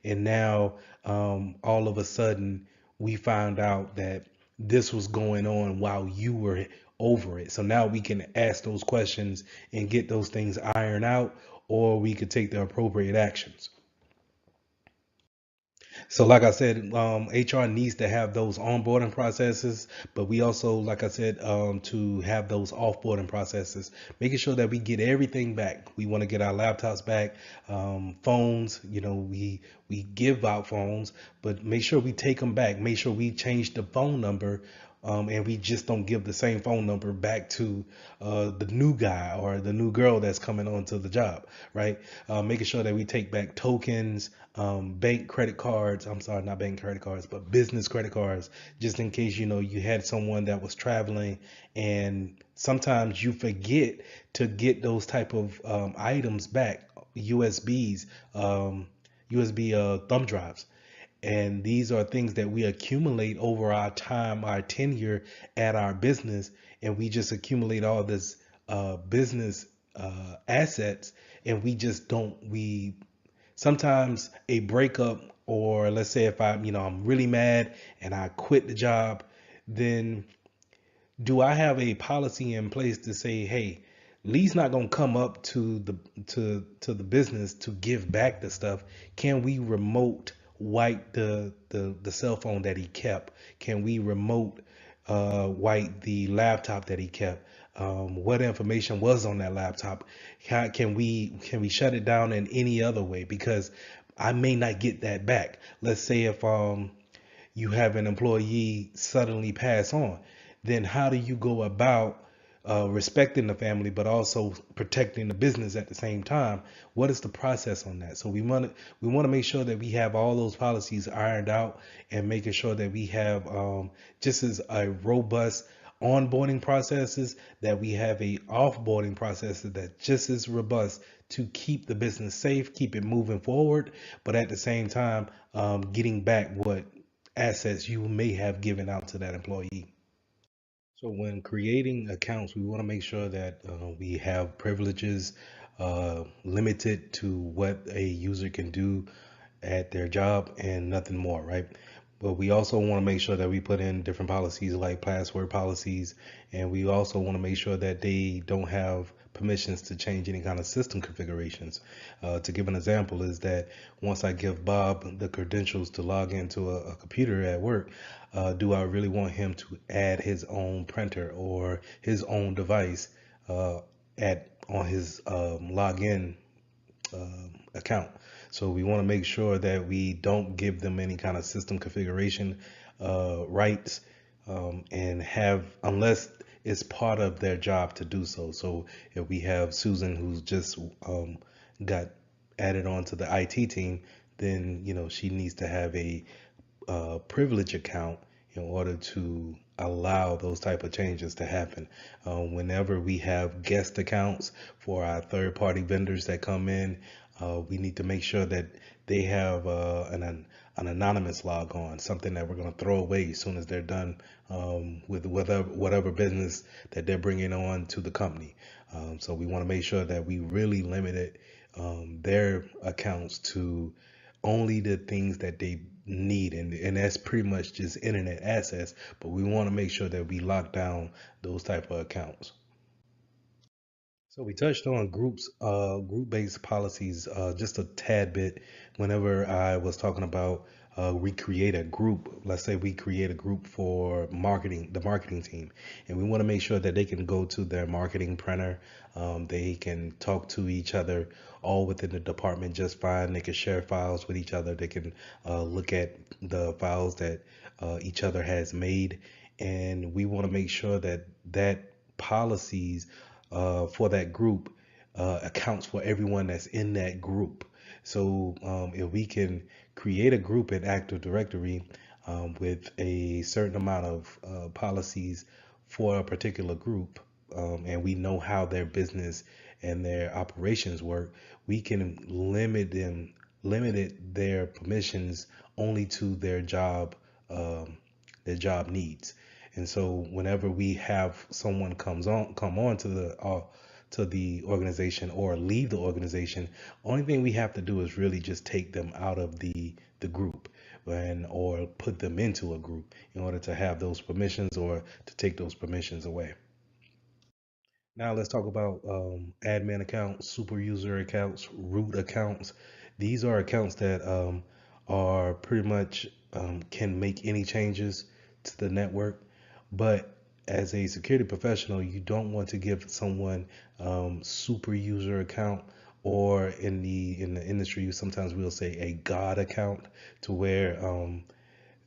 and now all of a sudden we found out that this was going on while you were over it. So now we can ask those questions and get those things ironed out, or we could take the appropriate actions. So, like I said, HR needs to have those onboarding processes, but we also, like I said, to have those offboarding processes, making sure that we get everything back. We want to get our laptops back, phones. We give out phones, but make sure we take them back. Make sure we change the phone number. And we just don't give the same phone number back to the new guy or the new girl that's coming onto the job, right? Making sure that we take back tokens, bank credit cards. I'm sorry, not bank credit cards, but business credit cards, just in case you had someone that was traveling, and sometimes you forget to get those type of items back, USBs, USB thumb drives. And these are things that we accumulate over our time, our tenure at our business, and we just accumulate all this business assets, and we just don't. We sometimes a breakup, or let's say if I'm really mad and I quit the job, then do I have a policy in place to say, hey, Lee's not gonna come up to the business to give back the stuff. Can we remote wipe the cell phone that he kept? Can we remote wipe the laptop that he kept? What information was on that laptop? Can we shut it down in any other way? Because I may not get that back. Let's say if you have an employee suddenly pass on, then how do you go about respecting the family but also protecting the business at the same time? What is the process on that? So we want to make sure that we have all those policies ironed out, and making sure that we have just as a robust onboarding processes, that we have a offboarding process that just as robust to keep the business safe, keep it moving forward, but at the same time getting back what assets you may have given out to that employee. So when creating accounts, we want to make sure that we have privileges limited to what a user can do at their job and nothing more, right? But we also want to make sure that we put in different policies like password policies, and we also want to make sure that they don't have permissions to change any kind of system configurations. To give an example is that once I give Bob the credentials to log into a computer at work, do I really want him to add his own printer or his own device at on his login account? So we want to make sure that we don't give them any kind of system configuration rights, and have, unless it's part of their job to do so. So if we have Susan who's just got added onto the IT team, then she needs to have a privilege account in order to allow those type of changes to happen. Whenever we have guest accounts for our third party vendors that come in, we need to make sure that they have an anonymous log on, something that we're going to throw away as soon as they're done with whatever business that they're bringing on to the company. So we want to make sure that we really limited their accounts to only the things that they need, and that's pretty much just internet access. But we want to make sure that we lock down those type of accounts. So we touched on group-based policies just a tad bit whenever I was talking about we create a group. Let's say we create a group for marketing, the marketing team, and we want to make sure that they can go to their marketing printer. They can talk to each other all within the department just fine. They can share files with each other. They can look at the files that each other has made, and we want to make sure that policies for that group accounts for everyone that's in that group. So if we can create a group in Active Directory with a certain amount of policies for a particular group, and we know how their business and their operations work, we can limit their permissions only to their job needs. And so whenever we have someone come on to the organization or leave the organization, only thing we have to do is really just take them out of the group, and or put them into a group in order to have those permissions or to take those permissions away. Now let's talk about admin accounts, super user accounts, root accounts. These are accounts that are pretty much can make any changes to the network. But as a security professional, you don't want to give someone super user account, or in the industry, sometimes we'll say a God account, to where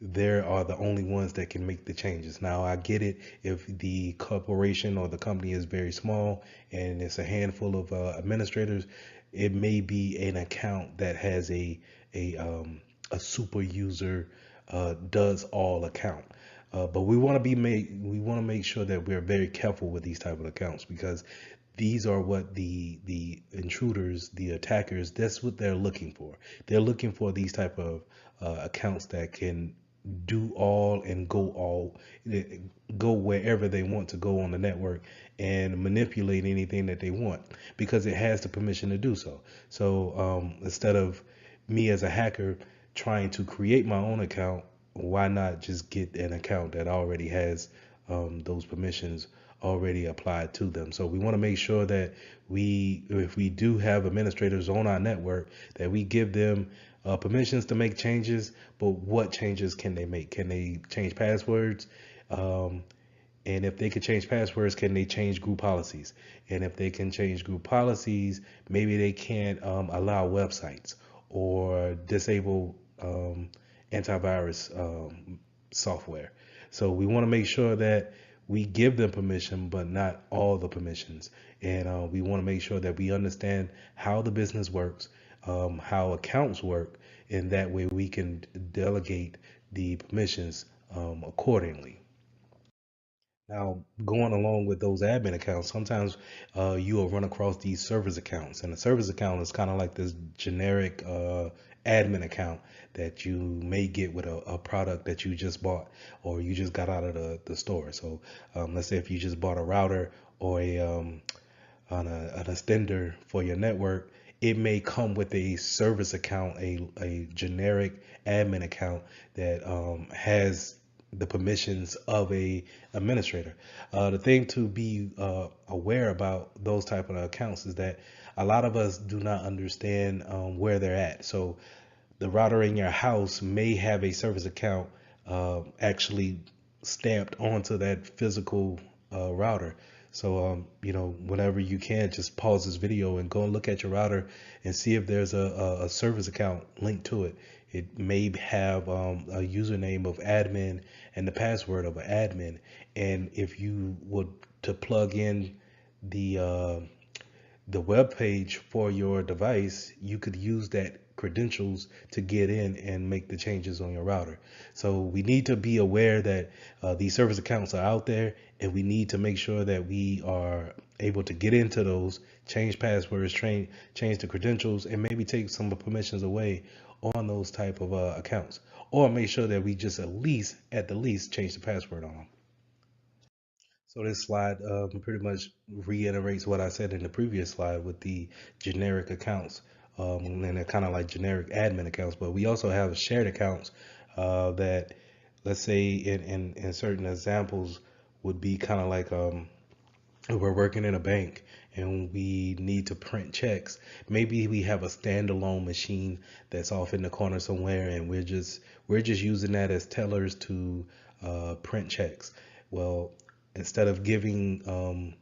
they are the only ones that can make the changes. Now, I get it if the corporation or the company is very small and it's a handful of administrators, it may be an account that has a a super user does all account. But we want to make sure that we're very careful with these type of accounts, because these are what the intruders, the attackers, that's what they're looking for. They're looking for these type of accounts that can do all and go wherever they want to go on the network and manipulate anything that they want, because it has the permission to do so. So instead of me as a hacker trying to create my own account, why not just get an account that already has those permissions already applied to them? So we want to make sure that if we do have administrators on our network, that we give them permissions to make changes. But what changes can they make? Can they change passwords? And if they can change passwords, can they change group policies? And if they can change group policies, maybe they can't allow websites or disable antivirus software. So we want to make sure that we give them permission, but not all the permissions. And we want to make sure that we understand how the business works, how accounts work, and that way we can delegate the permissions accordingly. Now, going along with those admin accounts, sometimes you will run across these service accounts, and a service account is kind of like this generic admin account that you may get with a product that you just bought or you just got out of the store. So let's say if you just bought a router or an extender for your network, it may come with a service account, a generic admin account that has the permissions of a administrator. The thing to be aware about those type of accounts is that a lot of us do not understand where they're at. So the router in your house may have a service account actually stamped onto that physical router. So, whenever you can, just pause this video and go and look at your router and see if there's a service account linked to it. It may have a username of admin and the password of an admin. And if you would to plug in the web page for your device, you could use that credentials to get in and make the changes on your router. So we need to be aware that these service accounts are out there, and we need to make sure that we are able to get into those, change passwords, change the credentials, and maybe take some of the permissions away on those type of accounts, or make sure that we just at the least change the password on them. So this slide pretty much reiterates what I said in the previous slide with the generic accounts, and they're kind of like generic admin accounts. But we also have shared accounts that, let's say, in certain examples, would be kind of like we're working in a bank and we need to print checks. Maybe we have a standalone machine that's off in the corner somewhere, and we're just using that as tellers to print checks. Well, instead of giving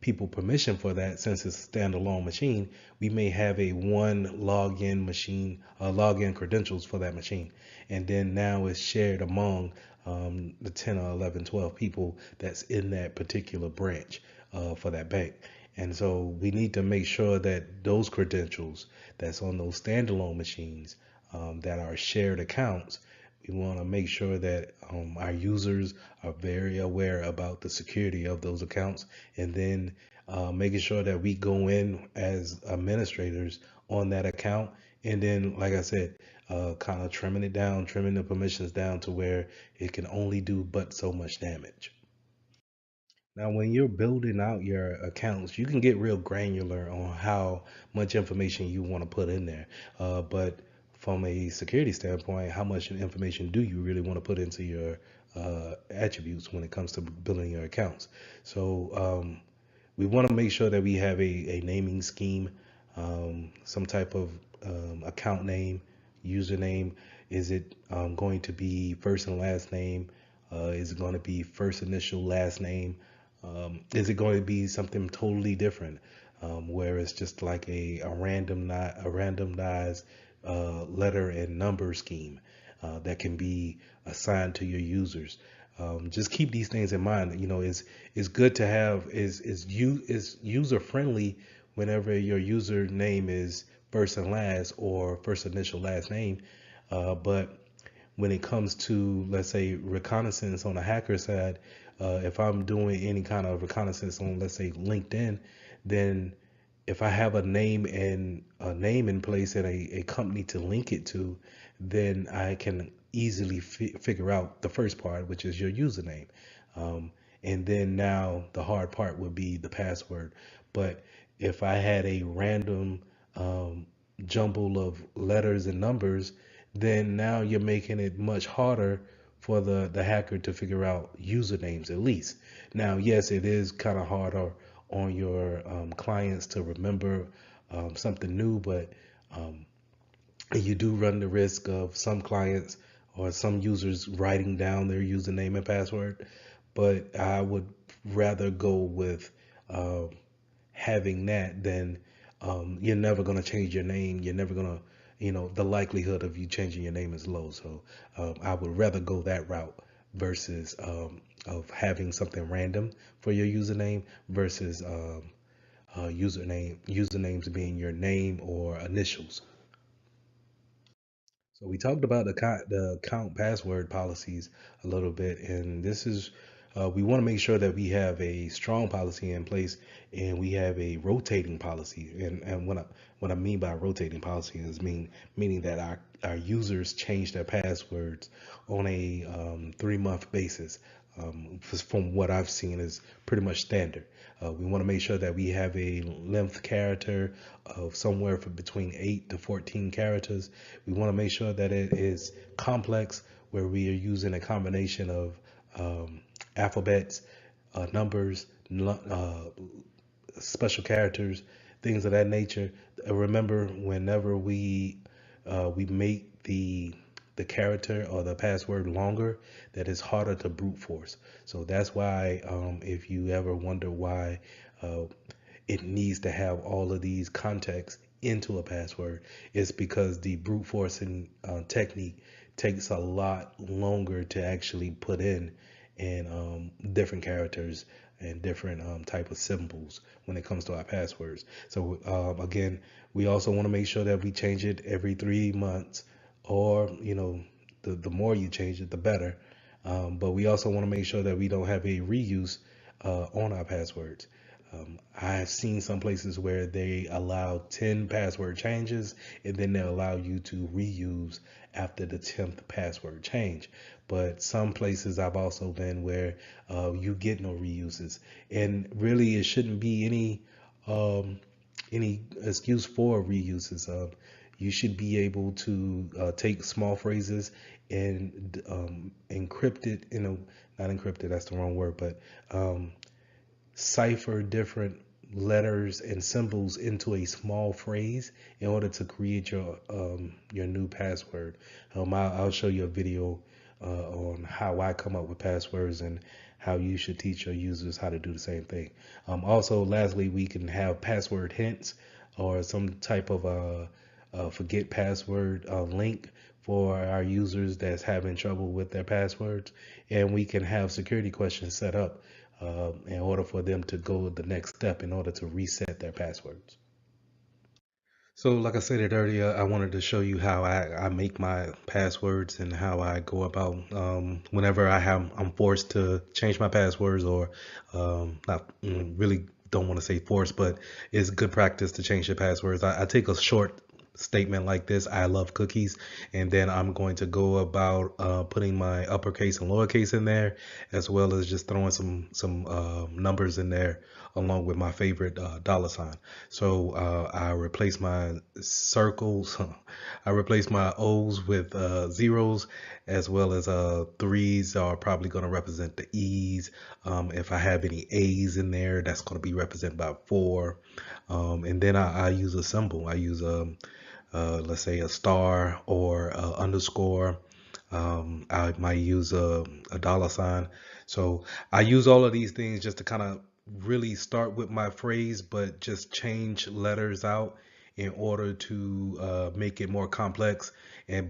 people permission for that, since it's a standalone machine, we may have a one login machine, login credentials for that machine. And then now it's shared among the 10 or 11, 12 people that's in that particular branch for that bank. And so we need to make sure that those credentials that's on those standalone machines that are shared accounts, we want to make sure that our users are very aware about the security of those accounts, and then making sure that we go in as administrators on that account. And then, like I said, kind of trimming it down, trimming the permissions down to where it can only do but so much damage. Now, when you're building out your accounts, you can get real granular on how much information you want to put in there. But from a security standpoint, how much information do you really want to put into your attributes when it comes to building your accounts? So we want to make sure that we have a naming scheme, some type of account name, username. Is it going to be first and last name? Is it going to be first initial, last name? Is it going to be something totally different, where it's just like a randomized letter and number scheme that can be assigned to your users? Just keep these things in mind. It's good to have is user friendly whenever your username is first and last or first initial last name, but when it comes to, let's say, reconnaissance on the hacker side, if I'm doing any kind of reconnaissance on, let's say, LinkedIn, then if I have a name in place and a company to link it to, then I can easily figure out the first part, which is your username. And then now the hard part would be the password. But if I had a random jumble of letters and numbers, then now you're making it much harder for the hacker to figure out usernames at least. Now, yes, it is kind of harder on your clients to remember something new, but you do run the risk of some clients or some users writing down their username and password. But I would rather go with having that than you're never going to change your name. You're never going to, the likelihood of you changing your name is low. So I would rather go that route versus of having something random for your username versus usernames being your name or initials. So we talked about the account password policies a little bit, and this is we want to make sure that we have a strong policy in place, and we have a rotating policy. And what I mean by rotating policy is meaning that our users change their passwords on a 3-month basis. from what I've seen, is pretty much standard. We want to make sure that we have a length character of somewhere from between 8 to 14 characters. We want to make sure that it is complex, where we are using a combination of alphabets, numbers, special characters, things of that nature. Remember, whenever we make the character or the password longer, that is harder to brute force. So that's why, if you ever wonder why uh, it needs to have all of these contexts into a password, it's because the brute forcing technique takes a lot longer to actually put in, and different characters and different type of symbols when it comes to our passwords. So again, we also want to make sure that we change it every 3 months, or the more you change it, the better. But we also want to make sure that we don't have a reuse on our passwords. I've seen some places where they allow 10 password changes, and then they allow you to reuse after the 10th password change. But some places I've also been where you get no reuses, and really it shouldn't be um, any excuse for reuses. You should be able to take small phrases and encrypt it, not encrypted, that's the wrong word, but cipher different letters and symbols into a small phrase in order to create your new password. I'll show you a video on how I come up with passwords, and how you should teach your users how to do the same thing. Also, lastly, we can have password hints, or some type of forget password link for our users that's having trouble with their passwords, and we can have security questions set up in order for them to go the next step in order to reset their passwords. So, like I said it earlier, I wanted to show you how I make my passwords, and how I go about whenever I'm forced to change my passwords, or not really don't want to say forced, but it's good practice to change your passwords. I take a short statement like this: I love cookies, and then I'm going to go about putting my uppercase and lowercase in there, as well as just throwing some numbers in there, along with my favorite dollar sign. So I replace my circles, I replace my O's with zeros, as well as threes are probably going to represent the E's. If I have any A's in there, that's going to be represented by four. And then I use a symbol. I use let's say a star, or underscore. I might use a dollar sign. So I use all of these things just to kind of really start with my phrase, but just change letters out in order to make it more complex.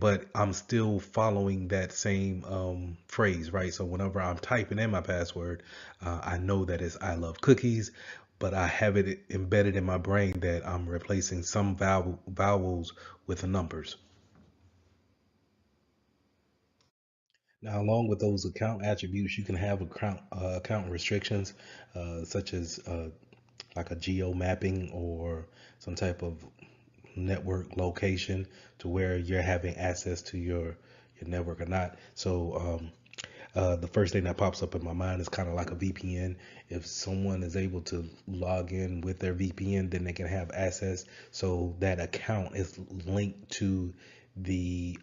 But I'm still following that same phrase, right? So whenever I'm typing in my password, I know that it's I love cookies, but I have it embedded in my brain that I'm replacing some vowels with the numbers. Now, along with those account attributes, you can have account restrictions, such as like a geo mapping, or some type of network location, to where you're having access to your network or not. So the first thing that pops up in my mind is kind of like a VPN. If someone is able to log in with their VPN, then they can have access. So that account is linked to the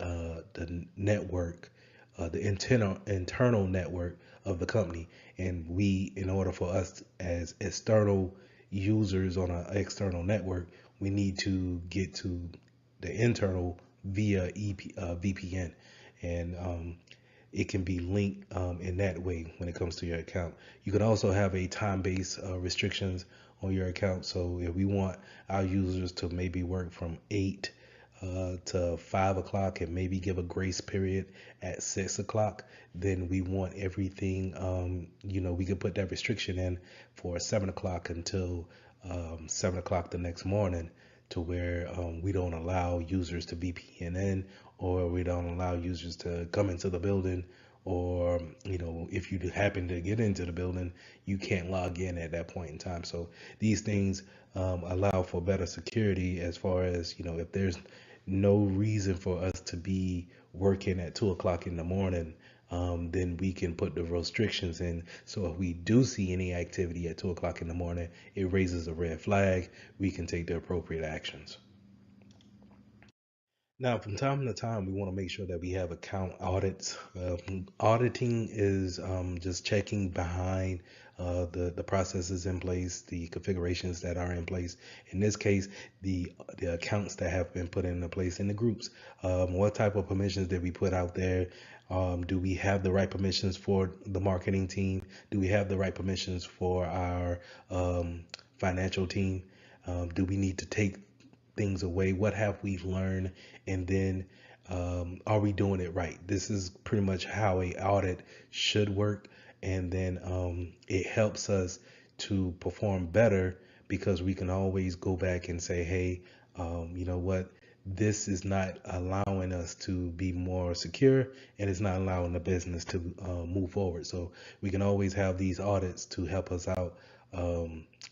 network, the internal network of the company. And we, in order for us as external users on an external network, we need to get to the internal via VPN, and it can be linked in that way when it comes to your account. You can also have a time-based restrictions on your account. So if we want our users to maybe work from 8 to 5 o'clock, and maybe give a grace period at 6 o'clock, then we want everything, we could put that restriction in for 7 o'clock until 7 o'clock the next morning, to where we don't allow users to VPN in, or we don't allow users to come into the building, or if you happen to get into the building, you can't log in at that point in time. So these things allow for better security, as far as if there's no reason for us to be working at 2 o'clock in the morning, then we can put the restrictions in. So if we do see any activity at 2 o'clock in the morning, it raises a red flag. We can take the appropriate actions. Now, from time to time, we want to make sure that we have account audits. Auditing is just checking behind the processes in place, the configurations that are in place. In this case, the accounts that have been put into place in the groups. What type of permissions did we put out there? Do we have the right permissions for the marketing team? Do we have the right permissions for our financial team? Do we need to take things away? What have we learned? And then are we doing it right? This is pretty much how a audit should work. And then it helps us to perform better because we can always go back and say, hey, you know what? This is not allowing us to be more secure, and it's not allowing the business to move forward. So we can always have these audits to help us out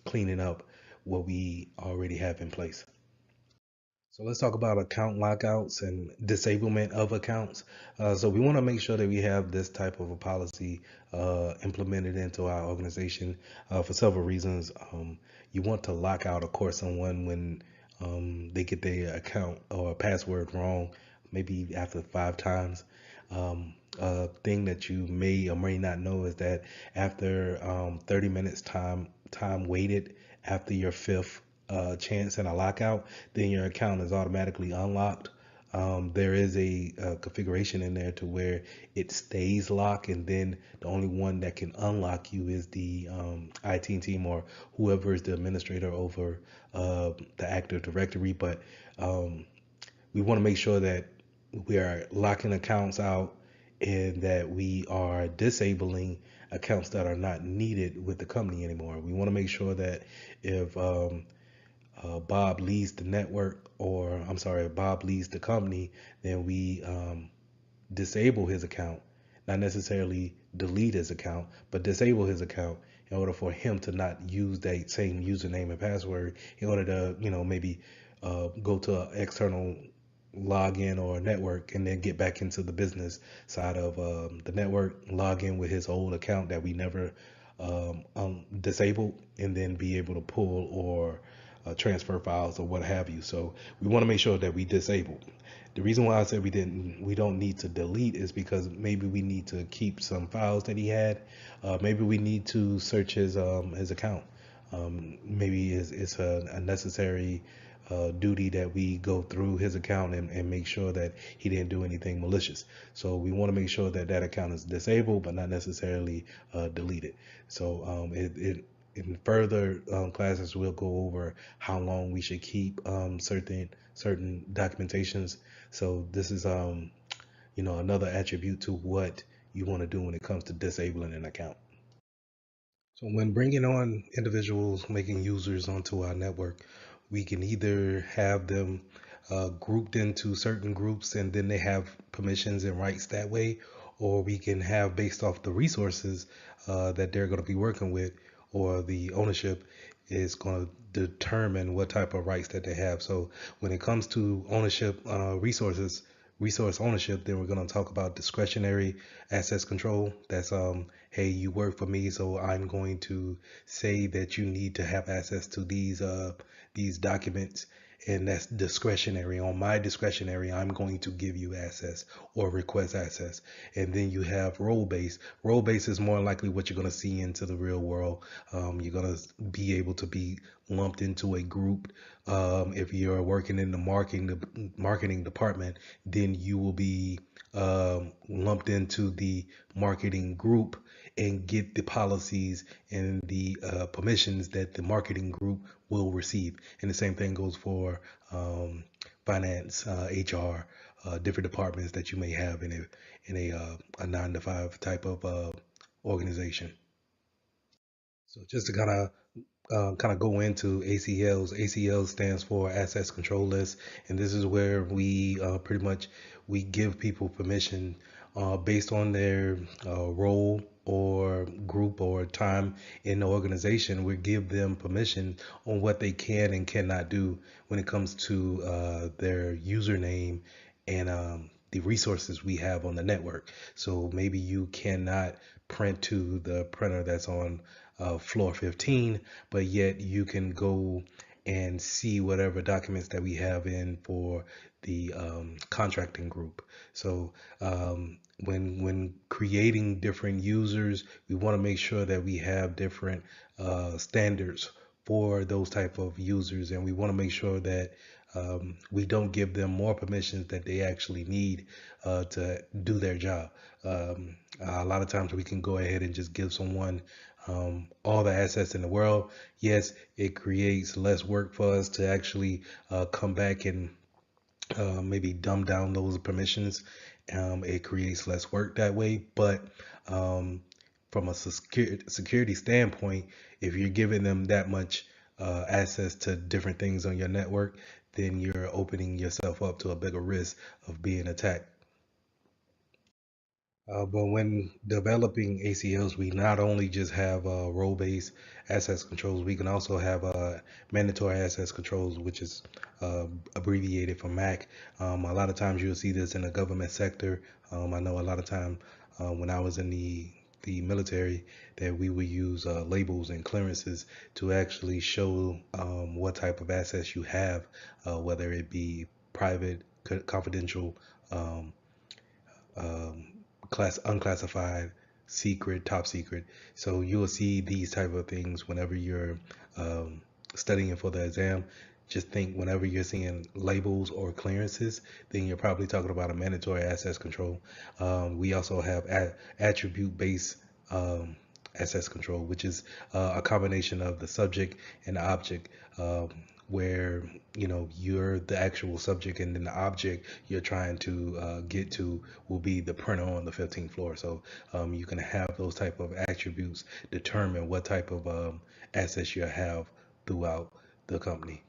cleaning up what we already have in place. So let's talk about account lockouts and disablement of accounts. So we want to make sure that we have this type of a policy implemented into our organization for several reasons. You want to lock out, of course, someone when they get their account or password wrong, maybe after 5 times. A thing that you may or may not know is that after 30 minutes time waited after your fifth chance and a lockout, then your account is automatically unlocked. There is a configuration in there to where it stays locked, and then the only one that can unlock you is the IT team or whoever is the administrator over the Active Directory. But we want to make sure that we are locking accounts out and that we are disabling accounts that are not needed with the company anymore. We want to make sure that if Bob leaves the network, or I'm sorry, Bob leaves the company, then we disable his account, not necessarily delete his account, but disable his account in order for him to not use that same username and password in order to, maybe go to an external login or network and then get back into the business side of the network, log in with his old account that we never disabled, and then be able to pull or transfer files or what have you. So we want to make sure that we disable. The reason why I said we don't need to delete is because maybe we need to keep some files that he had. Maybe we need to search his account. Maybe it's a necessary duty that we go through his account and make sure that he didn't do anything malicious. So we want to make sure that that account is disabled, but not necessarily deleted. So in further classes, we'll go over how long we should keep certain documentations. So this is another attribute to what you want to do when it comes to disabling an account. So when bringing on individuals, making users onto our network, we can either have them grouped into certain groups and then they have permissions and rights that way, or we can have based off the resources that they're going to be working with, or the ownership is going to determine what type of rights that they have. So when it comes to ownership resource ownership, then we're going to talk about discretionary access control. That's hey, you work for me, so I'm going to say that you need to have access to these documents, and that's discretionary. On my discretionary, I'm going to give you access or request access. And then you have role based. Role based is more likely what you're going to see into the real world. You're going to be able to be lumped into a group. If you're working in the marketing department, then you will be lumped into the marketing group and get the policies and the permissions that the marketing group will receive. And the same thing goes for finance, HR, different departments that you may have in a 9 to 5 type of organization. So just to kind of go into ACLs. ACL stands for Access Control List, and this is where we pretty much we give people permission based on their role or group or time in the organization. We give them permission on what they can and cannot do when it comes to their username and the resources we have on the network. So maybe you cannot print to the printer that's on floor 15, but yet you can go and see whatever documents that we have in for the contracting group. So when creating different users, we want to make sure that we have different standards for those type of users, and we want to make sure that we don't give them more permissions that they actually need to do their job. A lot of times we can go ahead and just give someone all the assets in the world. Yes, it creates less work for us to actually come back and maybe dumb down those permissions. It creates less work that way, but from a security standpoint, if you're giving them that much access to different things on your network, then you're opening yourself up to a bigger risk of being attacked. But when developing ACLs, we not only just have role-based access controls, we can also have mandatory access controls, which is abbreviated for MAC. A lot of times you'll see this in the government sector. I know a lot of time when I was in the military that we would use labels and clearances to actually show what type of access you have, whether it be private, confidential, um, um, unclassified, secret, top secret. So you will see these type of things whenever you're um, studying for the exam. Just think whenever you're seeing labels or clearances, then you're probably talking about a mandatory access control. We also have attribute-based access control, which is a combination of the subject and the object, where you're the actual subject and then the object you're trying to get to will be the printer on the 15th floor. So you can have those type of attributes determine what type of assets you have throughout the company.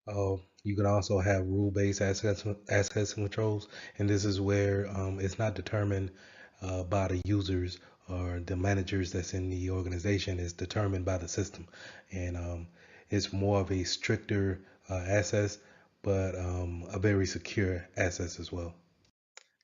You can also have rule-based access controls, and this is where it's not determined by the users or the managers that's in the organization. It's determined by the system, and it's more of a stricter access, but a very secure access as well.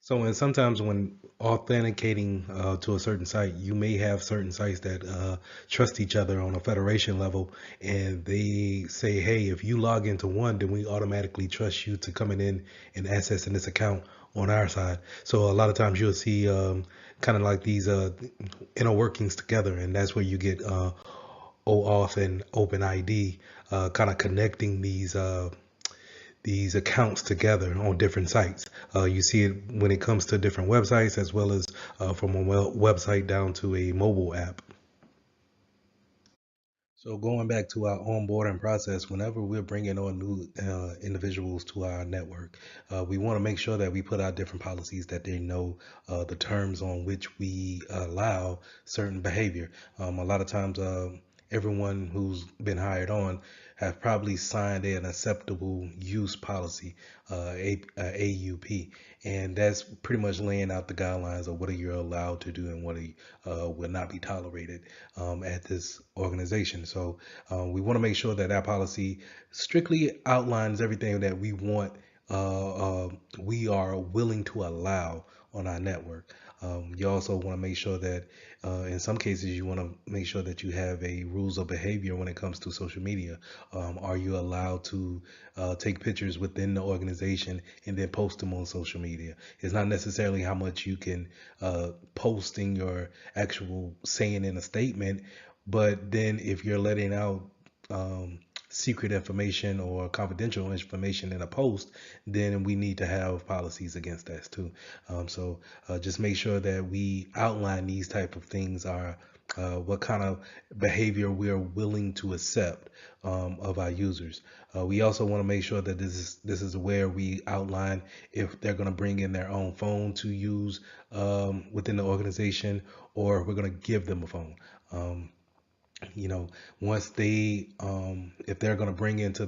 So, and sometimes when authenticating to a certain site, you may have certain sites that trust each other on a federation level, and they say, "Hey, if you log into one, then we automatically trust you to coming in and accessing this account on our side." So a lot of times you'll see kind of like these inner workings together, and that's where you get OAuth and OpenID kind of connecting these accounts together on different sites. You see it when it comes to different websites as well as from a website down to a mobile app. So going back to our onboarding process, whenever we're bringing on new individuals to our network, we want to make sure that we put out different policies that they know the terms on which we allow certain behavior. A lot of times, everyone who's been hired on have probably signed an acceptable use policy, AUP, and that's pretty much laying out the guidelines of what you're allowed to do and what will not be tolerated at this organization. So we want to make sure that our policy strictly outlines everything that we are willing to allow on our network. You also want to make sure that in some cases you want to make sure that you have a rules of behavior when it comes to social media. Are you allowed to take pictures within the organization and then post them on social media? It's not necessarily how much you can post in your actual saying in a statement, but then if you're letting out secret information or confidential information in a post, then we need to have policies against that too. So just make sure that we outline these type of things are what kind of behavior we are willing to accept of our users. We also want to make sure that this is where we outline if they're going to bring in their own phone to use within the organization, or we're going to give them a phone. You know, once they if they're going to bring into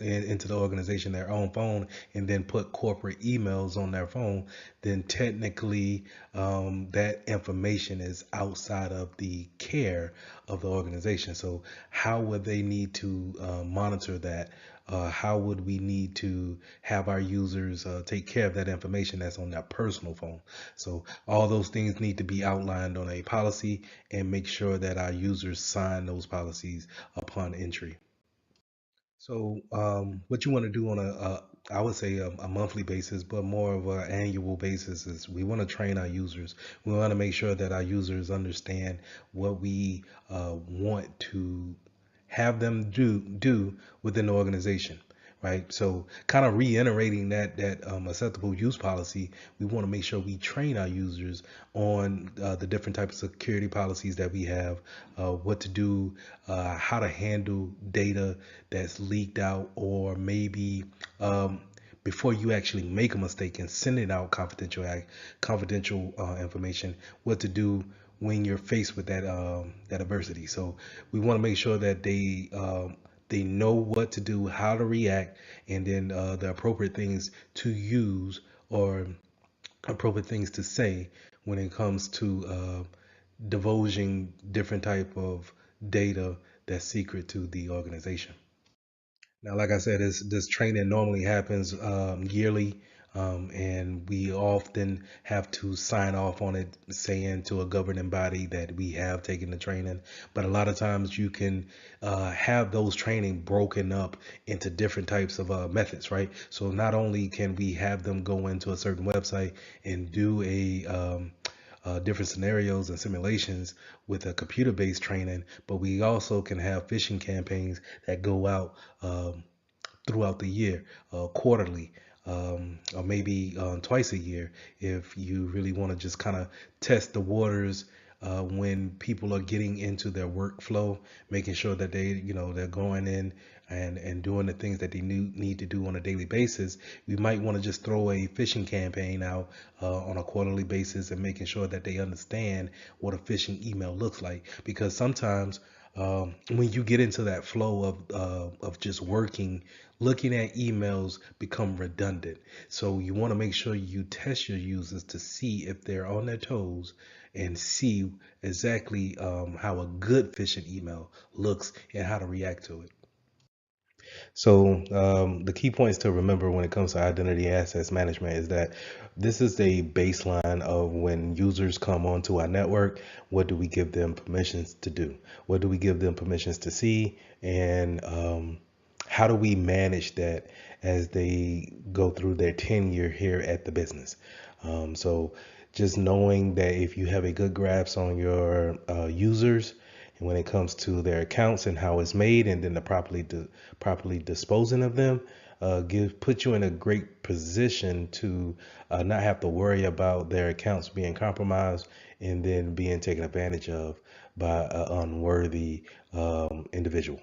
into the organization their own phone and then put corporate emails on their phone, then technically that information is outside of the care of the organization. So how would they need to monitor that how would we need to have our users take care of that information that's on their personal phone. So all those things need to be outlined on a policy, and make sure that our users sign those policies upon entry. So what you want to do on I would say a monthly basis, but more of an annual basis, is we want to train our users. We want to make sure that our users understand what we want to have them do within the organization, right? So kind of reiterating that acceptable use policy, we want to make sure we train our users on the different types of security policies that we have, what to do, how to handle data that's leaked out, or maybe before you actually make a mistake and sending out confidential information, what to do when you're faced with that adversity. So we want to make sure that they know what to do, how to react, and then the appropriate things to use, or appropriate things to say when it comes to divulging different type of data that's secret to the organization. Now, like I said, this training normally happens yearly, and we often have to sign off on it, saying to a governing body that we have taken the training. But a lot of times you can have those training broken up into different types of methods, right? So not only can we have them go into a certain website and do different scenarios and simulations with a computer-based training, but we also can have phishing campaigns that go out throughout the year, quarterly, or maybe twice a year, if you really want to just kind of test the waters when people are getting into their workflow, making sure that they're going in and doing the things that they need to do on a daily basis. We might want to just throw a phishing campaign out on a quarterly basis, and making sure that they understand what a phishing email looks like, because sometimes when you get into that flow of just working, looking at emails become redundant. So you want to make sure you test your users to see if they're on their toes, and see exactly how a good phishing email looks and how to react to it. So the key points to remember when it comes to identity access management is that this is a baseline of when users come onto our network. What do we give them permissions to do? What do we give them permissions to see? And how do we manage that as they go through their tenure here at the business? So just knowing that if you have a good grasp on your users, and when it comes to their accounts and how it's made, and then the properly disposing of them, put you in a great position to not have to worry about their accounts being compromised and then being taken advantage of by an unworthy individual.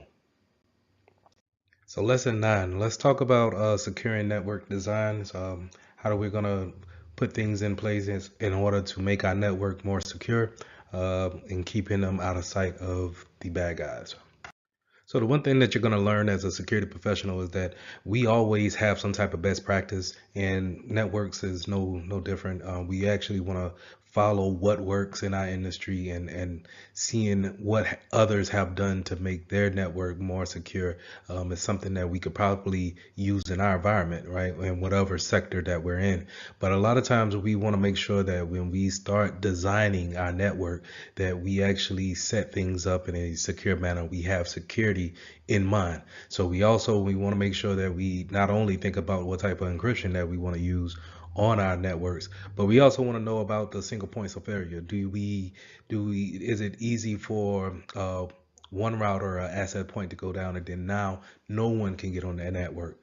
So lesson 9, let's talk about securing network designs. How are we gonna put things in place in order to make our network more secure, and keeping them out of sight of the bad guys. So the one thing that you're going to learn as a security professional is that we always have some type of best practice, and networks is no different. We actually want to follow what works in our industry, and seeing what others have done to make their network more secure is something that we could probably use in our environment, right? In whatever sector that we're in. But a lot of times we want to make sure that when we start designing our network, that we actually set things up in a secure manner. We have security in mind. So we want to make sure that we not only think about what type of encryption that we want to use on our networks, but we also want to know about the single points of failure. Is it easy for one router or asset point to go down, and then now no one can get on that network?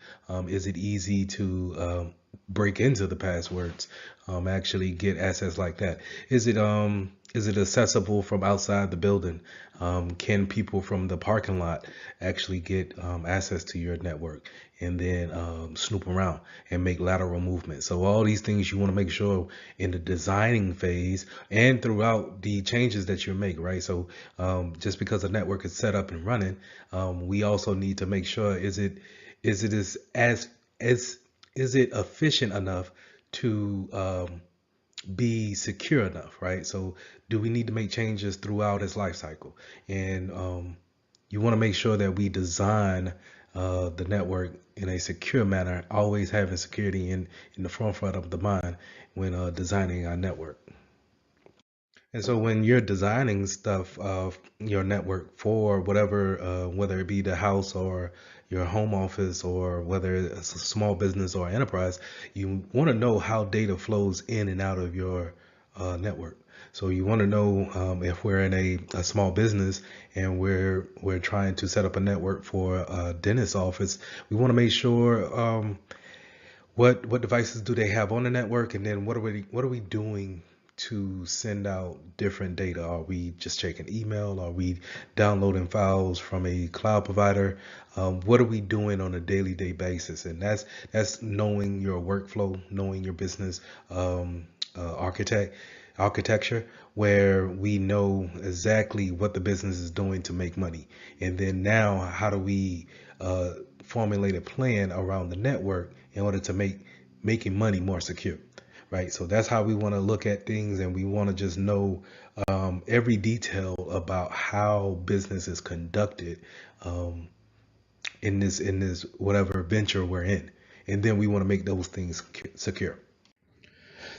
Is it easy to break into the passwords, actually get access like that? Is it accessible from outside the building? Can people from the parking lot actually get access to your network, and then snoop around and make lateral movement? So all these things you want to make sure in the designing phase and throughout the changes that you make, right? So just because the network is set up and running, we also need to make sure, is it is it efficient enough to be secure enough, right? So do we need to make changes throughout its life cycle? And you want to make sure that we design the network in a secure manner, always having security in the forefront of the mind when designing our network. And so when you're designing stuff of your network for whatever, whether it be the house or your home office or whether it's a small business or enterprise, you want to know how data flows in and out of your network. So you want to know if we're in a small business and we're trying to set up a network for a dentist's office, we want to make sure what devices do they have on the network, and then what are we doing to send out different data? Are we just checking email? Are we downloading files from a cloud provider? What are we doing on a daily day basis? And that's knowing your workflow, knowing your business architecture, where we know exactly what the business is doing to make money. And then now, how do we formulate a plan around the network in order to make making money more secure, right? So that's how we want to look at things, and we want to just know every detail about how business is conducted in this whatever venture we're in, and then we want to make those things secure.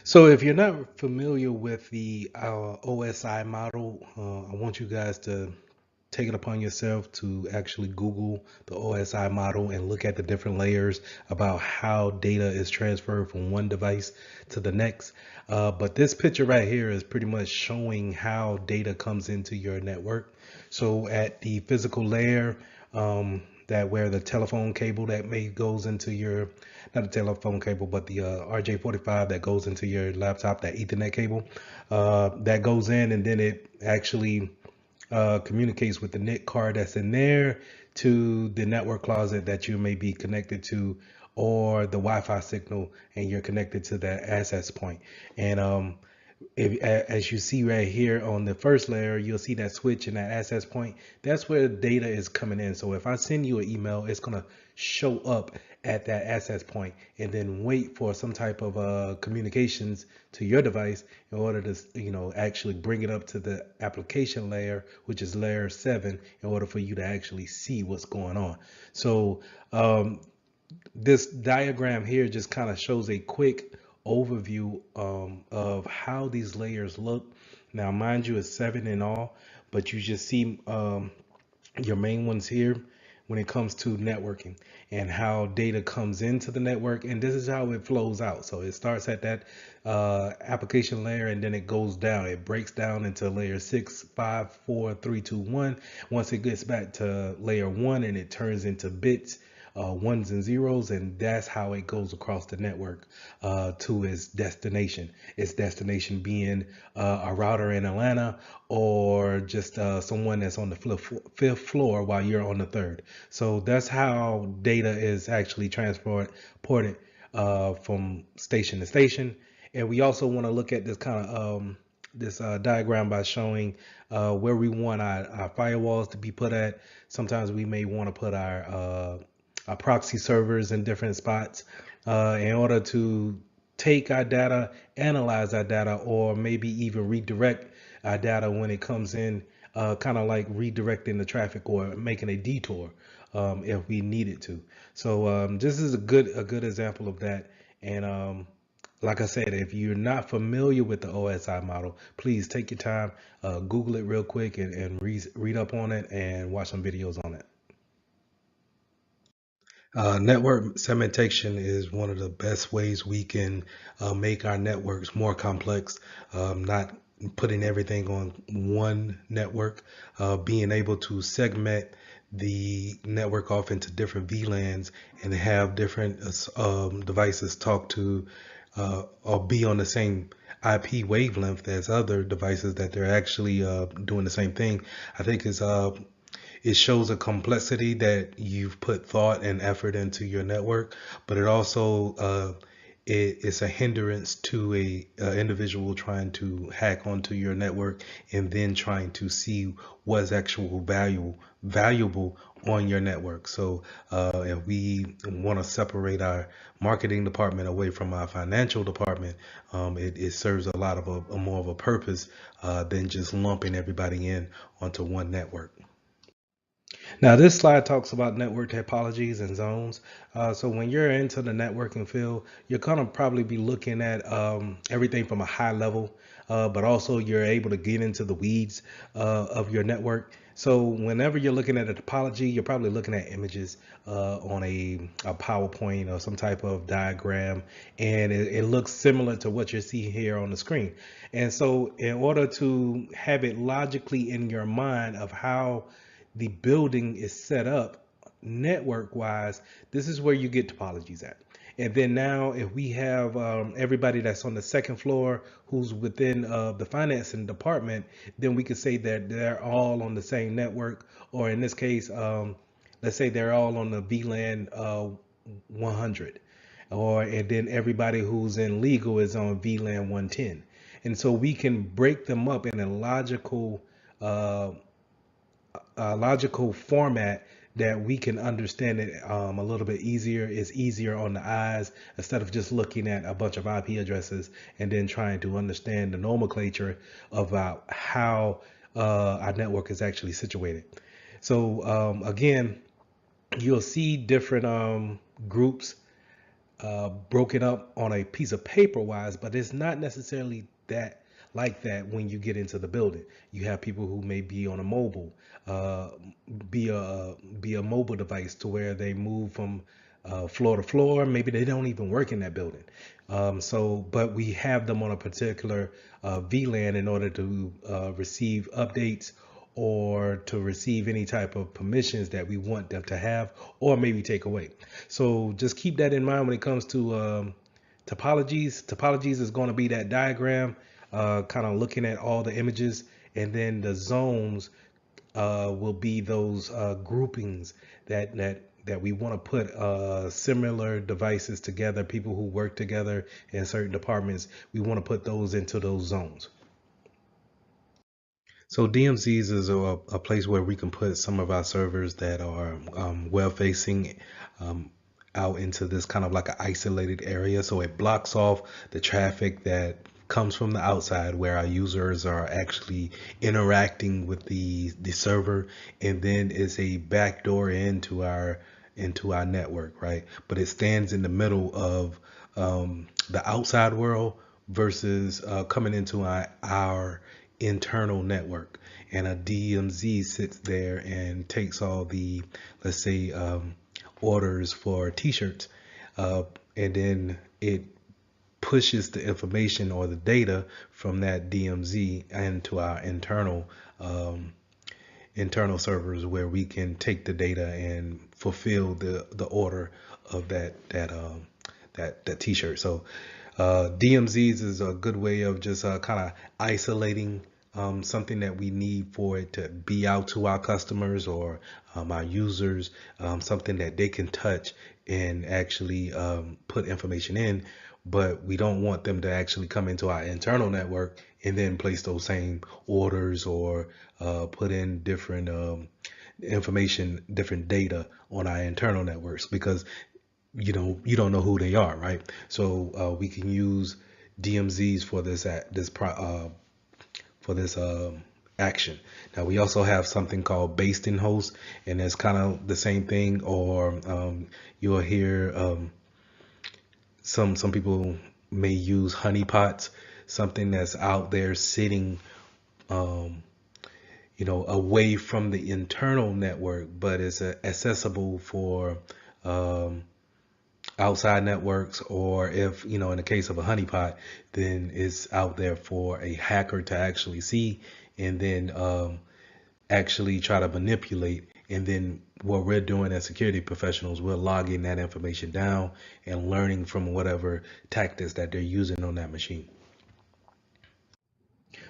So if you're not familiar with the OSI model, I want you guys to take it upon yourself to actually Google the OSI model and look at the different layers about how data is transferred from one device to the next. But this picture right here is pretty much showing how data comes into your network. So at the physical layer, that where the telephone cable that may goes into your, not the telephone cable, but the RJ45 that goes into your laptop, that Ethernet cable, that goes in, and then it actually communicates with the NIC card that's in there to the network closet that you may be connected to, or the Wi-Fi signal, and you're connected to that access point. And as you see right here on the first layer, you'll see that switch and that access point. That's where the data is coming in. So if I send you an email, it's going to show up at that access point and then wait for some type of communications to your device in order to, actually bring it up to the application layer, which is layer 7, in order for you to actually see what's going on. So this diagram here just kind of shows a quick overview of how these layers look. Now, mind you, it's 7 in all, but you just see your main ones here when it comes to networking and how data comes into the network, and this is how it flows out. So it starts at that application layer, and then it goes down. It breaks down into layer 6, 5, 4, 3, 2, 1. Once it gets back to layer 1, and it turns into bits, ones and zeros, and that's how it goes across the network to its destination. Its destination being a router in Atlanta, or just someone that's on the fifth floor while you're on the third. So that's how data is actually transported from station to station. And we also want to look at this kind of this diagram by showing where we want our firewalls to be put at. Sometimes we may want to put our proxy servers in different spots in order to take our data, analyze our data, or maybe even redirect our data when it comes in, kind of like redirecting the traffic or making a detour if we needed to. So this is a good example of that. And like I said, if you're not familiar with the OSI model, please take your time, Google it real quick, and read up on it and watch some videos on it. Network segmentation is one of the best ways we can make our networks more complex, not putting everything on one network, being able to segment the network off into different VLANs and have different devices talk to or be on the same IP wavelength as other devices that they're actually doing the same thing. I think it shows a complexity that you've put thought and effort into your network, but it also it's a hindrance to a individual trying to hack onto your network and then trying to see what's actual valuable on your network. So if we want to separate our marketing department away from our financial department, it serves a lot of a more of a purpose than just lumping everybody in onto one network. Now, this slide talks about network topologies and zones. So when you're into the networking field, you're going to probably be looking at everything from a high level, but also you're able to get into the weeds of your network. So whenever you're looking at a topology, you're probably looking at images on a PowerPoint or some type of diagram, and it looks similar to what you see here on the screen. And so in order to have it logically in your mind of how the building is set up network wise, this is where you get topologies at. And then now, if we have everybody that's on the second floor who's within the financing department, then we could say that they're all on the same network, or in this case, let's say they're all on the VLAN 100, or and then everybody who's in legal is on VLAN 110. And so we can break them up in uh, a logical format that we can understand it a little bit easier. Is easier on the eyes instead of just looking at a bunch of IP addresses and then trying to understand the nomenclature about how our network is actually situated. So again, you'll see different groups broken up on a piece of paper wise, but it's not necessarily that like that when you get into the building. You have people who may be on a mobile, uh, be a mobile device to where they move from floor to floor. Maybe they don't even work in that building. But we have them on a particular VLAN in order to receive updates or to receive any type of permissions that we want them to have or maybe take away. So just keep that in mind when it comes to topologies. Topologies is going to be that diagram, kind of looking at all the images, and then the zones will be those groupings that we want to put similar devices together. People who work together in certain departments, we want to put those into those zones. So DMZs is a place where we can put some of our servers that are web facing out into this kind of like an isolated area. So it blocks off the traffic that comes from the outside where our users are actually interacting with the server, and then it's a backdoor into our network, right? But it stands in the middle of the outside world versus coming into our internal network. And a DMZ sits there and takes all the, let's say, orders for t-shirts, and then it pushes the information or the data from that DMZ into our internal servers where we can take the data and fulfill the order of that t-shirt. So DMZs is a good way of just kind of isolating something that we need for it to be out to our customers or our users, something that they can touch and actually put information in, but we don't want them to actually come into our internal network and then place those same orders or put in different information, different data on our internal networks, because you don't know who they are, right? So we can use DMZs for this action. Now we also have something called basting host, and it's kind of the same thing. Or you'll hear some people may use honeypots, something that's out there sitting, um, away from the internal network, but is accessible for um, outside networks, or if in the case of a honeypot, then it's out there for a hacker to actually see and then actually try to manipulate. And then what we're doing as security professionals, we're logging that information down and learning from whatever tactics that they're using on that machine.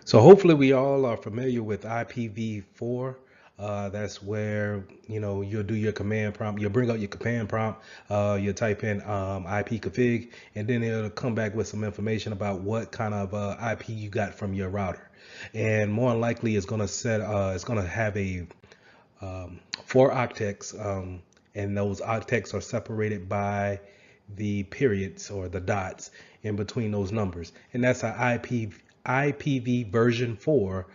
So hopefully we all are familiar with IPv4. That's where you'll do your command prompt. You'll bring up your command prompt. You'll type in ipconfig, and then it'll come back with some information about what kind of IP you got from your router. And more than likely, it's gonna it's gonna have a 4 octets, and those octets are separated by the periods or the dots in between those numbers, and that's an IPv version 4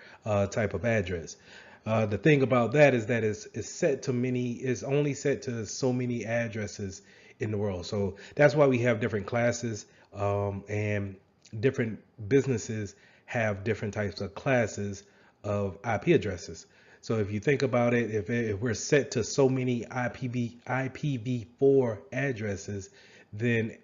type of address. The thing about that is that it's set to many, it's only set to so many addresses in the world. So that's why we have different classes, and different businesses have different types of classes of IP addresses. So if you think about it, if we're set to so many IPv4 addresses, then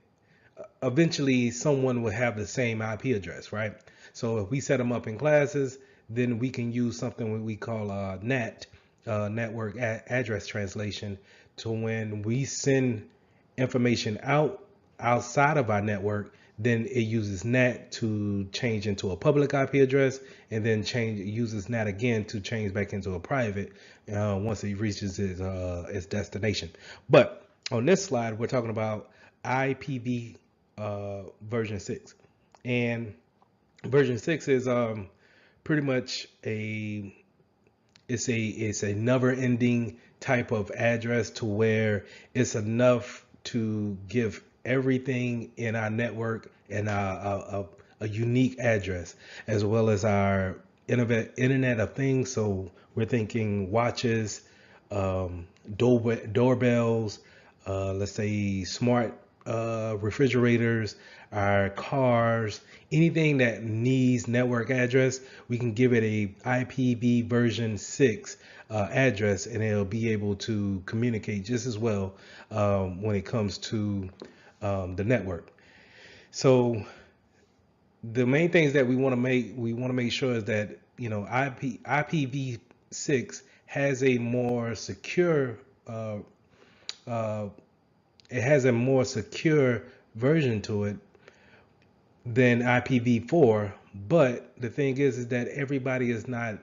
eventually someone will have the same IP address, right? So if we set them up in classes, then we can use something we call NAT, network address translation, to when we send information outside of our network, then it uses NAT to change into a public IP address, and then uses NAT again to change back into a private once it reaches its destination. But on this slide, we're talking about IPv version 6, and version 6 is pretty much it's a never ending type of address, to where it's enough to give everything in our network and a unique address, as well as our internet of things. So we're thinking watches, doorbells, let's say smart refrigerators, our cars, anything that needs network address, we can give it a IPv version 6 address, and it'll be able to communicate just as well when it comes to the network. So the main things that we want to make sure is that, IPv6 has a more secure it has a more secure version to it than IPv4. But the thing is that everybody is not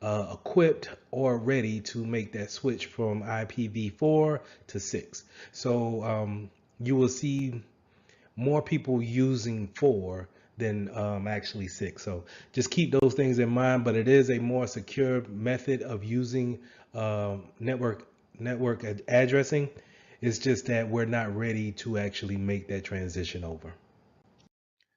equipped or ready to make that switch from IPv4 to 6. So you will see more people using 4 than actually 6. So just keep those things in mind. But it is a more secure method of using network addressing. It's just that we're not ready to actually make that transition over.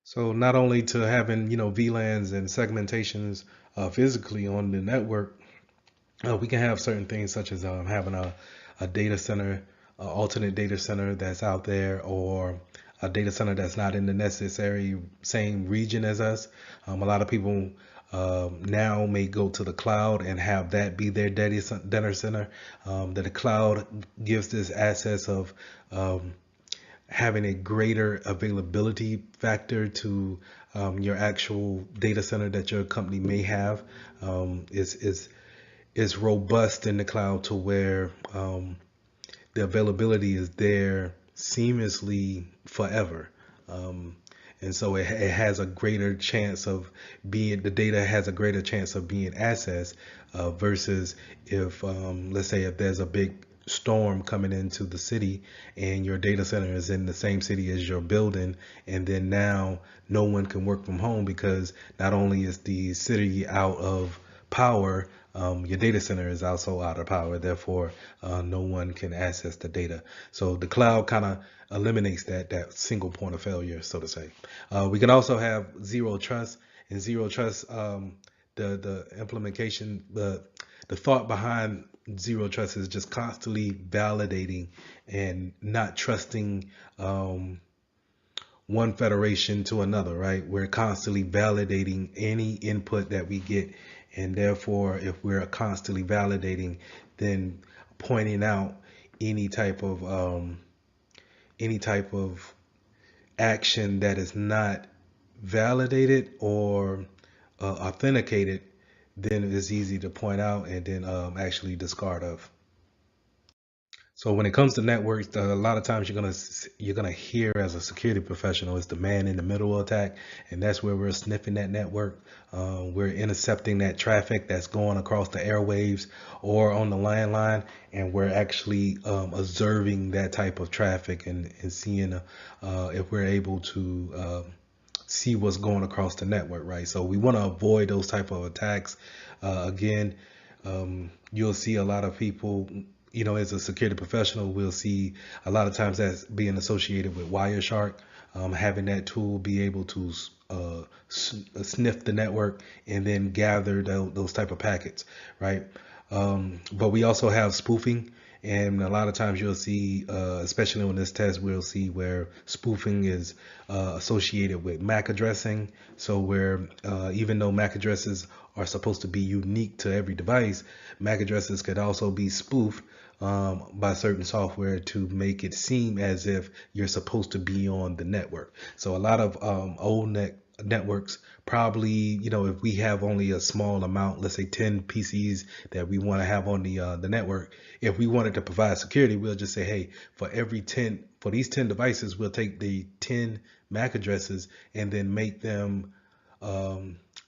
So not only to having, VLANs and segmentations physically on the network, we can have certain things such as having a data center, alternate data center that's out there, or a data center that's not in the necessary same region as us. A lot of people now may go to the cloud and have that be their data center. That the cloud gives this access of having a greater availability factor to your actual data center that your company may have. Is robust in the cloud, to where the availability is there seamlessly forever. And so it has a greater chance of the data has a greater chance of being accessed versus if, let's say, if there's a big storm coming into the city and your data center is in the same city as your building, and then now no one can work from home because not only is the city out of power, your data center is also out of power. Therefore, no one can access the data. So the cloud kind of eliminates that single point of failure, so to say. We can also have zero trust. And zero trust, the implementation, the thought behind zero trust is just constantly validating and not trusting one federation to another, right? We're constantly validating any input that we get. And therefore, if we're constantly validating, then pointing out any type of action that is not validated or authenticated, then it's easy to point out and then actually discard of. So when it comes to networks, a lot of times you're gonna hear as a security professional, it's the man in the middle attack, and that's where we're sniffing that network. We're intercepting that traffic that's going across the airwaves or on the landline, and we're actually observing that type of traffic and seeing if we're able to see what's going across the network, right? So we want to avoid those type of attacks. Again, you'll see a lot of people, as a security professional, we'll see a lot of times that's being associated with Wireshark. having that tool be able to sniff the network and then gather those type of packets, right? But we also have spoofing, and a lot of times you'll see, especially on this test, we'll see where spoofing is associated with MAC addressing. So where even though MAC addresses are supposed to be unique to every device, MAC addresses could also be spoofed by certain software to make it seem as if you're supposed to be on the network. So a lot of old networks probably, if we have only a small amount, let's say 10 PCs that we want to have on the network, if we wanted to provide security, we'll just say, hey, for these 10 devices, we'll take the 10 MAC addresses and then make them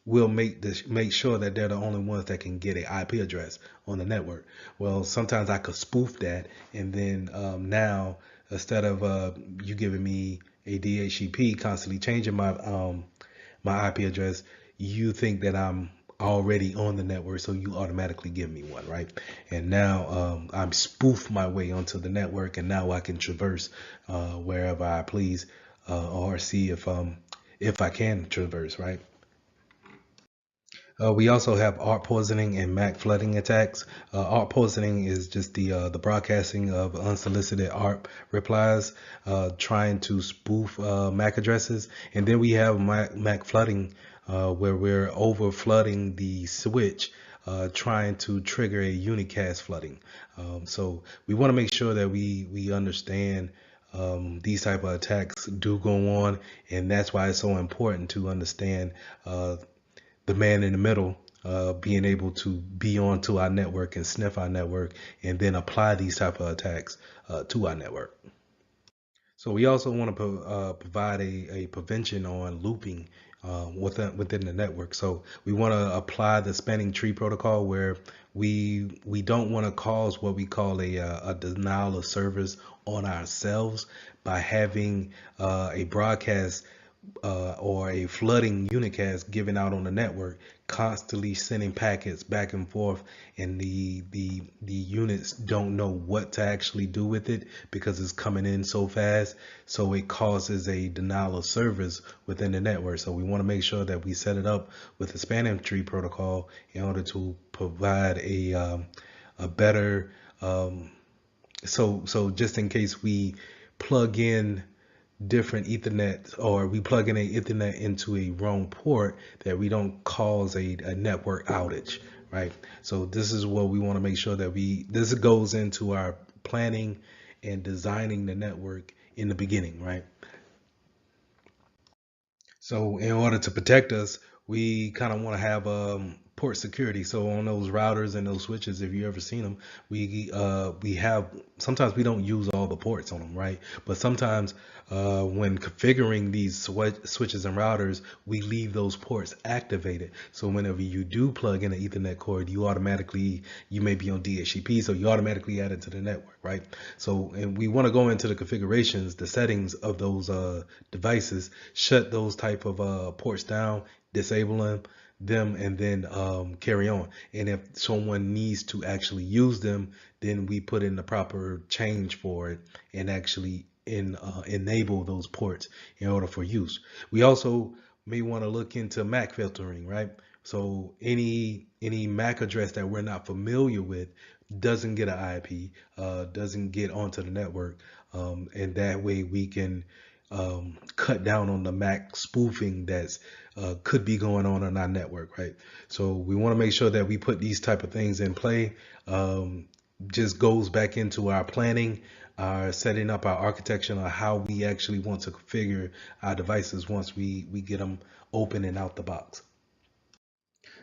we'll make sure that they're the only ones that can get an IP address on the network. Well, sometimes I could spoof that, and then now instead of you giving me a DHCP constantly changing my IP address, you think that I'm already on the network, so you automatically give me one, right? And now I'm spoof my way onto the network, and now I can traverse wherever I please, or see if I can traverse, right? We also have ARP poisoning and MAC flooding attacks. ARP poisoning is just the broadcasting of unsolicited ARP replies, trying to spoof MAC addresses. And then we have MAC flooding, where we're over flooding the switch, trying to trigger a unicast flooding. So we want to make sure that we understand these type of attacks do go on, and that's why it's so important to understand the man in the middle, being able to be onto our network and sniff our network and then apply these type of attacks to our network. So we also want to provide a prevention on looping within the network. So we want to apply the spanning tree protocol, where we don't want to cause what we call a denial of service on ourselves by having a broadcast or a flooding unicast given out on the network, constantly sending packets back and forth, and the units don't know what to actually do with it because it's coming in so fast. So it causes a denial of service within the network. So we want to make sure that we set it up with the spanning tree protocol in order to provide a better so just in case we plug in different Ethernet, or we plug in a Ethernet into a wrong port, that we don't cause a network outage, right? So this is what we want to make sure that this goes into our planning and designing the network in the beginning, right? So in order to protect us, we kind of want to have port security. So on those routers and those switches, if you ever seen them, we have, sometimes we don't use all the ports on them, right? But sometimes when configuring these switches and routers, we leave those ports activated. So whenever you do plug in an Ethernet cord, you may be on DHCP, so you automatically add it to the network, right? So, and we want to go into the configurations, the settings of those devices, shut those type of ports down, disable them, and then carry on. And if someone needs to actually use them, then we put in the proper change for it and actually enable those ports in order for use. We also may want to look into MAC filtering, right? So any MAC address that we're not familiar with doesn't get an IP, doesn't get onto the network, and that way we can cut down on the MAC spoofing that's could be going on our network, right? So we want to make sure that we put these type of things in play. Just goes back into our planning, our setting up our architecture, on how we actually want to configure our devices once we get them open and out the box.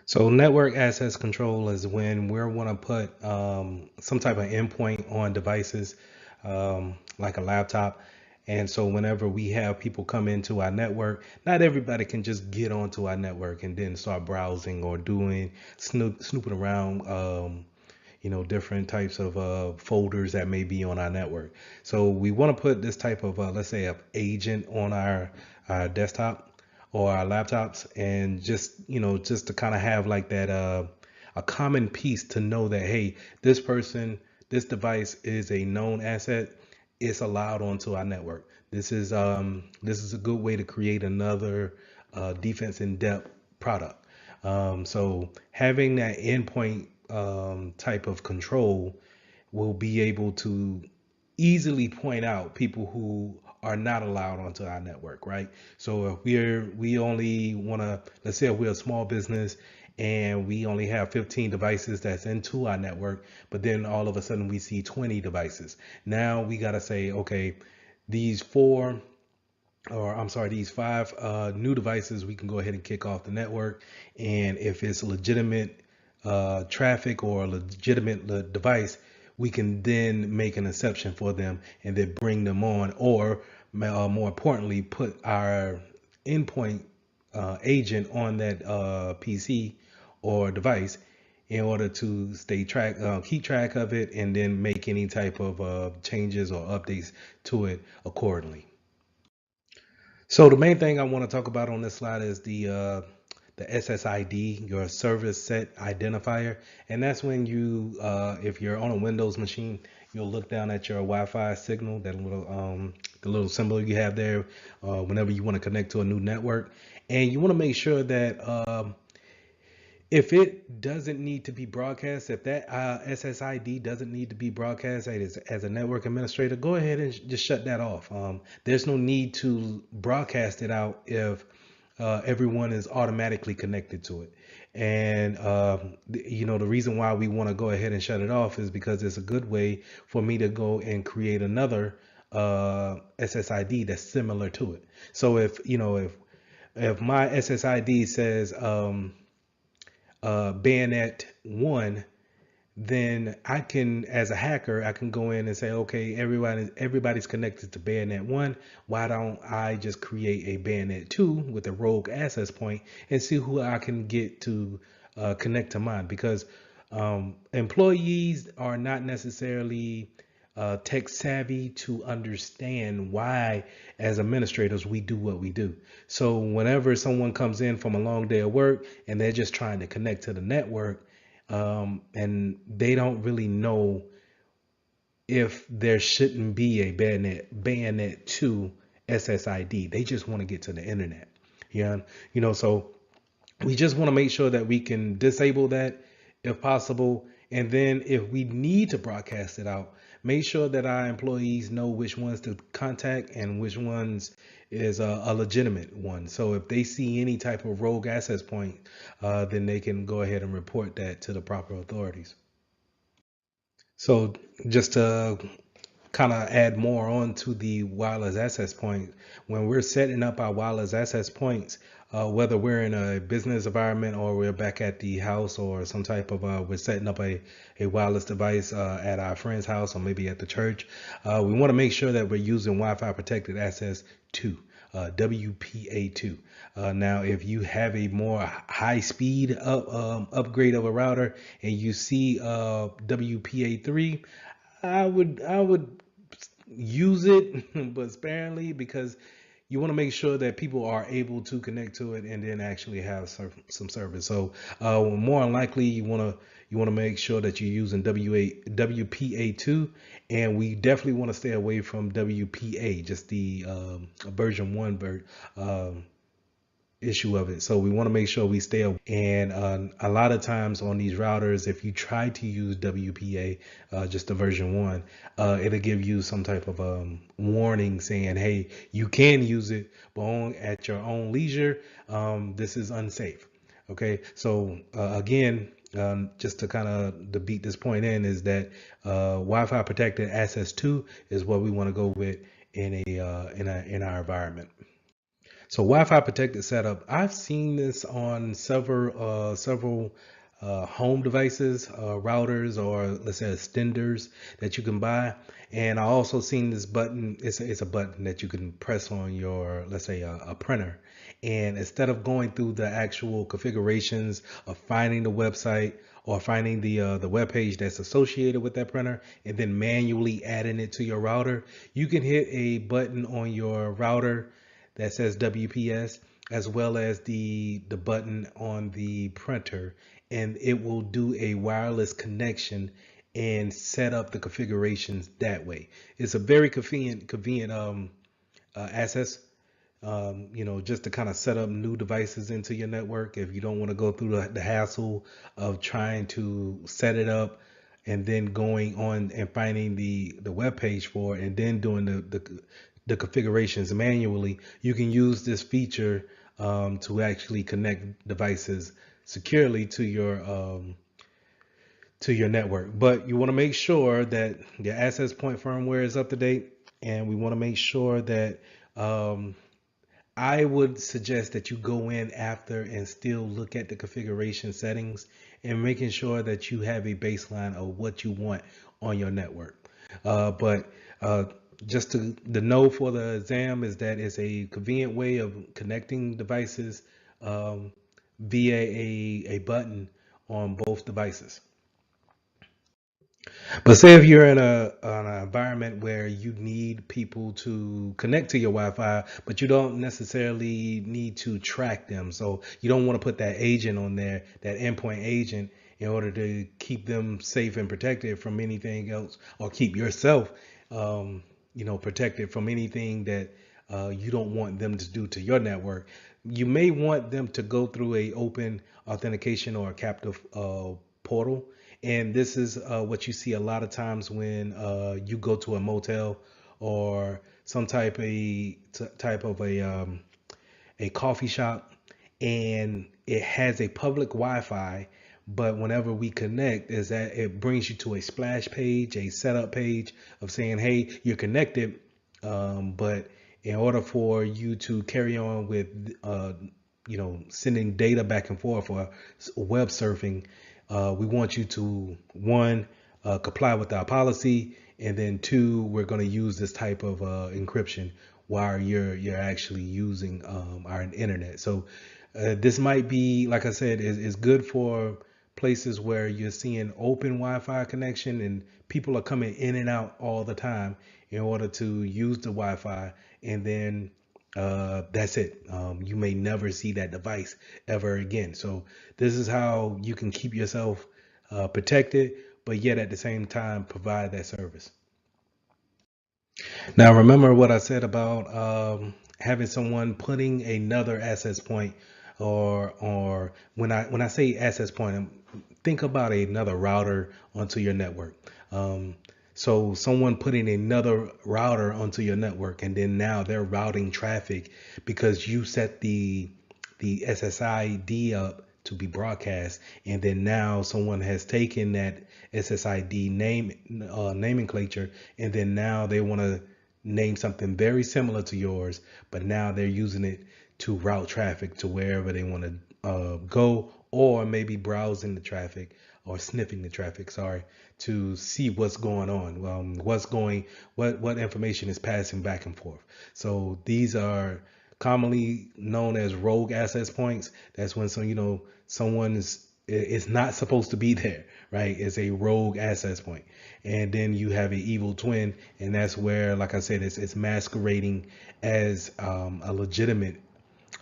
So network access control is when we want to put some type of endpoint on devices, like a laptop. And so whenever we have people come into our network, not everybody can just get onto our network and then start browsing or doing snooping around, different types of folders that may be on our network. So we want to put this type of, let's say, an agent on our desktop or our laptops, and just to kind of have like that a common piece to know that, hey, this device is a known asset. it's allowed onto our network. This is a good way to create another defense in depth product. So having that endpoint type of control will be able to easily point out people who are not allowed onto our network, right? So if we only want to, let's say if we're a small business and we only have 15 devices that's into our network, but then all of a sudden we see 20 devices. Now we got to say, okay, these four, or I'm sorry, these five new devices, we can go ahead and kick off the network. And if it's legitimate traffic or a legitimate device, we can then make an exception for them and then bring them on, or more importantly, put our endpoint agent on that PC or device in order to keep track of it, and then make any type of changes or updates to it accordingly. So the main thing I want to talk about on this slide is the SSID, your service set identifier, and that's when you, if you're on a Windows machine, you'll look down at your Wi-Fi signal, that little the little symbol you have there, whenever you want to connect to a new network, and you want to make sure that if it doesn't need to be broadcast, if that SSID doesn't need to be broadcast as a network administrator, go ahead and just shut that off. There's no need to broadcast it out if everyone is automatically connected to it. And the reason why we want to go ahead and shut it off is because it's a good way for me to go and create another SSID that's similar to it. So if my SSID says bayonet 1, then I can, as a hacker, I can go in and say, okay, everybody's connected to bayonet 1. Why don't I just create a bayonet 2 with a rogue access point and see who I can get to connect to mine? Because employees are not necessarily tech savvy to understand why, as administrators, we do what we do. So whenever someone comes in from a long day of work and they're just trying to connect to the network, and they don't really know if there shouldn't be a bayonet 2 SSID, they just want to get to the internet. Yeah, so we just want to make sure that we can disable that if possible. And then if we need to broadcast it out, make sure that our employees know which ones to contact and which ones is a legitimate one. So if they see any type of rogue access point, then they can go ahead and report that to the proper authorities. So just to kind of add more on to the wireless access point, when we're setting up our wireless access points, whether we're in a business environment or we're back at the house or some type of we're setting up a wireless device at our friend's house or maybe at the church, we want to make sure that we're using Wi-Fi protected access 2, WPA2. Now if you have a more high speed upgrade of a router and you see WPA3, I would use it, but sparingly, because you want to make sure that people are able to connect to it and then actually have some service. So more than likely, you want to make sure that you're using WPA2, and we definitely want to stay away from WPA, just the version 1 issue of it. So we want to make sure we stay away. And a lot of times on these routers, if you try to use WPA, just the version 1, it'll give you some type of warning saying, hey, you can use it, but at your own leisure. This is unsafe. Okay, so again, just to kind of beat this point in, is that Wi-Fi protected access 2 is what we want to go with in our environment. So Wi-Fi protected setup, I've seen this on several home devices, routers, or let's say extenders that you can buy. And I also seen this button. It's a button that you can press on your, let's say, a printer. And instead of going through the actual configurations of finding the website or finding the web page that's associated with that printer and then manually adding it to your router, you can hit a button on your router that says WPS, as well as the button on the printer, and it will do a wireless connection and set up the configurations that way. It's a very convenient access, just to kind of set up new devices into your network if you don't want to go through the hassle of trying to set it up and then going on and finding the web page for it and then doing the configurations manually. You can use this feature to actually connect devices securely to your network. But you want to make sure that your access point firmware is up to date, and we want to make sure that um, I would suggest that you go in after and still look at the configuration settings and making sure that you have a baseline of what you want on your network. But just to the know for the exam is that it's a convenient way of connecting devices um, via a button on both devices. But say if you're in an environment where you need people to connect to your Wi-Fi, but you don't necessarily need to track them. So you don't want to put that agent on there, that endpoint agent, in order to keep them safe and protected from anything else, or keep yourself, protected from anything that you don't want them to do to your network. You may want them to go through a open authentication or a captive portal, and this is what you see a lot of times when you go to a motel or some type of a coffee shop, and it has a public Wi-Fi. But whenever we connect, is that it brings you to a splash page, a setup page of saying, "Hey, you're connected." But in order for you to carry on with, sending data back and forth or web surfing, we want you to, one, comply with our policy, and then two, we're going to use this type of encryption while you're actually using our internet. So this might be, like I said, is good for places where you're seeing open Wi-Fi connection and people are coming in and out all the time in order to use the Wi-Fi, and then that's it. You may never see that device ever again. So this is how you can keep yourself protected, but yet at the same time provide that service. Now, remember what I said about having someone putting another access point, or when I say access point, think about another router onto your network. Um, so someone putting another router onto your network, and then now they're routing traffic because you set the SSID up to be broadcast, and then now someone has taken that SSID nomenclature, and then now they want to name something very similar to yours, but now they're using it to route traffic to wherever they want to go, or maybe browsing the traffic or sniffing the traffic, sorry, to see what's going on, what information is passing back and forth. So these are commonly known as rogue access points. That's when someone is not supposed to be there, right? It's a rogue access point. And then you have an evil twin, and that's where, like I said, it's masquerading as a legitimate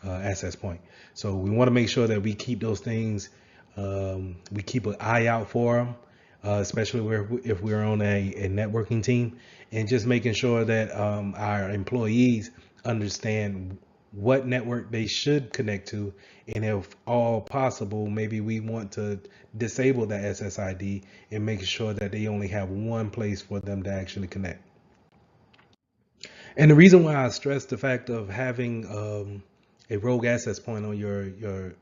access point. So we want to make sure that we keep those things, we keep an eye out for them, especially if we're on a networking team, and just making sure that our employees understand what network they should connect to, and if all possible, maybe we want to disable that SSID and make sure that they only have one place for them to actually connect. And the reason why I stress the fact of having a rogue access point on your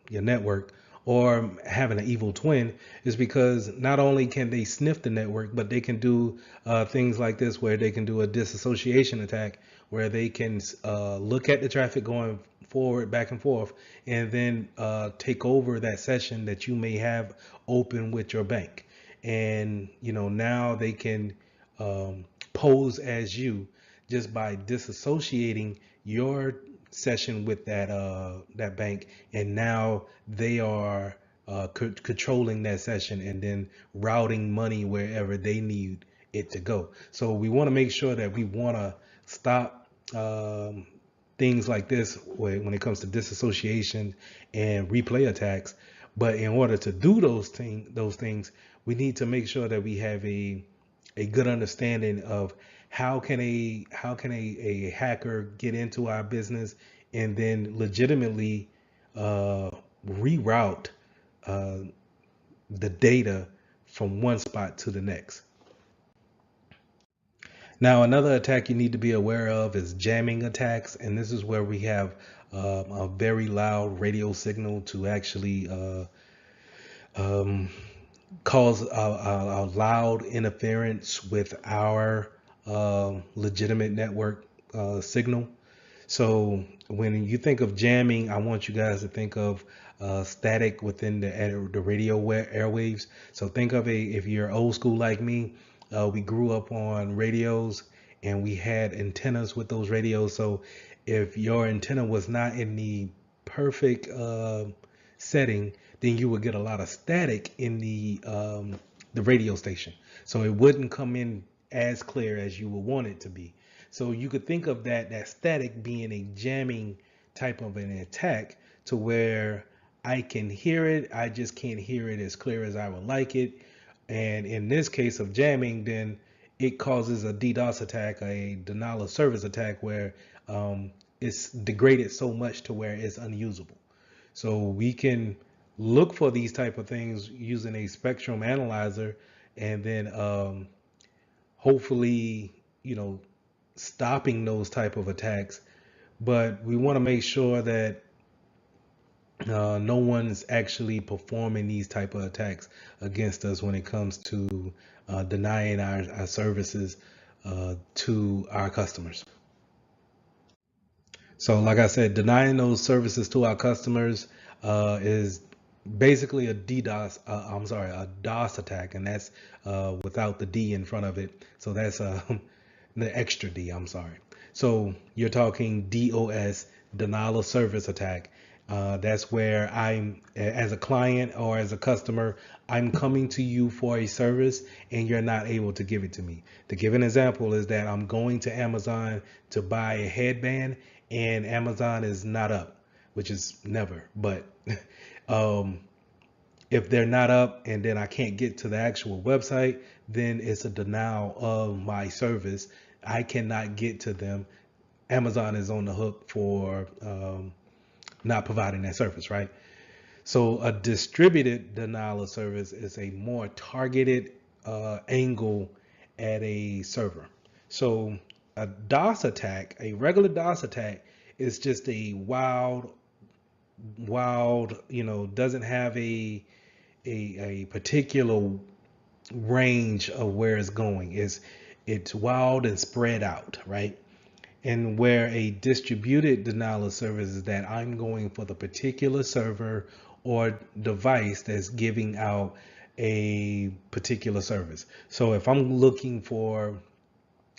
network, or having an evil twin, is because not only can they sniff the network, but they can do things like this, where they can do a disassociation attack, where they can look at the traffic going forward, back and forth, and then take over that session that you may have open with your bank. And now they can pose as you, just by disassociating your session with that bank, and now they are controlling that session and then routing money wherever they need it to go. So we want to make sure that we want to stop things like this when it comes to disassociation and replay attacks. But in order to do those things, we need to make sure that we have a good understanding of how can a hacker get into our business and then legitimately reroute uh, the data from one spot to the next. Now, another attack you need to be aware of is jamming attacks, and this is where we have a very loud radio signal to actually um, cause a loud interference with our legitimate network signal. So when you think of jamming, I want you guys to think of static within the radio airwaves. So think of if you're old school like me, we grew up on radios and we had antennas with those radios. So if your antenna was not in the perfect setting, then you would get a lot of static in the radio station. So it wouldn't come in as clear as you would want it to be. So you could think of that static being a jamming type of an attack to where I can hear it, I just can't hear it as clear as I would like it. And in this case of jamming, then it causes a DDoS attack, a denial of service attack, where it's degraded so much to where it's unusable. So we can look for these type of things using a spectrum analyzer, and then hopefully, stopping those type of attacks. But we want to make sure that no one's actually performing these type of attacks against us when it comes to denying our services to our customers. So like I said, denying those services to our customers is basically a a DOS attack, and that's without the D in front of it. So that's the extra D, I'm sorry. So you're talking DOS, denial of service attack. That's where I'm, as a client or as a customer, I'm coming to you for a service and you're not able to give it to me. To give an example is that I'm going to Amazon to buy a headband and Amazon is not up, which is never, but if they're not up and then I can't get to the actual website, then it's a denial of my service. I cannot get to them. Amazon is on the hook for not providing that service, right? So a distributed denial of service is a more targeted angle at a server. So a DOS attack, a regular DOS attack, is just a wild, doesn't have a particular range of where it's going. It's wild and spread out, right? And where a distributed denial of service is that I'm going for the particular server or device that's giving out a particular service. So if I'm looking for,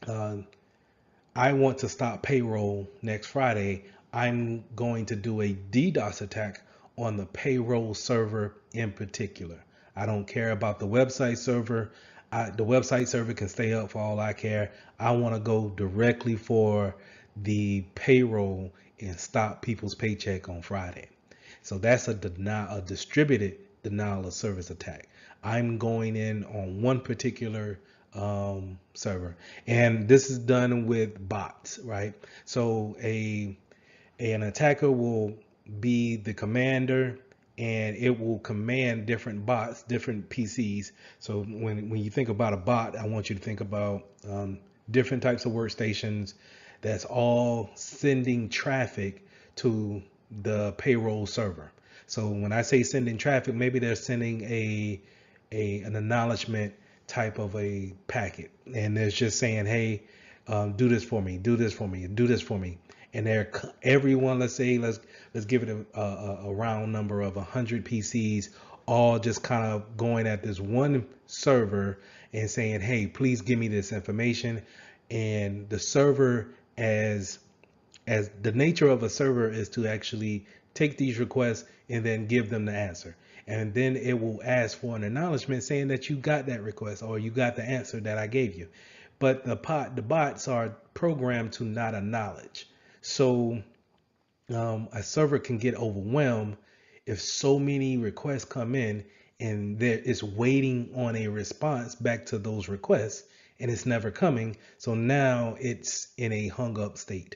I want to stop payroll next Friday, I'm going to do a DDoS attack on the payroll server in particular. I don't care about the website server. The website server can stay up for all I care. I want to go directly for the payroll and stop people's paycheck on Friday. So that's a distributed denial of service attack. I'm going in on one particular server, and this is done with bots, right? So an attacker will be the commander and it will command different bots, different PCs. So when you think about a bot, I want you to think about different types of workstations that's all sending traffic to the payroll server. So when I say sending traffic, maybe they're sending an acknowledgement type of a packet, and they're just saying, hey, do this for me, do this for me, do this for me. And everyone, let's give it a round number of 100 PCs, all just kind of going at this one server and saying, hey, please give me this information. And the server, as the nature of a server is to actually take these requests and then give them the answer. And then it will ask for an acknowledgement saying that you got that request or you got the answer that I gave you. But the bots are programmed to not acknowledge. So a server can get overwhelmed if so many requests come in and there it's waiting on a response back to those requests and it's never coming, so now it's in a hung up state,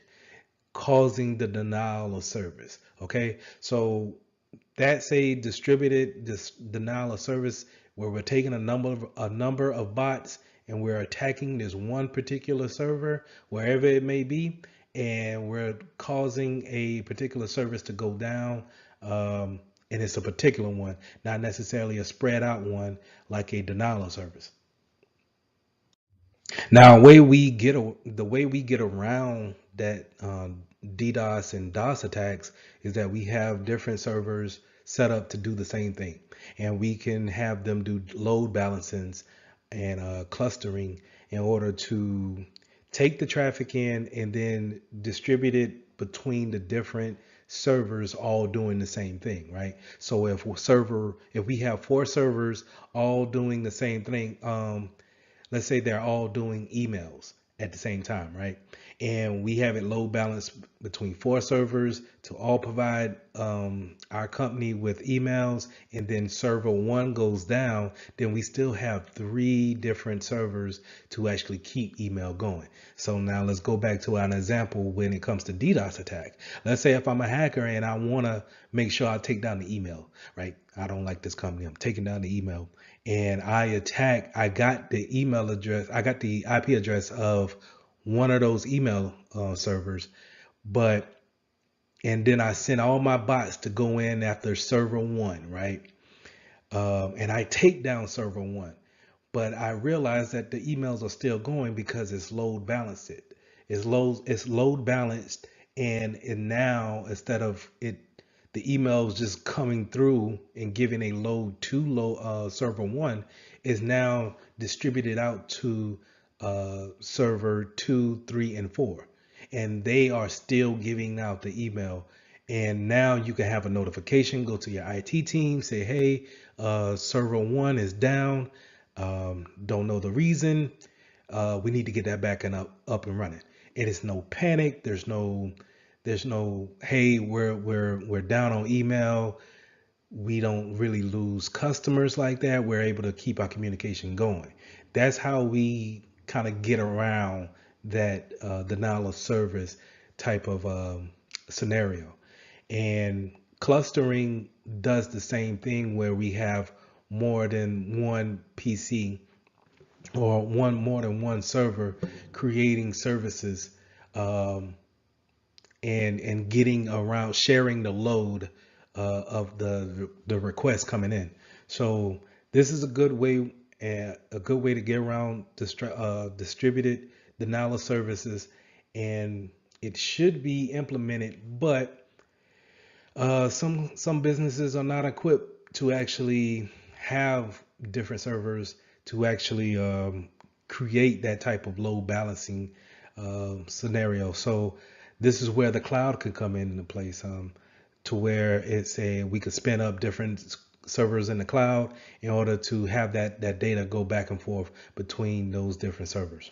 causing the denial of service. Okay, so that's a distributed denial of service where we're taking a number of bots and we're attacking this one particular server wherever it may be, and we're causing a particular service to go down. And it's a particular one, not necessarily a spread out one like a denial of service. Now, the way we get around that DDoS and DOS attacks is that we have different servers set up to do the same thing, and we can have them do load balancings and clustering in order to take the traffic in and then distribute it between the different servers all doing the same thing, right? So if we have four servers all doing the same thing, let's say they're all doing emails at the same time, right? And we have it load balanced between four servers to all provide our company with emails, and then server one goes down, then we still have three different servers to actually keep email going. So now let's go back to an example when it comes to DDoS attack. Let's say if I'm a hacker and I want to make sure I take down the email, right? I don't like this company. I'm taking down the email, and I got the email address, I got the IP address of one of those email servers, but and then I sent all my bots to go in after server one, right? And I take down server one, but I realize that the emails are still going because it's load balanced. It's load balanced, and now instead of it, the emails just coming through and giving a load to server one, is now distributed out to server two, three, and four, and they are still giving out the email. And now you can have a notification, go to your IT team, say, hey, server one is down. Don't know the reason. We need to get that back and up and running. And it's no panic. There's no hey, we're down on email. We don't really lose customers like that. We're able to keep our communication going. That's how we kind of get around that denial of service type of scenario. And clustering does the same thing where we have more than one PC or more than one server creating services, um, and getting around sharing the load of the request coming in. So this is a good way to get around distributed denial of services, and it should be implemented, but some businesses are not equipped to actually have different servers to actually create that type of load balancing scenario. So this is where the cloud could come into place, to where we could spin up different servers in the cloud in order to have that data go back and forth between those different servers.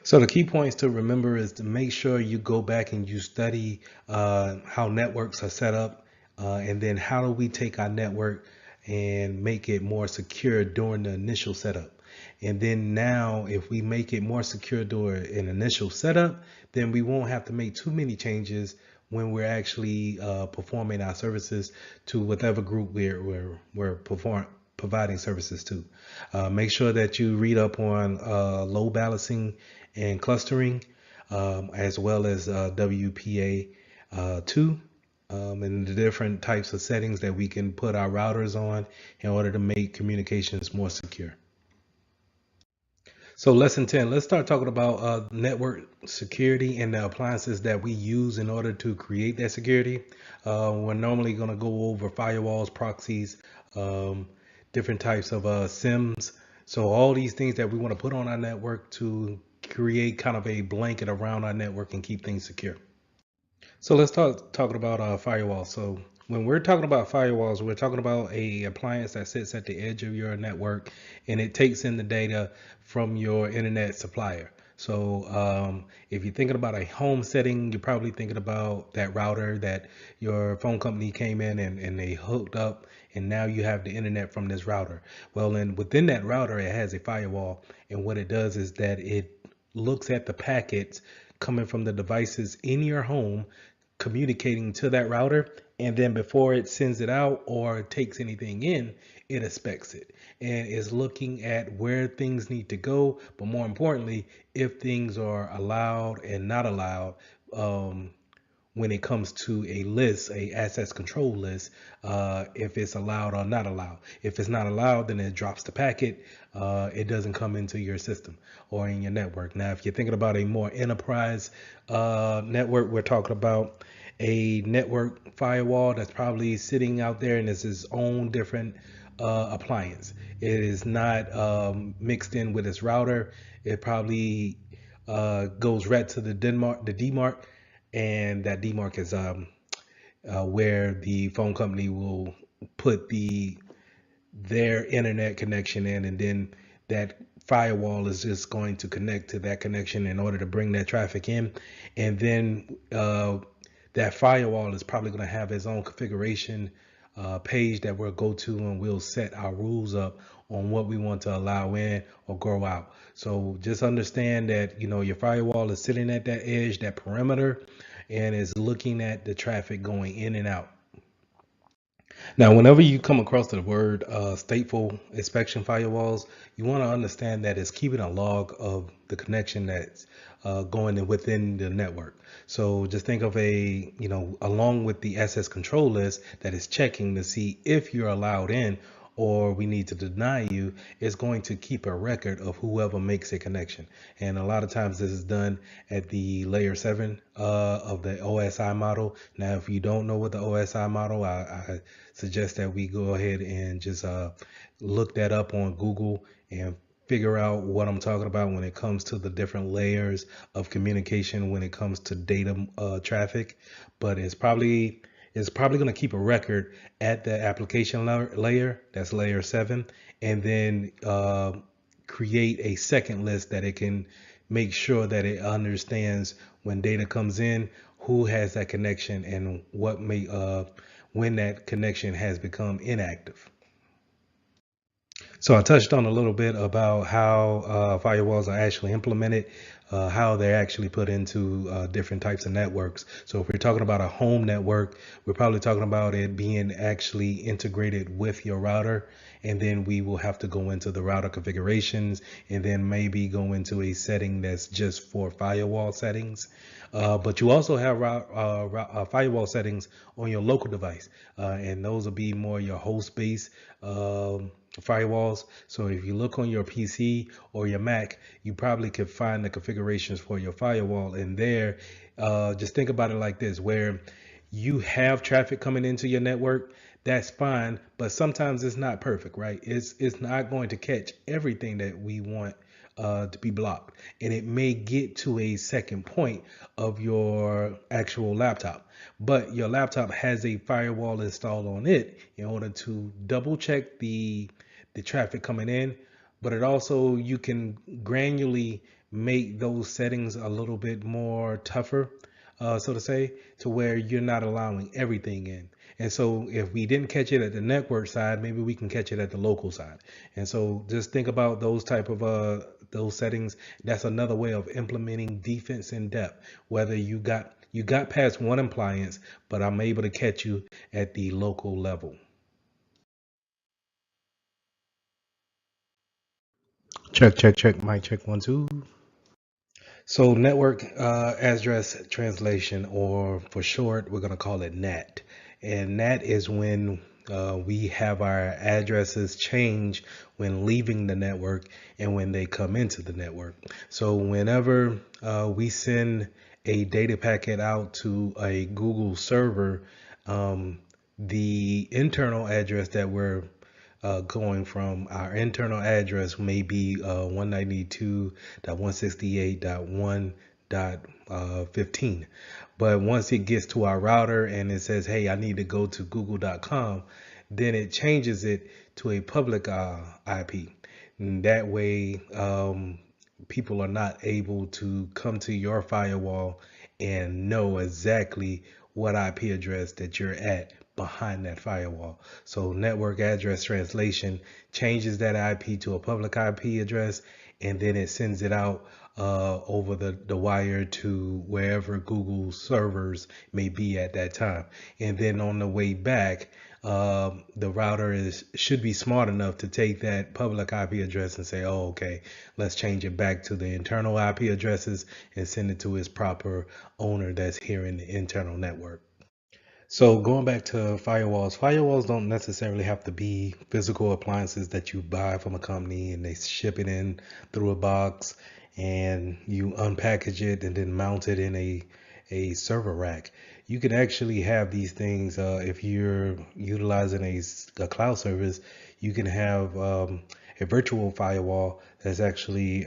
So the key points to remember is to make sure you go back and you study how networks are set up, and then how do we take our network and make it more secure during the initial setup. And then now, if we make it more secure during an initial setup, then we won't have to make too many changes when we're actually performing our services to whatever group we're providing services to. Make sure that you read up on load balancing and clustering, as well as WPA2, and the different types of settings that we can put our routers on in order to make communications more secure. So lesson 10, let's start talking about network security and the appliances that we use in order to create that security. We're normally going to go over firewalls, proxies, um, different types of SIMs. So all these things that we want to put on our network to create kind of a blanket around our network and keep things secure. So let's talking about firewalls. So when we're talking about firewalls, we're talking about a appliance that sits at the edge of your network, and it takes in the data from your internet supplier. So if you're thinking about a home setting, you're probably thinking about that router that your phone company came in and they hooked up, and now you have the internet from this router. Well, then within that router, it has a firewall, and what it does is that it looks at the packets coming from the devices in your home, communicating to that router, and then before it sends it out or takes anything in, it inspects it and is looking at where things need to go, but more importantly, if things are allowed and not allowed. um, when it comes to a list, a access control list, if it's allowed or not allowed. If it's not allowed, then it drops the packet. It doesn't come into your system or in your network. Now, if you're thinking about a more enterprise network, we're talking about a network firewall that's probably sitting out there and it's its own different appliance. It is not mixed in with its router. It probably goes right to the DMARC, and that DMARC is where the phone company will put their internet connection in, and then that firewall is just going to connect to that connection in order to bring that traffic in, and then that firewall is probably going to have its own configuration page that we'll go to, and we'll set our rules up on what we want to allow in or grow out. So just understand that your firewall is sitting at that edge, that perimeter, and is looking at the traffic going in and out. Now, whenever you come across the word stateful inspection firewalls, you want to understand that it's keeping a log of the connection that's going in within the network. So just think of along with the access control list that is checking to see if you're allowed in or we need to deny you, is going to keep a record of whoever makes a connection. And a lot of times this is done at the layer 7 of the OSI model. Now, if you don't know what the OSI model, I suggest that we go ahead and just look that up on Google and figure out what I'm talking about when it comes to the different layers of communication when it comes to data traffic. But it's probably going to keep a record at the application layer, that's layer 7, and then create a second list that it can make sure that it understands when data comes in, who has that connection, and when that connection has become inactive. So I touched on a little bit about how firewalls are actually implemented, how they're actually put into different types of networks. So if we're talking about a home network, we're probably talking about it being actually integrated with your router. And then we will have to go into the router configurations and then maybe go into a setting that's just for firewall settings. But you also have firewall settings on your local device, and those will be more your host-based firewalls. So if you look on your PC or your Mac, you probably could find the configurations for your firewall in there. Just think about it like this, where you have traffic coming into your network, that's fine, but sometimes it's not perfect, right? It's not going to catch everything that we want to be blocked, and it may get to a second point of your actual laptop, but your laptop has a firewall installed on it in order to double check the traffic coming in. But it also, you can granularly make those settings a little bit more tougher, so to say, to where you're not allowing everything in. And so if we didn't catch it at the network side, maybe we can catch it at the local side. And so just think about those type of those settings. That's another way of implementing defense in depth. Whether you got past one appliance, but I'm able to catch you at the local level. Check, check, check. Mic check, 1 2. So network address translation, or for short, we're going to call it NAT. And NAT is when we have our addresses change when leaving the network and when they come into the network. So whenever we send a data packet out to a Google server, the internal address that we're going from, our internal address may be 192.168.1.15. But once it gets to our router and it says, hey, I need to go to google.com, then it changes it to a public IP. And that way, people are not able to come to your firewall and know exactly what IP address that you're at behind that firewall. So network address translation changes that IP to a public IP address, and then it sends it out over the wire to wherever Google servers may be at that time. And then on the way back, the router should be smart enough to take that public IP address and say, oh, okay, let's change it back to the internal IP addresses and send it to its proper owner that's here in the internal network. So going back to firewalls don't necessarily have to be physical appliances that you buy from a company and they ship it in through a box and you unpackage it and then mount it in a server rack. You can actually have these things if you're utilizing a cloud service. You can have a virtual firewall that's actually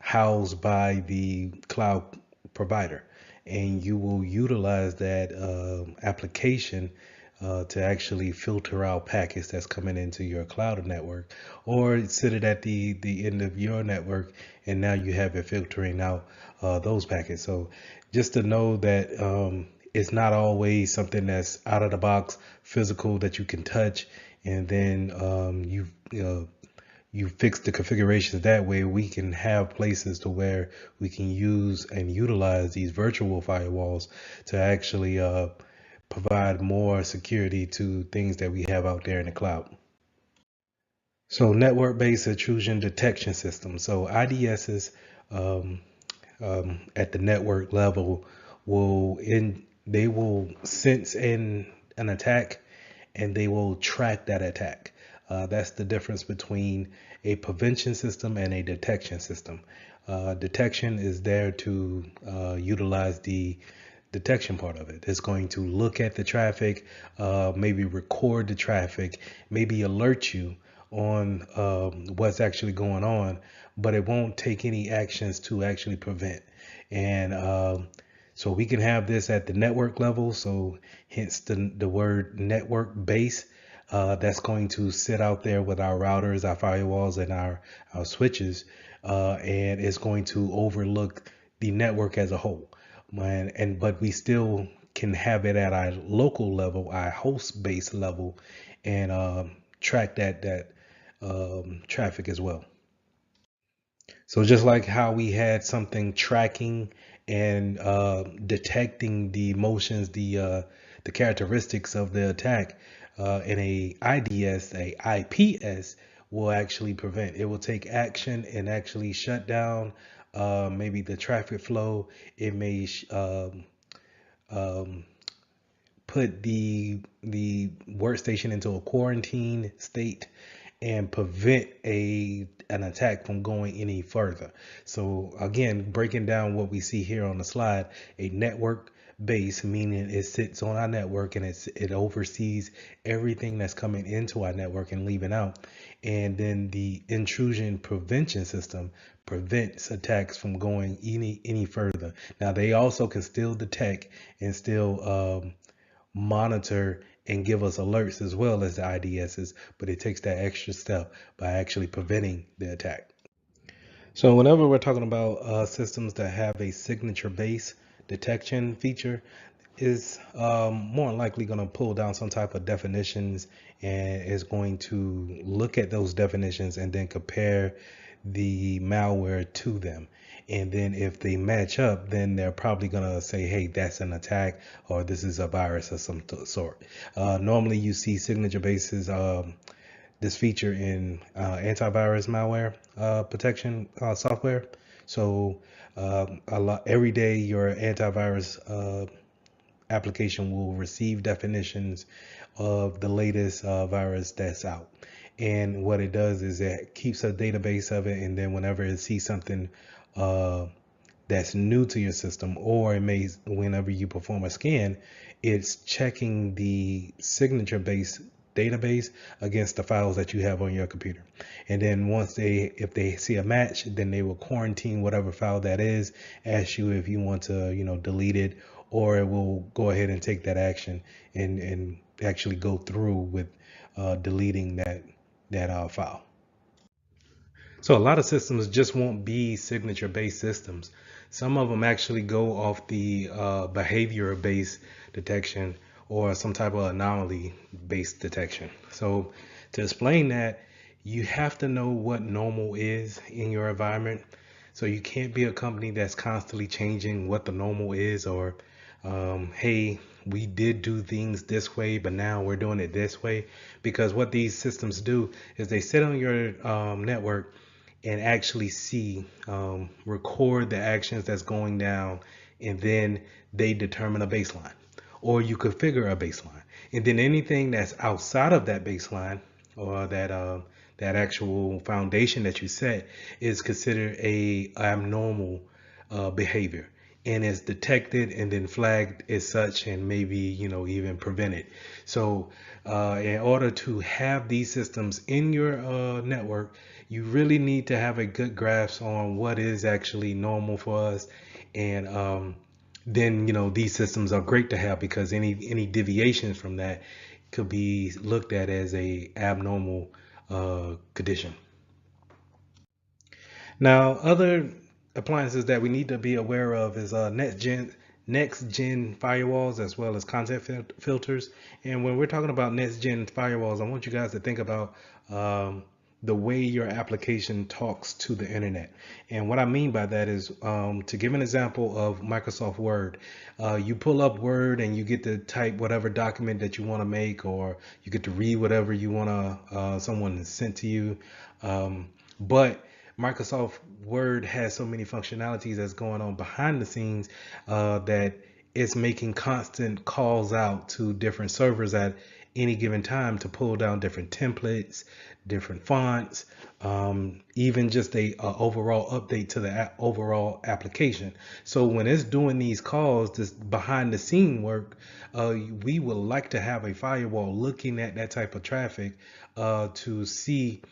housed by the cloud provider, and you will utilize that application to actually filter out packets that's coming into your cloud network, or sit it at the end of your network, and now you have it filtering out those packets. So just to know that it's not always something that's out of the box physical that you can touch, and then you fix the configurations that way. We can have places to where we can use and utilize these virtual firewalls to actually provide more security to things that we have out there in the cloud. So network-based intrusion detection system. So IDSs at the network level they will sense an attack, and they will track that attack. That's the difference between a prevention system and a detection system. Detection is there to utilize the detection part of it. It's going to look at the traffic, maybe record the traffic, maybe alert you on what's actually going on, but it won't take any actions to actually prevent. And so we can have this at the network level. So hence the word network base. That's going to sit out there with our routers, our firewalls, and our switches, and it's going to overlook the network as a whole. But we still can have it at our local level, our host base level, and track that traffic as well. So just like how we had something tracking and detecting the motions, the characteristics of the attack, in a IDS, a IPS will actually prevent. It will take action and actually shut down maybe the traffic flow. It may put the workstation into a quarantine state and prevent an attack from going any further. So again, breaking down what we see here on the slide, a network base, meaning it sits on our network and it oversees everything that's coming into our network and leaving out. And then the intrusion prevention system prevents attacks from going any further. Now they also can still detect and still monitor and give us alerts as well as the IDSs, but it takes that extra step by actually preventing the attack. So whenever we're talking about systems that have a signature-based detection feature, is more likely going to pull down some type of definitions and is going to look at those definitions and then compare the malware to them. And then if they match up, then they're probably going to say, hey, that's an attack, or this is a virus of some sort. Normally you see signature bases, this feature in antivirus malware protection software. So every day your antivirus application will receive definitions of the latest virus that's out. And what it does is it keeps a database of it, and then whenever it sees something that's new to your system, or it may, whenever you perform a scan, it's checking the signature based database against the files that you have on your computer. And then if they see a match, then they will quarantine whatever file that is, ask you if you want to, delete it, or it will go ahead and take that action and actually go through with deleting that file. So a lot of systems just won't be signature-based systems. Some of them actually go off the behavior-based detection or some type of anomaly-based detection. So to explain that, you have to know what normal is in your environment. So you can't be a company that's constantly changing what the normal is, or hey, we did do things this way, but now we're doing it this way. Because what these systems do is they sit on your network and actually see, record the actions that's going down, and then they determine a baseline, or you configure a baseline, and then anything that's outside of that baseline or that actual foundation that you set is considered a abnormal behavior, and is detected and then flagged as such, and maybe even prevented. So in order to have these systems in your network, you really need to have a good grasp on what is actually normal for us. And then these systems are great to have, because any deviations from that could be looked at as a abnormal condition. Now, other appliances that we need to be aware of is next gen firewalls, as well as content filters. And when we're talking about next gen firewalls, I want you guys to think about the way your application talks to the internet. And what I mean by that is, to give an example of Microsoft Word, you pull up Word and you get to type whatever document that you want to make, or you get to read whatever you want to someone sent to you. But Microsoft Word has so many functionalities that's going on behind the scenes, that it's making constant calls out to different servers at any given time to pull down different templates, different fonts, even just a overall update to the overall application. So when it's doing these calls, this behind the scene work, we would like to have a firewall looking at that type of traffic, to see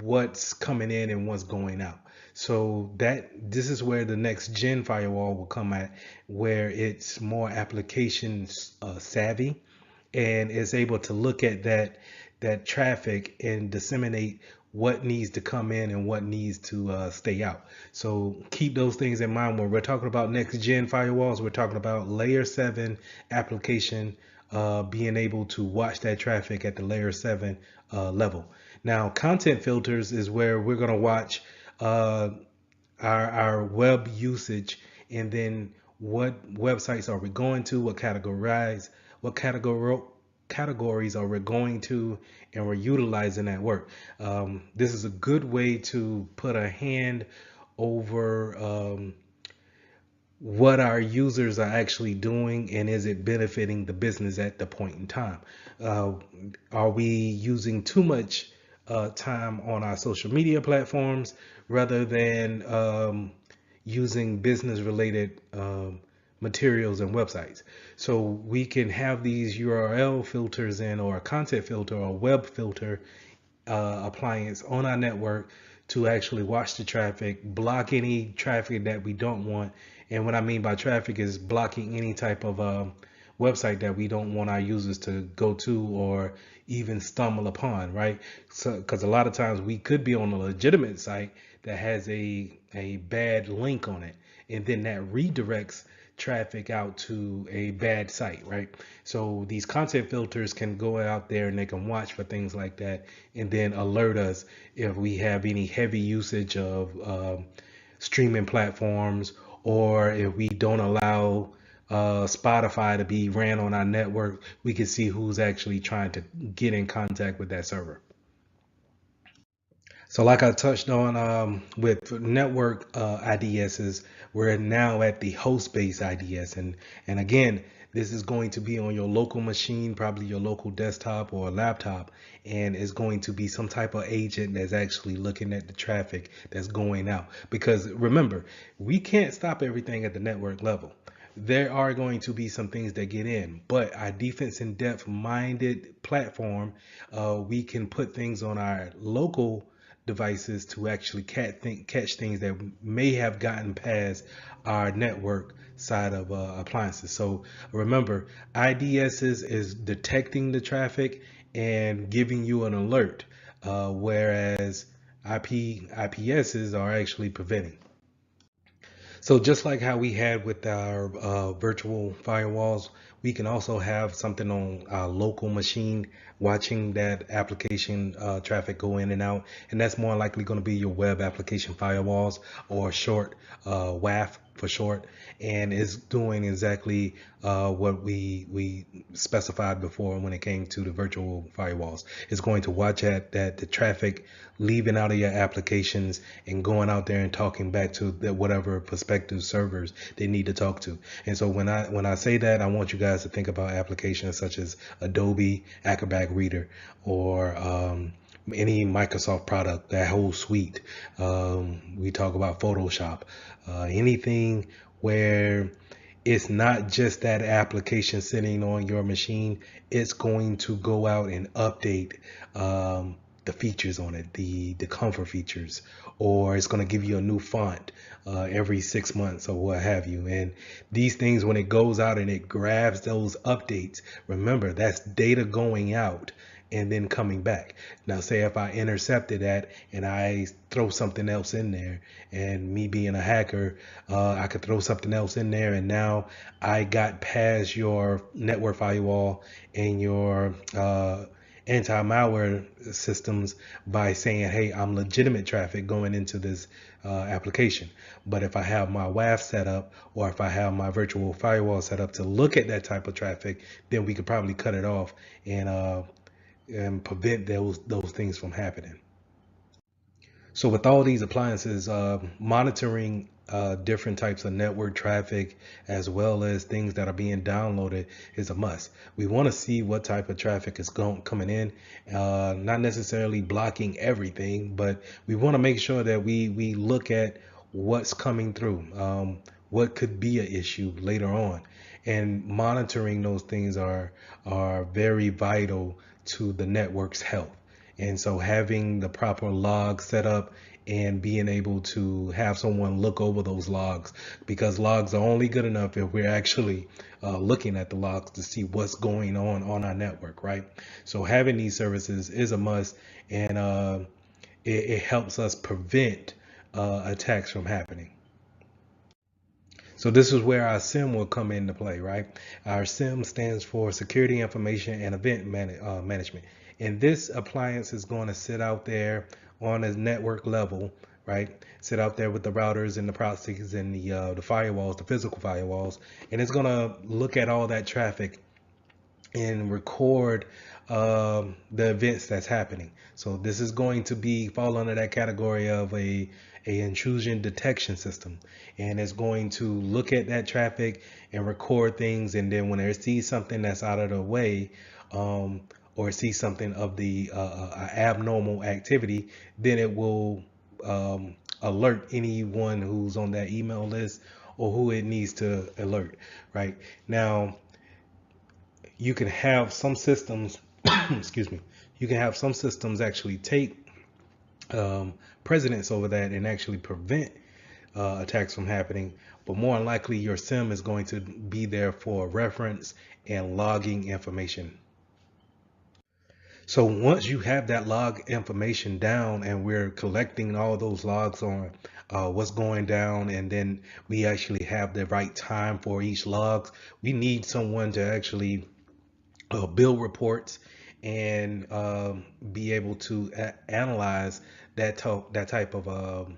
what's coming in and what's going out. So this is where the next gen firewall will come at, where it's more application savvy, and is able to look at that traffic and disseminate what needs to come in and what needs to stay out. So keep those things in mind when we're talking about next gen firewalls. We're talking about layer 7 application, being able to watch that traffic at the layer 7 level. Now, content filters is where we're going to watch uh, our web usage, and then what websites are we going to, what categories are we going to, and we're utilizing that work. This is a good way to put a hand over what our users are actually doing, and is it benefiting the business at the point in time. uh, are we using too much time on our social media platforms, rather than using business related materials and websites? So we can have these URL filters in, or a content filter or web filter appliance on our network, to actually watch the traffic, block any traffic that we don't want. And what I mean by traffic is blocking any type of website that we don't want our users to go to, or even stumble upon, right? So, because a lot of times we could be on a legitimate site that has a bad link on it, and then that redirects traffic out to a bad site, right? So these content filters can go out there and they can watch for things like that, and then alert us if we have any heavy usage of streaming platforms, or if we don't allow Spotify to be ran on our network. We can see who's actually trying to get in contact with that server. So like I touched on, with network IDSs, we're now at the host-based IDS. And again, this is going to be on your local machine, probably your local desktop or laptop, and it's going to be some type of agent that's actually looking at the traffic that's going out. Because remember, we can't stop everything at the network level. There are going to be some things that get in, but our defense in depth minded platform, we can put things on our local devices to actually catch things that may have gotten past our network side of appliances. So remember, IDSs is detecting the traffic and giving you an alert, whereas IPSs are actually preventing. So just like how we had with our virtual firewalls, we can also have something on our local machine watching that application traffic go in and out. And that's more likely going to be your web application firewalls, or short WAF for short. And it's doing exactly what we specified before when it came to the virtual firewalls. It's going to watch at that the traffic leaving out of your applications and going out there and talking back to the whatever prospective servers they need to talk to. And so when I say that, I want you guys to think about applications such as Adobe Acrobat Reader, or any Microsoft product, that whole suite. We talk about Photoshop, anything where it's not just that application sitting on your machine. It's going to go out and update the features on it, the comfort features, or it's going to give you a new font every 6 months or what have you. And these things, when it goes out and it grabs those updates, remember that's data going out and then coming back. Now, say if I intercepted that and I throw something else in there, and me being a hacker, I could throw something else in there, and now I got past your network firewall and your anti-malware systems by saying, hey, I'm legitimate traffic going into this application. But if I have my WAF set up, or if I have my virtual firewall set up to look at that type of traffic, then we could probably cut it off and prevent those things from happening. So with all these appliances, monitoring different types of network traffic, as well as things that are being downloaded, is a must. We want to see what type of traffic is coming in, not necessarily blocking everything, but we want to make sure that we look at what's coming through, what could be an issue later on. And monitoring those things are very vital to the network's health. And so having the proper logs set up and being able to have someone look over those logs, because logs are only good enough if we're actually looking at the logs to see what's going on our network, right? So having these services is a must, and it helps us prevent attacks from happening. So this is where our SIM will come into play, right? Our SIM stands for Security Information and Event Management. And this appliance is going to sit out there on a network level, right? Sit out there with the routers and the proxies and the firewalls, the physical firewalls, and it's going to look at all that traffic and record the events that's happening. So this is going to fall under that category of a intrusion detection system, and it's going to look at that traffic and record things, and then when it sees something that's out of the way, or see something of the abnormal activity, then it will alert anyone who's on that email list or who it needs to alert. Right now, you can have some systems excuse me, you can have some systems actually take precedence over that and actually prevent attacks from happening, but more than likely your SIM is going to be there for reference and logging information. So once you have that log information down, and we're collecting all those logs on what's going down, and then we actually have the right time for each log, we need someone to actually build reports and be able to analyze that type of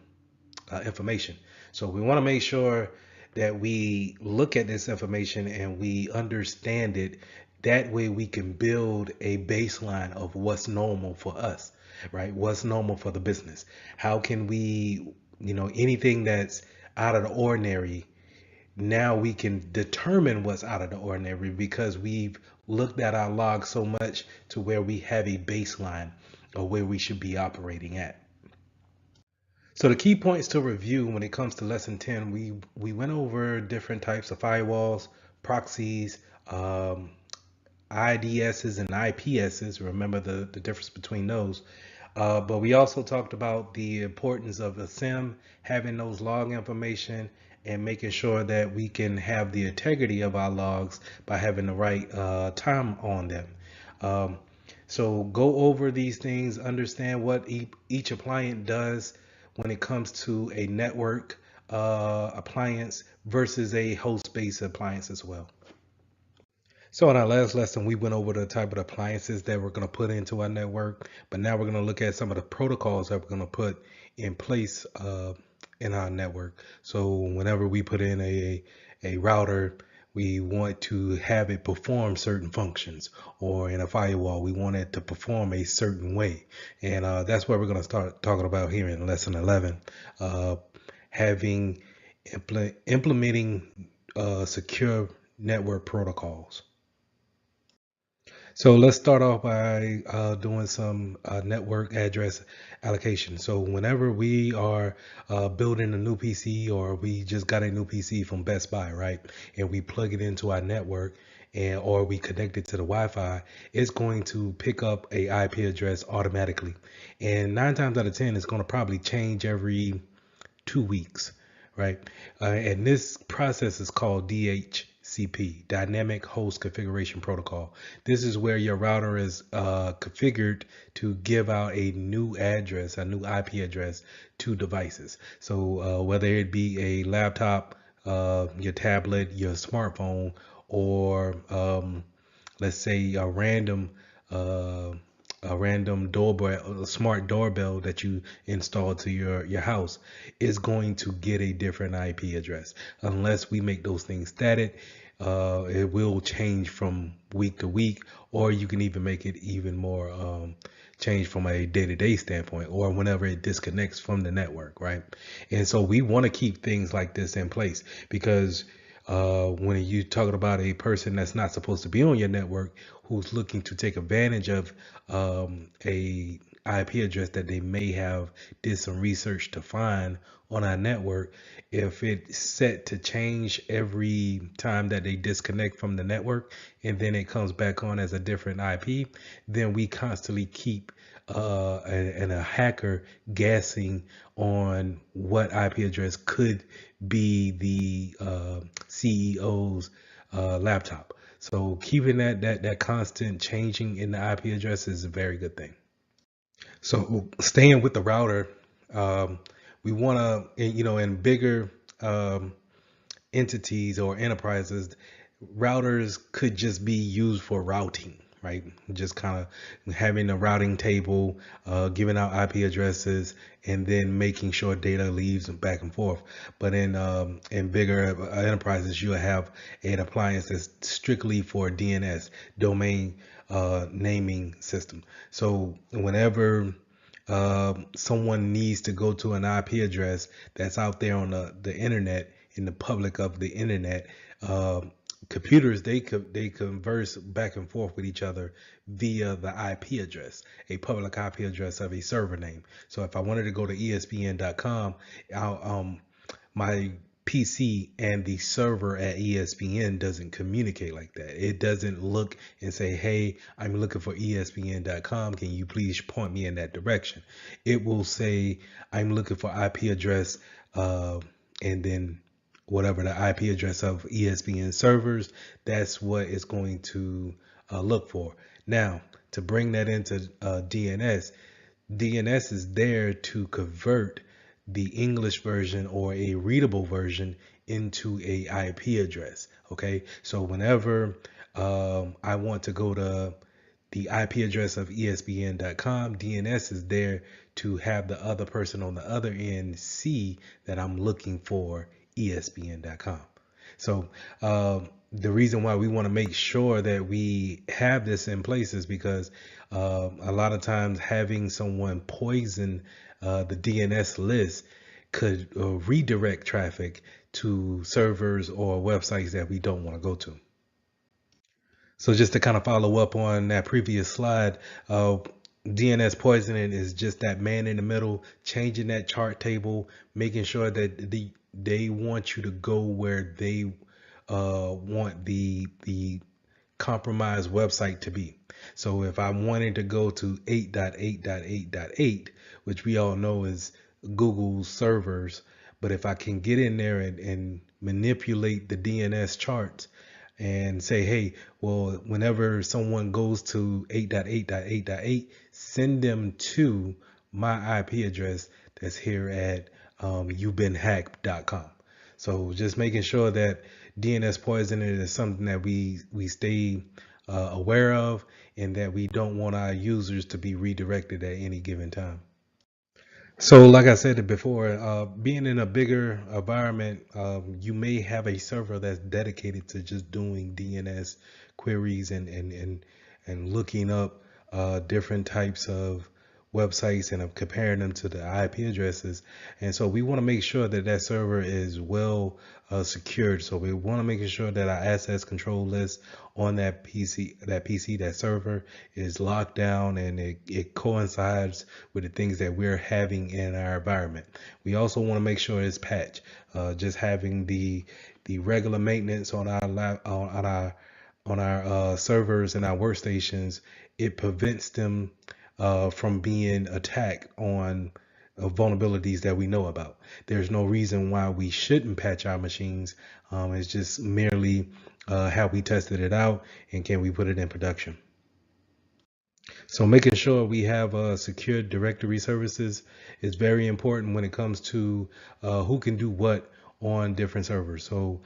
information. So we want to make sure that we look at this information and we understand it. That way we can build a baseline of what's normal for us, right? What's normal for the business. How can we, anything that's out of the ordinary, now we can determine what's out of the ordinary because we've looked at our logs so much to where we have a baseline of where we should be operating at. So the key points to review when it comes to lesson 10, we went over different types of firewalls, proxies, IDSs and IPSs. Remember the difference between those. But we also talked about the importance of a SIM, having those log information, and making sure that we can have the integrity of our logs by having the right time on them. So go over these things, understand what each appliance does when it comes to a network appliance versus a host-based appliance as well. So in our last lesson, we went over the type of appliances that we're going to put into our network, but now we're going to look at some of the protocols that we're going to put in place in our network. So whenever we put in a router, we want to have it perform certain functions, or in a firewall, we want it to perform a certain way. And that's what we're going to start talking about here in lesson 11, having implementing secure network protocols. So let's start off by doing some network address allocation. So whenever we are building a new PC, or we just got a new PC from Best Buy, right, and we plug it into our network, and or we connect it to the Wi-Fi, it's going to pick up a IP address automatically. And 9 times out of 10, it's going to probably change every 2 weeks, right? And this process is called DHCP, Dynamic Host Configuration Protocol. This is where your router is configured to give out a new address, a new IP address to devices. So whether it be a laptop, your tablet, your smartphone, or let's say uh, a random doorbell, a smart doorbell that you install to your house, is going to get a different IP address. Unless we make those things static, it will change from week to week, or you can even make it even more change from a day-to-day standpoint, or whenever it disconnects from the network, right? And so we want to keep things like this in place, because when you're talking about a person that's not supposed to be on your network, who's looking to take advantage of a IP address that they may have did some research to find on our network, if it's set to change every time that they disconnect from the network and then it comes back on as a different IP, then we constantly keep and a hacker guessing on what IP address could be the CEO's laptop. So keeping that constant changing in the IP address is a very good thing. So staying with the router, we want to, in bigger entities or enterprises, routers could just be used for routing, right? Just kind of having a routing table, giving out IP addresses, and then making sure data leaves back and forth. But in bigger enterprises, you'll have an appliance that's strictly for DNS, domain naming system. So whenever someone needs to go to an IP address that's out there on the internet, in the public of the internet, computers, they converse back and forth with each other via the IP address, a public IP address of a server name. So if I wanted to go to ESPN.com, my PC and the server at ESPN doesn't communicate like that. It doesn't look and say, hey, I'm looking for ESPN.com. Can you please point me in that direction? It will say, I'm looking for IP address, and then whatever the IP address of ESPN servers, that's what it's going to look for. Now, to bring that into DNS, DNS is there to convert the English version or a readable version into a IP address. Okay, so whenever I want to go to the IP address of ESPN.com, DNS is there to have the other person on the other end see that I'm looking for ESPN.com. So the reason why we want to make sure that we have this in place is because a lot of times having someone poison the DNS list could redirect traffic to servers or websites that we don't want to go to. So just to kind of follow up on that previous slide, DNS poisoning is just that man in the middle, changing that chart table, making sure that they want you to go where they want the compromised website to be. So if I wanted to go to 8.8.8.8, which we all know is Google's servers, but if I can get in there and manipulate the DNS charts and say, hey, well, whenever someone goes to 8.8.8.8, send them to my IP address that's here at you'vebeenhacked.com. So just making sure that DNS poisoning is something that we stay aware of, and that we don't want our users to be redirected at any given time. So, like I said before, being in a bigger environment, you may have a server that's dedicated to just doing DNS queries and looking up different types of websites and comparing them to the IP addresses. And so we want to make sure that that server is well secured. So we want to make sure that our access control list on that PC, that server is locked down, and it coincides with the things that we're having in our environment. We also want to make sure it's patched. Just having the regular maintenance on our servers and our workstations, it prevents them from being attacked on vulnerabilities that we know about. There's no reason why we shouldn't patch our machines. It's just merely how we tested it out and can we put it in production. So making sure we have secure directory services is very important when it comes to who can do what on different servers. So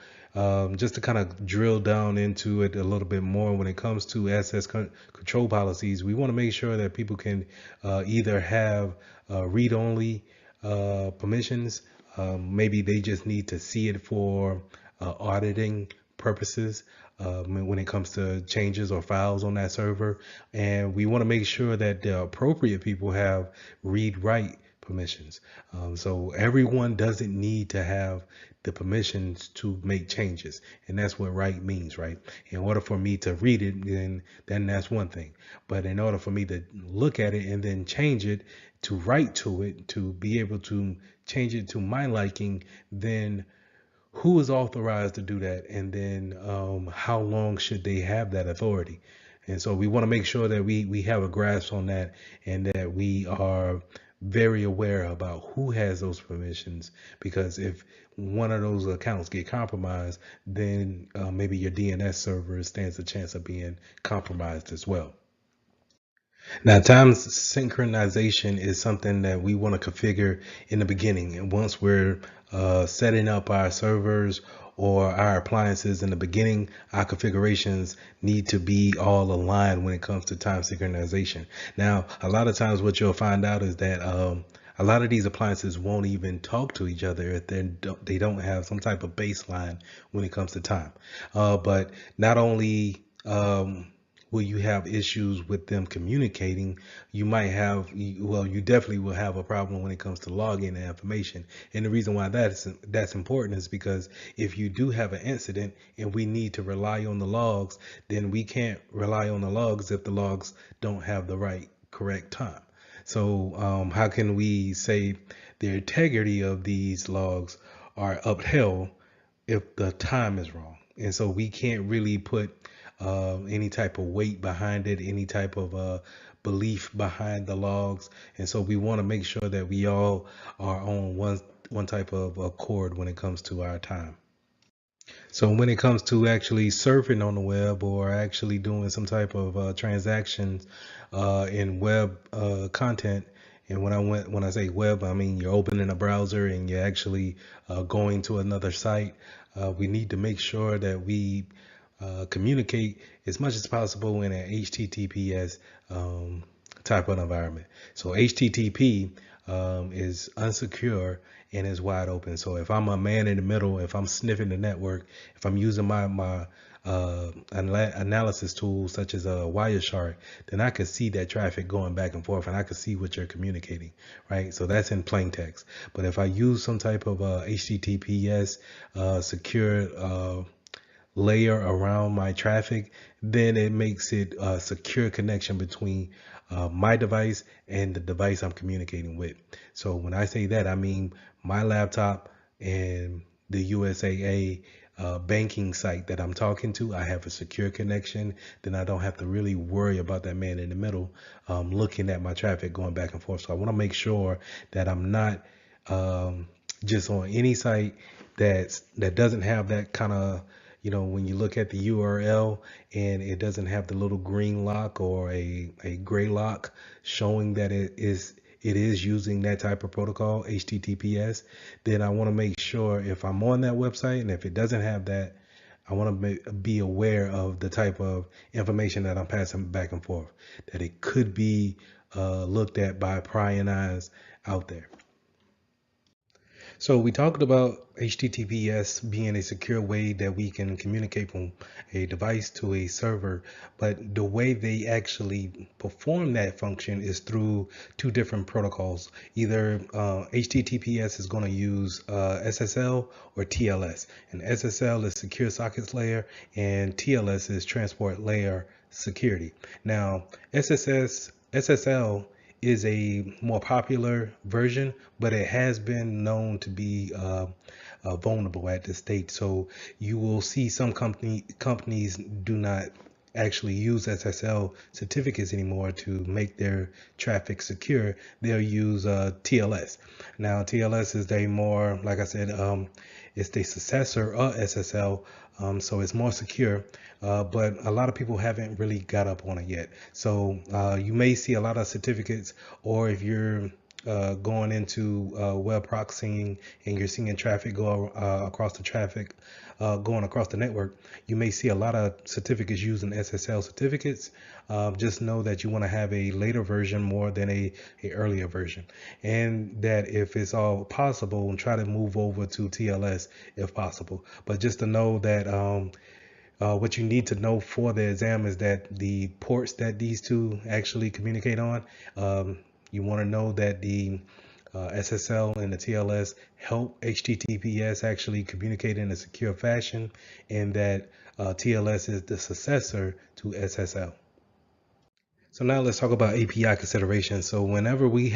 just to kind of drill down into it a little bit more, when it comes to access control policies, we want to make sure that people can either have read-only permissions. Maybe they just need to see it for auditing purposes when it comes to changes or files on that server. And we want to make sure that the appropriate people have read-write permissions. So everyone doesn't need to have the permissions to make changes. And that's what write means, right? In order for me to read it, then that's one thing. But in order for me to look at it and then change it, to write to it, to be able to change it to my liking, then who is authorized to do that, and then how long should they have that authority? And so we want to make sure that we have a grasp on that, and that we are very aware about who has those permissions, because if one of those accounts get compromised, then maybe your DNS server stands a chance of being compromised as well. Now, time synchronization is something that we want to configure in the beginning. And once we're setting up our servers or our appliances in the beginning, our configurations need to be all aligned when it comes to time synchronization. Now, a lot of times what you'll find out is that a lot of these appliances won't even talk to each other if they don't have some type of baseline when it comes to time. But not only will you have issues with them communicating, you might have, well, you definitely will have a problem when it comes to logging the information. And the reason why that's important is because if you do have an incident and we need to rely on the logs, then we can't rely on the logs if the logs don't have the right correct time. So how can we say the integrity of these logs are upheld if the time is wrong? And so we can't really put any type of weight behind it, any type of belief behind the logs. And so we want to make sure that we all are on one type of accord when it comes to our time. So when it comes to actually surfing on the web or actually doing some type of transactions in web content, and when I say web, I mean you're opening a browser and you're actually going to another site. We need to make sure that we communicate as much as possible in an HTTPS type of environment. So HTTP is unsecure and is wide open. So if I'm a man in the middle, if I'm sniffing the network, if I'm using my analysis tools such as a Wireshark, then I can see that traffic going back and forth, and I can see what you're communicating, right? So that's in plain text. But if I use some type of HTTPS secure layer around my traffic, then it makes it a secure connection between my device and the device I'm communicating with. So when I say that, I mean my laptop and the USAA banking site that I'm talking to. I have a secure connection. Then I don't have to really worry about that man in the middle looking at my traffic going back and forth. So I want to make sure that I'm not just on any site that doesn't have that kind of when you look at the URL and it doesn't have the little green lock or a gray lock showing that it is using that type of protocol, HTTPS, then I want to make sure if I'm on that website and if it doesn't have that, I want to be aware of the type of information that I'm passing back and forth, that it could be looked at by prying eyes out there. So we talked about HTTPS being a secure way that we can communicate from a device to a server, but the way they actually perform that function is through two different protocols. Either HTTPS is going to use SSL or TLS, and SSL is Secure Sockets Layer, and TLS is Transport Layer Security. Now, SSL is a more popular version, but it has been known to be vulnerable at this state. So you will see some companies do not actually use SSL certificates anymore to make their traffic secure. They'll use TLS. Now TLS is a more, like I said, it's the successor of SSL, so it's more secure. But a lot of people haven't really got up on it yet. So you may see a lot of certificates, or if you're going into web proxying and you're seeing traffic go across the traffic, going across the network, you may see a lot of certificates using SSL certificates. Just know that you want to have a later version more than a earlier version, and that if it's all possible, try to move over to TLS if possible. But just to know that what you need to know for the exam is that the ports that these two actually communicate on, you want to know that the SSL and the TLS help HTTPS actually communicate in a secure fashion, and that TLS is the successor to SSL. So now let's talk about API considerations. So whenever we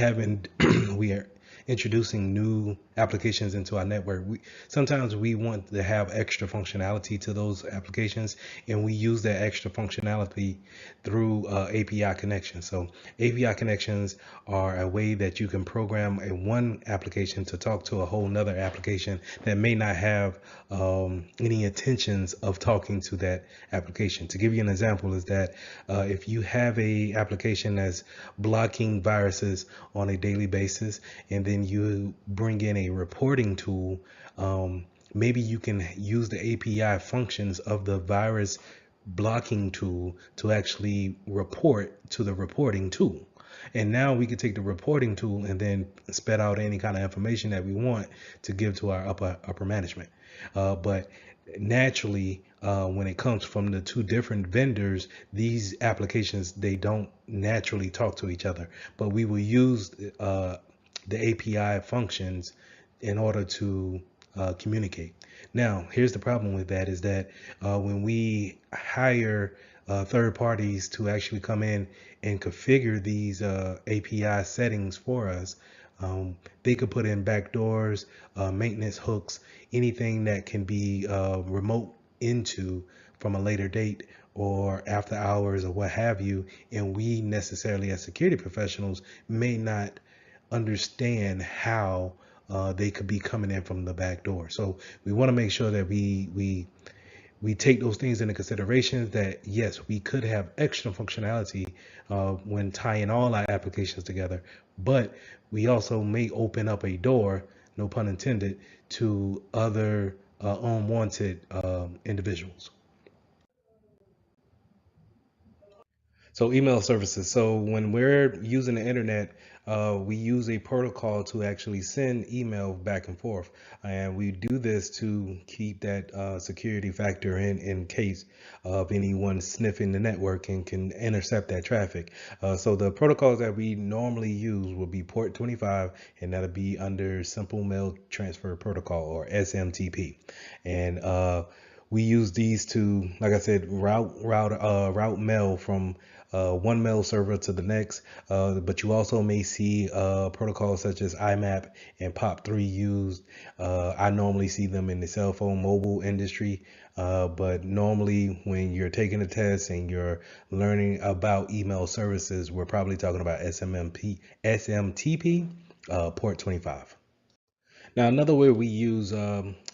we are introducing new applications into our network, sometimes we want to have extra functionality to those applications, and we use that extra functionality through API connections. So API connections are a way that you can program one application to talk to a whole nother application that may not have any intentions of talking to that application. To give you an example is that if you have a application that's blocking viruses on a daily basis, and then you bring in a reporting tool, maybe you can use the API functions of the virus blocking tool to actually report to the reporting tool. And now we can take the reporting tool and then spit out any kind of information that we want to give to our upper management. But naturally, when it comes from the two different vendors, these applications, they don't naturally talk to each other. But we will use the API functions in order to communicate. Now, here's the problem with that is that when we hire third parties to actually come in and configure these API settings for us, they could put in backdoors, maintenance hooks, anything that can be remote into from a later date or after hours or what have you. And we necessarily as security professionals may not understand how they could be coming in from the back door. So we want to make sure that we take those things into consideration, that yes, we could have extra functionality when tying all our applications together, but we also may open up a door, no pun intended, to other unwanted individuals. So email services. So when we're using the internet, we use a protocol to actually send email back and forth, and we do this to keep that security factor in case of anyone sniffing the network and can intercept that traffic. So the protocols that we normally use will be port 25, and that'll be under Simple Mail Transfer Protocol, or SMTP, and we use these to, like I said, route mail from one mail server to the next. But you also may see protocols such as IMAP and POP3 used. I normally see them in the cell phone mobile industry. But normally when you're taking a test and you're learning about email services, we're probably talking about SMTP, port 25. Now, another way we use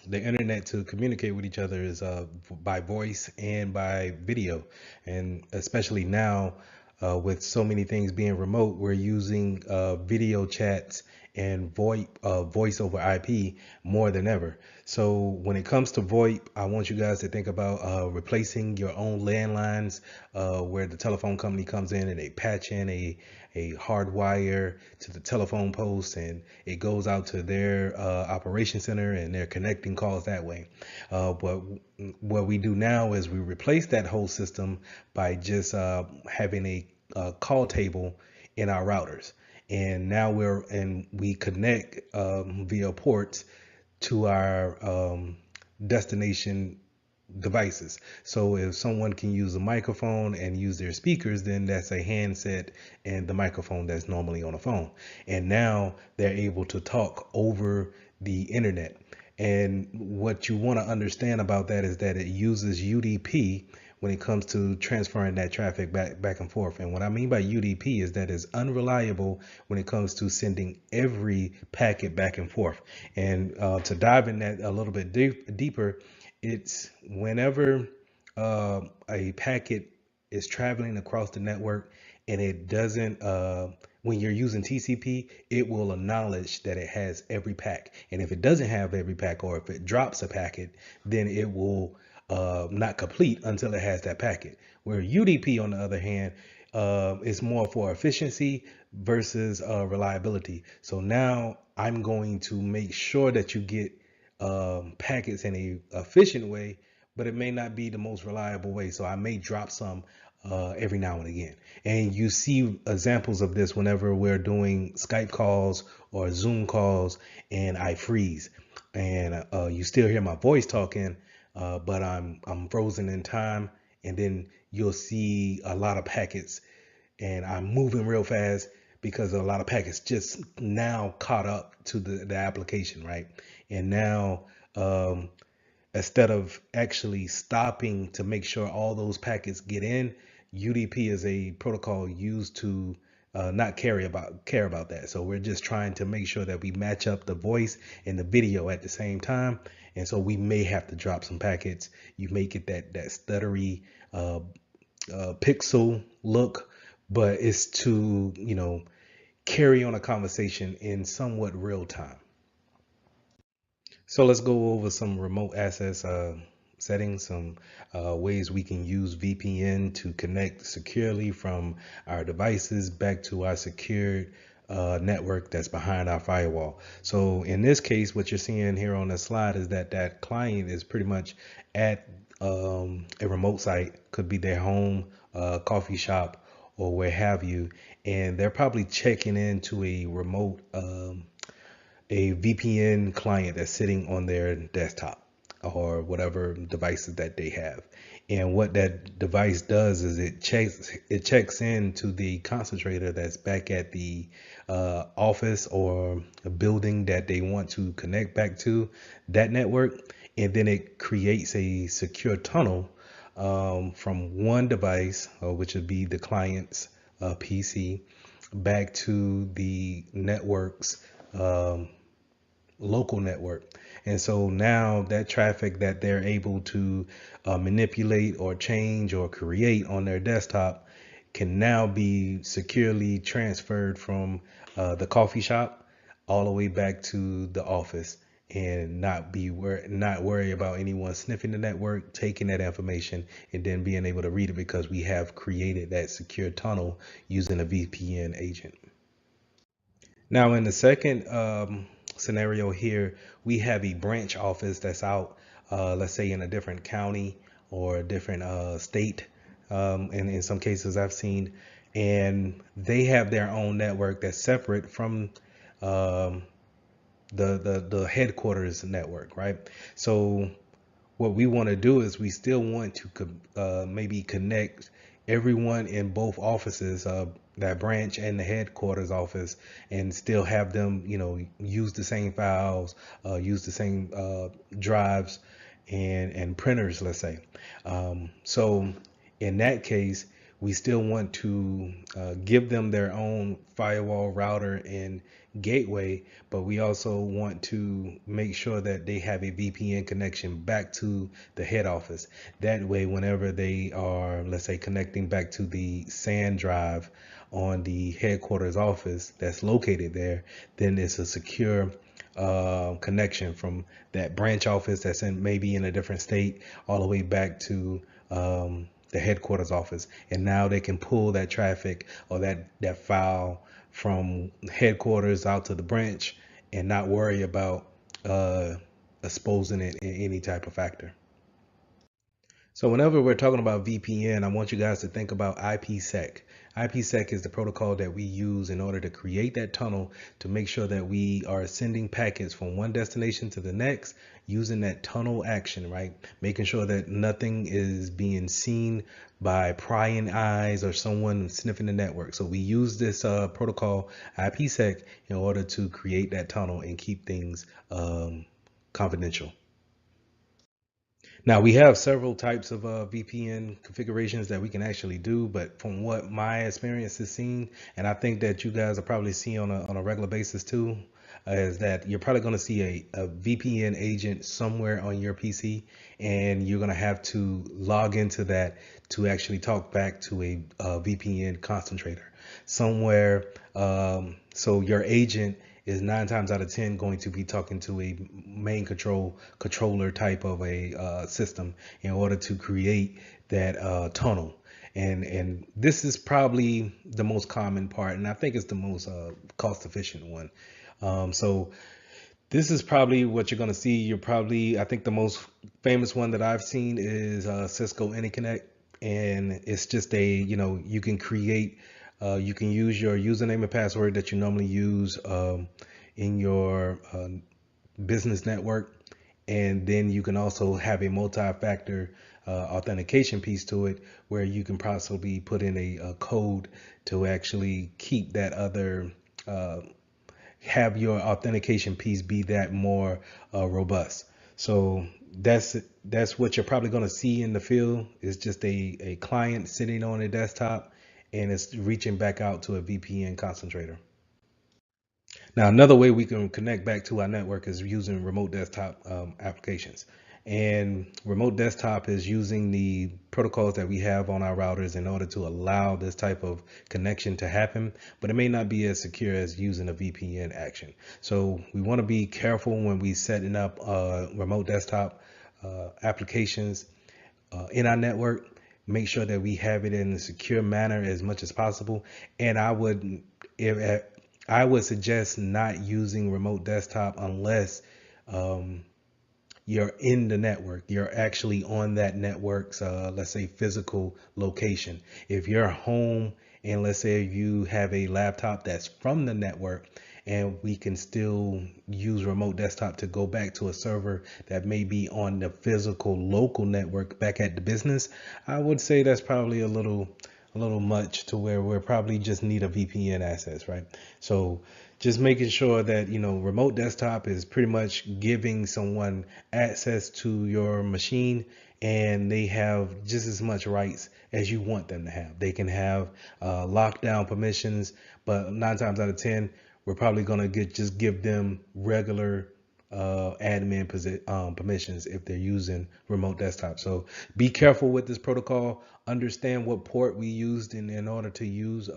the internet to communicate with each other is by voice and by video, and especially now with so many things being remote, we're using video chats and voice over IP more than ever. So when it comes to VoIP, I want you guys to think about replacing your own landlines, where the telephone company comes in and they patch in a hard wire to the telephone post, and it goes out to their operation center, and they're connecting calls that way. But what we do now is we replace that whole system by just having a call table in our routers. And now we connect via ports to our destination devices. So if someone can use a microphone and use their speakers, then that's a handset and the microphone that's normally on a phone. And now they're able to talk over the internet. And what you want to understand about that is that it uses UDP when it comes to transferring that traffic back and forth. And what I mean by UDP is that it's unreliable when it comes to sending every packet back and forth. And to dive in that a little bit deeper, it's whenever a packet is traveling across the network and it doesn't, when you're using TCP, it will acknowledge that it has every pack. And if it doesn't have every pack, or if it drops a packet, then it will not complete until it has that packet. Where UDP, on the other hand, is more for efficiency versus reliability. So now I'm going to make sure that you get packets in a efficient way, but it may not be the most reliable way. So I may drop some every now and again. And you see examples of this whenever we're doing Skype calls or Zoom calls and I freeze. And you still hear my voice talking, but I'm frozen in time. And then you'll see a lot of packets and I'm moving real fast because a lot of packets just now caught up to the application, right? And now instead of actually stopping to make sure all those packets get in, UDP is a protocol used to not care about that. So we're just trying to make sure that we match up the voice and the video at the same time. And so we may have to drop some packets. You may get that stuttery pixel look, but it's to, carry on a conversation in somewhat real time. So let's go over some remote access settings, some ways we can use VPN to connect securely from our devices back to our secured network that's behind our firewall. So in this case, what you're seeing here on the slide is that client is pretty much at a remote site, could be their home, coffee shop, or where have you, and they're probably checking into a remote a VPN client that's sitting on their desktop or whatever devices that they have. And what that device does is it checks into the concentrator that's back at the office or a building that they want to connect back to that network, and then it creates a secure tunnel from one device, which would be the client's PC, back to the network's local network. And so now that traffic that they're able to manipulate or change or create on their desktop can now be securely transferred from the coffee shop all the way back to the office, and not worry about anyone sniffing the network, taking that information, and then being able to read it, because we have created that secure tunnel using a VPN agent. Now, in the second scenario here, we have a branch office that's out, let's say in a different county or a different state. And in some cases I've seen, and they have their own network that's separate from the headquarters network, right? So what we want to do is we still want to maybe connect everyone in both offices, that branch and the headquarters office, and still have them, use the same files, use the same drives and printers, let's say. So in that case, we still want to give them their own firewall, router, and gateway, but we also want to make sure that they have a VPN connection back to the head office. That way, whenever they are, let's say, connecting back to the SAN drive on the headquarters office that's located there, then it's a secure connection from that branch office that's in maybe in a different state all the way back to the headquarters office, and now they can pull that traffic or that file from headquarters out to the branch and not worry about uh, exposing it in any type of factor. So whenever we're talking about VPN, I want you guys to think about IPsec. IPsec is the protocol that we use in order to create that tunnel to make sure that we are sending packets from one destination to the next using that tunnel action, right? Making sure that nothing is being seen by prying eyes or someone sniffing the network. So we use this protocol IPsec in order to create that tunnel and keep things confidential. Now we have several types of VPN configurations that we can actually do, but from what my experience has seen, and I think that you guys are probably seeing on a regular basis too, is that you're probably going to see a VPN agent somewhere on your PC, and you're going to have to log into that to actually talk back to a VPN concentrator somewhere. So your agent is 9 times out of 10 going to be talking to a main controller type of a system in order to create that tunnel. And this is probably the most common part, and I think it's the most cost efficient one. So this is probably what you're going to see. I think the most famous one that I've seen is Cisco AnyConnect, and it's just you can create, you can use your username and password that you normally use in your business network, and then you can also have a multi-factor authentication piece to it, where you can possibly put in a code to actually keep that other have your authentication piece be that more robust. So that's what you're probably going to see in the field, is just a client sitting on a desktop and it's reaching back out to a VPN concentrator. Now, another way we can connect back to our network is using remote desktop applications. And remote desktop is using the protocols that we have on our routers in order to allow this type of connection to happen, but it may not be as secure as using a VPN action. So we want to be careful when we setting up remote desktop applications in our network. Make sure that we have it in a secure manner as much as possible. And if I would suggest not using remote desktop unless you're in the network. You're actually on that network's, let's say, physical location. If you're home and let's say you have a laptop that's from the network, and we can still use remote desktop to go back to a server that may be on the physical local network back at the business, I would say that's probably a little much, to where we're probably just need a VPN access, right? So just making sure that remote desktop is pretty much giving someone access to your machine, and they have just as much rights as you want them to have. They can have lockdown permissions, but 9 times out of 10 we're probably going to just give them regular admin permissions if they're using remote desktop. So be careful with this protocol. Understand what port we used in order to use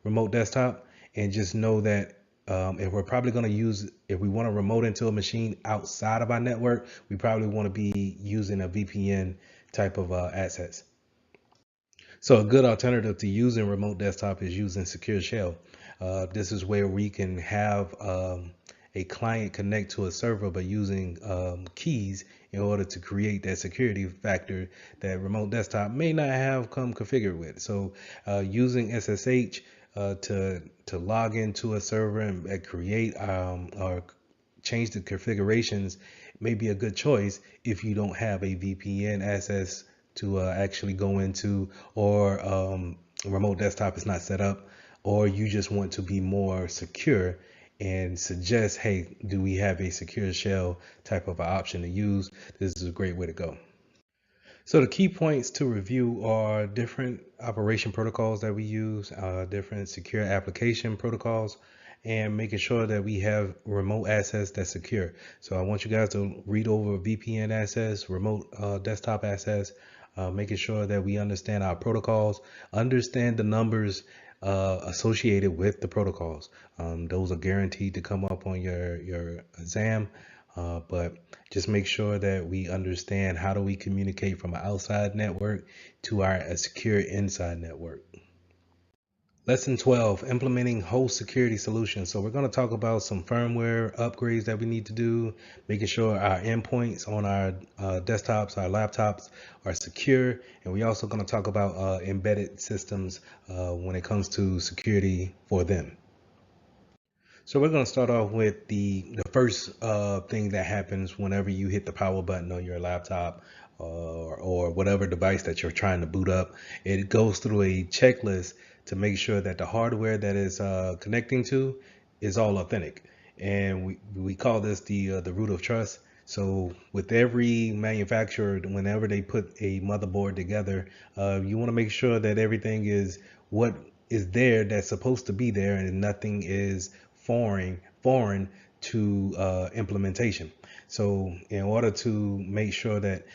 remote desktop, and just know that if we're probably going to if we want to remote into a machine outside of our network, we probably want to be using a VPN type of access. So a good alternative to using remote desktop is using Secure Shell. This is where we can have a client connect to a server by using keys in order to create that security factor that remote desktop may not have come configured with. So using SSH to log into a server and create or change the configurations may be a good choice if you don't have a VPN access to actually go into, or remote desktop is not set up, or you just want to be more secure and suggest, hey, do we have a secure shell type of option to use? This is a great way to go. So the key points to review are different operation protocols that we use, different secure application protocols, and making sure that we have remote access that's secure. So I want you guys to read over VPN access, remote desktop access, making sure that we understand our protocols, understand the numbers associated with the protocols. Those are guaranteed to come up on your exam. But just make sure that we understand how do we communicate from an outside network to our a secure inside network. Lesson 12, implementing host security solutions. So we're going to talk about some firmware upgrades that we need to do, making sure our endpoints on our desktops, our laptops are secure. And we're also going to talk about embedded systems when it comes to security for them. So we're going to start off with the first thing that happens whenever you hit the power button on your laptop or whatever device that you're trying to boot up. It goes through a checklist to make sure that the hardware that is connecting to is all authentic. And we call this the root of trust. So with every manufacturer, whenever they put a motherboard together, you want to make sure that everything is what is there that's supposed to be there, and nothing is foreign to implementation. So in order to make sure that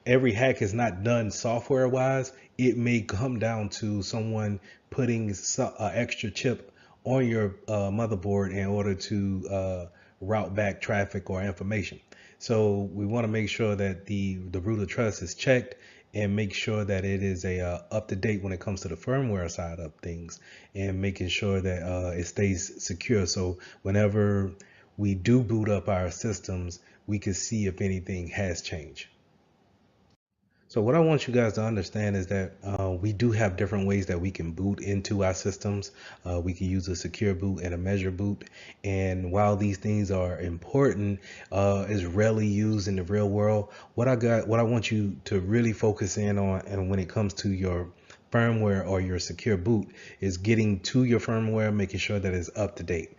every hack is not done software wise, it may come down to someone putting some extra chip on your motherboard in order to route back traffic or information. So we want to make sure that the root of trust is checked and make sure that it is up to date when it comes to the firmware side of things, and making sure that it stays secure. So whenever we do boot up our systems, we can see if anything has changed. So what I want you guys to understand is that we do have different ways that we can boot into our systems. We can use a secure boot and a measure boot. And while these things are important, is rarely used in the real world. What I want you to really focus in on, and when it comes to your firmware or your secure boot, is getting to your firmware, making sure that it's up to date.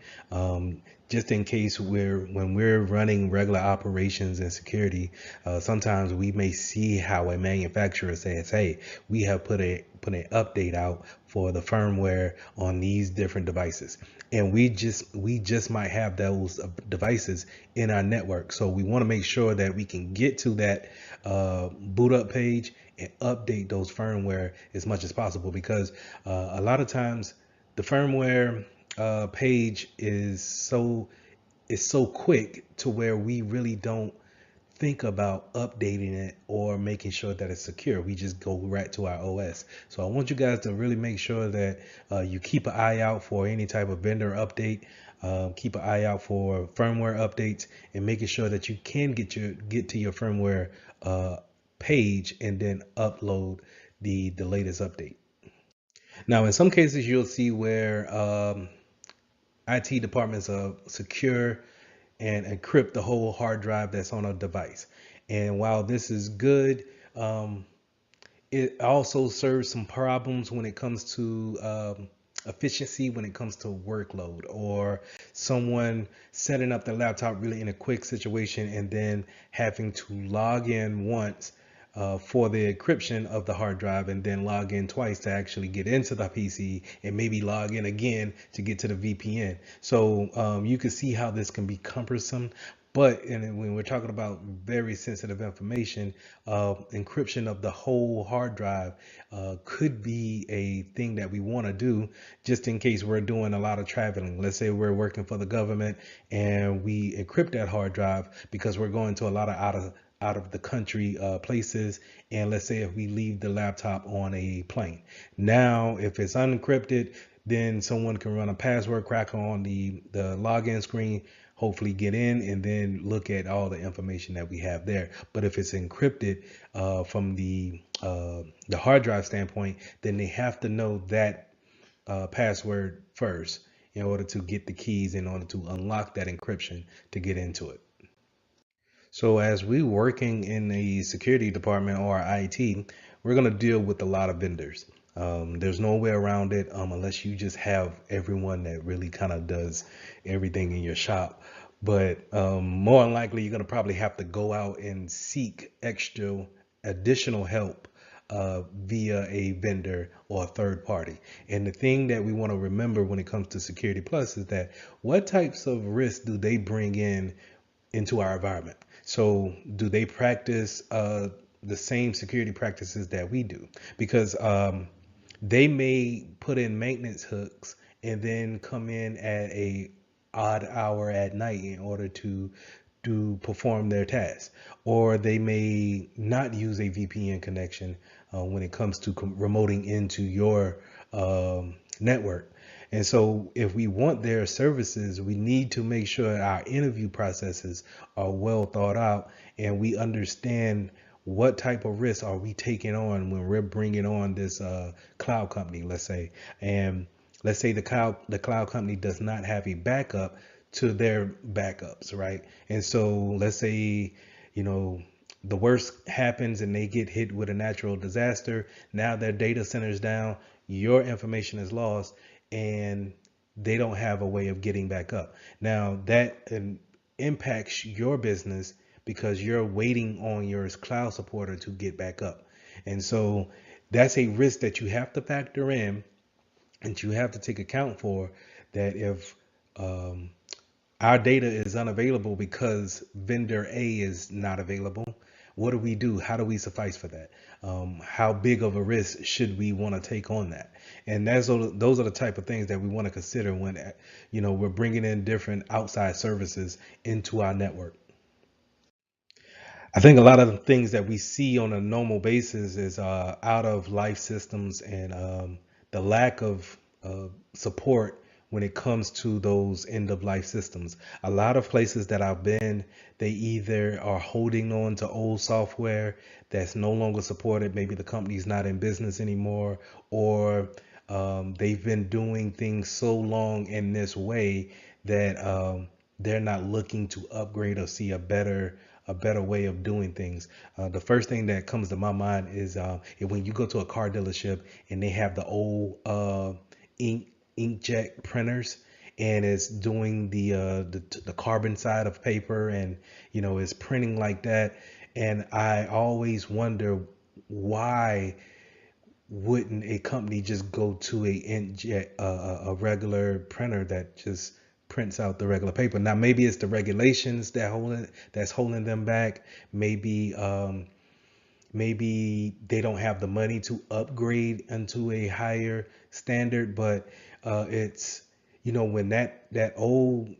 Just in case when we're running regular operations and security, sometimes we may see how a manufacturer says, hey, we have put an update out for the firmware on these different devices, and we just might have those devices in our network. So we want to make sure that we can get to that boot up page and update those firmware as much as possible, because a lot of times the firmware page is so quick to where we really don't think about updating it or making sure that it's secure. We just go right to our OS. So I want you guys to really make sure that you keep an eye out for any type of vendor update. Keep an eye out for firmware updates, and making sure that you can get to your firmware page and then upload the latest update. Now, in some cases, you'll see where IT departments secure and encrypt the whole hard drive that's on a device. And while this is good, it also serves some problems when it comes to efficiency, when it comes to workload, or someone setting up the laptop really in a quick situation and then having to log in once for the encryption of the hard drive, and then log in twice to actually get into the PC, and maybe log in again to get to the VPN. So you can see how this can be cumbersome. But when we're talking about very sensitive information, encryption of the whole hard drive could be a thing that we want to do, just in case we're doing a lot of traveling. Let's say we're working for the government and we encrypt that hard drive because we're going to a lot of out of the country places, and let's say if we leave the laptop on a plane. Now if it's unencrypted, then someone can run a password cracker on the login screen, hopefully get in, and then look at all the information that we have there. But if it's encrypted from the hard drive standpoint, then they have to know that password first in order to get the keys, in order to unlock that encryption to get into it. So as we working in the security department or IT, we're going to deal with a lot of vendors. There's no way around it unless you just have everyone that really kind of does everything in your shop. But more than likely, you're going to probably have to go out and seek additional help via a vendor or a third party. And the thing that we want to remember when it comes to Security Plus is that what types of risks do they bring into our environment? So do they practice the same security practices that we do? Because they may put in maintenance hooks and then come in at a odd hour at night in order to perform their tasks, or they may not use a VPN connection when it comes to remoting into your network. And so, if we want their services, we need to make sure our interview processes are well thought out and we understand what type of risks are we taking on when we're bringing on this cloud company, let's say. And let's say the cloud company does not have a backup to their backups, right? And so let's say, you know, the worst happens and they get hit with a natural disaster. Now their data center's down, your information is lost, and they don't have a way of getting back up. Now that impacts your business because you're waiting on your cloud supporter to get back up. And so that's a risk that you have to factor in and you have to take account for, that if our data is unavailable because vendor A is not available, what do we do? How do we suffice for that? How big of a risk should we want to take on that? And those are the type of things that we want to consider when we're bringing in different outside services into our network. I think a lot of the things that we see on a normal basis is out of life systems and the lack of support when it comes to those end of life systems. A lot of places that I've been, they either are holding on to old software that's no longer supported. Maybe the company's not in business anymore, or they've been doing things so long in this way that they're not looking to upgrade or see a better way of doing things. The first thing that comes to my mind is when you go to a car dealership and they have the old inkjet printers, and it's doing the carbon side of paper, and it's printing like that. And I always wonder, why wouldn't a company just go to a inkjet a regular printer that just prints out the regular paper? Now maybe it's the regulations that's holding them back. Maybe they don't have the money to upgrade into a higher standard. But it's when that old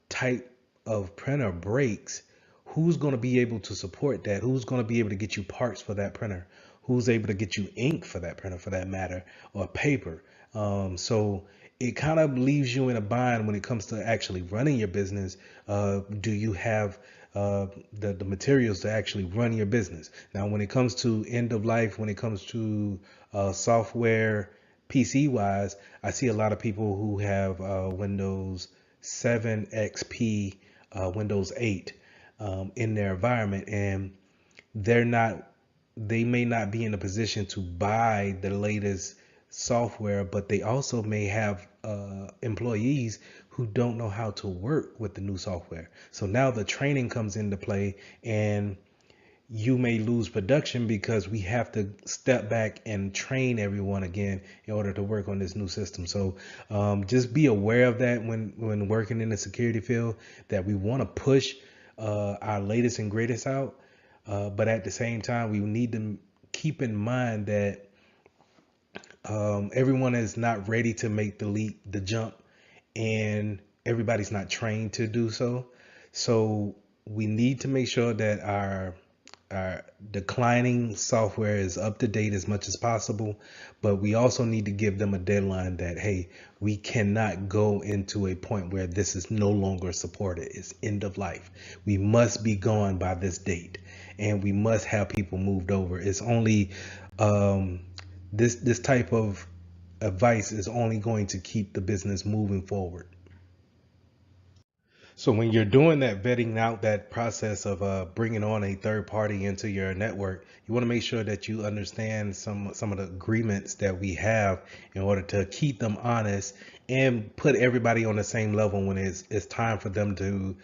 type of printer breaks, who's going to be able to support that? Who's going to be able to get you parts for that printer? Who's able to get you ink for that printer, for that matter, or paper? So it kind of leaves you in a bind when it comes to actually running your business. Do you have the materials to actually run your business? Now, when it comes to end of life, when it comes to software, PC wise, I see a lot of people who have Windows 7 XP, Windows 8 in their environment, and they're not they may not be in a position to buy the latest software, but they also may have employees who don't know how to work with the new software. So now the training comes into play, and you may lose production because we have to step back and train everyone again in order to work on this new system. So just be aware of that when working in the security field, that we want to push our latest and greatest out. But at the same time, we need to keep in mind that everyone is not ready to make the leap, the jump, and everybody's not trained to do so. So we need to make sure that our declining software is up to date as much as possible, but we also need to give them a deadline that, hey, we cannot go into a point where this is no longer supported. It's end of life. We must be gone by this date, and we must have people moved over. It's only this type of advice is only going to keep the business moving forward. So when you're doing that vetting out, that process of bringing on a third party into your network, you want to make sure that you understand some of the agreements that we have in order to keep them honest and put everybody on the same level when it's time for them to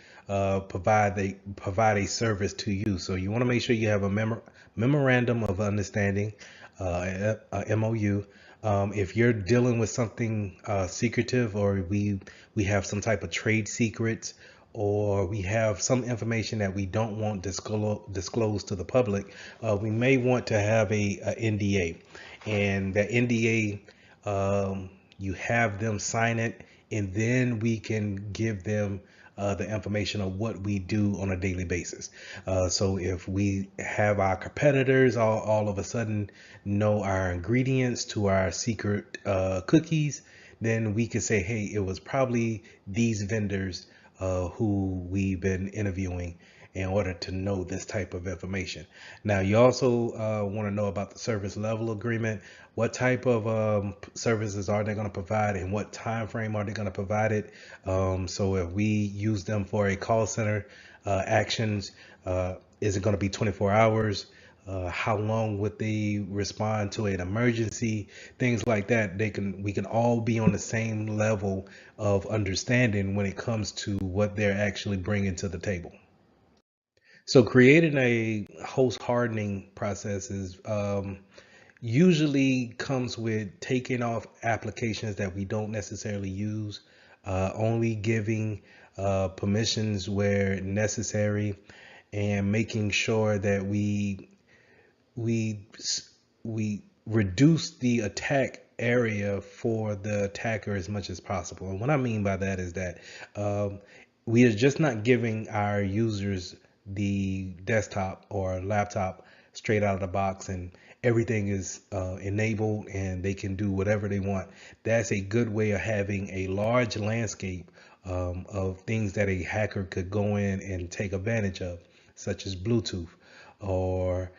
provide a service to you. So you want to make sure you have a memorandum of understanding, a MOU. If you're dealing with something secretive, or we have some type of trade secrets, or we have some information that we don't want disclosed to the public, we may want to have a NDA. And that NDA, you have them sign it, and then we can give them the information of what we do on a daily basis. So if we have our competitors all of a sudden know our ingredients to our secret cookies, then we could say, hey, it was probably these vendors who we've been interviewing in order to know this type of information. Now, you also want to know about the service level agreement. What type of services are they going to provide, and what time frame are they going to provide it? So if we use them for a call center actions, is it going to be 24 hours? How long would they respond to an emergency? Things like that. We can all be on the same level of understanding when it comes to what they're actually bringing to the table. So creating a host hardening process is usually comes with taking off applications that we don't necessarily use, only giving permissions where necessary, and making sure that we we reduce the attack area for the attacker as much as possible. And what I mean by that is that we are just not giving our users the desktop or laptop straight out of the box and everything is enabled and they can do whatever they want. That's a good way of having a large landscape of things that a hacker could go in and take advantage of, such as Bluetooth, or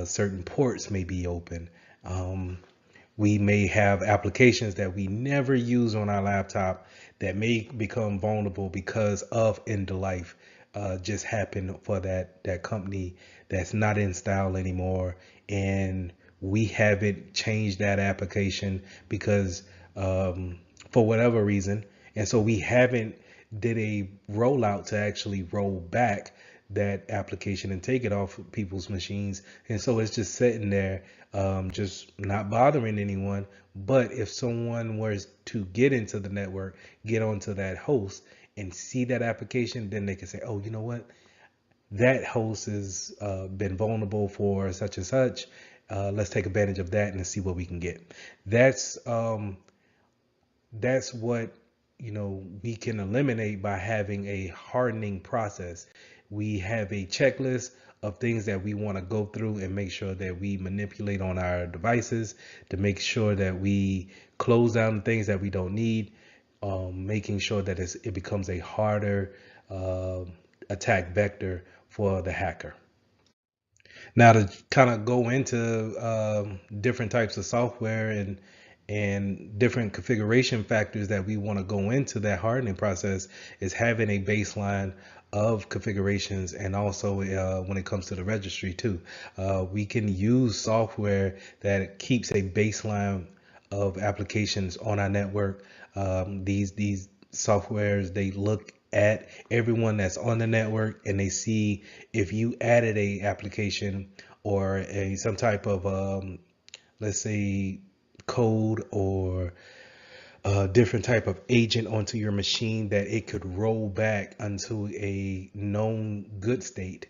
certain ports may be open. We may have applications that we never use on our laptop that may become vulnerable because of end of life just happened for that company that's not in style anymore, and we haven't changed that application because for whatever reason, and so we haven't did a rollout to actually roll back that application and take it off of people's machines. And so it's just sitting there, just not bothering anyone. But if someone was to get into the network, get onto that host and see that application, then they can say, oh, you know what? That host has been vulnerable for such and such. Let's take advantage of that and see what we can get. That's what we can eliminate by having a hardening process. We have a checklist of things that we want to go through and make sure that we manipulate on our devices to make sure that we close down things that we don't need, making sure that it becomes a harder attack vector for the hacker. Now, to kind of go into different types of software and different configuration factors that we want to go into that hardening process, is having a baseline of configurations, and also when it comes to the registry too. We can use software that keeps a baseline of applications on our network. These softwares, they look at everyone that's on the network and they see if you added a application or some type of let's say code or a different type of agent onto your machine, that it could roll back unto a known good state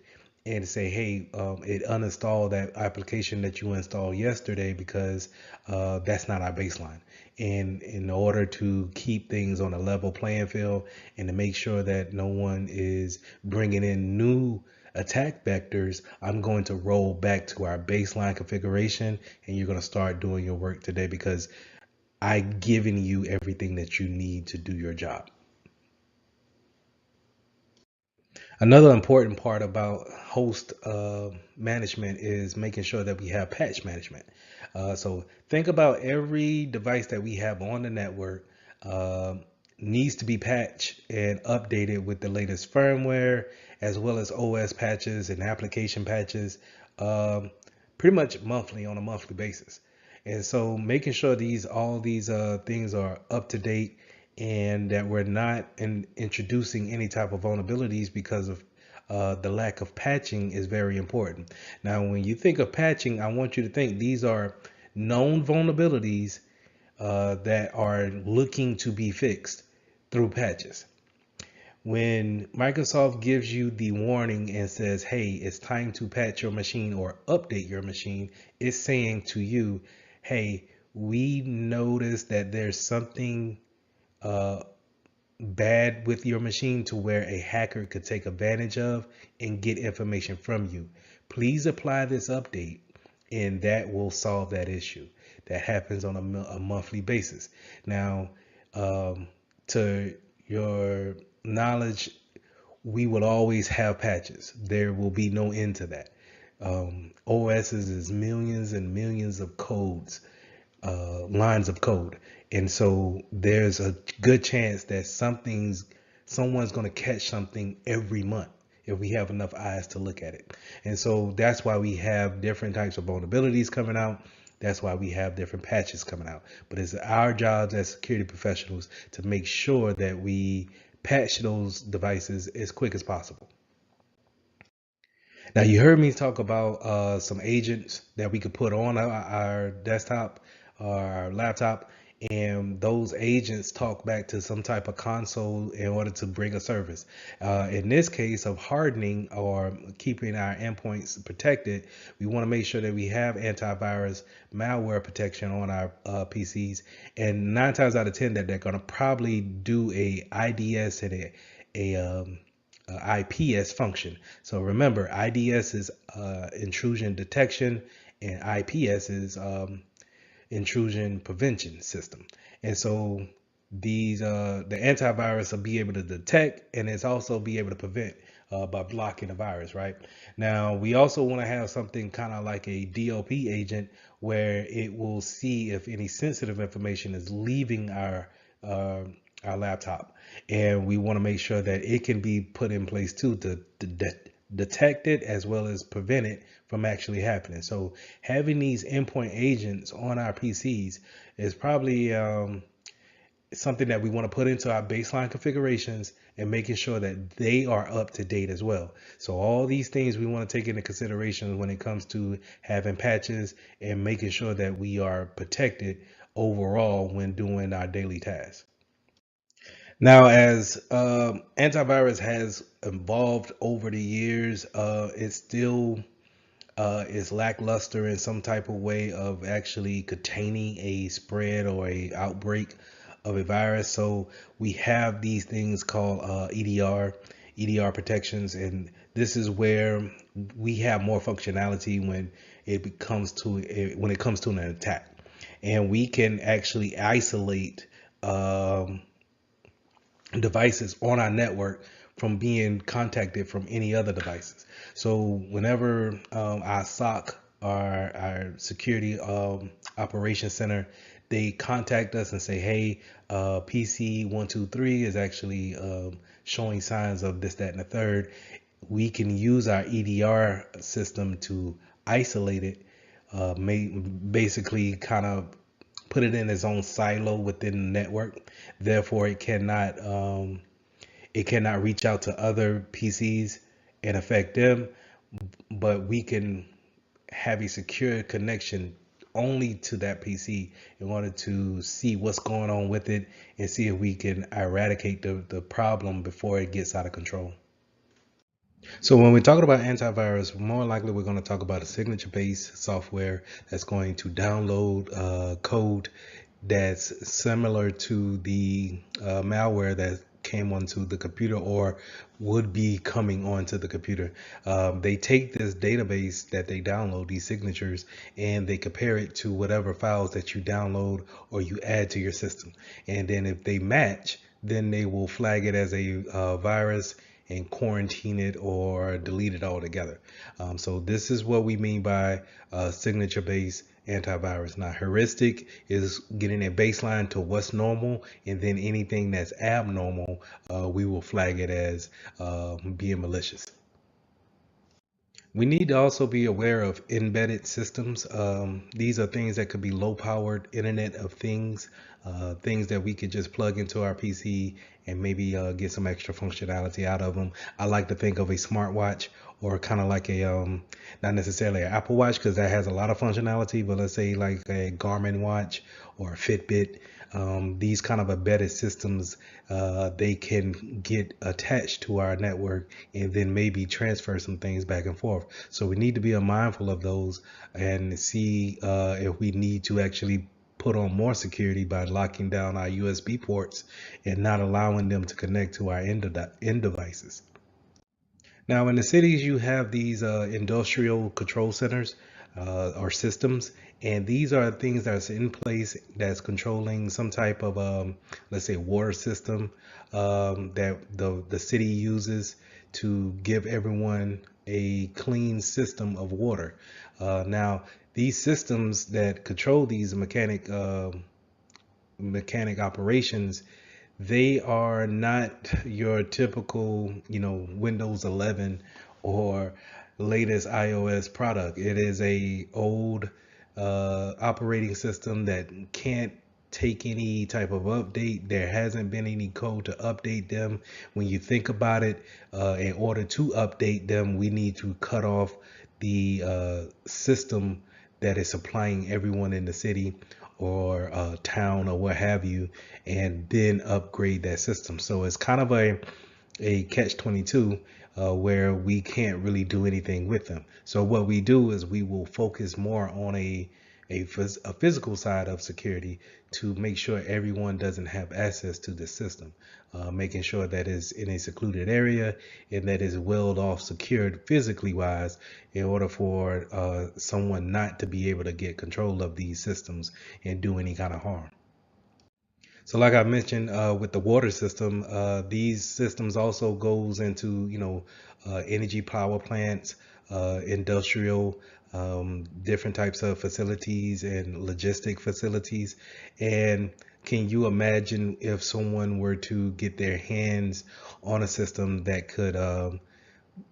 and say, hey, it uninstalled that application that you installed yesterday because that's not our baseline. And in order to keep things on a level playing field and to make sure that no one is bringing in new attack vectors, I'm going to roll back to our baseline configuration, and you're going to start doing your work today because I've given you everything that you need to do your job. Another important part about host management is making sure that we have patch management. So think about every device that we have on the network. needs to be patched and updated with the latest firmware, as well as OS patches and application patches, um, pretty much monthly on a monthly basis. And so making sure all these things are up to date and that we're not introducing any type of vulnerabilities because of the lack of patching is very important. Now, when you think of patching, I want you to think these are known vulnerabilities that are looking to be fixed through patches. When Microsoft gives you the warning and says, hey, it's time to patch your machine or update your machine, it's saying to you, hey, we noticed that there's something uh, bad with your machine to where a hacker could take advantage of and get information from you. Please apply this update and that will solve that issue. That happens on a monthly basis. Now, to your knowledge, we will always have patches. There will be no end to that. OSs is millions and millions of codes, lines of code. And so there's a good chance that someone's going to catch something every month if we have enough eyes to look at it. And so that's why we have different types of vulnerabilities coming out. That's why we have different patches coming out. But it's our jobs as security professionals to make sure that we patch those devices as quick as possible. Now, you heard me talk about some agents that we could put on our desktop or our laptop, and those agents talk back to some type of console in order to bring a service. In this case of hardening or keeping our endpoints protected, we want to make sure that we have antivirus malware protection on our PCs, and 9 times out of 10 that they're going to probably do a IDS and a IPS function. So remember, IDS is intrusion detection, and IPS is intrusion prevention system. And so the antivirus will be able to detect, and it's also be able to prevent by blocking the virus. Right now, we also want to have something kind of like a DLP agent where it will see if any sensitive information is leaving our laptop, and we want to make sure that it can be put in place too to detect it as well as prevent it from actually happening. So having these endpoint agents on our PCs is probably something that we want to put into our baseline configurations and making sure that they are up to date as well. So all these things we want to take into consideration when it comes to having patches and making sure that we are protected overall when doing our daily tasks. Now, as antivirus has evolved over the years, it still is lackluster in some type of way of actually containing a spread or a outbreak of a virus. So we have these things called EDR protections, and this is where we have more functionality when it comes to an attack, and we can actually isolate devices on our network from being contacted from any other devices. So whenever our SOC, our security operations center, they contact us and say, hey, PC 123 is actually showing signs of this, that, and the third, we can use our EDR system to isolate it, basically kind of put it in its own silo within the network. Therefore, it cannot reach out to other PCs and affect them, but we can have a secure connection only to that PC in order to see what's going on with it and see if we can eradicate the problem before it gets out of control. So when we're talking about antivirus, more likely we're going to talk about a signature-based software that's going to download code that's similar to the malware that came onto the computer or would be coming onto the computer. They take this database that they download, these signatures, and they compare it to whatever files that you download or you add to your system. And then if they match, then they will flag it as a virus and quarantine it or delete it altogether. So this is what we mean by signature based, antivirus. Now, heuristic is getting a baseline to what's normal, and then anything that's abnormal, we will flag it as being malicious. We need to also be aware of embedded systems. These are things that could be low powered Internet of Things, things that we could just plug into our PC and maybe get some extra functionality out of them. I like to think of a smartwatch or kind of like a, not necessarily an Apple Watch because that has a lot of functionality, but let's say like a Garmin watch or a Fitbit. These kind of embedded systems, they can get attached to our network and then maybe transfer some things back and forth. So we need to be mindful of those and see if we need to actually put on more security by locking down our USB ports and not allowing them to connect to our end devices. Now, in the cities, you have these industrial control centers or systems, and these are things that's in place that's controlling some type of, let's say, water system that the city uses to give everyone a clean system of water. Now, these systems that control these mechanic operations, they are not your typical, Windows 11 or latest iOS product. It is a old operating system that can't take any type of update. There hasn't been any code to update them. When you think about it, in order to update them, we need to cut off the system that is supplying everyone in the city or town or what have you, and then upgrade that system. So it's kind of a catch 22 where we can't really do anything with them. So what we do is we will focus more on a physical side of security to make sure everyone doesn't have access to the system, making sure that it's in a secluded area and that is walled off, secured physically wise, in order for someone not to be able to get control of these systems and do any kind of harm. So like I mentioned with the water system, these systems also goes into, energy power plants, industrial, different types of facilities and logistic facilities. And can you imagine if someone were to get their hands on a system that could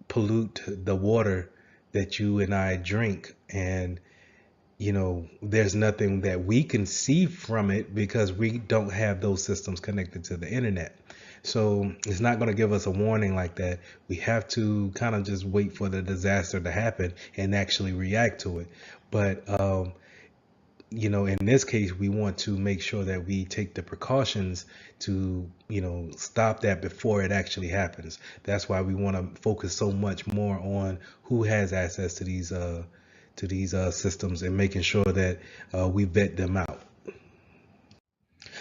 pollute the water that you and I drink? And there's nothing that we can see from it because we don't have those systems connected to the internet. So it's not going to give us a warning like that. We have to kind of just wait for the disaster to happen and actually react to it. But, in this case, we want to make sure that we take the precautions to, stop that before it actually happens. That's why we want to focus so much more on who has access to these systems and making sure that we vet them out.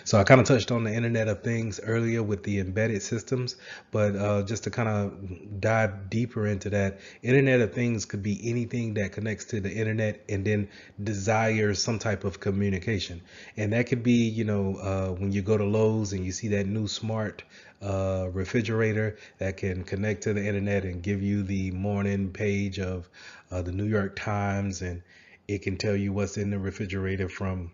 So I kind of touched on the Internet of Things earlier with the embedded systems, but just to kind of dive deeper into that, Internet of Things could be anything that connects to the internet and then desires some type of communication. And that could be, when you go to Lowe's and you see that new smart refrigerator that can connect to the internet and give you the morning page of the New York Times, and it can tell you what's in the refrigerator from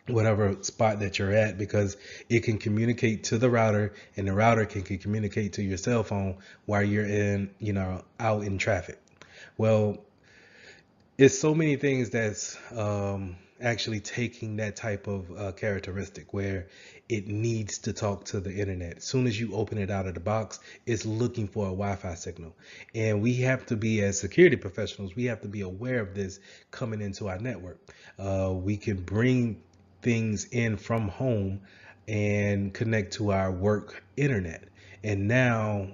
whatever spot that you're at, because it can communicate to the router and the router can communicate to your cell phone while you're out in traffic. Well, it's so many things that's actually taking that type of characteristic where it needs to talk to the internet. As soon as you open it out of the box, it's looking for a Wi-Fi signal. And we have to be, as security professionals, we have to be aware of this coming into our network. We can bring things in from home and connect to our work internet. And now,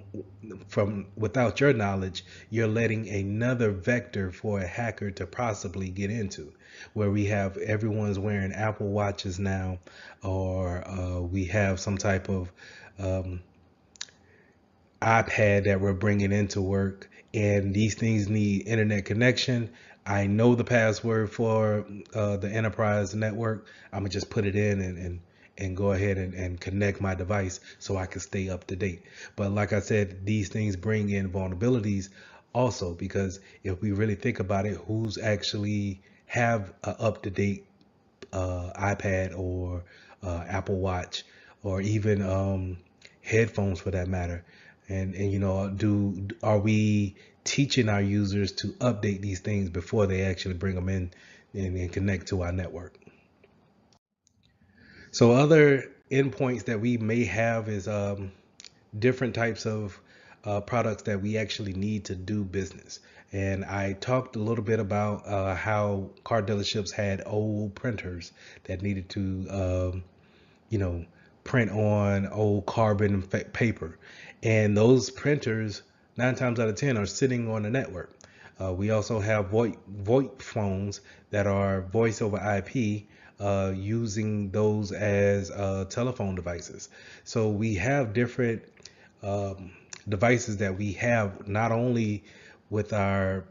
from without your knowledge, you're letting another vector for a hacker to possibly get into, where we have everyone's wearing Apple Watches now, or we have some type of iPad that we're bringing into work, and these things need internet connection. I know the password for the enterprise network. I'm gonna just put it in and go ahead and connect my device so I can stay up to date. But like I said, these things bring in vulnerabilities also, because if we really think about it, who's actually have an up-to-date iPad or Apple Watch, or even headphones for that matter. And you know, are we teaching our users to update these things before they actually bring them in and connect to our network? So other endpoints that we may have is different types of products that we actually need to do business. And I talked a little bit about how car dealerships had old printers that needed to, you know, print on old carbon paper. And those printers, 9 times out of 10, are sitting on the network. We also have VoIP phones that are voice over IP, using those as telephone devices. So we have different um, devices that we have, not only with our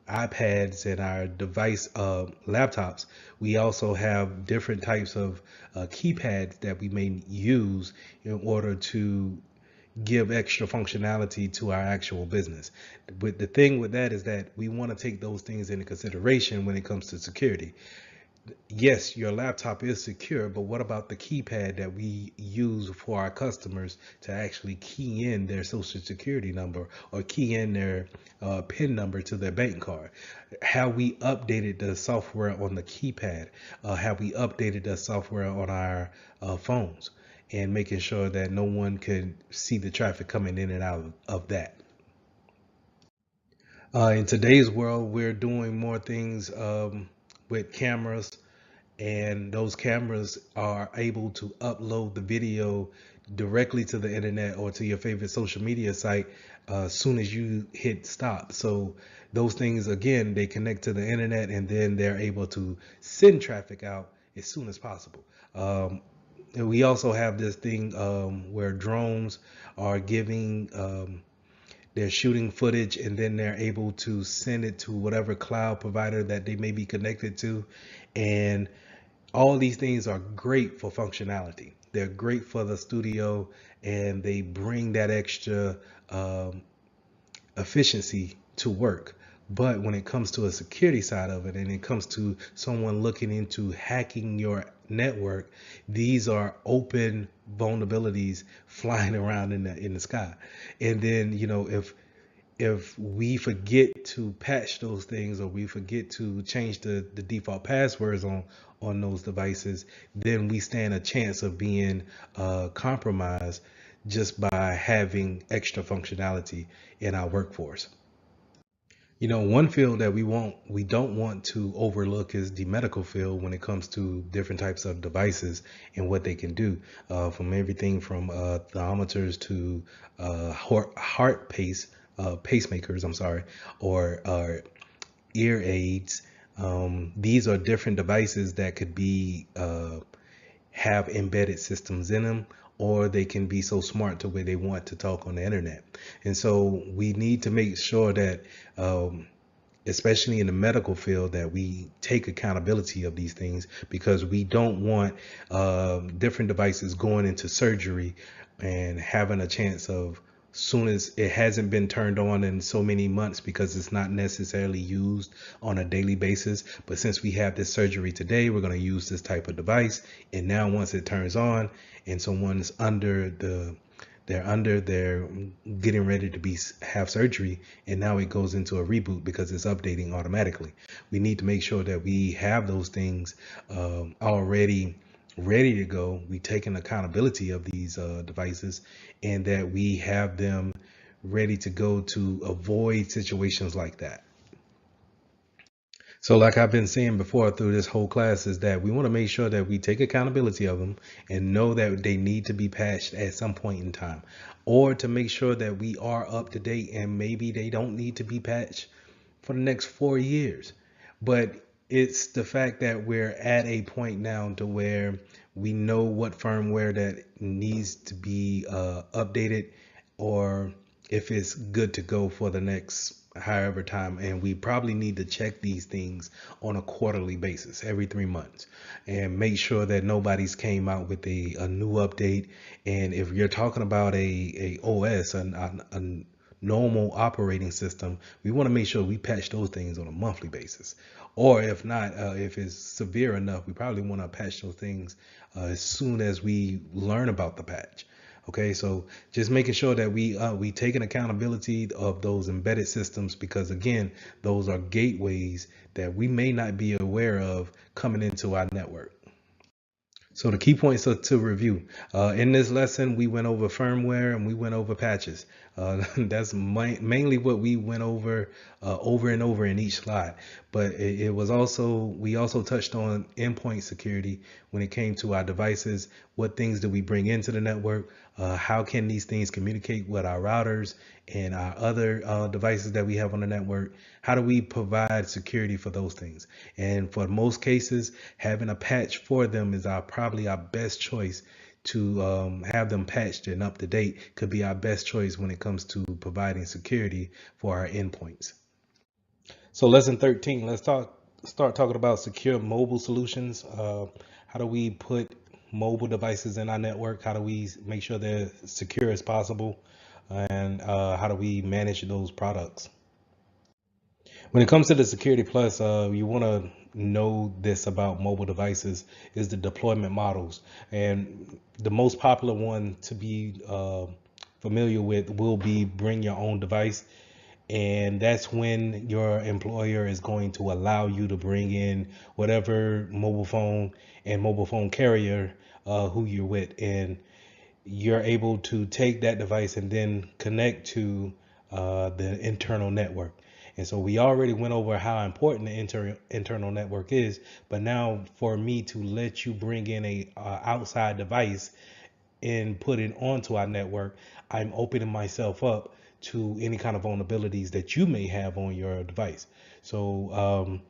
iPads and our device laptops. We also have different types of keypads that we may use in order to give extra functionality to our actual business. But the thing with that is that we want to take those things into consideration when it comes to security. Yes, your laptop is secure, but what about the keypad that we use for our customers to actually key in their social security number or key in their PIN number to their bank card? Have we updated the software on the keypad? Have we updated the software on our phones? And making sure that no one can see the traffic coming in and out of that. In today's world, we're doing more things with cameras, and those cameras are able to upload the video directly to the internet or to your favorite social media site as soon as you hit stop. So those things, again, they connect to the internet, and then they're able to send traffic out as soon as possible. And we also have this thing where drones are giving they're shooting footage, and then they're able to send it to whatever cloud provider that they may be connected to. And all these things are great for functionality. They're great for the studio, and they bring that extra um, efficiency to work. But when it comes to a security side of it, and it comes to someone looking into hacking your network, these are open vulnerabilities flying around in the sky. And then, you know, if we forget to patch those things, or we forget to change the default passwords on those devices, then we stand a chance of being compromised just by having extra functionality in our workforce. You know, one field that we don't want to overlook is the medical field when it comes to different types of devices and what they can do, from everything from thermometers to heart pacemakers. I'm sorry, or ear aids. These are different devices that could be have embedded systems in them, or they can be so smart to where they want to talk on the internet. And so we need to make sure that, especially in the medical field, that we take accountability of these things, because we don't want different devices going into surgery and having a chance of, soon as it hasn't been turned on in so many months because it's not necessarily used on a daily basis, but since we have this surgery today, we're going to use this type of device. And now once it turns on and someone's they're getting ready to have surgery, and now it goes into a reboot because it's updating automatically. We need to make sure that we have those things already ready to go. We take an accountability of these devices, and that we have them ready to go to avoid situations like that. So like I've been saying before through this whole class, is that we want to make sure that we take accountability of them and know that they need to be patched at some point in time, or to make sure that we are up to date, and maybe they don't need to be patched for the next 4 years. But it's the fact that we're at a point now to where we know what firmware that needs to be updated, or if it's good to go for the next however time. And we probably need to check these things on a quarterly basis, every 3 months, and make sure that nobody's came out with a new update. And if you're talking about a OS, normal operating system, we want to make sure we patch those things on a monthly basis. Or if not, if it's severe enough, we probably want to patch those things as soon as we learn about the patch. Okay, so just making sure that we take an accountability of those embedded systems, because again, those are gateways that we may not be aware of coming into our network. So the key points to review. In this lesson, we went over firmware and we went over patches. That's mainly what we went over and over in each slide. But it was also, we also touched on endpoint security when it came to our devices. What things do we bring into the network? How can these things communicate with our routers and our other devices that we have on the network? How do we provide security for those things? And for most cases, having a patch for them is probably our best choice to have them patched and up to date. Could be our best choice when it comes to providing security for our endpoints. So lesson 13, let's start talking about secure mobile solutions. How do we put mobile devices in our network? How do we make sure they're secure as possible? And how do we manage those products? When it comes to the Security Plus, you want to know this about mobile devices is the deployment models. And the most popular one to be familiar with will be bring your own device. And that's when your employer is going to allow you to bring in whatever mobile phone and mobile phone carrier who you're with. And you're able to take that device and then connect to the internal network. And so we already went over how important the internal network is, but now for me to let you bring in a outside device and put it onto our network, I'm opening myself up to any kind of vulnerabilities that you may have on your device. So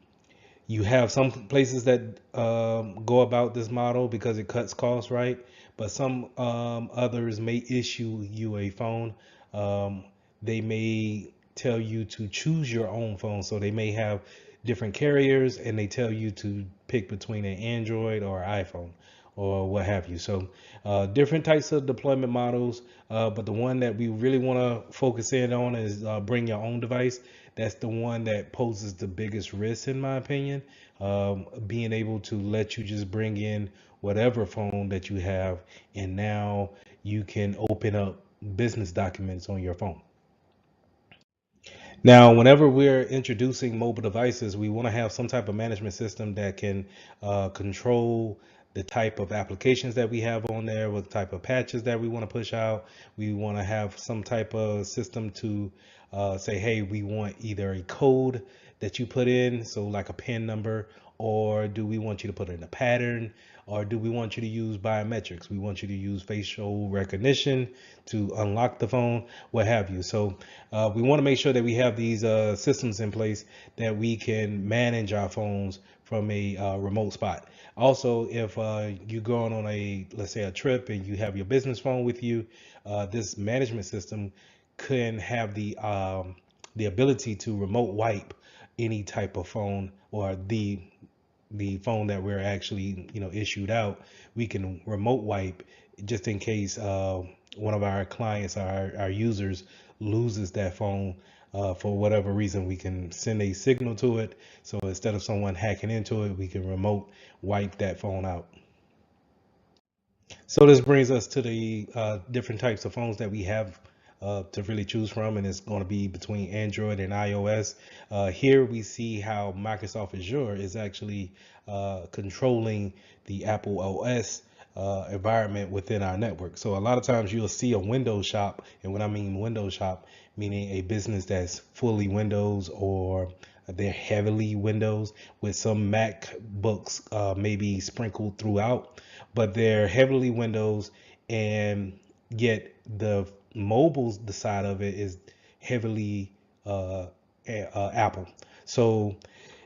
you have some places that go about this model because it cuts costs, right? But some others may issue you a phone. They may tell you to choose your own phone. So they may have different carriers and they tell you to pick between an Android or iPhone or what have you. So different types of deployment models, but the one that we really want to focus in on is bring your own device. That's the one that poses the biggest risk, in my opinion. Being able to let you just bring in whatever phone that you have, and now you can open up business documents on your phone. Now, whenever we're introducing mobile devices, we want to have some type of management system that can control the type of applications that we have on there, what type of patches that we want to push out. We want to have some type of system to say, hey, we want either a code that you put in, so like a PIN number, or do we want you to put in a pattern, or do we want you to use biometrics? We want you to use facial recognition to unlock the phone, what have you. So we want to make sure that we have these systems in place that we can manage our phones from a remote spot. Also, if you're going on let's say a trip and you have your business phone with you, this management system can have the ability to remote wipe any type of phone, or the phone that we're actually issued out. We can remote wipe just in case one of our clients, our users, loses that phone for whatever reason. We can send a signal to it, so instead of someone hacking into it, we can remote wipe that phone out. So this brings us to the different types of phones that we have to really choose from, and it's going to be between Android and iOS. Here we see how Microsoft Azure is actually controlling the Apple OS environment within our network. So a lot of times you'll see a Windows shop, and when I mean Windows shop, meaning a business that's fully Windows, or they're heavily Windows with some MacBooks maybe sprinkled throughout, but they're heavily Windows, and yet the mobiles, the side of it is heavily Apple. So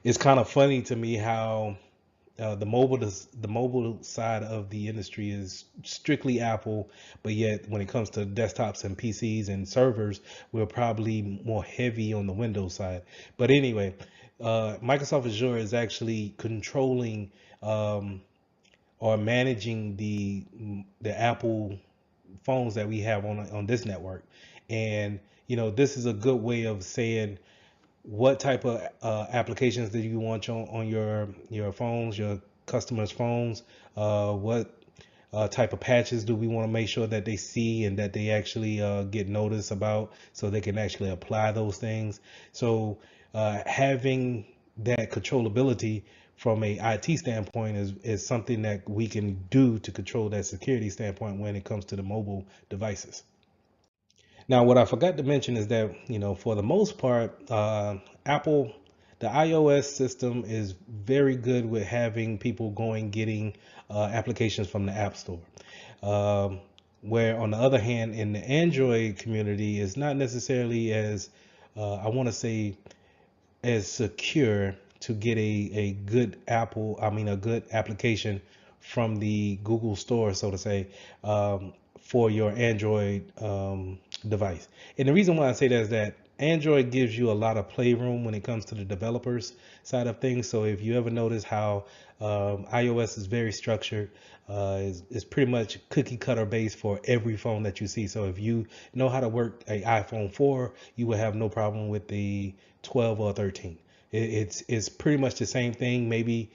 it's kind of funny to me how the mobile side of the industry is strictly Apple, but yet when it comes to desktops and PCs and servers, we're probably more heavy on the Windows side. But anyway, Microsoft Azure is actually controlling or managing the Apple phones that we have on this network, And this is a good way of saying what type of applications do you want on your phones, your customers' phones. What type of patches do we want to make sure that they see and that they actually get notice about, so they can actually apply those things. So having that controllability from a IT standpoint is something that we can do to control that security standpoint when it comes to the mobile devices. Now, what I forgot to mention is that, for the most part, Apple, the iOS system is very good with having people getting applications from the App Store. Um, where, on the other hand, in the Android community, is not necessarily as, I want to say, as secure to get a good a good application from the Google Store, so to say, for your Android device. And the reason why I say that is that Android gives you a lot of playroom when it comes to the developers side of things. So if you ever notice how iOS is very structured, is pretty much cookie cutter based for every phone that you see. So if you know how to work a iPhone 4, you will have no problem with the 12 or 13. It's pretty much the same thing. Maybe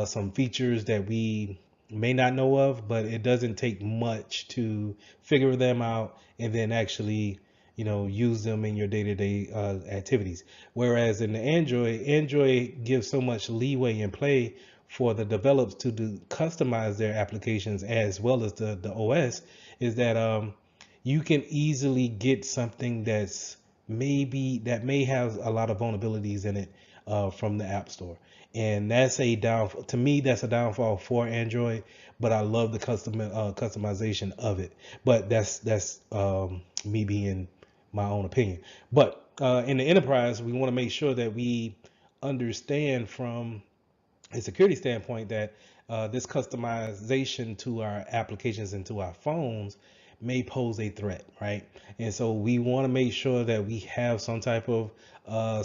some features that we may not know of, but it doesn't take much to figure them out and then actually use them in your day-to-day activities. Whereas in the Android gives so much leeway and play for the developers to customize their applications as well as the OS, is that you can easily get something that may have a lot of vulnerabilities in it from the App Store. And that's a downfall. To me, that's a downfall for Android, but I love the customization of it. But that's me being my own opinion. But in the enterprise, we want to make sure that we understand from a security standpoint that this customization to our applications and to our phones may pose a threat, right? And so we want to make sure that we have some type of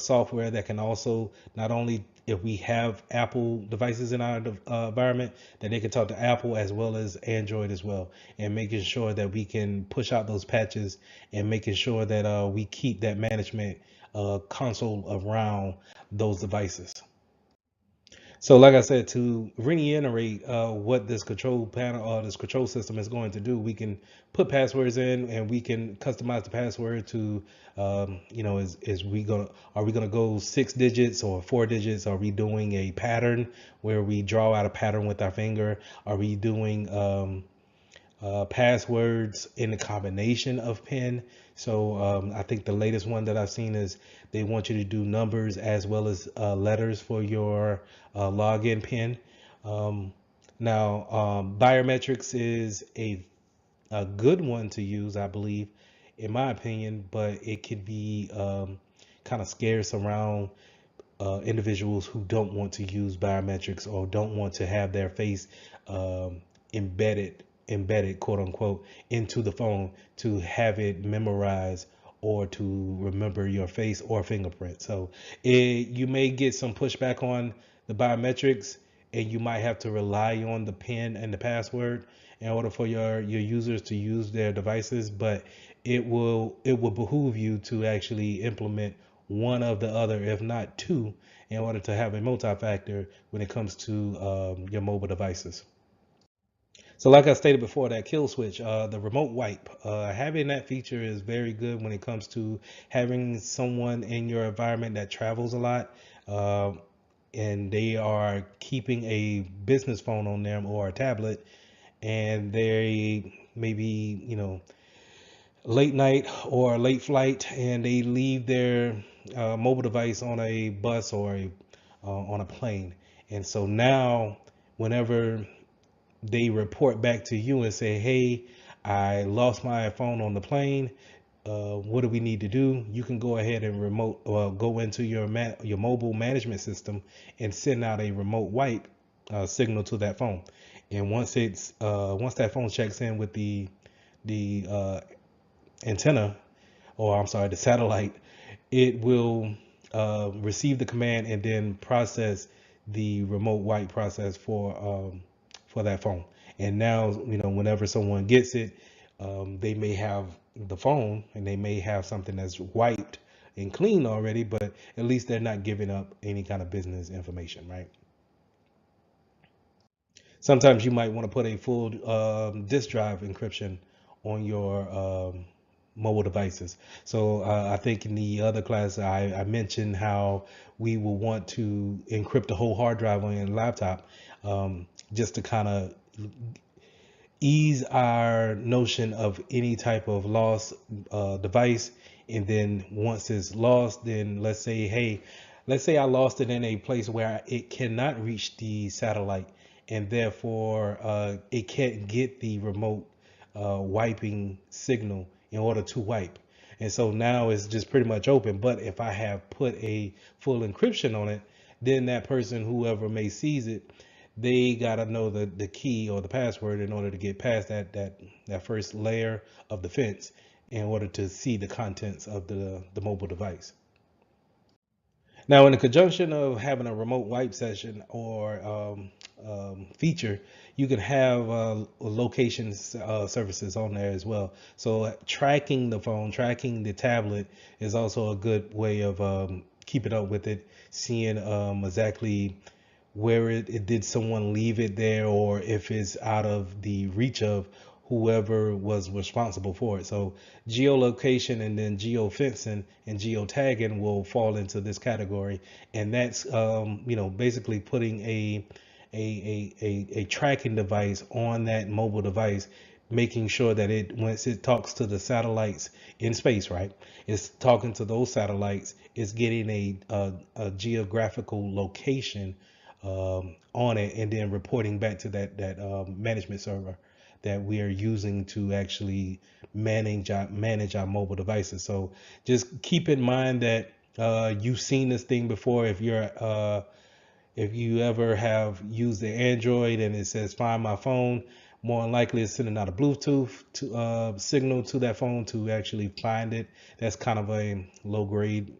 software that can also, not only if we have Apple devices in our environment, that they can talk to Apple as well as Android as well, and making sure that we can push out those patches and making sure that we keep that management console around those devices. So, like I said, to reiterate what this control panel or this control system is going to do, we can put passwords in and we can customize the password to, are we gonna go 6 digits or 4 digits? Are we doing a pattern where we draw out a pattern with our finger? Are we doing passwords in a combination of PIN? So I think the latest one that I've seen is they want you to do numbers as well as letters for your login PIN. Um, Now, biometrics is a good one to use, I believe, in my opinion, but it could be kind of scarce around individuals who don't want to use biometrics or don't want to have their face um, embedded, quote unquote, into the phone to have it memorized or to remember your face or fingerprint. So you may get some pushback on the biometrics, and you might have to rely on the PIN and the password in order for your users to use their devices. But it will behoove you to actually implement one of the other, if not two, in order to have a multi-factor when it comes to your mobile devices. So, like I stated before, that kill switch, the remote wipe, having that feature is very good when it comes to having someone in your environment that travels a lot, uh, and they are keeping a business phone on them or a tablet, and they maybe, late night or late flight, and they leave their mobile device on a bus or on a plane. And so now, whenever they report back to you and say, "Hey, I lost my phone on the plane. What do we need to do?" You can go ahead and go into your mobile management system and send out a remote wipe signal to that phone. And once that phone checks in with the antenna, or I'm sorry, the satellite, it will receive the command and then process the remote wipe process for that phone. And now, whenever someone gets it, they may have the phone, and they may have something that's wiped and clean already, but at least they're not giving up any kind of business information, right? Sometimes you might want to put a full disk drive encryption on your mobile devices. So I think in the other class I mentioned how we will want to encrypt the whole hard drive on your laptop, just to kind of ease our notion of any type of lost device. And then once it's lost, then let's say I lost it in a place where it cannot reach the satellite, and therefore it can't get the remote wiping signal in order to wipe. And so now it's just pretty much open. But if I have put a full encryption on it, then that person, whoever may seize it, they gotta know the key or the password in order to get past that first layer of defense in order to see the contents of the mobile device. Now, in the conjunction of having a remote wipe session or feature, you can have location services on there as well. So tracking the phone, tracking the tablet is also a good way of keeping up with it, seeing exactly where it did someone leave it there, or if it's out of the reach of whoever was responsible for it. So geolocation and then geofencing and geotagging will fall into this category, and that's basically putting a tracking device on that mobile device, making sure that it, once it talks to the satellites in space, right, it's talking to those satellites, it's getting a geographical location on it, and then reporting back to that management server that we are using to actually manage our mobile devices. So just keep in mind that you've seen this thing before. If you ever have used the Android and it says find my phone, more than likely it's sending out a Bluetooth signal to that phone to actually find it. That's kind of a low grade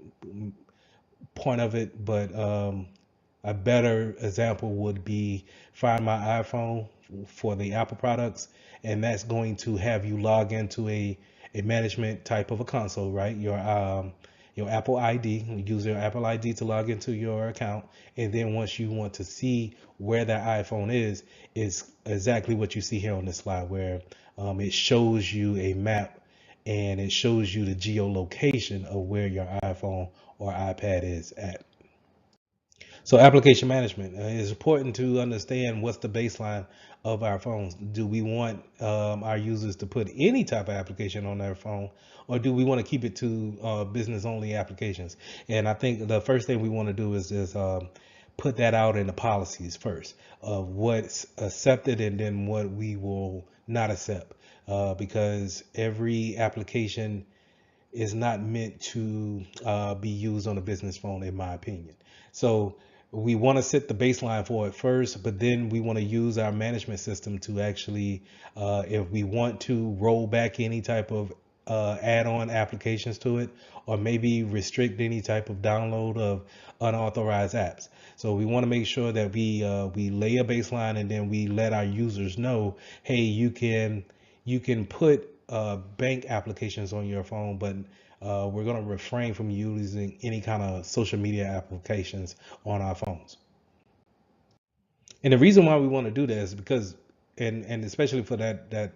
point of it, but a better example would be Find My iPhone for the Apple products, and that's going to have you log into a management type of a console, right? Your Apple ID, you use your Apple ID to log into your account, and then once you want to see where that iPhone is, it's exactly what you see here on this slide, where it shows you a map and it shows you the geolocation of where your iPhone or iPad is at. So application management is important to understand what's the baseline of our phones. Do we want our users to put any type of application on their phone, or do we want to keep it to business only applications? And I think the first thing we want to do is just put that out in the policies first of what's accepted and then what we will not accept, because every application is not meant to be used on a business phone, in my opinion. So we want to set the baseline for it first, but then we want to use our management system to actually, if we want to roll back any type of add-on applications to it, or maybe restrict any type of download of unauthorized apps. So we want to make sure that we lay a baseline, and then we let our users know, hey, you can put bank applications on your phone, but we're going to refrain from using any kind of social media applications on our phones. And the reason why we want to do that is because, and especially for that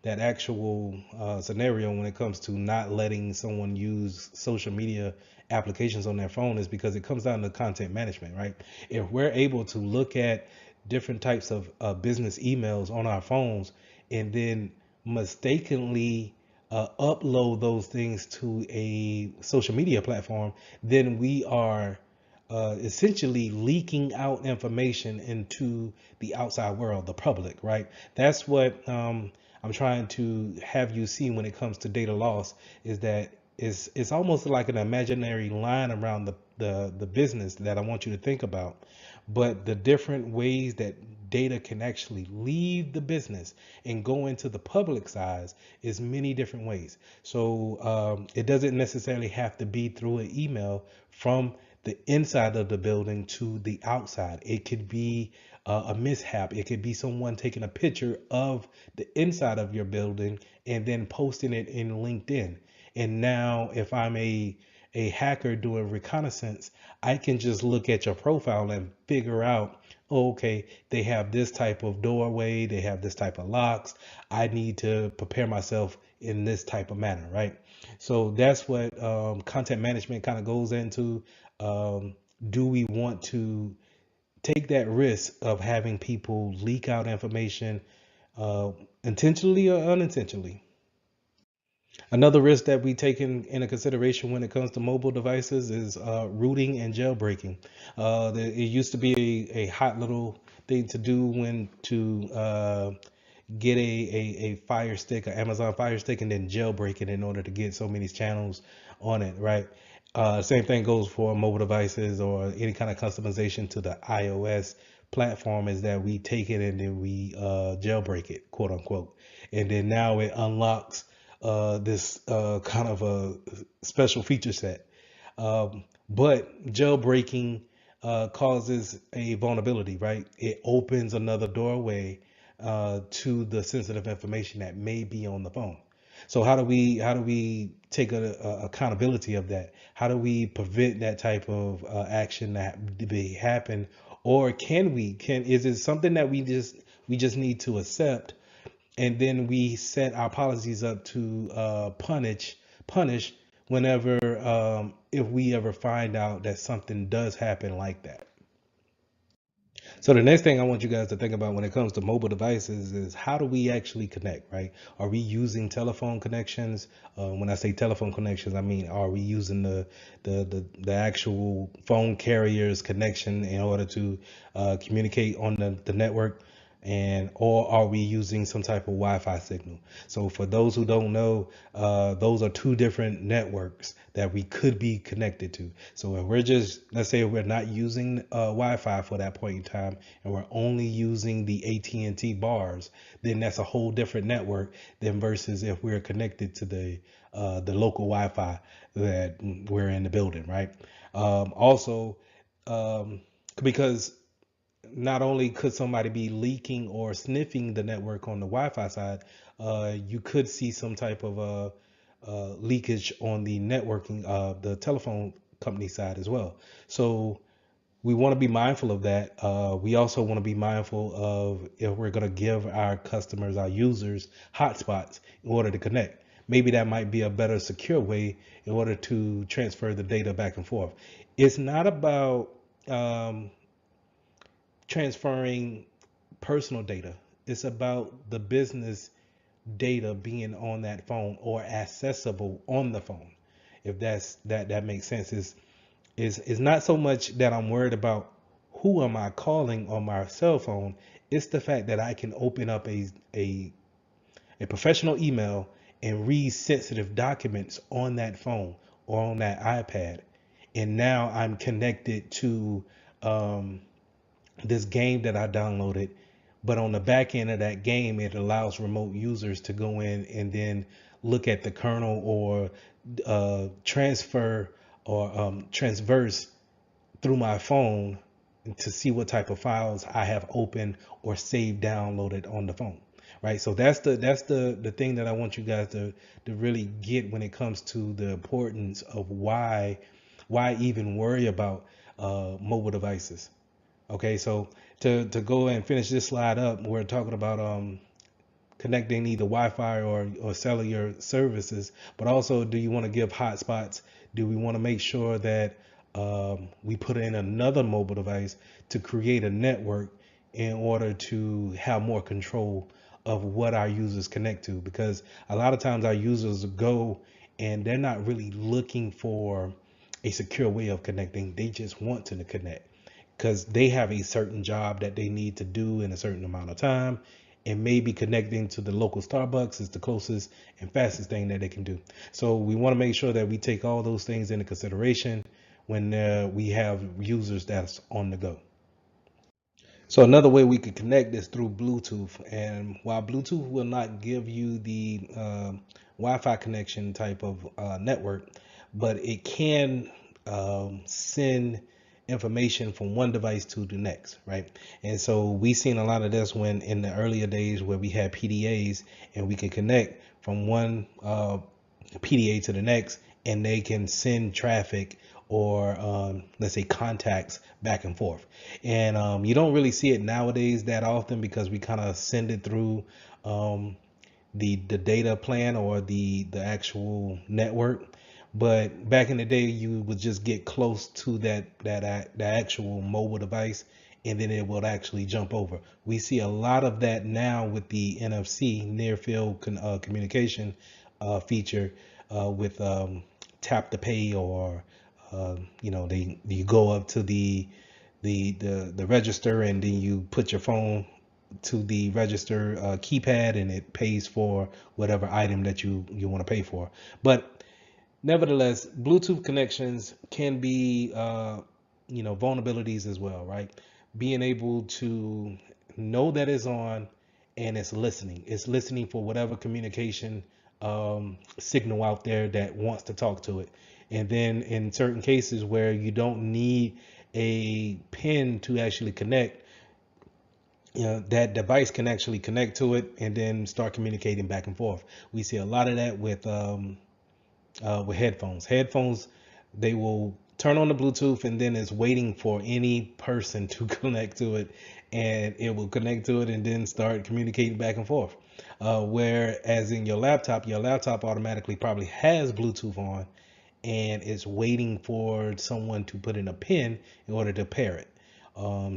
actual scenario when it comes to not letting someone use social media applications on their phone, is because it comes down to content management, right? If we're able to look at different types of business emails on our phones and then mistakenly upload those things to a social media platform, then we are essentially leaking out information into the outside world, the public, right? That's what I'm trying to have you see when it comes to data loss, is that it's almost like an imaginary line around the business that I want you to think about. But the different ways that data can actually leave the business and go into the public side is many different ways. So it doesn't necessarily have to be through an email from the inside of the building to the outside. It could be a mishap. It could be someone taking a picture of the inside of your building and then posting it in LinkedIn. And now, if I'm a hacker doing reconnaissance, I can just look at your profile and figure out, oh, okay, they have this type of doorway, they have this type of locks. I need to prepare myself in this type of manner, right? So that's what content management kind of goes into. Um, do we want to take that risk of having people leak out information uh, intentionally or unintentionally? Another risk that we take into consideration when it comes to mobile devices is rooting and jailbreaking. It used to be a hot little thing to do when to get a Fire Stick, an Amazon Fire Stick, and then jailbreak it in order to get so many channels on it, right? Same thing goes for mobile devices or any kind of customization to the iOS platform, is that we take it and then we jailbreak it, quote unquote. And then now it unlocks this kind of a special feature set. But jailbreaking causes a vulnerability, right? It opens another doorway to the sensitive information that may be on the phone. So how do we take accountability of that? How do we prevent that type of action that be happen? Or can is it something that we just need to accept, and then we set our policies up to punish whenever if we ever find out that something does happen like that. So the next thing I want you guys to think about when it comes to mobile devices is, how do we actually connect, right? Are we using telephone connections? When I say telephone connections, I mean, are we using the actual phone carrier's connection in order to communicate on the network? And or are we using some type of Wi-Fi signal? So for those who don't know, those are two different networks that we could be connected to. So if we're just, let's say we're not using Wi-Fi for that point in time, and we're only using the AT&T bars, then that's a whole different network than versus if we're connected to the local Wi-Fi that we're in the building, right? Also, because not only could somebody be leaking or sniffing the network on the Wi-Fi side, you could see some type of leakage on the networking, the telephone company side as well. So we want to be mindful of that. We also want to be mindful of, if we're going to give our customers, our users, hotspots in order to connect. Maybe that might be a better secure way in order to transfer the data back and forth. It's not about transferring personal data. It's about the business data being on that phone or accessible on the phone. If that makes sense. Is not so much that I'm worried about who am I calling on my cell phone. It's the fact that I can open up a professional email and read sensitive documents on that phone or on that iPad. And now I'm connected to um, this game that I downloaded, but on the back end of that game, it allows remote users to go in and then look at the kernel or transfer or transverse through my phone to see what type of files I have opened or saved downloaded on the phone. Right. So that's the thing that I want you guys to really get when it comes to the importance of why even worry about mobile devices. Okay, so to go and finish this slide up, we're talking about connecting either Wi-Fi or cellular services, but also, do you want to give hotspots? Do we want to make sure that we put in another mobile device to create a network in order to have more control of what our users connect to? Because a lot of times our users go and they're not really looking for a secure way of connecting. They just want to connect because they have a certain job that they need to do in a certain amount of time, and maybe connecting to the local Starbucks is the closest and fastest thing that they can do. So we want to make sure that we take all those things into consideration when we have users that's on the go. So another way we could connect is through Bluetooth. And while Bluetooth will not give you the Wi-Fi connection type of network, but it can send information from one device to the next, right? And so we seen a lot of this when in the earlier days where we had PDAs and we could connect from one PDA to the next, and they can send traffic or let's say contacts back and forth. And you don't really see it nowadays that often because we kind of send it through the data plan or the actual network. But back in the day, you would just get close to the actual mobile device, and then it will actually jump over. We see a lot of that now with the NFC near field communication feature with tap to pay, or you go up to the register, and then you put your phone to the register keypad, and it pays for whatever item that you want to pay for. But nevertheless, Bluetooth connections can be vulnerabilities as well, right? Being able to know that it's on and it's listening. It's listening for whatever communication signal out there that wants to talk to it. And then in certain cases where you don't need a pin to actually connect, that device can actually connect to it and then start communicating back and forth. We see a lot of that with headphones. Headphones, they will turn on the Bluetooth and then it's waiting for any person to connect to it, and it will connect to it and then start communicating back and forth. Whereas in your laptop automatically probably has Bluetooth on, and it's waiting for someone to put in a pin in order to pair it.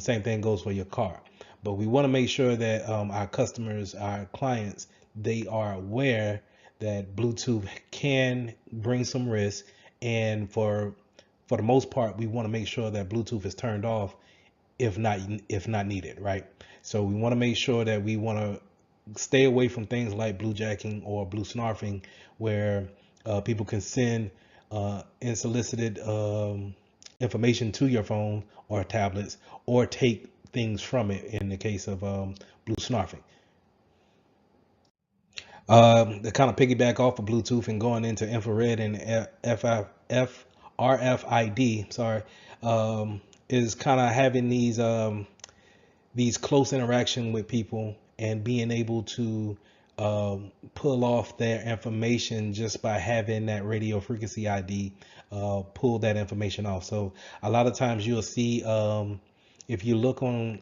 Same thing goes for your car. But we want to make sure that our customers, our clients, they are aware that Bluetooth can bring some risk, and for the most part, we want to make sure that Bluetooth is turned off if not needed, right? So we want to make sure that we want to stay away from things like bluejacking or blue snarfing, where people can send unsolicited information to your phone or tablets, or take things from it in the case of blue snarfing. To kind of piggyback off of Bluetooth and going into infrared and RFID, sorry, is kind of having these close interaction with people and being able to pull off their information just by having that radio frequency ID, pull that information off. So a lot of times you'll see, if you look on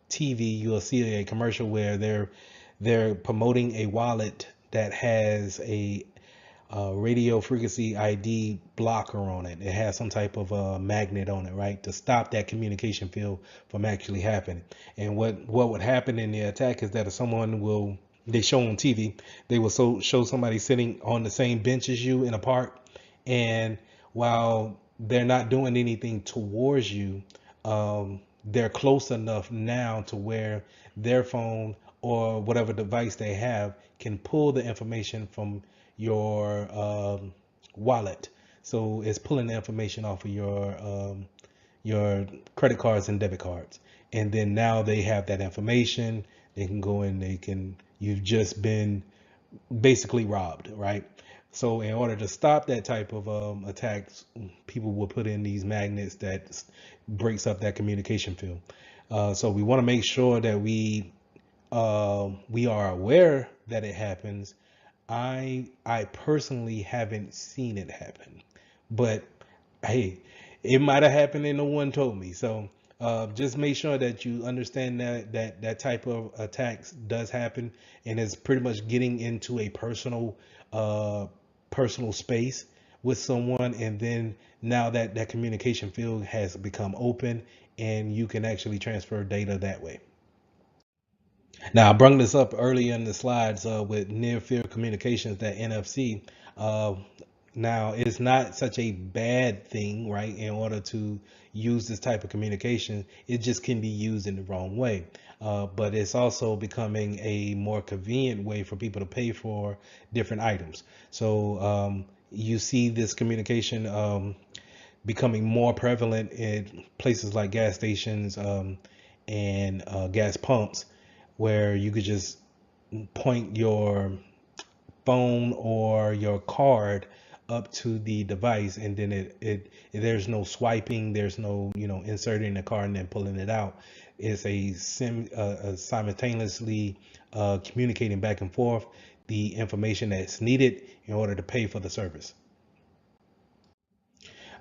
TV, you'll see a commercial where they're promoting a wallet that has a radio frequency ID blocker on it. It has some type of magnet on it, right, to stop that communication field from actually happening. And what would happen in the attack is that if they show on TV, they will show somebody sitting on the same bench as you in a park, and while they're not doing anything towards you, they're close enough now to where their phone or whatever device they have can pull the information from your wallet. So it's pulling the information off of your credit cards and debit cards, and then now they have that information. They can go in. You've just been basically robbed, right? So in order to stop that type of attacks, people will put in these magnets that breaks up that communication field. So we want to make sure that we are aware that it happens. I personally haven't seen it happen, but hey, it might have happened and no one told me. So just make sure that you understand that type of attacks does happen, and it's pretty much getting into a personal space with someone, and then now that communication field has become open, and you can actually transfer data that way. Now, I brought this up earlier in the slides with near field communications, that NFC. Uh, Now, it's not such a bad thing, right? In order to use this type of communication, it just can be used in the wrong way. But it's also becoming a more convenient way for people to pay for different items. So you see this communication becoming more prevalent in places like gas stations and gas pumps, where you could just point your phone or your card up to the device, and then it there's no swiping, there's no inserting the card and then pulling it out. It's a simultaneously communicating back and forth the information that's needed in order to pay for the service.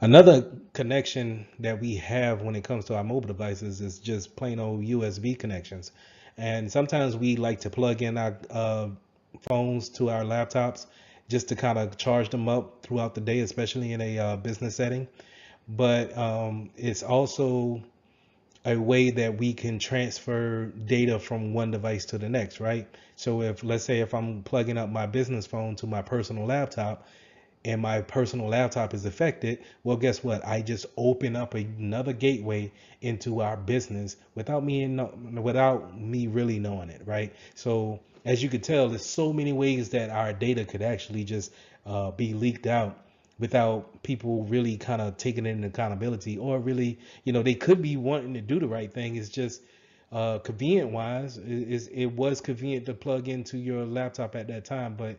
Another connection that we have when it comes to our mobile devices is just plain old USB connections. And sometimes we like to plug in our phones to our laptops just to kind of charge them up throughout the day, especially in a business setting. But it's also a way that we can transfer data from one device to the next, right? So if, let's say, if I'm plugging up my business phone to my personal laptop, and my personal laptop is affected, well, guess what? I just open up another gateway into our business without me really knowing it, right? So as you could tell, there's so many ways that our data could actually just be leaked out without people really kind of taking it into accountability, or really, they could be wanting to do the right thing. It's just convenient wise, it was convenient to plug into your laptop at that time, but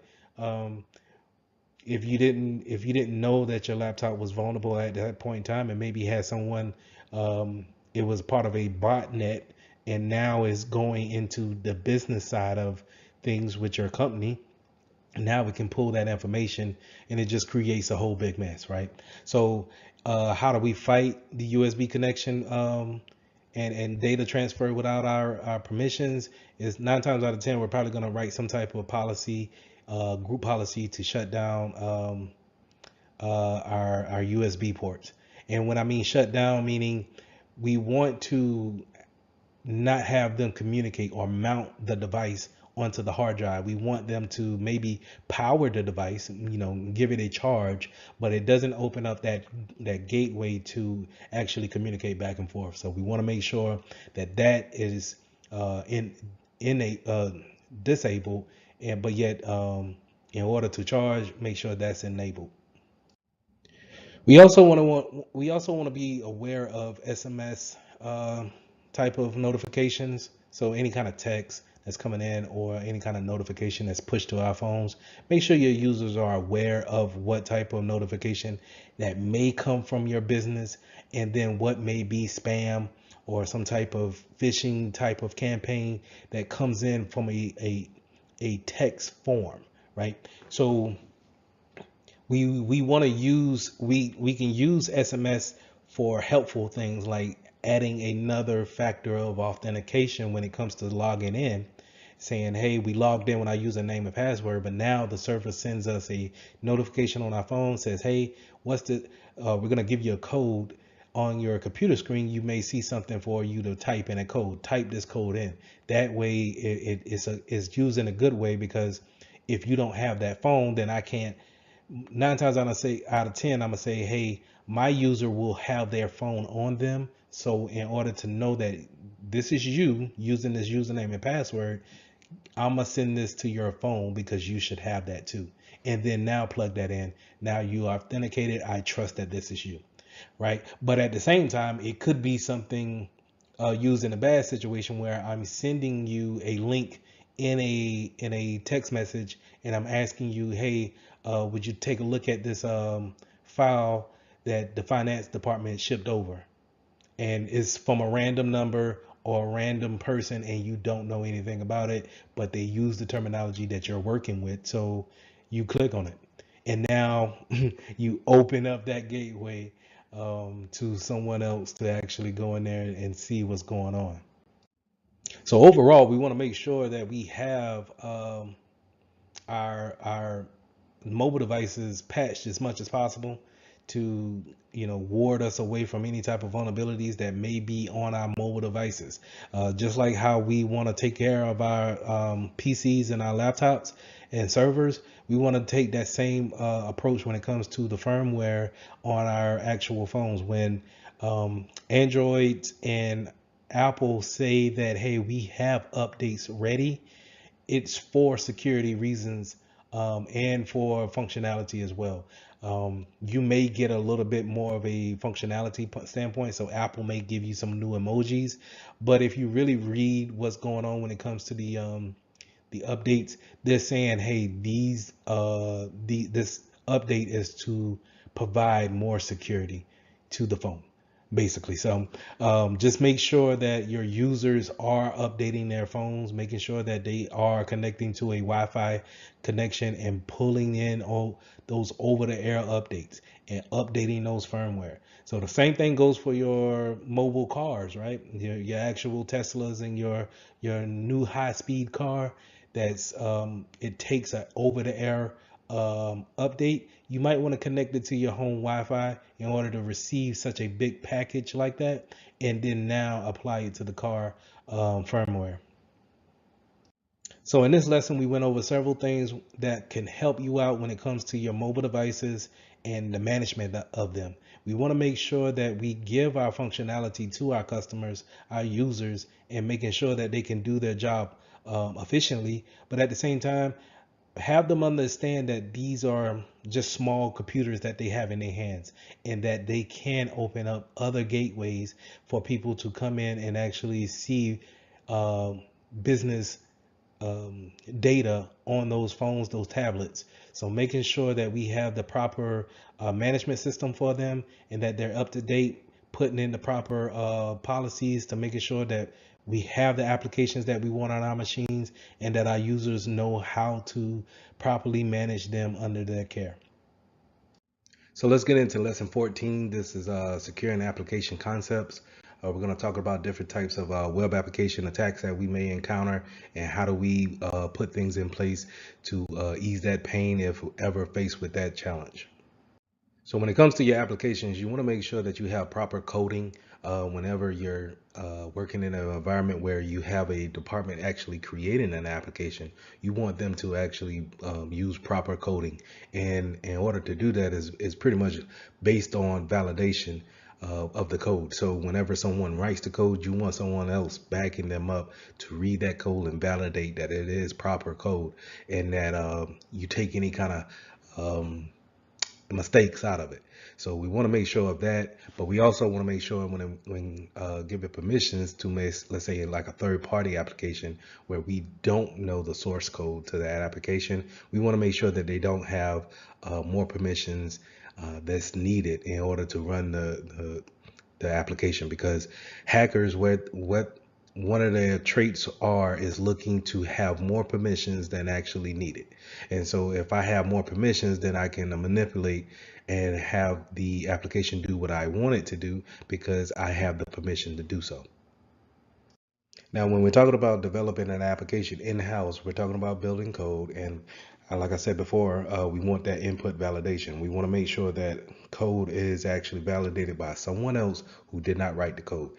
if you didn't know that your laptop was vulnerable at that point in time, and maybe had someone, it was part of a botnet, and now is going into the business side of things with your company, now we can pull that information, and it just creates a whole big mess, right? So how do we fight the USB connection and data transfer without our permissions? Is 9 times out of 10 we're probably going to write some type of policy, group policy, to shut down our USB ports. And when I mean shut down, meaning we want to not have them communicate or mount the device onto the hard drive. We want them to maybe power the device, give it a charge, but it doesn't open up that gateway to actually communicate back and forth. So we want to make sure that is in a disabled, and but yet in order to charge, make sure that's enabled. We also want to be aware of SMS type of notifications. So any kind of text that's coming in, or any kind of notification that's pushed to our phones, make sure your users are aware of what type of notification that may come from your business, and then what may be spam or some type of phishing type of campaign that comes in from a text form, right? So we want to use we can use SMS for helpful things, like adding another factor of authentication when it comes to logging in, saying, hey, we logged in when I use a name and password, but now the server sends us a notification on our phone, says, hey, we're going to give you a code on your computer screen. You may see something for you to type in a code. Type this code in. That way it's used in a good way, because if you don't have that phone, then I can't. 9 times out of 10, I'm gonna say, hey, my user will have their phone on them. So in order to know that this is you using this username and password, I'm gonna send this to your phone, because you should have that too. And then now plug that in. Now you are authenticated. I trust that this is you, right? But at the same time, it could be something used in a bad situation, where I'm sending you a link in a text message, and I'm asking you, hey, would you take a look at this file that the finance department shipped over, and it's from a random number or a random person, and you don't know anything about it, but they use the terminology that you're working with. So you click on it, and now you open up that gateway to someone else to actually go in there and see what's going on. So overall, we want to make sure that we have our mobile devices patched as much as possible to ward us away from any type of vulnerabilities that may be on our mobile devices. Just like how we want to take care of our PCs and our laptops and servers, we want to take that same approach when it comes to the firmware on our actual phones. When Android and Apple say that, hey, we have updates ready, it's for security reasons, and for functionality as well. You may get a little bit more of a functionality standpoint, so Apple may give you some new emojis, but if you really read what's going on when it comes to the updates, they're saying, hey, this update is to provide more security to the phone, basically. So just make sure that your users are updating their phones, making sure that they are connecting to a Wi-Fi connection and pulling in all those over-the-air updates and updating those firmware. So the same thing goes for your mobile cars, right? Your actual Teslas and your new high-speed car. That's it takes an over-the-air update. You might want to connect it to your home Wi-Fi in order to receive such a big package like that, and then now apply it to the car firmware. So in this lesson, we went over several things that can help you out when it comes to your mobile devices and the management of them. We want to make sure that we give our functionality to our customers, our users, and making sure that they can do their job efficiently. But at the same time, have them understand that these are just small computers that they have in their hands, and that they can open up other gateways for people to come in and actually see uh, business data on those phones, those tablets. So making sure that we have the proper management system for them, and that they're up to date, putting in the proper policies to making sure that we have the applications that we want on our machines, and that our users know how to properly manage them under their care. So let's get into lesson 14. This is securing application concepts. We're going to talk about different types of web application attacks that we may encounter, and how do we put things in place to ease that pain if ever faced with that challenge. So when it comes to your applications, you want to make sure that you have proper coding whenever you're working in an environment where you have a department actually creating an application. You want them to actually use proper coding. And in order to do that is pretty much based on validation of the code. So whenever someone writes the code, you want someone else backing them up to read that code and validate that it is proper code, and that you take any kind of mistakes out of it. So we want to make sure of that, but we also want to make sure when giving permissions to let's say like a third party application where we don't know the source code to that application, we want to make sure that they don't have more permissions that's needed in order to run the application, because hackers, what one of their traits is looking to have more permissions than actually needed. And so if I have more permissions, then I can manipulate and have the application do what I want it to do, because I have the permission to do so. Now, when we're talking about developing an application in-house, we're talking about building code. And like I said before, we want that input validation. We want to make sure that code is actually validated by someone else who did not write the code.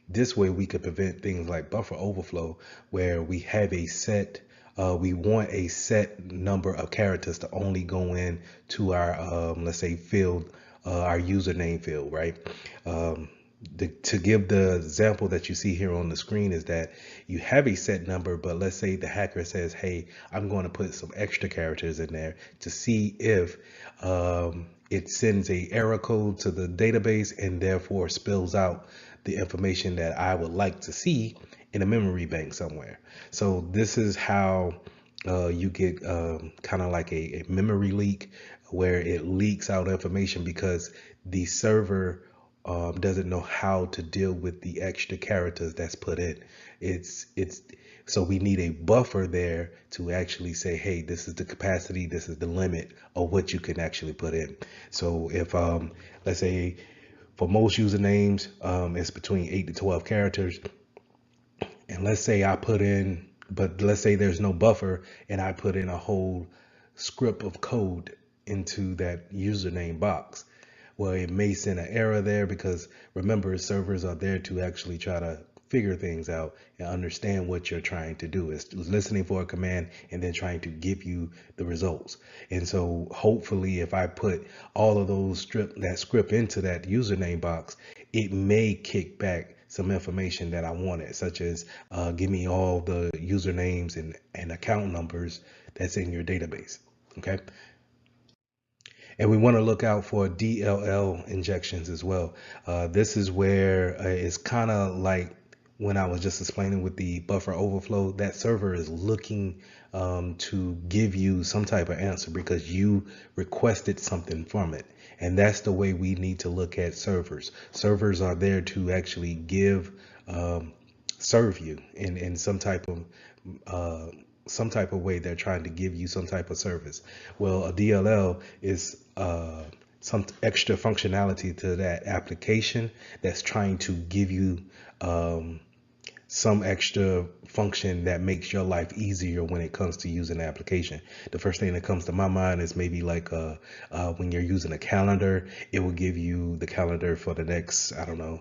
This way we could prevent things like buffer overflow, where we have we want a set number of characters to only go in to our, let's say, field, our username field, right? To give the example that you see here on the screen, is that you have a set number, but let's say the hacker says, hey, I'm going to put some extra characters in there to see if it sends a error code to the database, and therefore spills out the information that I would like to see in a memory bank somewhere. So this is how you get kind of like a memory leak, where it leaks out information because the server doesn't know how to deal with the extra characters that's put in. It's so we need a buffer there to actually say, hey, this is the capacity, this is the limit of what you can actually put in. So if let's say for most usernames it's between 8 to 12 characters, and let's say I put in, but let's say there's no buffer, and I put in a whole script of code into that username box. Well, it may send an error there, because remember, servers are there to actually try to figure things out and understand what you're trying to do. It's listening for a command and then trying to give you the results. And so hopefully if I put all of that script into that username box, it may kick back some information that I wanted, such as give me all the usernames and account numbers that's in your database. Okay. And we want to look out for DLL injections as well. This is where it's kind of like when I was just explaining with the buffer overflow, that server is looking to give you some type of answer because you requested something from it. And that's the way we need to look at servers. Servers are there to actually serve you in some type of way. They're trying to give you some type of service. Well, a DLL is some extra functionality to that application that's trying to give you some extra function that makes your life easier when it comes to using the application. The first thing that comes to my mind is maybe like when you're using a calendar, it will give you the calendar for the next, I don't know,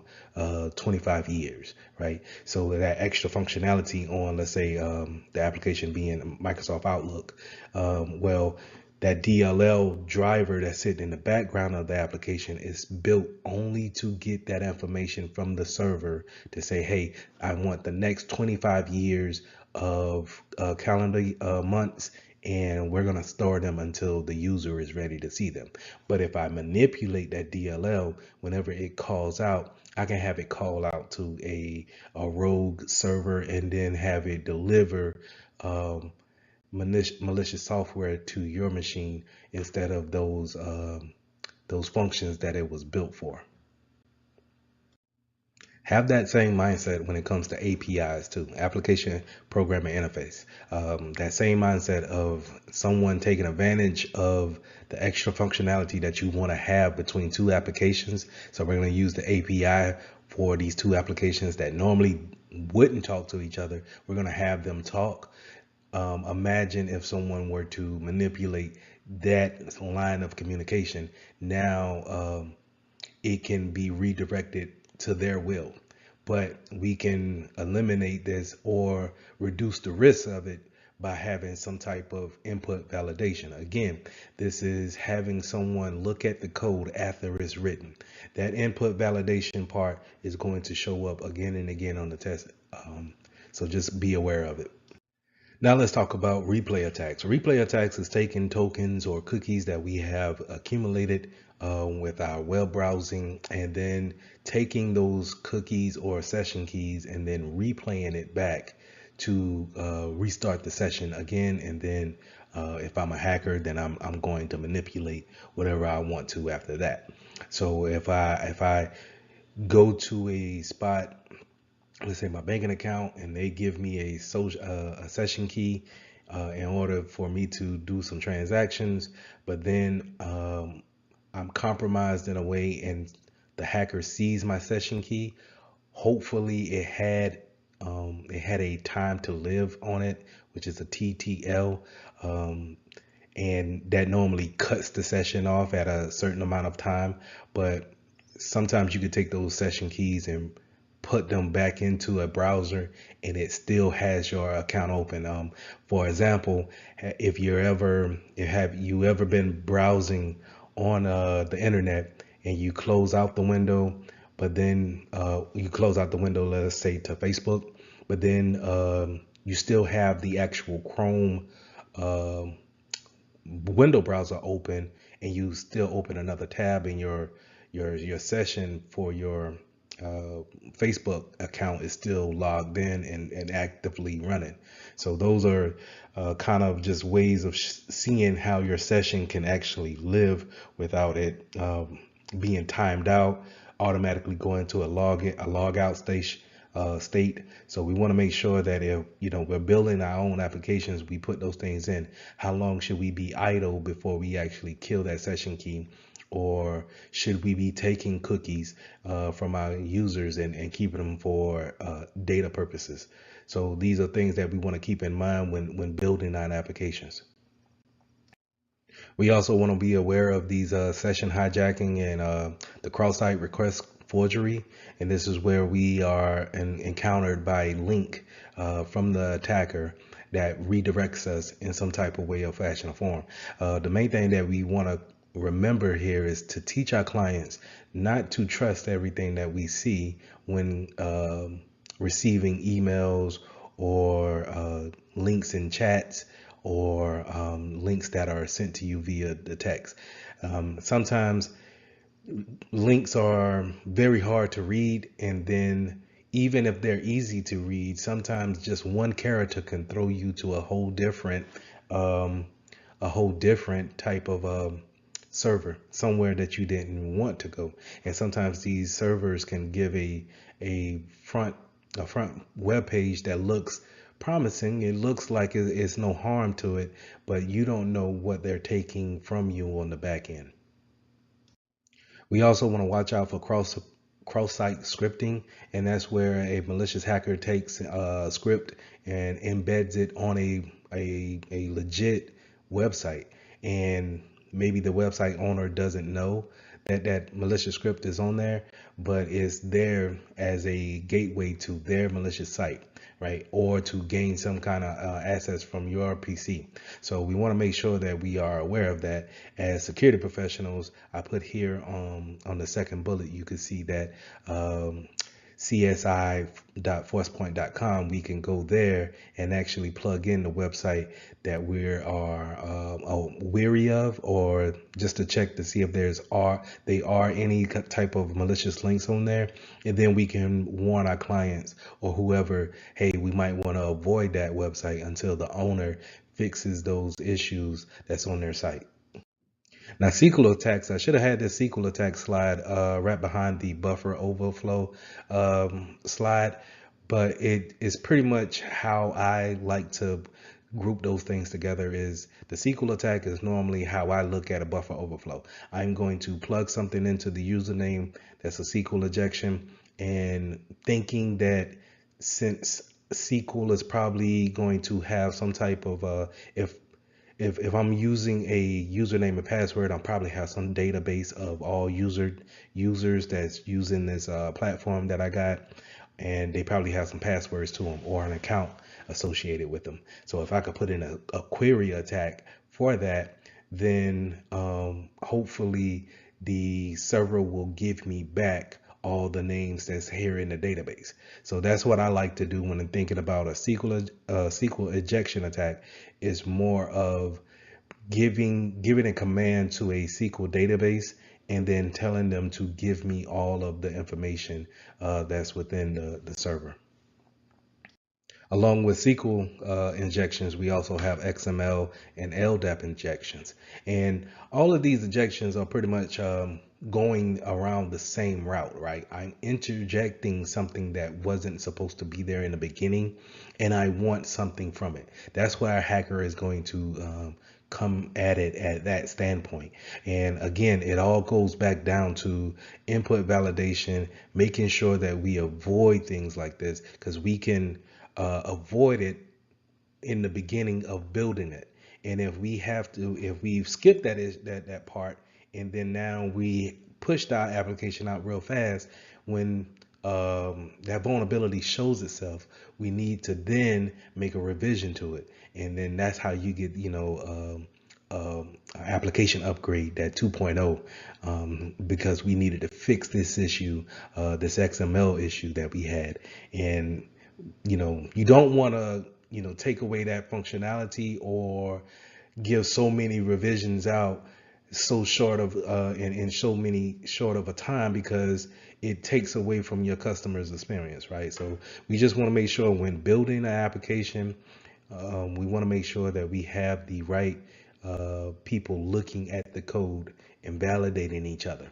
25 years, right? So that extra functionality on, let's say, the application being Microsoft Outlook, well, that DLL driver that's sitting in the background of the application is built only to get that information from the server to say, hey, I want the next 25 years of calendar months, and we're going to store them until the user is ready to see them. But if I manipulate that DLL, whenever it calls out, I can have it call out to a rogue server and then have it deliver malicious software to your machine instead of those functions that it was built for. Have that same mindset when it comes to APIs too, application programming interface. That same mindset of someone taking advantage of the extra functionality that you want to have between two applications. So we're going to use the API for these two applications that normally wouldn't talk to each other. We're going to have them talk. Imagine if someone were to manipulate that line of communication. Now it can be redirected to their will, but we can eliminate this or reduce the risk of it by having some type of input validation. Again, this is having someone look at the code after it's written. That input validation part is going to show up again and again on the test. So just be aware of it. Now let's talk about replay attacks. Replay attacks is taking tokens or cookies that we have accumulated with our web browsing and then taking those cookies or session keys and then replaying it back to restart the session again. And then if I'm a hacker, then I'm going to manipulate whatever I want to after that. So if I go to a spot, let's say my banking account, and they give me a session key in order for me to do some transactions, but then I'm compromised in a way and the hacker sees my session key. Hopefully it had a time to live on it, which is a TTL, and that normally cuts the session off at a certain amount of time. But sometimes you could take those session keys and put them back into a browser and it still has your account open. For example, if you ever been browsing on the internet and you close out the window, but then you close out the window, let's say to Facebook, but then you still have the actual Chrome window browser open, and you still open another tab in your session for your Facebook account is still logged in and actively running. So those are kind of just ways of seeing how your session can actually live without it being timed out, automatically going to a log out state. So we want to make sure that if we're building our own applications, we put those things in. How long should we be idle before we actually kill that session key? Or should we be taking cookies from our users and keeping them for data purposes? So these are things that we want to keep in mind when building our applications. We also want to be aware of these session hijacking and the cross-site request forgery. And this is where we are encountered by a link from the attacker that redirects us in some type of way or fashion or form. The main thing that we want to remember here is to teach our clients not to trust everything that we see when receiving emails or links in chats or links that are sent to you via the text. Sometimes links are very hard to read, and then even if they're easy to read, sometimes just one character can throw you to um, a whole different type of server somewhere that you didn't want to go. And sometimes these servers can give a front a front web page that looks promising. It looks like it's no harm to it, but you don't know what they're taking from you on the back end. We also want to watch out for cross-site scripting, and that's where a malicious hacker takes a script and embeds it on a legit website, and maybe the website owner doesn't know that that malicious script is on there, but it's there as a gateway to their malicious site, right? Or to gain some kind of access from your PC. So we want to make sure that we are aware of that. As security professionals, I put here on the second bullet, you can see that csi.forcepoint.com, we can go there and actually plug in the website that we are weary of, or just to check to see if they are any type of malicious links on there, and then we can warn our clients or whoever, hey, we might want to avoid that website until the owner fixes those issues that's on their site. Now, SQL attacks, I should have had this SQL attack slide right behind the buffer overflow slide, but it is pretty much how I like to group those things together. Is the SQL attack is normally how I look at a buffer overflow. I'm going to plug something into the username that's a SQL injection, and thinking that since SQL is probably going to have some type of if I'm using a username and password, I'll probably have some database of all users that's using this platform that I got, and they probably have some passwords to them or an account associated with them. So if I could put in a query attack for that, then hopefully the server will give me back all the names that's here in the database. So that's what I like to do when I'm thinking about a SQL injection attack. Is more of giving a command to a SQL database and then telling them to give me all of the information that's within the server. Along with SQL injections, we also have XML and LDAP injections. And all of these injections are pretty much going around the same route, right? I'm interjecting something that wasn't supposed to be there in the beginning, and I want something from it. That's why a hacker is going to come at it at that standpoint. And again, it all goes back down to input validation, making sure that we avoid things like this, because we can avoid it in the beginning of building it. And if we've skipped that part, and then now we pushed our application out real fast, when that vulnerability shows itself, we need to then make a revision to it, and then that's how you get application upgrade, that 2.0, because we needed to fix this issue, this XML issue that we had. And you don't want to take away that functionality or give so many revisions out so short of in so many short of a time, because it takes away from your customer's experience, right? So we just want to make sure when building an application, we want to make sure that we have the right people looking at the code and validating each other.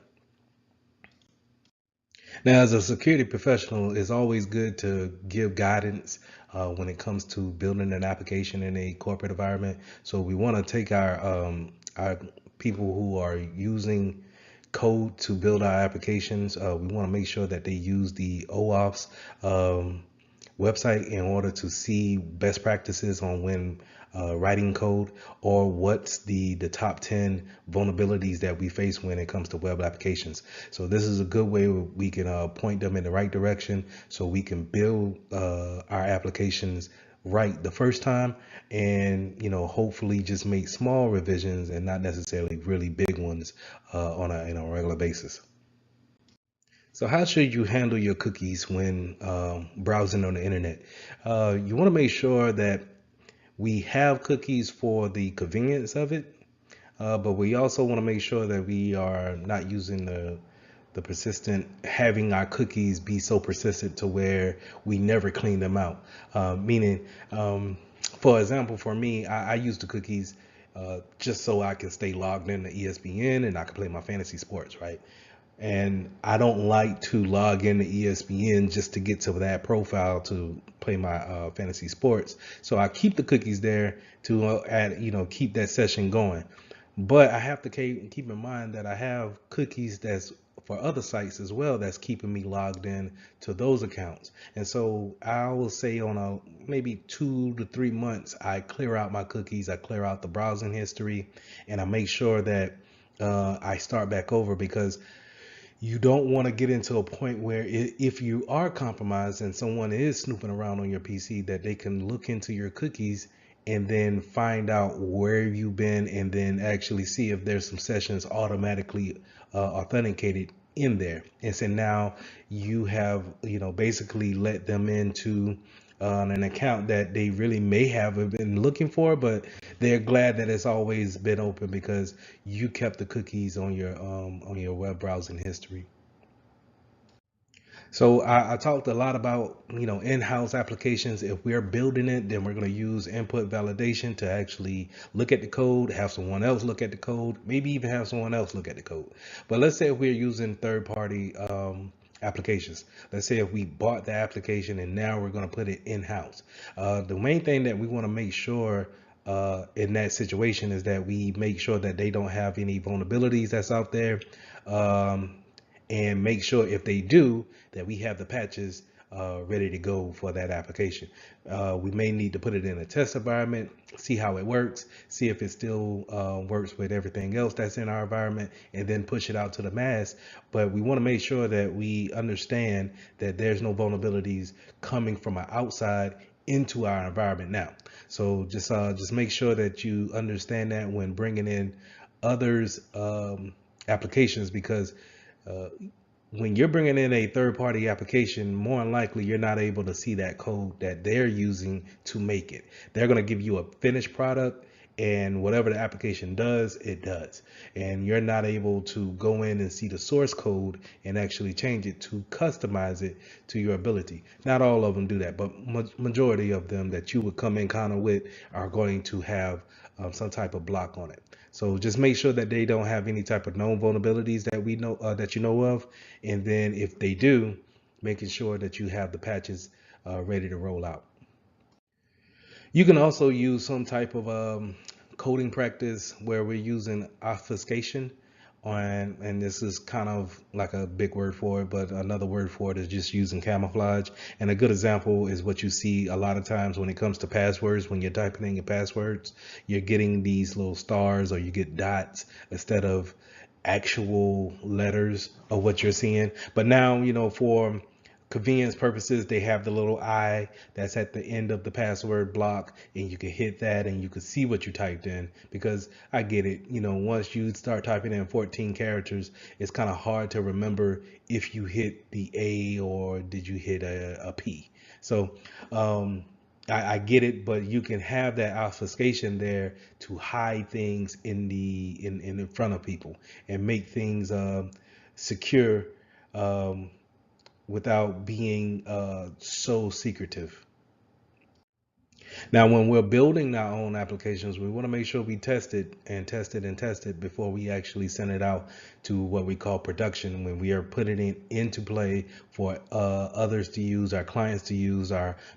Now, as a security professional, it's always good to give guidance when it comes to building an application in a corporate environment. So we want to take our people who are using code to build our applications. We want to make sure that they use the OAuth's website in order to see best practices on when writing code, or what's the top 10 vulnerabilities that we face when it comes to web applications. So this is a good way we can point them in the right direction, so we can build our applications right the first time, and hopefully just make small revisions and not necessarily really big ones on a regular basis. So how should you handle your cookies when browsing on the internet? You want to make sure that we have cookies for the convenience of it, but we also want to make sure that we are not using persistent, having our cookies be so persistent to where we never clean them out. Meaning, for example, for me, I use the cookies just so I can stay logged in to ESPN and I can play my fantasy sports, right? And I don't like to log into ESPN just to get to that profile to play my fantasy sports. So I keep the cookies there to keep that session going. But I have to keep in mind that I have cookies that's for other sites as well that's keeping me logged in to those accounts. And so I will say on a maybe 2 to 3 months, I clear out my cookies, I clear out the browsing history, and I make sure that I start back over because you don't want to get into a point where if you are compromised and someone is snooping around on your PC, that they can look into your cookies and then find out where you've been and then actually see if there's some sessions automatically authenticated in there. And so now you have, basically let them into an account that they really may have been looking for, but they're glad that it's always been open because you kept the cookies on your web browsing history. So I talked a lot about, in-house applications. If we're building it, then we're going to use input validation to actually look at the code, have someone else look at the code, maybe even have someone else look at the code. But let's say if we're using third-party applications. Let's say if we bought the application and now we're going to put it in-house. The main thing that we want to make sure in that situation is that we make sure that they don't have any vulnerabilities that's out there. And make sure if they do that we have the patches ready to go for that application. We may need to put it in a test environment, see how it works, see if it still works with everything else that's in our environment, and then push it out to the mass. But we want to make sure that we understand that there's no vulnerabilities coming from outside into our environment now. So just make sure that you understand that when bringing in others applications, because uh, when you're bringing in a third-party application, more than likely you're not able to see that code that they're using to make it. They're going to give you a finished product, and whatever the application does, it does. And you're not able to go in and see the source code and actually change it to customize it to your ability. Not all of them do that, but majority of them that you would come in kind of with are going to have some type of block on it. So just make sure that they don't have any type of known vulnerabilities that we know that you know of, and then if they do, making sure that you have the patches ready to roll out. You can also use some type of coding practice where we're using obfuscation on, and this is kind of like a big word for it, but another word for it is just using camouflage. And a good example is what you see a lot of times when it comes to passwords. When you're typing in your passwords, you're getting these little stars or you get dots instead of actual letters of what you're seeing. But now, for convenience purposes, they have the little I that's at the end of the password block, and you can hit that and you can see what you typed in. Because I get it, once you start typing in 14 characters, it's kind of hard to remember if you hit the A or did you hit a P. So I get it, but you can have that obfuscation there to hide things in front of people and make things secure, um, without being so secretive. Now, when we're building our own applications, we want to make sure we test it and test it and test it before we actually send it out to what we call production. When we are putting it into play for others to use, our clients to use,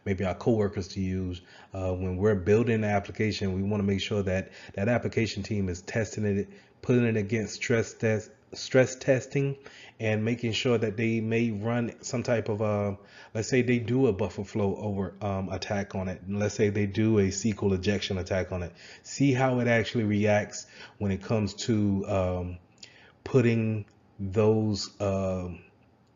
maybe our coworkers to use. When we're building the application, we want to make sure that that application team is testing it, putting it against stress testing, and making sure that they may run some type of let's say they do a buffer flow over attack on it, and let's say they do a SQL injection attack on it. See how it actually reacts when it comes to putting those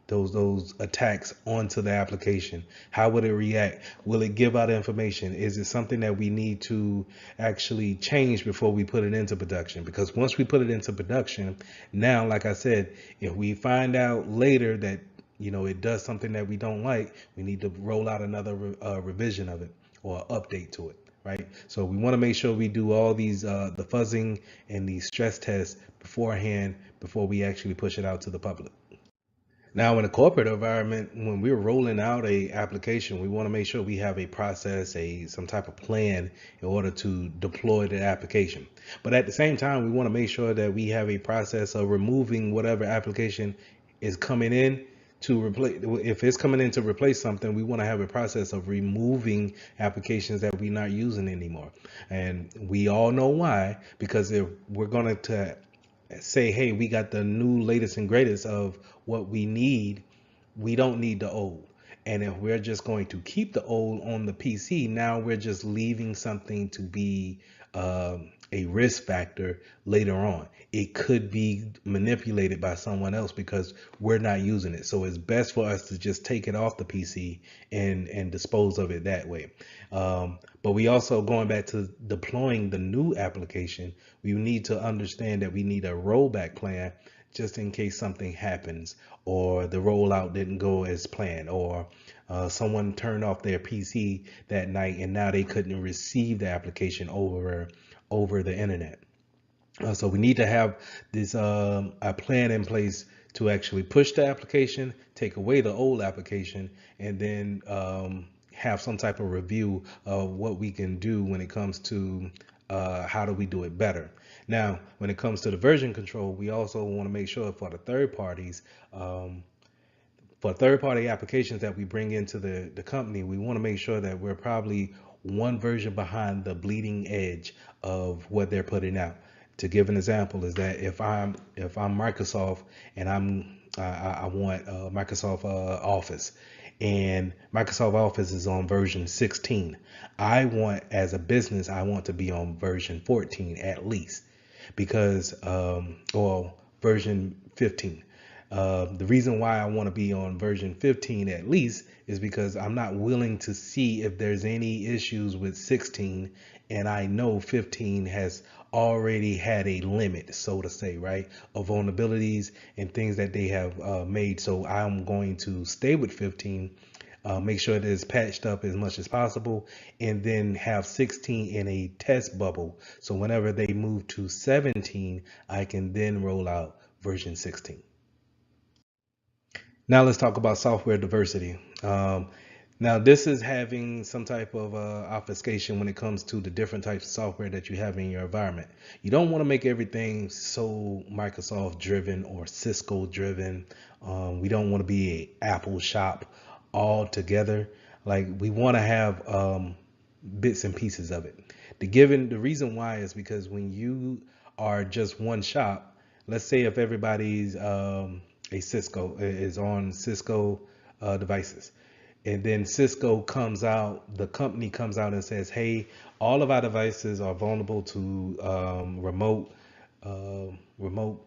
those attacks onto the application. How would it react? Will it give out information? Is it something that we need to actually change before we put it into production? Because once we put it into production, now, like I said, if we find out later that it does something that we don't like, we need to roll out another revision of it or update to it. Right. So we want to make sure we do all these the fuzzing and these stress tests beforehand before we actually push it out to the public. Now, in a corporate environment, when we're rolling out a application, we want to make sure we have a process, some type of plan in order to deploy the application. But at the same time, we want to make sure that we have a process of removing whatever application is coming in to replace. If it's coming in to replace something, we want to have a process of removing applications that we're not using anymore. And we all know why, because if we're going to say, hey, we got the new latest and greatest of what we need, we don't need the old. And if we're just going to keep the old on the PC, now we're just leaving something to be a risk factor later on. It could be manipulated by someone else because we're not using it. So it's best for us to just take it off the PC and dispose of it that way. But we also, going back to deploying the new application, we need to understand that we need a rollback plan just in case something happens, or the rollout didn't go as planned, or someone turned off their PC that night and now they couldn't receive the application over the internet. So we need to have this a plan in place to actually push the application, take away the old application, and then have some type of review of what we can do when it comes to how do we do it better. Now, when it comes to the version control, we also want to make sure for the third parties, for third party applications that we bring into the company, we want to make sure that we're probably one version behind the bleeding edge of what they're putting out. To give an example, is that if I'm Microsoft and I want Microsoft Office, and Microsoft Office is on version 16, I want, as a business, I want to be on version 14 at least, because or version 15. The reason why I want to be on version 15 at least is because I'm not willing to see if there's any issues with 16, and I know 15 has already had a limit, so to say, right, of vulnerabilities and things that they have made. So I'm going to stay with 15, make sure that it's patched up as much as possible, and then have 16 in a test bubble. So whenever they move to 17, I can then roll out version 16. Now let's talk about software diversity. Now this is having some type of obfuscation when it comes to the different types of software that you have in your environment. You don't want to make everything so Microsoft driven or Cisco driven. We don't want to be a Apple shop all together. Like, we want to have bits and pieces of it. The reason why is because when you are just one shop, let's say if everybody's a Cisco is on Cisco devices, and then Cisco comes out, the company comes out and says, hey, all of our devices are vulnerable to remote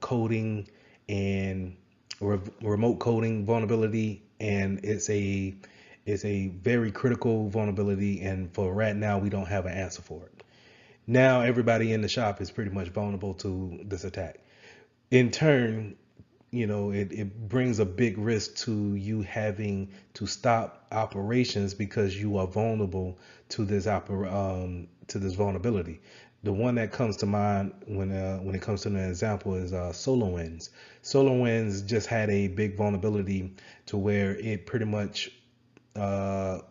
coding and remote coding vulnerability, and it's a very critical vulnerability, and for right now we don't have an answer for it. Now everybody in the shop is pretty much vulnerable to this attack. In turn, it brings a big risk to you having to stop operations because you are vulnerable to to this vulnerability. The one that comes to mind when it comes to an example is SolarWinds. SolarWinds just had a big vulnerability to where it pretty much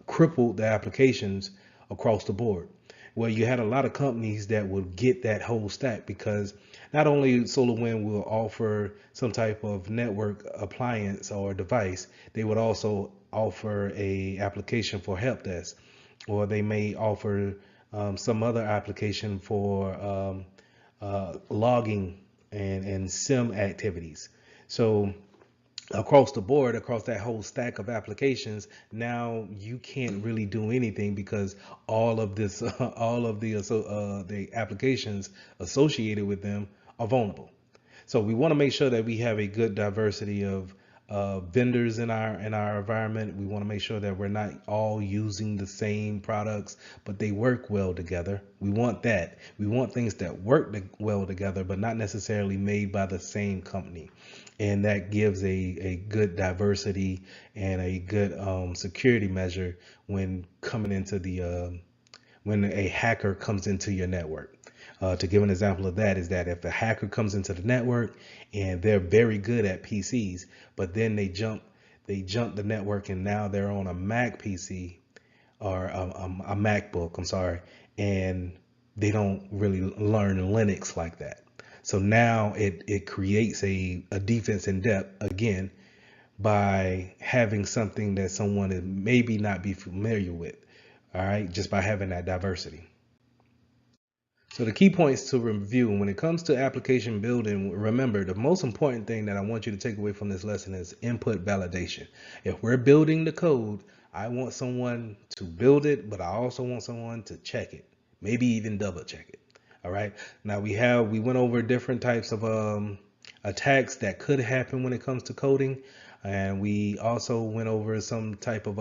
crippled the applications across the board. Well, you had a lot of companies that would get that whole stack, because not only SolarWind will offer some type of network appliance or device, they would also offer a application for help desk, or they may offer some other application for logging and SIM activities. So across the board, across that whole stack of applications, now you can't really do anything because all of this, all of the applications associated with them are vulnerable. So we want to make sure that we have a good diversity of vendors in our environment. We want to make sure that we're not all using the same products, but they work well together. We want that. We want things that work well together, but not necessarily made by the same company. And that gives a good diversity and a good security measure when coming into the when a hacker comes into your network. To give an example of that is that if a hacker comes into the network and they're very good at PCs, but then they jump the network and now they're on a Mac PC or a MacBook, I'm sorry, and they don't really learn Linux like that. So now it creates a defense in depth again by having something that someone is maybe not be familiar with. All right, just by having that diversity. So the key points to review when it comes to application building, remember the most important thing that I want you to take away from this lesson is input validation. If we're building the code, I want someone to build it, but I also want someone to check it, maybe even double check it. All right. Now we went over different types of attacks that could happen when it comes to coding, and we also went over some type of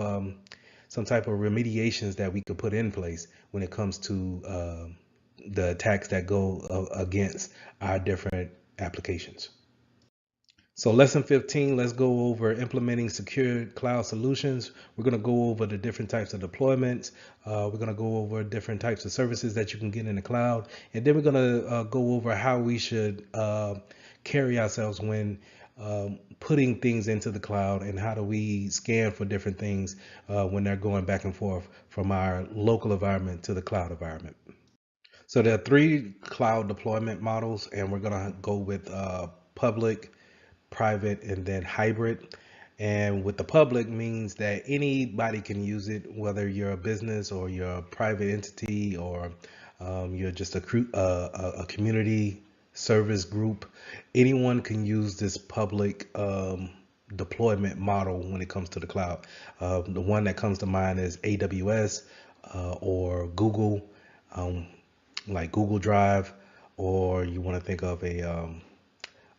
remediations that we could put in place when it comes to the attacks that go against our different applications. So lesson 15, let's go over implementing secure cloud solutions. We're going to go over the different types of deployments. We're going to go over different types of services that you can get in the cloud. And then we're going to go over how we should carry ourselves when putting things into the cloud, and how do we scan for different things when they're going back and forth from our local environment to the cloud environment. So there are 3 cloud deployment models, and we're going to go with public, private, and then hybrid. And with the public means that anybody can use it, whether you're a business or you're a private entity, or you're just a community service group. Anyone can use this public deployment model when it comes to the cloud. The one that comes to mind is AWS or Google, like Google Drive, or you want to think of a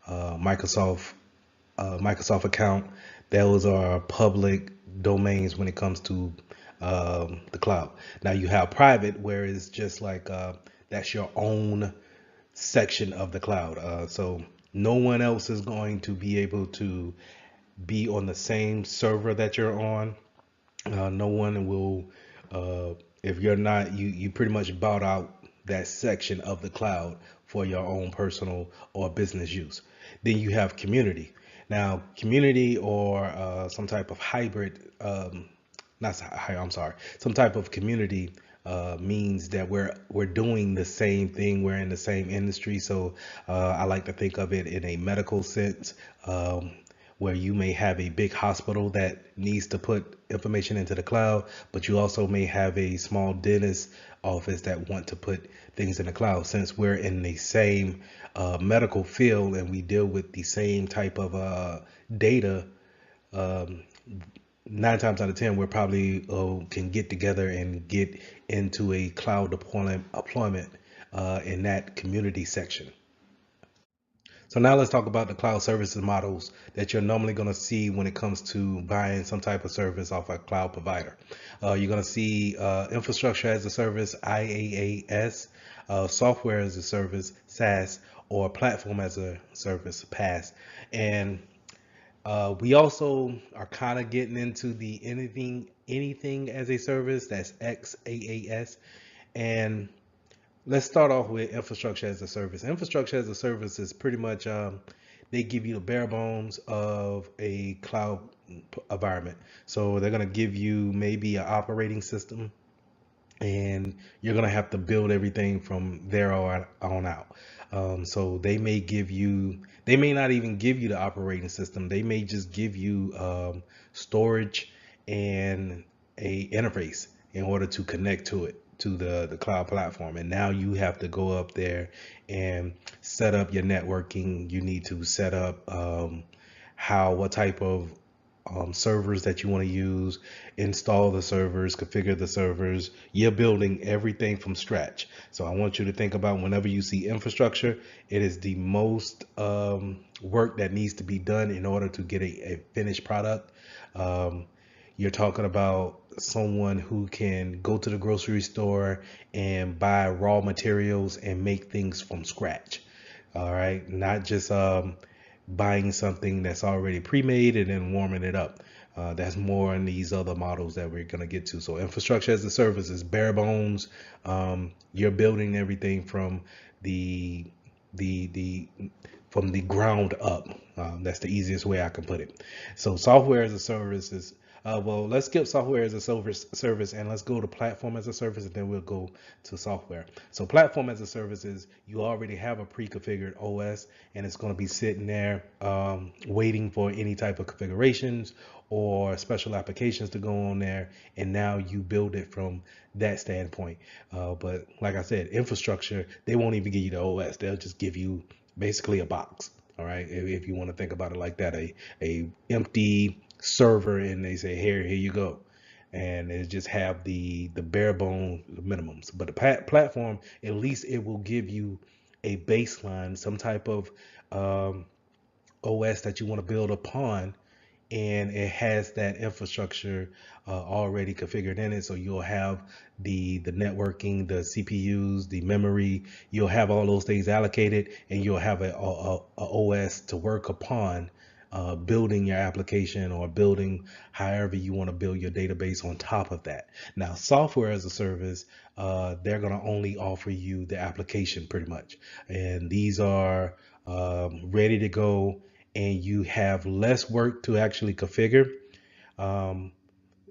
Microsoft account. Those are public domains when it comes to the cloud. Now you have private, where it's just like that's your own section of the cloud. So no one else is going to be able to be on the same server that you're on. No one will, if you're not, you pretty much bought out that section of the cloud for your own personal or business use. Then you have community. Now, community or some type of hybrid, I'm sorry, some type of community means that we're doing the same thing. We're in the same industry. So I like to think of it in a medical sense. Where you may have a big hospital that needs to put information into the cloud, but you also may have a small dentist office that want to put things in the cloud. Since we're in the same medical field and we deal with the same type of data, 9 times out of 10, we're probably can get together and get into a cloud deployment in that community section. So now let's talk about the cloud services models that you're normally going to see when it comes to buying some type of service off a cloud provider. You're going to see infrastructure as a service, IaaS, software as a service, SaaS, or platform as a service, PaaS. And we also are kind of getting into the anything as a service, that's XaaS. And let's start off with infrastructure as a service. Infrastructure as a service is pretty much they give you the bare bones of a cloud environment. So they're going to give you maybe an operating system, and you're going to have to build everything from there on out. So they may not even give you the operating system. They may just give you storage and a interface in order to connect to it, to the cloud platform. And now you have to go up there and set up your networking. You need to set up what type of servers that you want to use, install the servers, configure the servers. You're building everything from scratch. So I want you to think about, whenever you see infrastructure, it is the most work that needs to be done in order to get a finished product. You're talking about someone who can go to the grocery store and buy raw materials and make things from scratch. All right, not just buying something that's already pre-made and then warming it up. That's more in these other models that we're going to get to. So infrastructure as a service is bare bones. You're building everything from the from the ground up. That's the easiest way I can put it. So software as a service is well, let's skip software as a service and let's go to platform as a service, and then we'll go to software. So platform as a service is you already have a pre-configured OS, and it's going to be sitting there waiting for any type of configurations or special applications to go on there, and now you build it from that standpoint. But like I said, infrastructure, they won't even give you the OS. They'll just give you basically a box. All right, if you want to think about it like that, a empty server, and they say here you go, and it just have the bare bone minimums. But the platform, at least it will give you a baseline, some type of OS that you want to build upon, and it has that infrastructure already configured in it. So you'll have the networking, the CPUs, the memory. You'll have all those things allocated, and you'll have a OS to work upon building your application or building however you want to build your database on top of that. Now, software as a service, they're going to only offer you the application pretty much, and these are ready to go, and you have less work to actually configure. Um,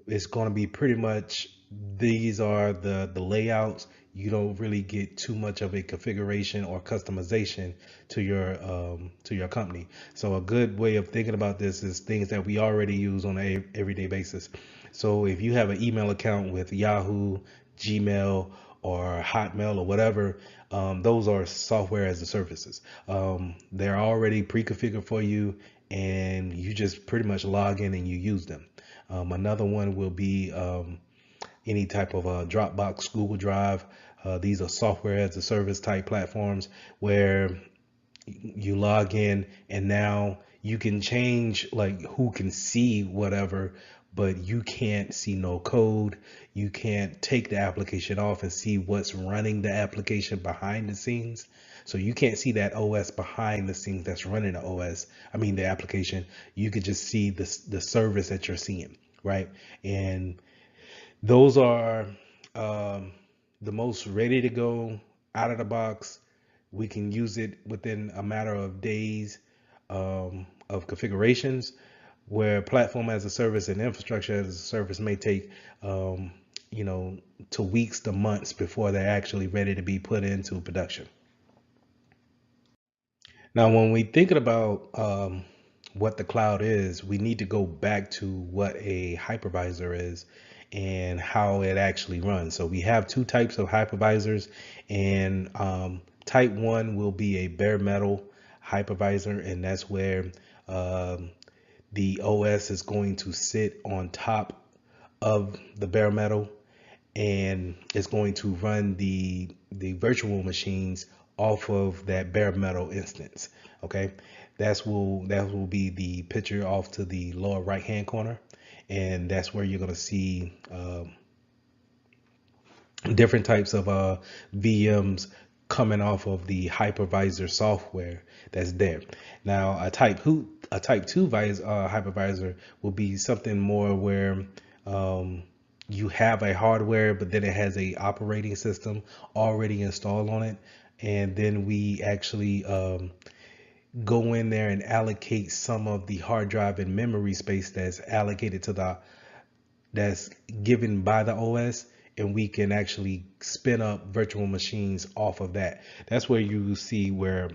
it's going to be pretty much, these are the layouts. You don't really get too much of a configuration or customization to your company. So a good way of thinking about this is things that we already use on a everyday basis. So if you have an email account with Yahoo, Gmail, or Hotmail or whatever, those are software as a services. They're already pre-configured for you, and you just pretty much log in and you use them. Another one will be any type of Dropbox, Google Drive. These are software as a service type platforms where you log in, and now you can change like who can see whatever, but you can't see no code. You can't take the application off and see what's running the application behind the scenes. So you can't see that OS behind the scenes that's running the OS. I mean the application. You could just see the service that you're seeing, right? And those are the most ready to go out of the box. We can use it within a matter of days of configurations, where platform as a service and infrastructure as a service may take, you know, to weeks to months before they're actually ready to be put into production. Now, when we thinking about what the cloud is, we need to go back to what a hypervisor is and how it actually runs. So we have two types of hypervisors, and type one will be a bare metal hypervisor, and that's where the OS is going to sit on top of the bare metal, and it's going to run the virtual machines off of that bare metal instance. Okay, that will be the picture off to the lower right hand corner, and that's where you're going to see different types of VMs coming off of the hypervisor software that's there. Now, a type 2 hypervisor will be something more where you have a hardware, but then it has a operating system already installed on it, and then we actually go in there and allocate some of the hard drive and memory space that's allocated to that's given by the OS, and we can actually spin up virtual machines off of that. That's where you see where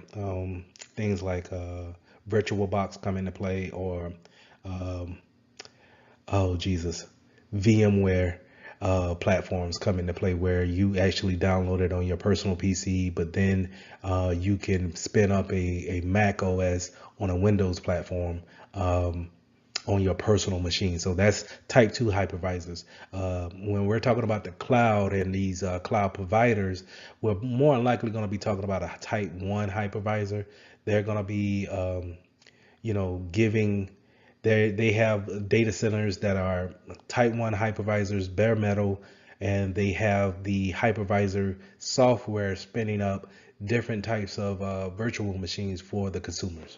things like VirtualBox come into play, or oh Jesus, VMware platforms come into play, where you actually download it on your personal PC, but then you can spin up a Mac OS on a Windows platform on your personal machine. So that's type 2 hypervisors. When we're talking about the cloud and these cloud providers, we're more likely going to be talking about a type 1 hypervisor. They're going to be, you know, giving, they have data centers that are type 1 hypervisors, bare metal, and they have the hypervisor software spinning up different types of virtual machines for the consumers.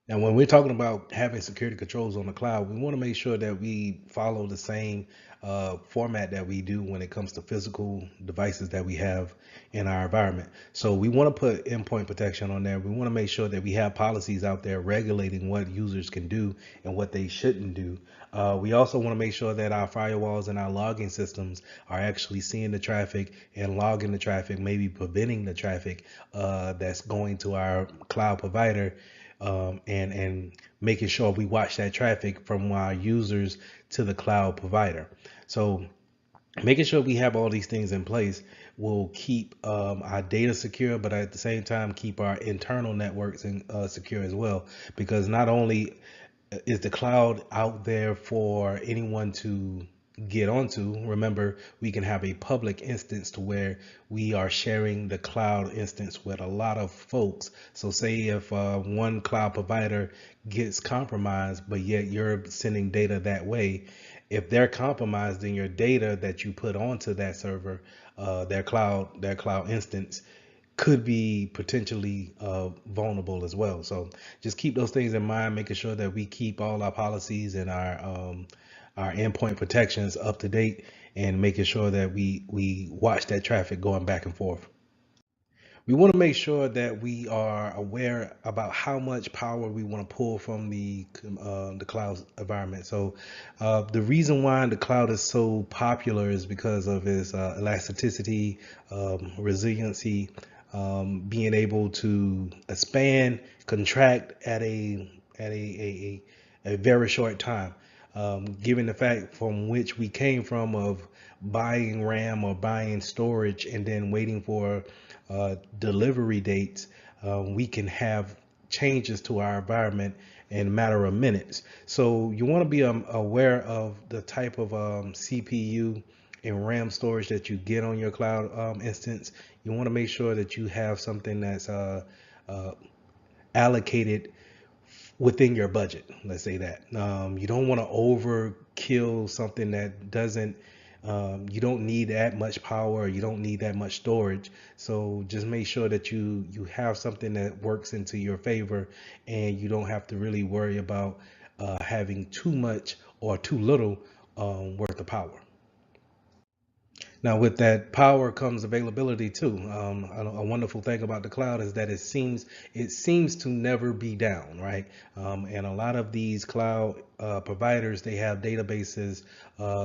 Now, when we're talking about having security controls on the cloud, we want to make sure that we follow the same format that we do when it comes to physical devices that we have in our environment. So we want to put endpoint protection on there. We want to make sure that we have policies out there regulating what users can do and what they shouldn't do. We also want to make sure that our firewalls and our logging systems are actually seeing the traffic and logging the traffic, maybe preventing the traffic that's going to our cloud provider, and making sure we watch that traffic from our users to the cloud provider. So making sure we have all these things in place will keep our data secure, but at the same time keep our internal networks secure as well. Because not only is the cloud out there for anyone to get onto. Remember, we can have a public instance to where we are sharing the cloud instance with a lot of folks. So say if one cloud provider gets compromised, but yet you're sending data that way, if they're compromised, then your data that you put onto that server, their cloud instance, could be potentially vulnerable as well. So just keep those things in mind, making sure that we keep all our policies and our endpoint protections up to date, and making sure that we watch that traffic going back and forth. We want to make sure that we are aware about how much power we want to pull from the cloud environment. So the reason why the cloud is so popular is because of its elasticity, resiliency, being able to expand, contract at a very short time. Given the fact from which we came from of buying RAM or buying storage and then waiting for delivery dates, we can have changes to our environment in a matter of minutes. So you want to be aware of the type of CPU and RAM storage that you get on your cloud instance. You want to make sure that you have something that's uh, allocated within your budget. Let's say that you don't want to overkill something that doesn't. You don't need that much power. You don't need that much storage. So just make sure that you have something that works into your favor, and you don't have to really worry about having too much or too little worth of power. Now, with that power comes availability too. A wonderful thing about the cloud is that it seems to never be down, right? And a lot of these cloud providers, they have databases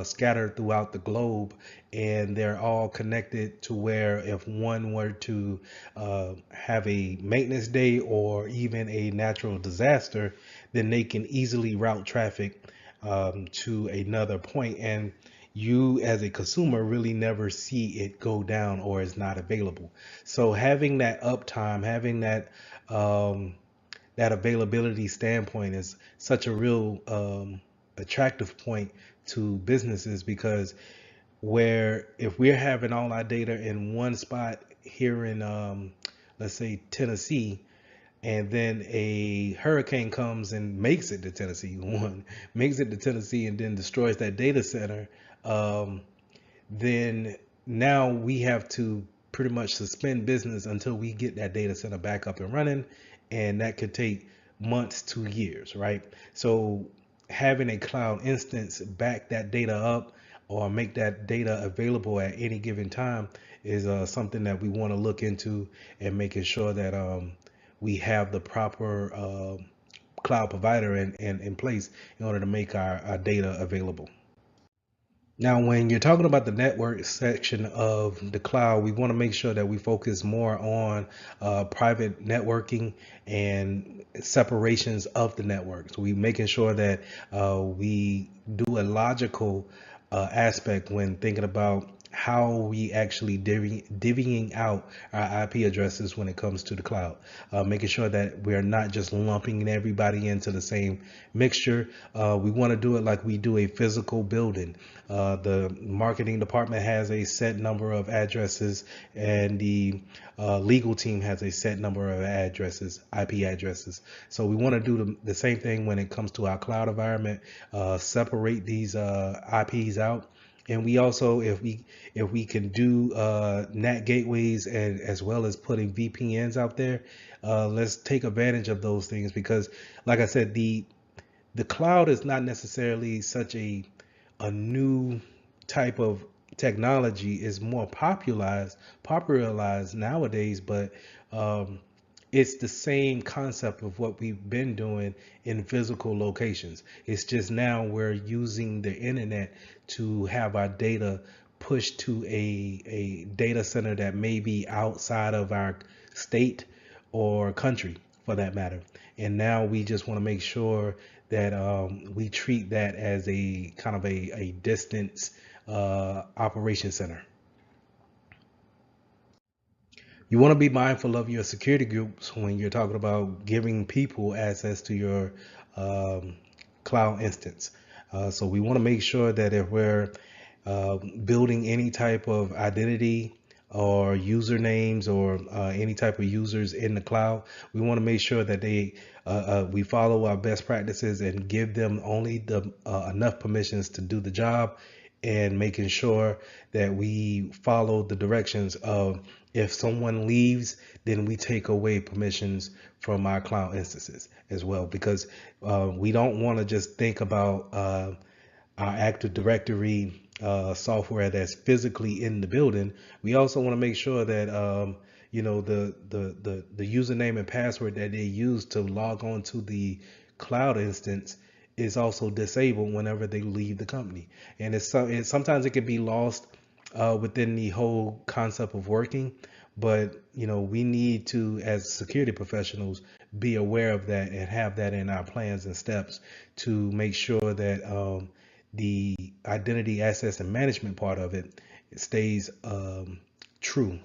scattered throughout the globe, and they're all connected to where if one were to have a maintenance day or even a natural disaster, then they can easily route traffic to another point, and you as a consumer really never see it go down or is not available. So having that uptime, having that availability standpoint is such a real attractive point to businesses, because where if we're having all our data in one spot here in let's say Tennessee, and then a hurricane comes and makes it to Tennessee, one makes it to Tennessee and then destroys that data center, um, then now we have to pretty much suspend business until we get that data center back up and running, and that could take months to years, right? So having a cloud instance back that data up or make that data available at any given time is something that we want to look into, and making sure that we have the proper cloud provider in place in order to make our data available. Now, when you're talking about the network section of the cloud, we want to make sure that we focus more on private networking and separations of the networks. We making sure that we do a logical aspect when thinking about how we actually divvying out our IP addresses when it comes to the cloud, making sure that we're not just lumping everybody into the same mixture. We want to do it like we do a physical building. The marketing department has a set number of addresses, and the legal team has a set number of addresses, IP addresses. So we want to do the same thing when it comes to our cloud environment, separate these IPs out, And we also, if we can do NAT gateways and as well as putting VPNs out there, let's take advantage of those things because, like I said, the cloud is not necessarily such a new type of technology. Is more popularized nowadays, but um, it's the same concept of what we've been doing in physical locations. It's just now we're using the internet to have our data pushed to a data center that may be outside of our state or country for that matter. And now we just want to make sure that we treat that as a kind of a distance operation center. You want to be mindful of your security groups when you're talking about giving people access to your um, cloud instance. So we want to make sure that if we're building any type of identity or usernames or any type of users in the cloud, we want to make sure that we follow our best practices and give them only the enough permissions to do the job, and making sure that we follow the directions of if someone leaves, then we take away permissions from our cloud instances as well, because we don't want to just think about our Active Directory software that's physically in the building. We also want to make sure that the username and password that they use to log on to the cloud instance is also disabled whenever they leave the company. And sometimes it can be lost within the whole concept of working. But we need to, as security professionals, be aware of that and have that in our plans and steps to make sure that the identity access and management part of it stays true.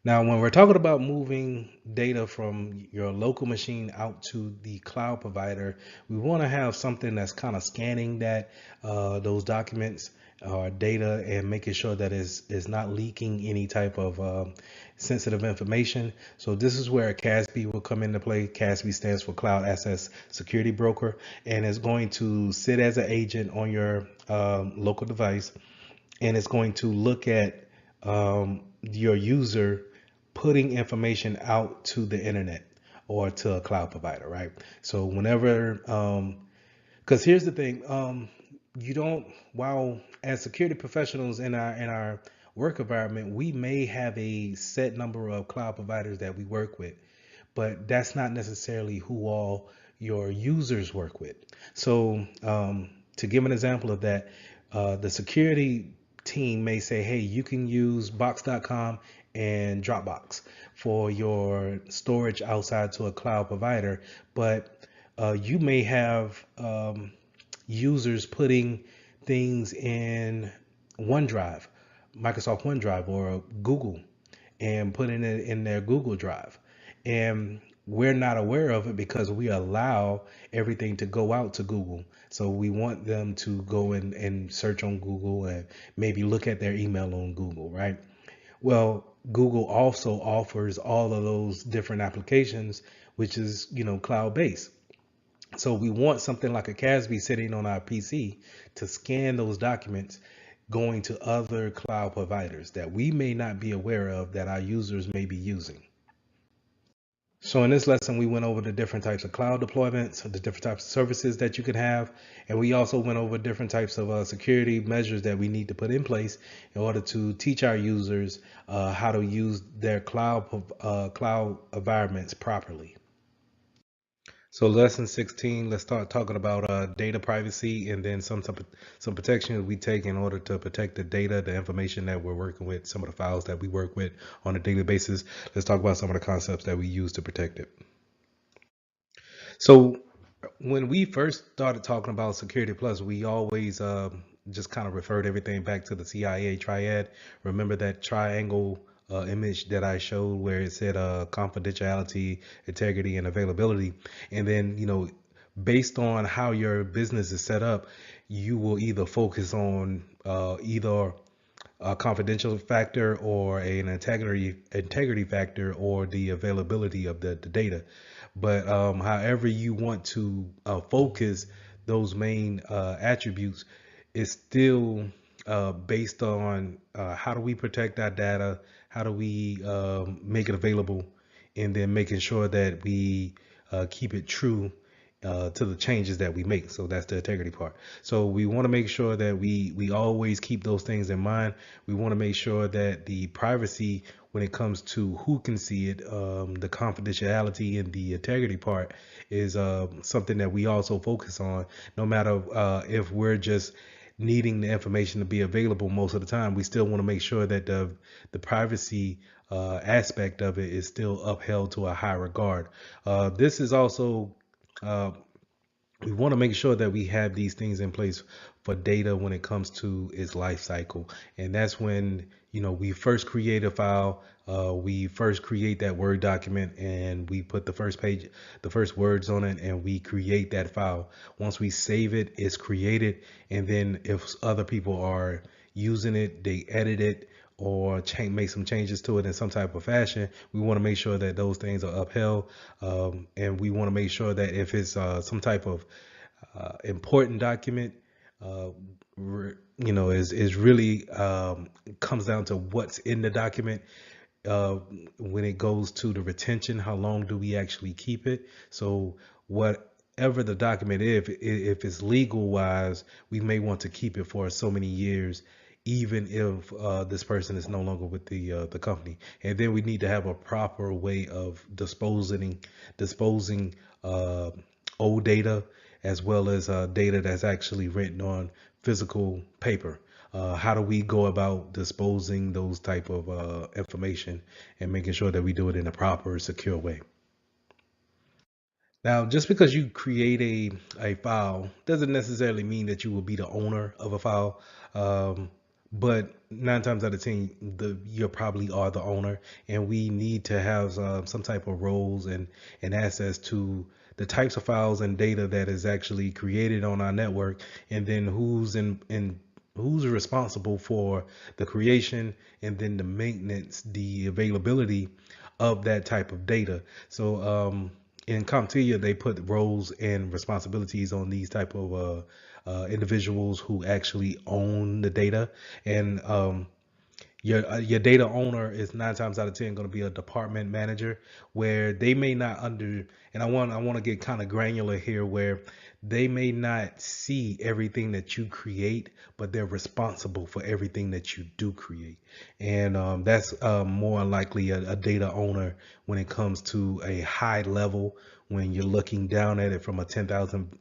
Now, when we're talking about moving data from your local machine out to the cloud provider, we want to have something that's kind of scanning those documents or data and making sure that is not leaking any type of sensitive information. So this is where CASB will come into play. CASB stands for Cloud Access Security Broker, and it's going to sit as an agent on your local device, and it's going to look at your user putting information out to the internet or to a cloud provider, right? So whenever, because here's the thing, you don't, while as security professionals in our work environment, we may have a set number of cloud providers that we work with, but that's not necessarily who all your users work with. So to give an example of that, the security team may say, hey, you can use box.com and Dropbox for your storage outside to a cloud provider, but you may have users putting things in OneDrive, Microsoft OneDrive, or Google, and putting it in their Google Drive. And we're not aware of it because we allow everything to go out to Google. So we want them to go and search on Google and maybe look at their email on Google, right? Well, Google also offers all of those different applications, which is, cloud based. So we want something like a CASB sitting on our PC to scan those documents going to other cloud providers that we may not be aware of that our users may be using. So in this lesson, we went over the different types of cloud deployments, the different types of services that you can have, and we also went over different types of security measures that we need to put in place in order to teach our users how to use their cloud environments properly. So lesson 16, let's start talking about data privacy and then some protections we take in order to protect the data, the information that we're working with, some of the files that we work with on a daily basis. Let's talk about some of the concepts that we use to protect it. So when we first started talking about Security Plus, we always just kind of referred everything back to the CIA triad. Remember that triangle image that I showed where it said confidentiality, integrity, and availability. And then, based on how your business is set up, you will either focus on either a confidential factor or an integrity factor or the availability of the data. But however you want to focus those main attributes, it's still based on how do we protect our data, how do we make it available, and then making sure that we keep it true to the changes that we make. So that's the integrity part. So we want to make sure that we always keep those things in mind. We want to make sure that the privacy, when it comes to who can see it, the confidentiality and the integrity part is something that we also focus on. No matter if we're just needing the information to be available most of the time, we still want to make sure that the privacy aspect of it is still upheld to a high regard. This is also uh, we want to make sure that we have these things in place for data when it comes to its life cycle. And that's when, we first create a file, we first create that Word document, and we put the first words on it, and we create that file. Once we save it, it's created. And then if other people are using it, they edit it or make some changes to it in some type of fashion, we want to make sure that those things are upheld. And we want to make sure that if it's some type of important document, uh, is really comes down to what's in the document. When it goes to the retention, how long do we actually keep it? So whatever the document is, if it's legal wise, we may want to keep it for so many years, even if this person is no longer with the company. And then we need to have a proper way of disposing old data, as well as data that's actually written on physical paper. How do we go about disposing those type of information and making sure that we do it in a proper, secure way? Now, just because you create a file doesn't necessarily mean that you will be the owner of a file. But 9 times out of 10, you probably are the owner, and we need to have some type of roles and access to the types of files and data that is actually created on our network, and then who's responsible for the creation and then the maintenance, the availability of that type of data. So in CompTIA, they put roles and responsibilities on these type of individuals who actually own the data. And your data owner is 9 times out of 10 going to be a department manager, where they may not and I want to get kind of granular here, where they may not see everything that you create, but they're responsible for everything that you do create. And that's more likely a data owner when it comes to a high level, when you're looking down at it from a 10,000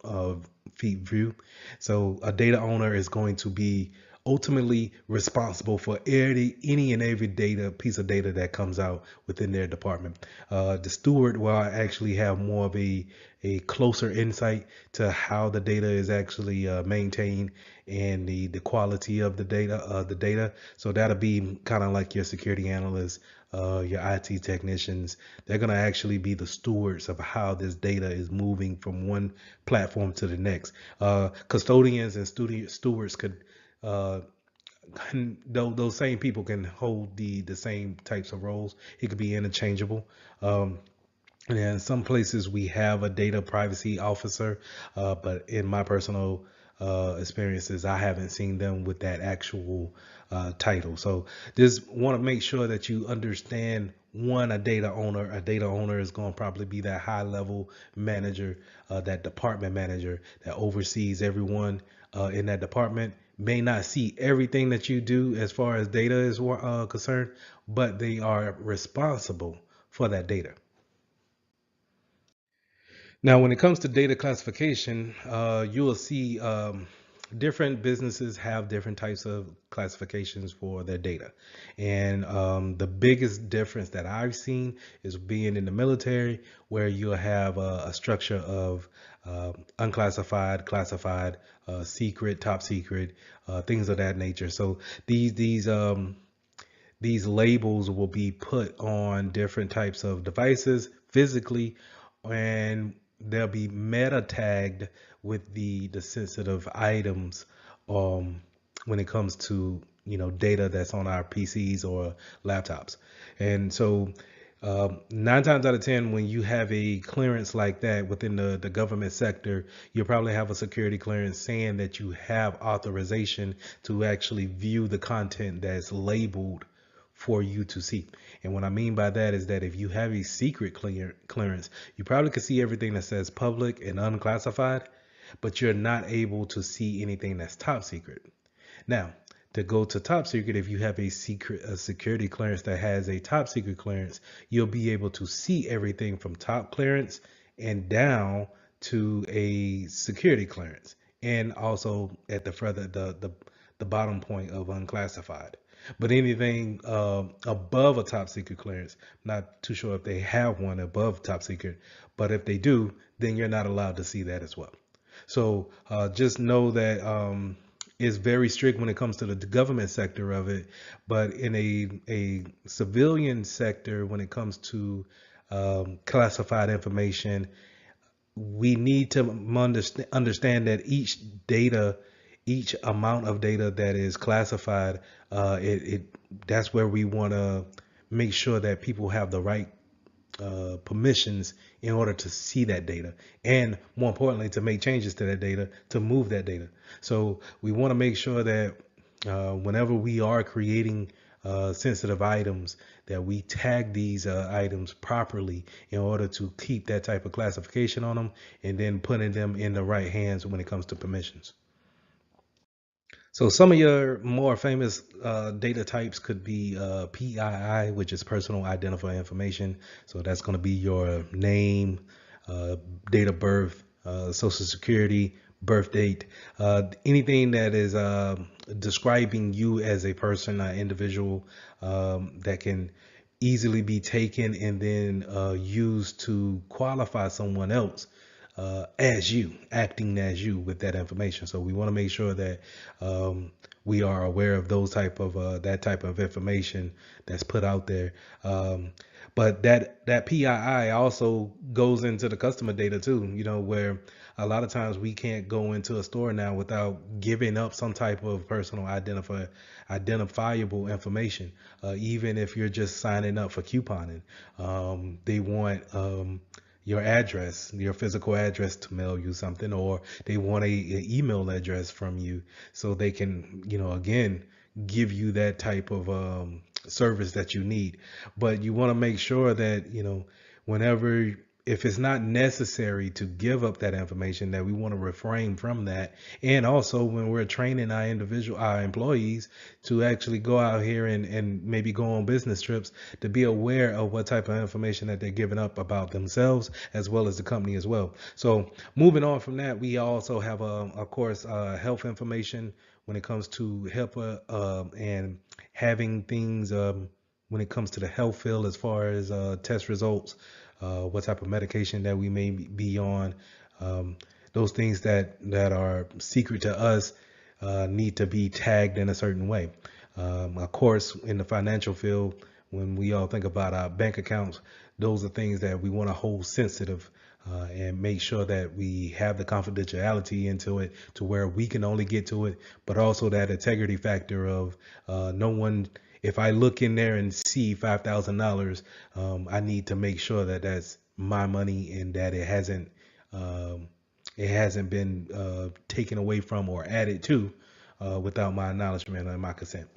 feet view. So a data owner is going to be ultimately responsible for any and every piece of data that comes out within their department. The steward will actually have more of a closer insight to how the data is actually maintained, and the quality of the data. So that'll be kind of like your security analysts, your IT technicians. They're going to actually be the stewards of how this data is moving from one platform to the next. Custodians and stewards could uh, those same people can hold the same types of roles. It could be interchangeable. And in some places we have a data privacy officer, but in my personal experiences, I haven't seen them with that actual title. So just want to make sure that you understand, one, a data owner. A data owner is going to probably be that high level manager, that department manager that oversees everyone in that department. May not see everything that you do as far as data is concerned, but they are responsible for that data. Now, when it comes to data classification, you will see different businesses have different types of classifications for their data. And the biggest difference that I've seen is being in the military, where you'll have a structure of unclassified, classified, secret, top secret, things of that nature. So these labels will be put on different types of devices physically, and they'll be meta tagged with the sensitive items when it comes to data that's on our PCs or laptops. And so Nine times out of 10, when you have a clearance like that within the government sector, you'll probably have a security clearance saying that you have authorization to actually view the content that's labeled for you to see. And what I mean by that is that if you have a secret clearance, you probably could see everything that says public and unclassified, but you're not able to see anything that's top secret. Now, to go to top secret, if you have a security clearance that has a top secret clearance, you'll be able to see everything from top clearance and down to a security clearance, and also at the further the bottom point of unclassified. But anything above a top secret clearance, not too sure if they have one above top secret, but if they do, then you're not allowed to see that as well. So just know that it's very strict when it comes to the government sector of it, but in a civilian sector, when it comes to classified information, we need to understand that each amount of data that is classified, that's where we want to make sure that people have the right permissions in order to see that data, and more importantly, to make changes to that data, to move that data. So we want to make sure that whenever we are creating sensitive items, that we tag these items properly in order to keep that type of classification on them, and then putting them in the right hands when it comes to permissions. So some of your more famous data types could be PII, which is personal identifying information. So that's going to be your name, uh, date of birth, social security, birth date, anything that is describing you as a person, an individual, that can easily be taken and then used to qualify someone else as you, acting as you with that information. So we want to make sure that we are aware of those type of that type of information that's put out there. But that PII also goes into the customer data too. You know, where a lot of times we can't go into a store now without giving up some type of personal identifiable information. Even if you're just signing up for couponing, they want your address, your physical address to mail you something, or they want a email address from you so they can, you know, again, give you that type of service that you need. But you want to make sure that, you know, whenever, if it's not necessary to give up that information, that we want to refrain from that. And also when we're training our employees to actually go out here and maybe go on business trips, to be aware of what type of information that they're giving up about themselves as well as the company as well. So moving on from that, we also have of course health information when it comes to HIPAA, and having things when it comes to the health field, as far as test results, what type of medication that we may be on. Um, those things that are secret to us need to be tagged in a certain way. Of course, in the financial field, when we all think about our bank accounts, those are things that we want to hold sensitive, and make sure that we have the confidentiality into it to where we can only get to it, but also that integrity factor of no one. If I look in there and see $5,000, I need to make sure that that's my money and that it hasn't been taken away from or added to without my acknowledgement and my consent.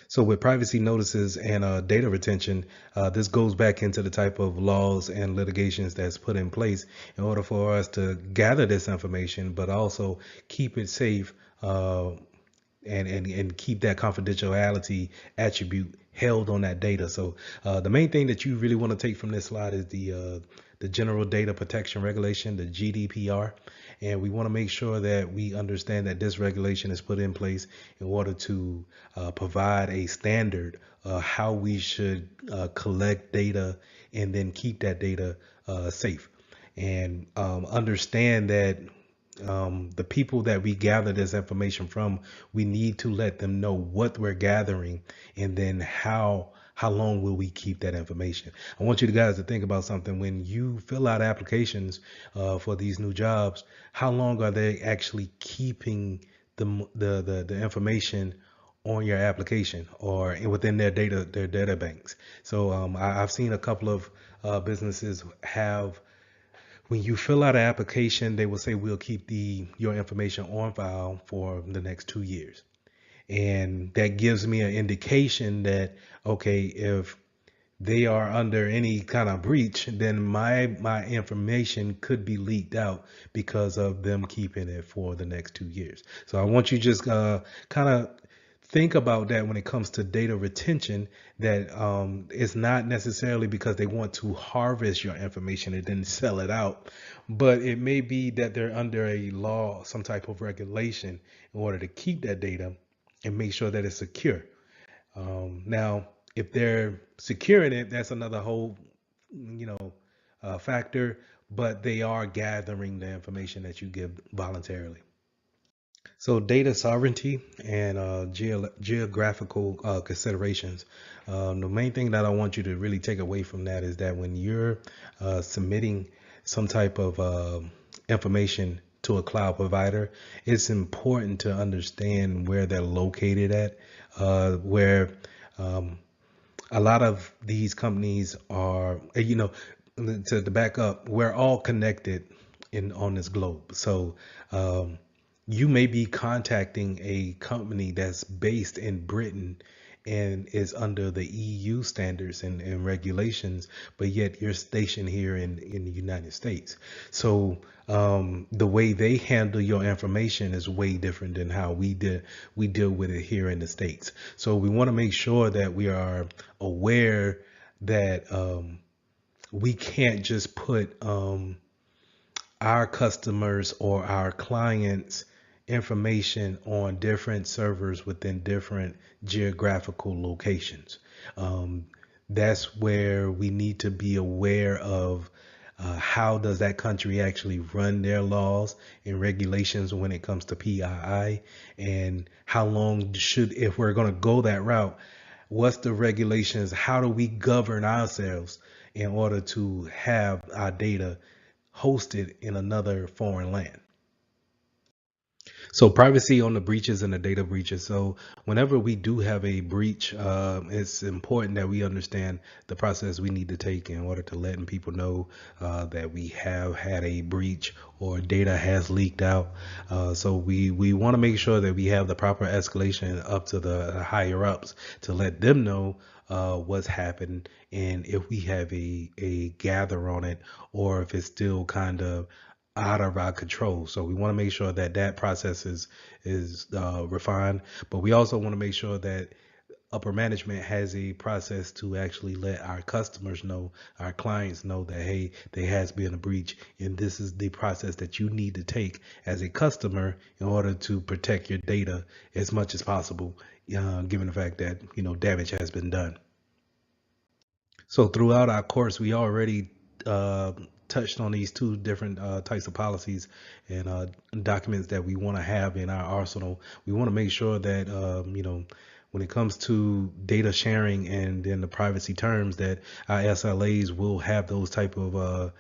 So with privacy notices and data retention, this goes back into the type of laws and litigations that's put in place in order for us to gather this information, but also keep it safe, and keep that confidentiality attribute held on that data. So the main thing that you really want to take from this slide is the General Data Protection Regulation, the GDPR. And we want to make sure that we understand that this regulation is put in place in order to provide a standard how we should collect data and then keep that data safe. And understand that the people that we gather this information from, we need to let them know what we're gathering, and then how long will we keep that information. I want you guys to think about something. When you fill out applications for these new jobs, how long are they actually keeping the information on your application or within their data banks. So I've seen a couple of businesses have, when you fill out an application, they will say we'll keep your information on file for the next 2 years. And that gives me an indication that, okay, if they are under any kind of breach, then my information could be leaked out because of them keeping it for the next 2 years. So I want you just kind of think about that when it comes to data retention, that it's not necessarily because they want to harvest your information and then sell it out, but it may be that they're under a law, some type of regulation, in order to keep that data and make sure that it's secure. Now, if they're securing it, that's another whole, factor, but they are gathering the information that you give voluntarily. So data sovereignty and geographical considerations. The main thing that I want you to really take away from that is that when you're submitting some type of information to a cloud provider, it's important to understand where they're located at, where a lot of these companies are, to back up, we're all connected on this globe. So you may be contacting a company that's based in Britain and is under the EU standards and regulations, but yet you're stationed here in the United States. So the way they handle your information is way different than how we deal with it here in the States. So we want to make sure that we are aware that we can't just put our customers or our clients' information on different servers within different geographical locations. That's where we need to be aware of how does that country actually run their laws and regulations when it comes to PII, and how long should, if we're going to go that route, what's the regulations? How do we govern ourselves in order to have our data hosted in another foreign land? So privacy on the breaches and the data breaches. So whenever we do have a breach, it's important that we understand the process we need to take in order to letting people know that we have had a breach or data has leaked out. So we want to make sure that we have the proper escalation up to the higher ups to let them know what's happened, and if we have a gather on it, or if it's still kind of out of our control. So we want to make sure that that process is refined, but we also want to make sure that upper management has a process to actually let our customers know, our clients know that, hey, there has been a breach, and this is the process that you need to take as a customer in order to protect your data as much as possible, given the fact that damage has been done. So throughout our course, we already touched on these two different types of policies and documents that we want to have in our arsenal. We want to make sure that, when it comes to data sharing and then the privacy terms, that our SLAs will have those type of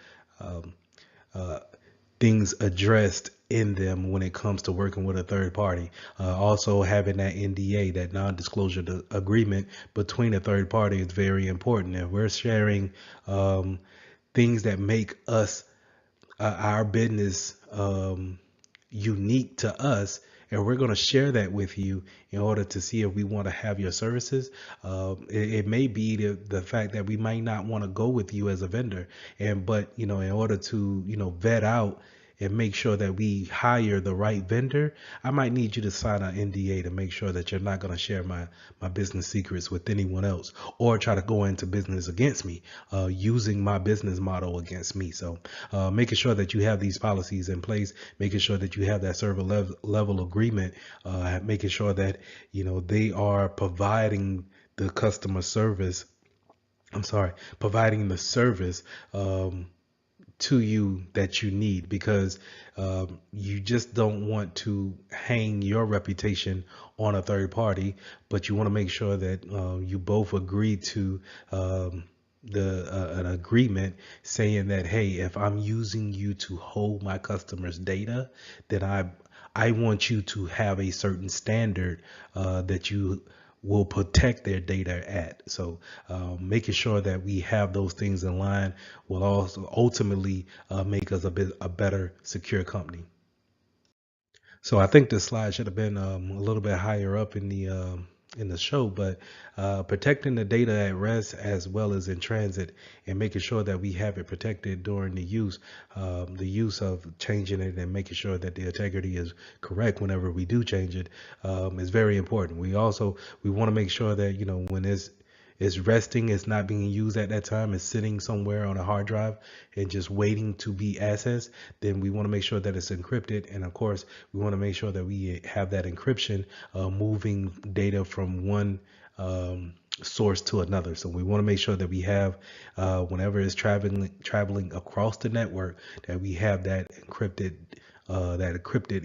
things addressed in them when it comes to working with a third party. Also having that NDA, that non-disclosure agreement between a third party, is very important. If we're sharing things that make us, our business, unique to us, and we're going to share that with you in order to see if we want to have your services. It may be the fact that we might not want to go with you as a vendor, but in order to vet out and make sure that we hire the right vendor, I might need you to sign an NDA to make sure that you're not going to share my business secrets with anyone else, or try to go into business against me, using my business model against me. So making sure that you have these policies in place, making sure that you have that server level agreement, making sure that they are providing the customer service. Providing the service to you that you need, because you just don't want to hang your reputation on a third party, but you want to make sure that you both agree to an agreement saying that, hey, if I'm using you to hold my customers' data, then I want you to have a certain standard that you will protect their data at. So making sure that we have those things in line will also ultimately make us a better secure company. So I think this slide should have been a little bit higher up in the show, but protecting the data at rest as well as in transit, and making sure that we have it protected during the use of changing it, and making sure that the integrity is correct whenever we do change it, is very important. We want to make sure that when it's resting, it's not being used at that time, it's sitting somewhere on a hard drive and just waiting to be accessed, then we want to make sure that it's encrypted. And of course, we want to make sure that we have that encryption moving data from one source to another. So we want to make sure that we have, whenever it's traveling across the network, that we have that encrypted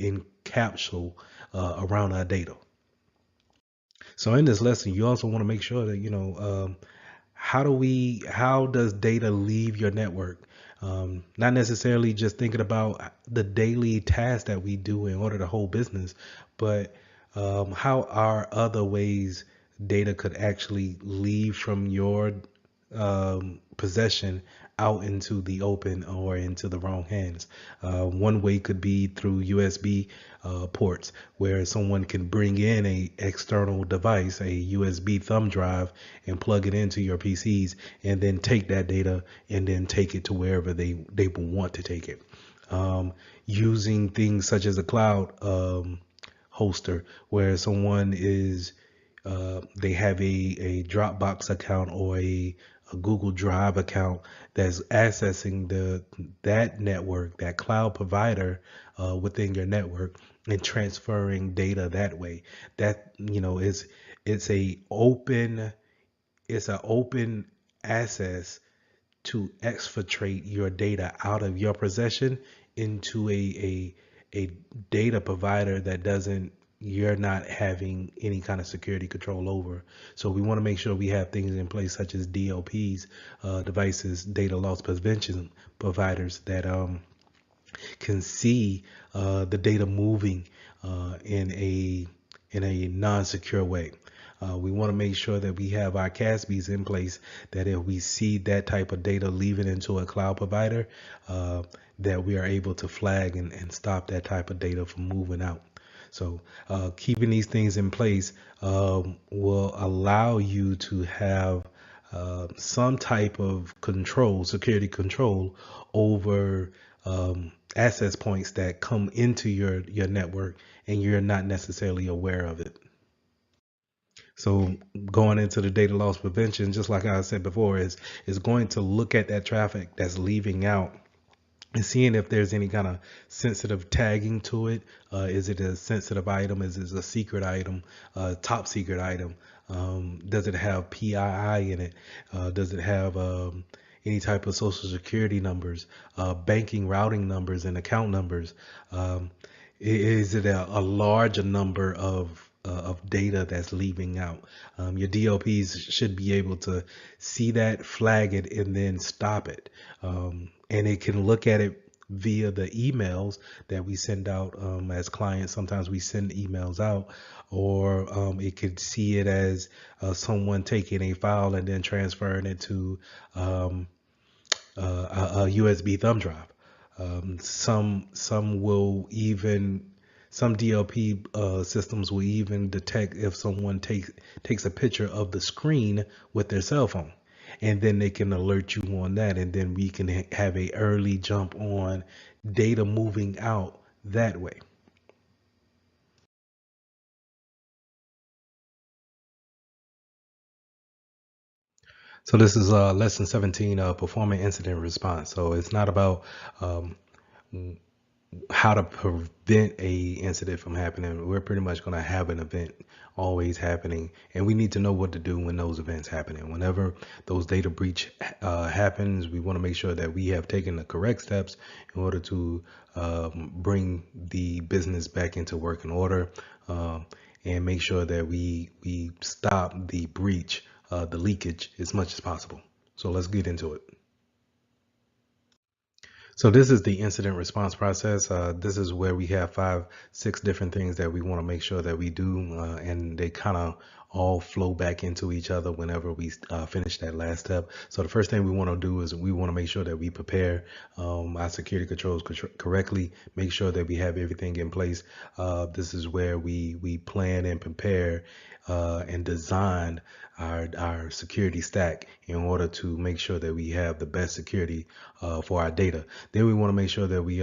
in capsule around our data. So in this lesson, you also want to make sure that how does data leave your network? Not necessarily just thinking about the daily tasks that we do in order to hold business, but how are other ways data could actually leave from your possession out into the open or into the wrong hands. One way could be through USB ports, where someone can bring in a external device, a USB thumb drive, and plug it into your PCs, and then take that data and then take it to wherever they will want to take it. Using things such as a cloud hoster, where someone is they have a Dropbox account or a Google Drive account that's accessing that network, that cloud provider within your network, and transferring data that way. That is it's a open it's an open access to exfiltrate your data out of your possession into a data provider that doesn't you're not having any kind of security control over. So we want to make sure we have things in place such as DLPs, devices, data loss prevention providers that can see the data moving in a non-secure way. We want to make sure that we have our CASBs in place, that if we see that type of data leaving into a cloud provider, that we are able to flag and stop that type of data from moving out. So keeping these things in place will allow you to have some type of control, security control over access points that come into your network, and you're not necessarily aware of it. So going into the data loss prevention, just like I said before, is going to look at that traffic that's leaving out and seeing if there's any kind of sensitive tagging to it. Is it a sensitive item? Is it a secret item, top secret item? Does it have PII in it? Does it have any type of social security numbers, banking routing numbers, and account numbers? Is it a larger number of data that's leaving out? Your DLPs should be able to see that, flag it, and then stop it. And it can look at it via the emails that we send out as clients. Sometimes we send emails out, or it could see it as someone taking a file and then transferring it to a USB thumb drive. Some DLP systems will even detect if someone takes a picture of the screen with their cell phone, and then they can alert you on that, and then we can have a early jump on data moving out that way. So this is lesson 17, performing incident response. So it's not about um, how to prevent a incident from happening. We're pretty much going to have an event always happening, and we need to know what to do when those events happen. And whenever those data breach happens, we want to make sure that we have taken the correct steps in order to bring the business back into working order, and make sure that we stop the breach, the leakage, as much as possible. So let's get into it. So this is the incident response process. This is where we have 6 different things that we want to make sure that we do, and they kind of all flow back into each other whenever we finish that last step. So the first thing we want to do is we want to make sure that we prepare our security controls correctly, make sure that we have everything in place. This is where we plan and prepare and design our security stack in order to make sure that we have the best security for our data. Then we want to make sure that we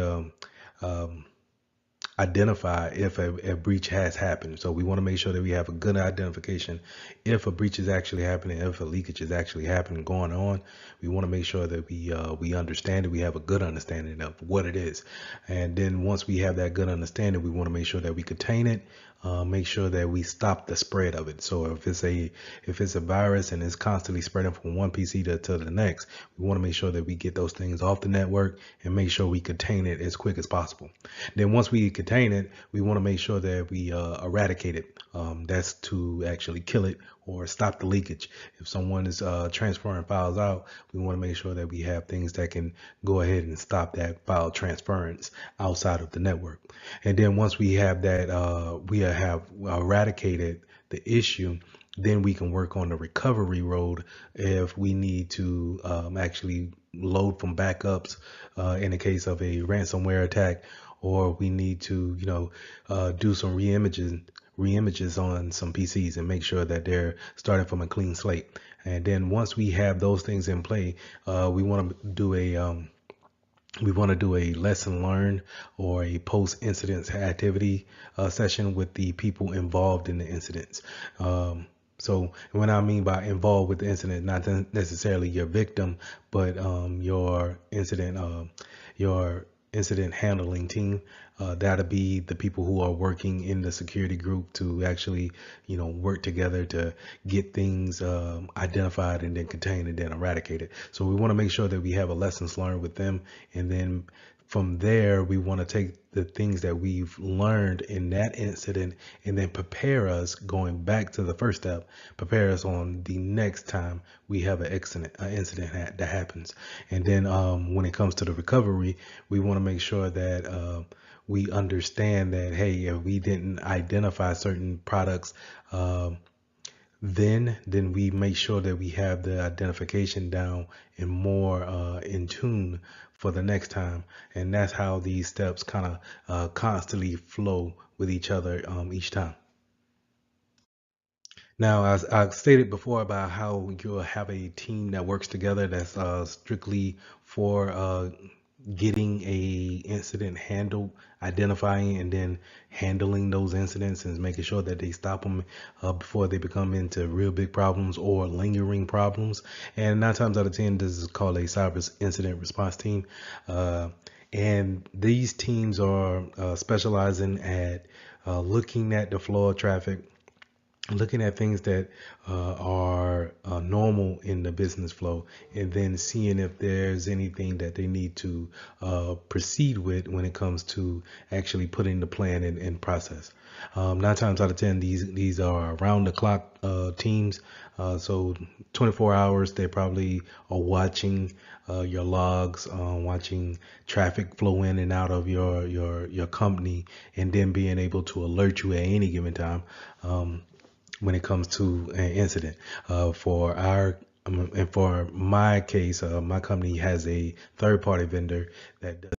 identify if a breach has happened. So we want to make sure that we have a good identification if a breach is actually happening, if a leakage is actually happening, going on. We want to make sure that we understand it. We have a good understanding of what it is. And then once we have that good understanding, we want to make sure that we contain it, make sure that we stop the spread of it. So if it's a virus and it's constantly spreading from one PC to the next, we want to make sure that we get those things off the network and make sure we contain it as quick as possible. Then once we contain it, we want to make sure that we eradicate it. That's to actually kill it or stop the leakage. If someone is transferring files out, we want to make sure that we have things that can go ahead and stop that file transference outside of the network. And then once we have that, we have eradicated the issue, then we can work on the recovery road if we need to actually load from backups in the case of a ransomware attack, or we need to, do some reimages on some PCs and make sure that they're starting from a clean slate. And then once we have those things in play, we want to do a lesson learned or a post-incident activity session with the people involved in the incidents. So what I mean by involved with the incident, not necessarily your victim, but your incident handling team. That'll be the people who are working in the security group to actually, work together to get things identified and then contained and then eradicated. So we want to make sure that we have a lessons learned with them, and then from there, we want to take the things that we've learned in that incident and then prepare us, going back to the first step, prepare us on the next time we have an incident that happens. And then when it comes to the recovery, we want to make sure that we understand that, hey, if we didn't identify certain products, then we make sure that we have the identification down and more in tune for the next time. And that's how these steps kind of constantly flow with each other each time. Now, as I stated before about how you'll have a team that works together that's strictly for getting a incident handled, identifying and then handling those incidents and making sure that they stop them before they become into real big problems or lingering problems. And 9 times out of 10, this is called a cyber incident response team. And these teams are specializing at looking at the flow of traffic, looking at things that are normal in the business flow, and then seeing if there's anything that they need to proceed with when it comes to actually putting the plan in process. 9 times out of 10, these are around the clock teams. So 24 hours, they probably are watching your logs, watching traffic flow in and out of your company, and then being able to alert you at any given time when it comes to an incident. For my case, my company has a third-party vendor that does